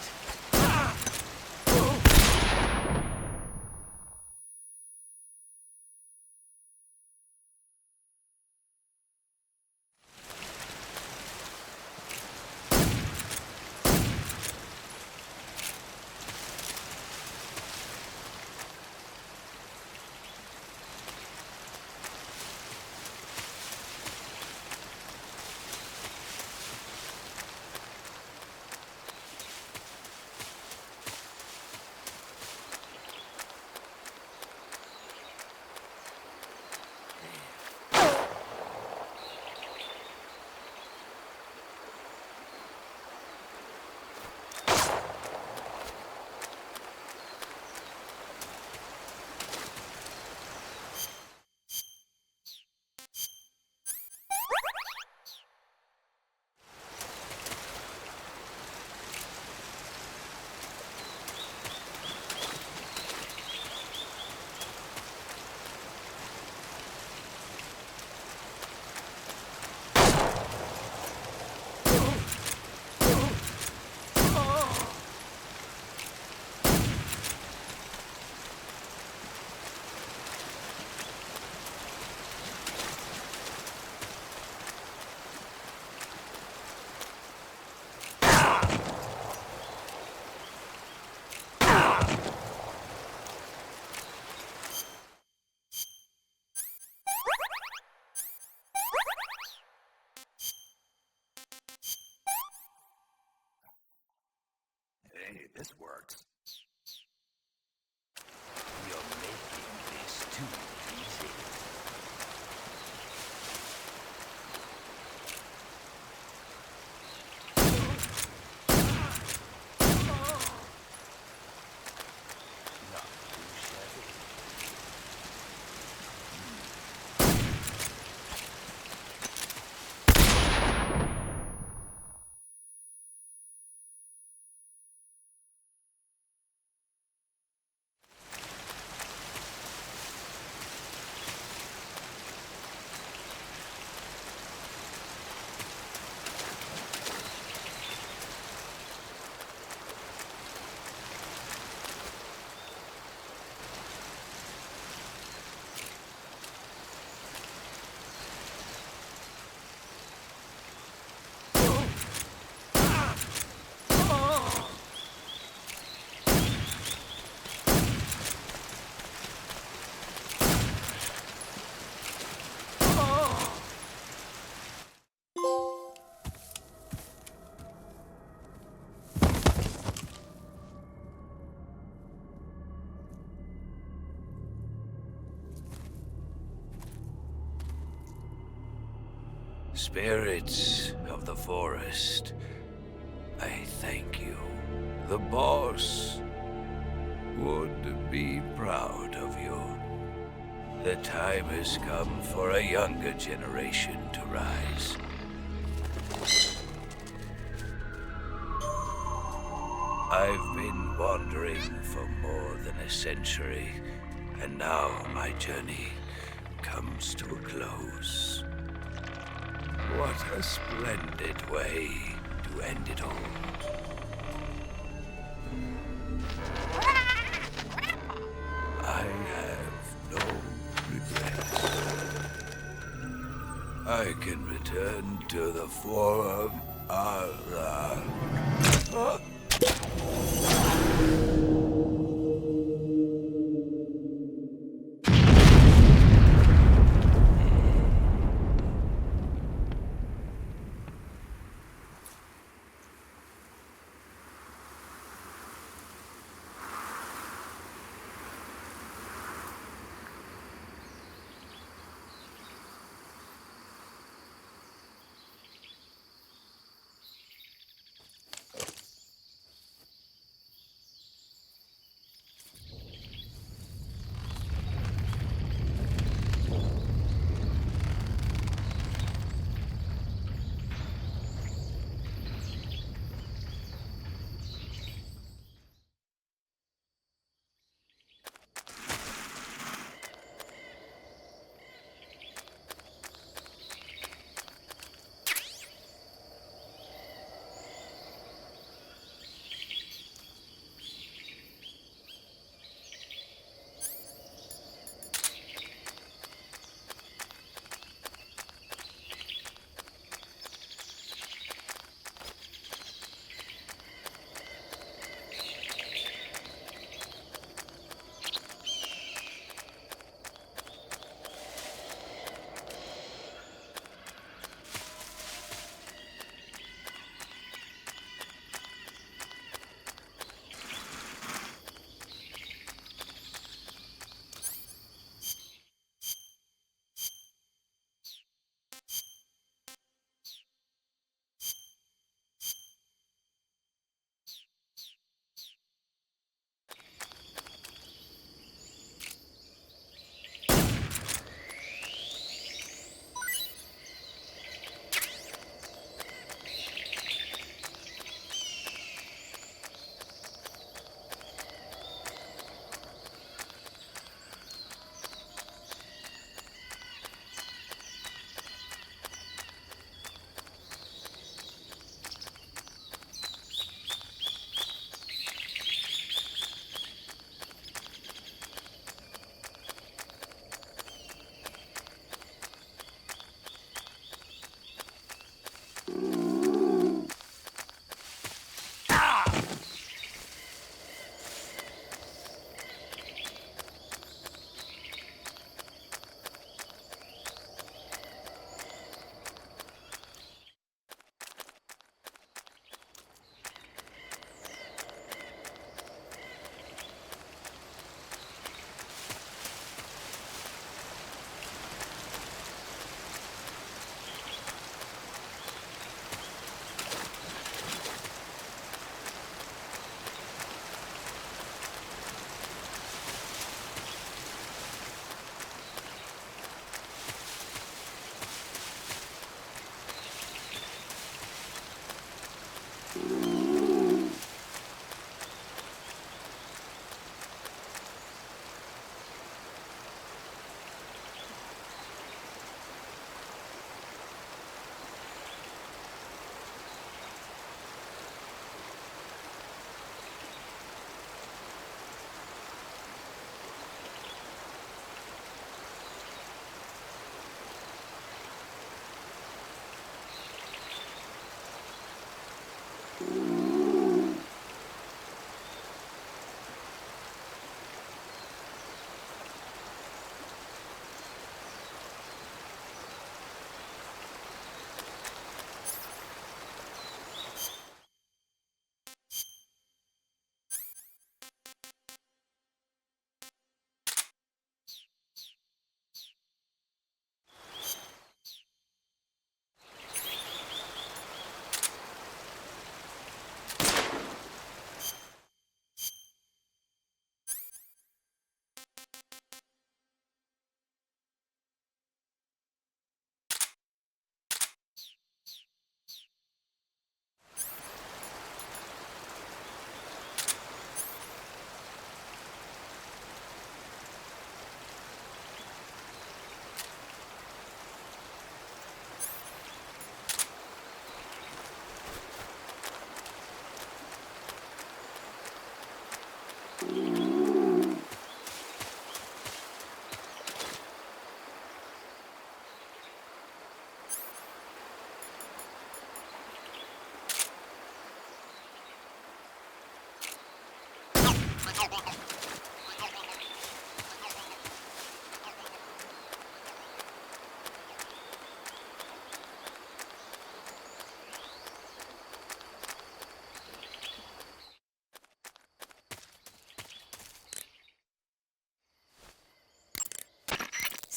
Hey, this works. You're making this too easy. Not too shabby. Spirits of the forest, I thank you. The boss would be proud of you. The time has come for a younger generation to rise. I've been wandering for more than a century, and now my journey comes to a close. What a splendid way to end it all. I have no I can return to the form of the...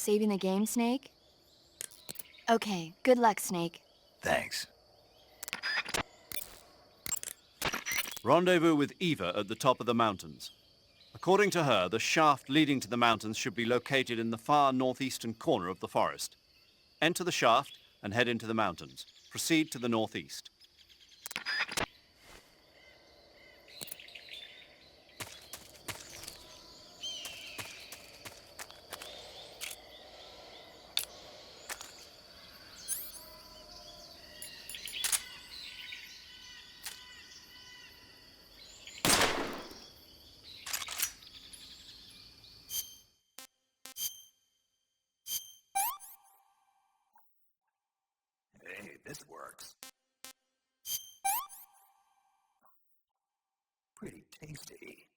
Saving the game, Snake? Okay, good luck, Snake. Thanks. Rendezvous with Eva at the top of the mountains. According to her, the shaft leading to the mountains should be located in the far northeastern corner of the forest. Enter the shaft and head into the mountains. Proceed to the northeast. Hey, this works. Pretty tasty.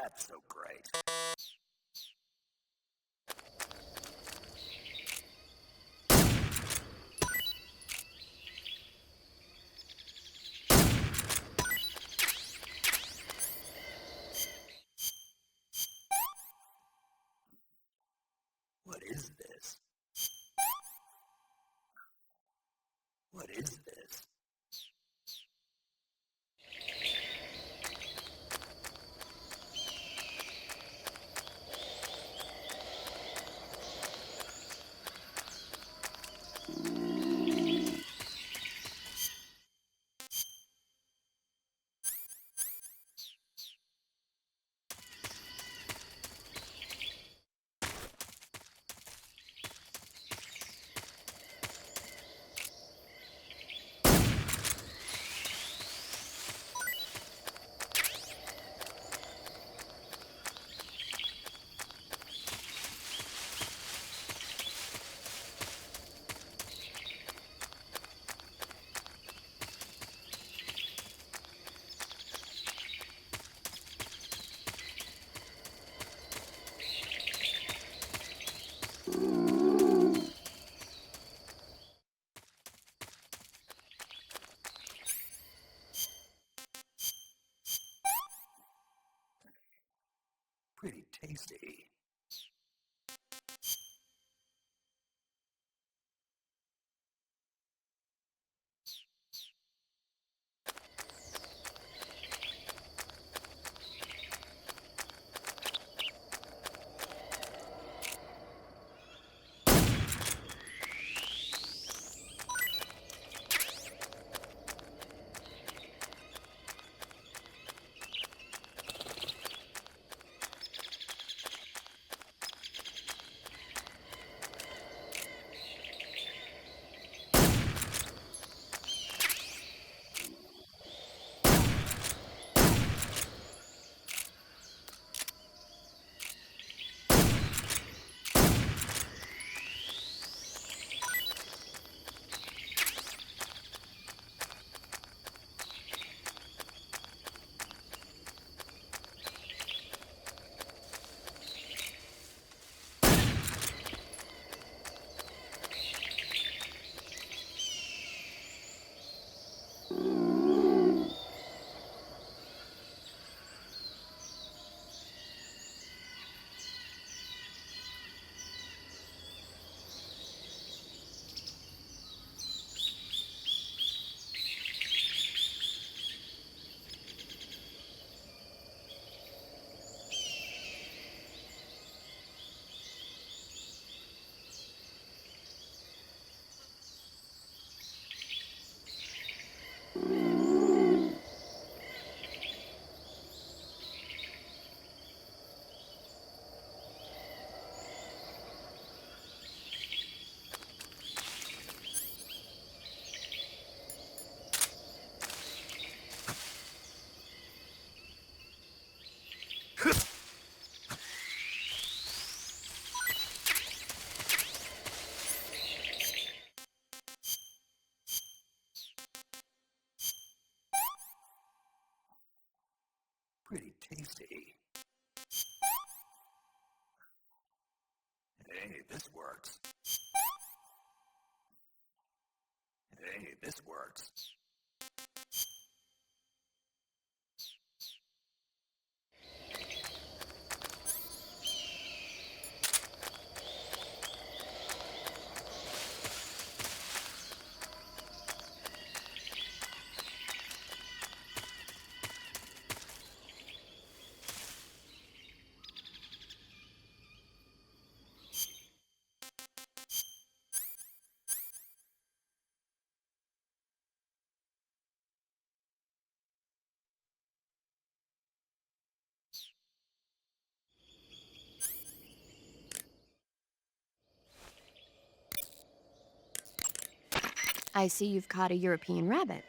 That's so great. What is this? What is this? Pretty tasty. Pretty tasty. Hey, this works. Hey, this works. I see you've caught a European rabbit.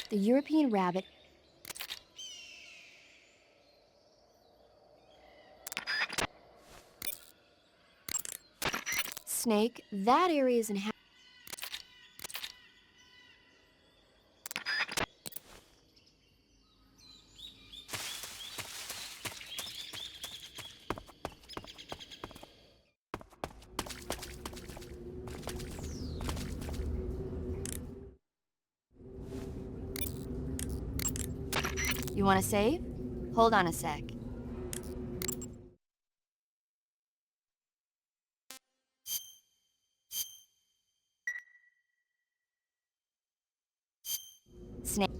The European rabbit snake, that area is inhabited. You want to save? Hold on a sec. Snake.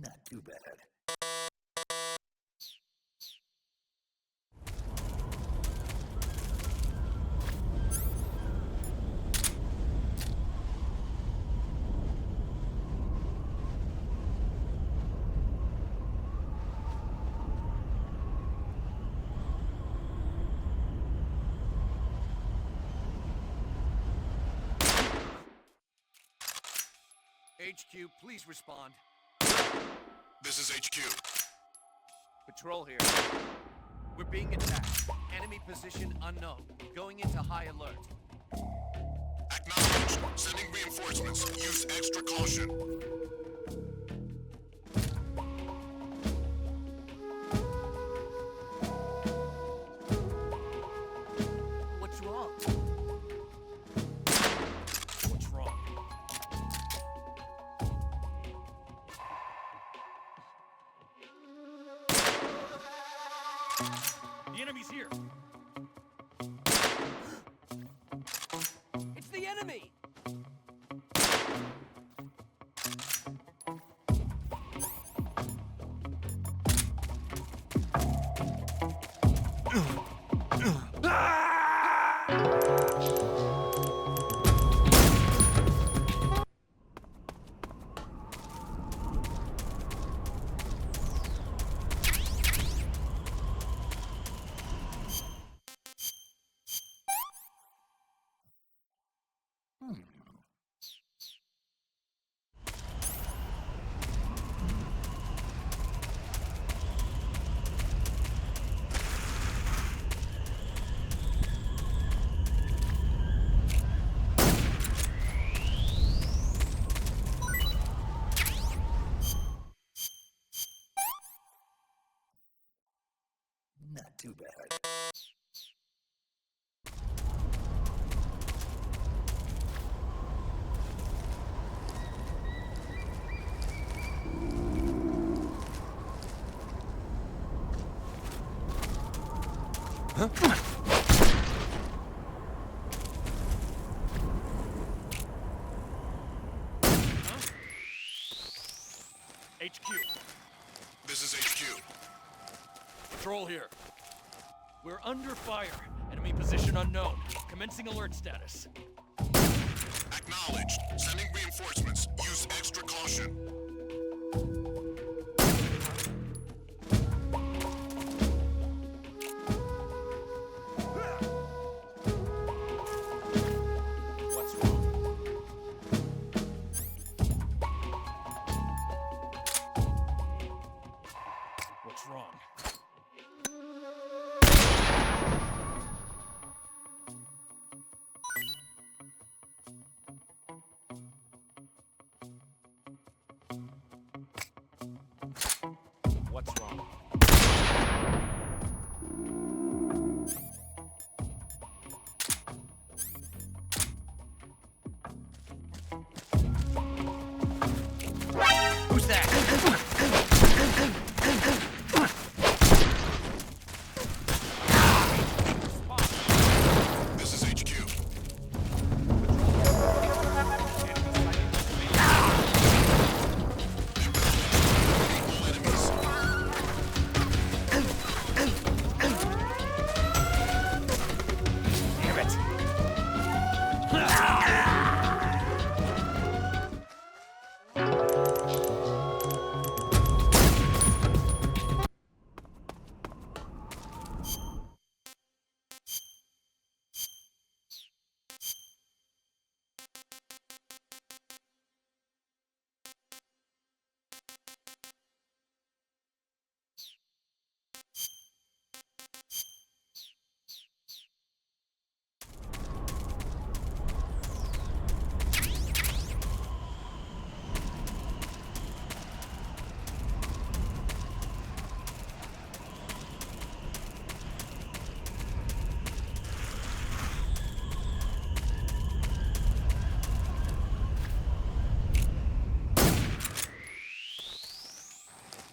Not too bad. HQ, please respond. This is HQ. Patrol here. We're being attacked. Enemy position unknown. Going into high alert. Acknowledged. Sending reinforcements. Use extra caution. What's wrong? What's wrong? The enemy's here. It's the enemy! Not too bad. Huh? HQ. This is HQ. Patrol here. We're under fire. Enemy position unknown. Commencing alert status. Acknowledged. Sending reinforcements. Use extra caution. What's wrong? What's wrong? What's wrong? Who's that? This is HQ. Damn it!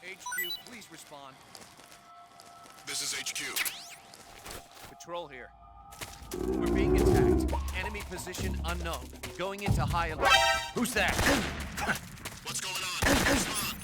HQ, please respond. This is HQ. Patrol here. We're being attacked. Enemy position unknown. Going into high alert. Who's that? What's going on? Respond.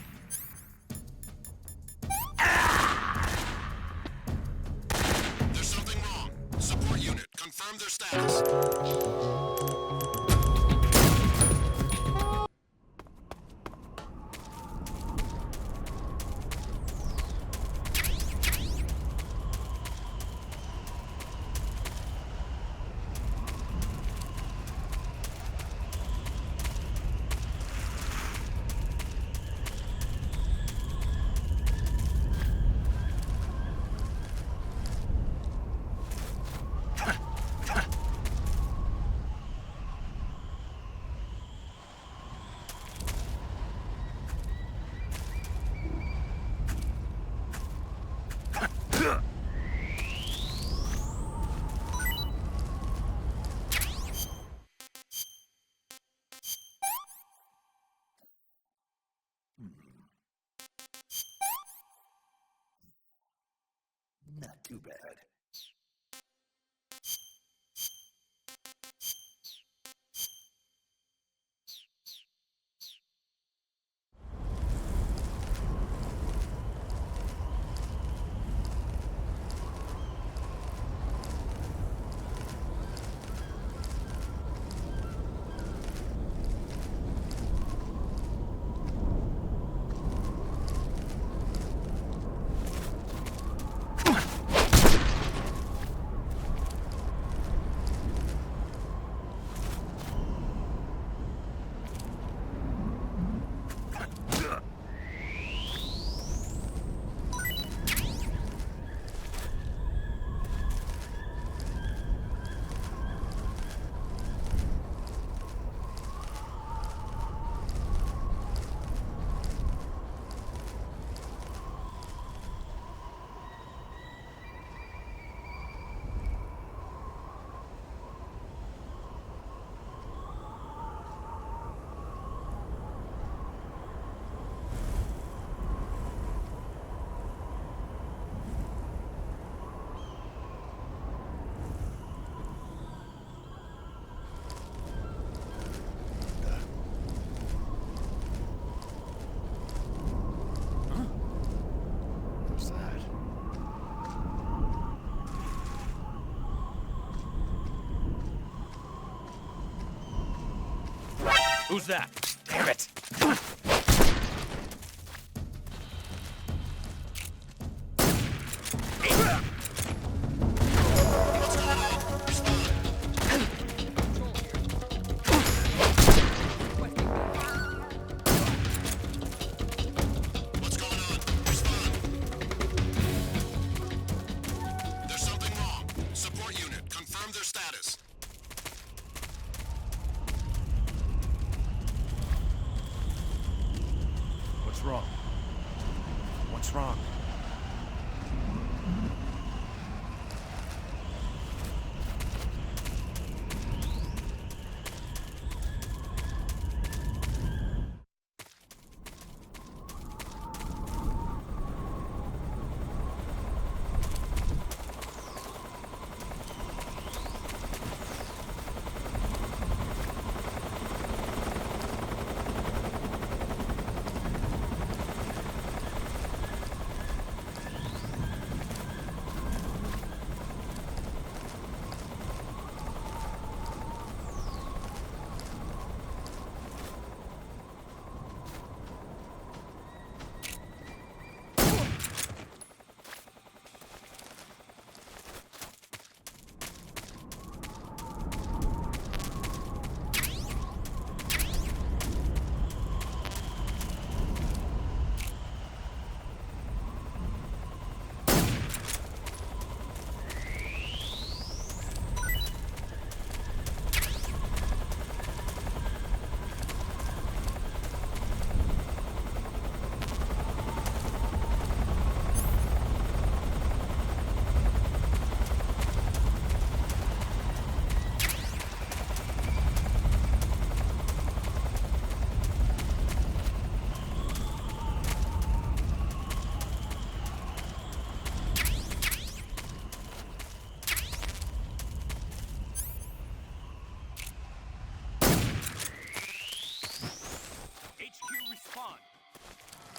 too bad. Who's that? Damn it! There's something wrong. Support unit, confirm their status. What's wrong? What's wrong?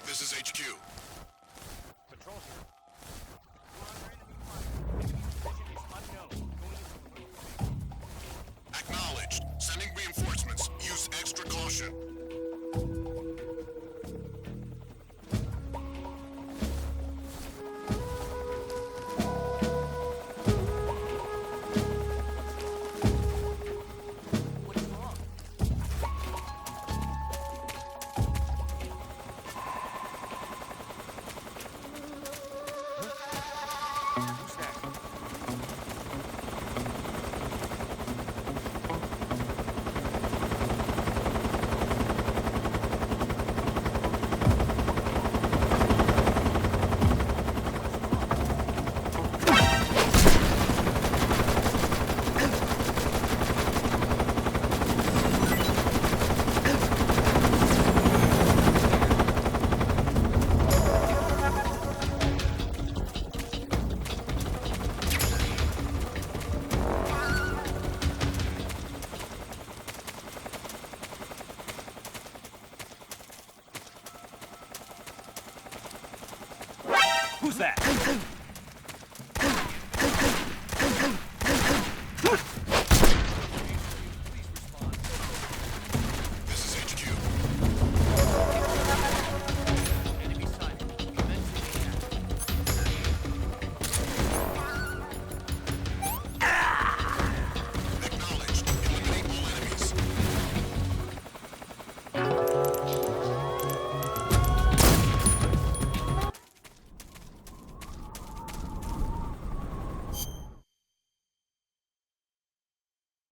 This is HQ. Patrol here. Acknowledged. Sending reinforcements. Use extra caution. Who's that?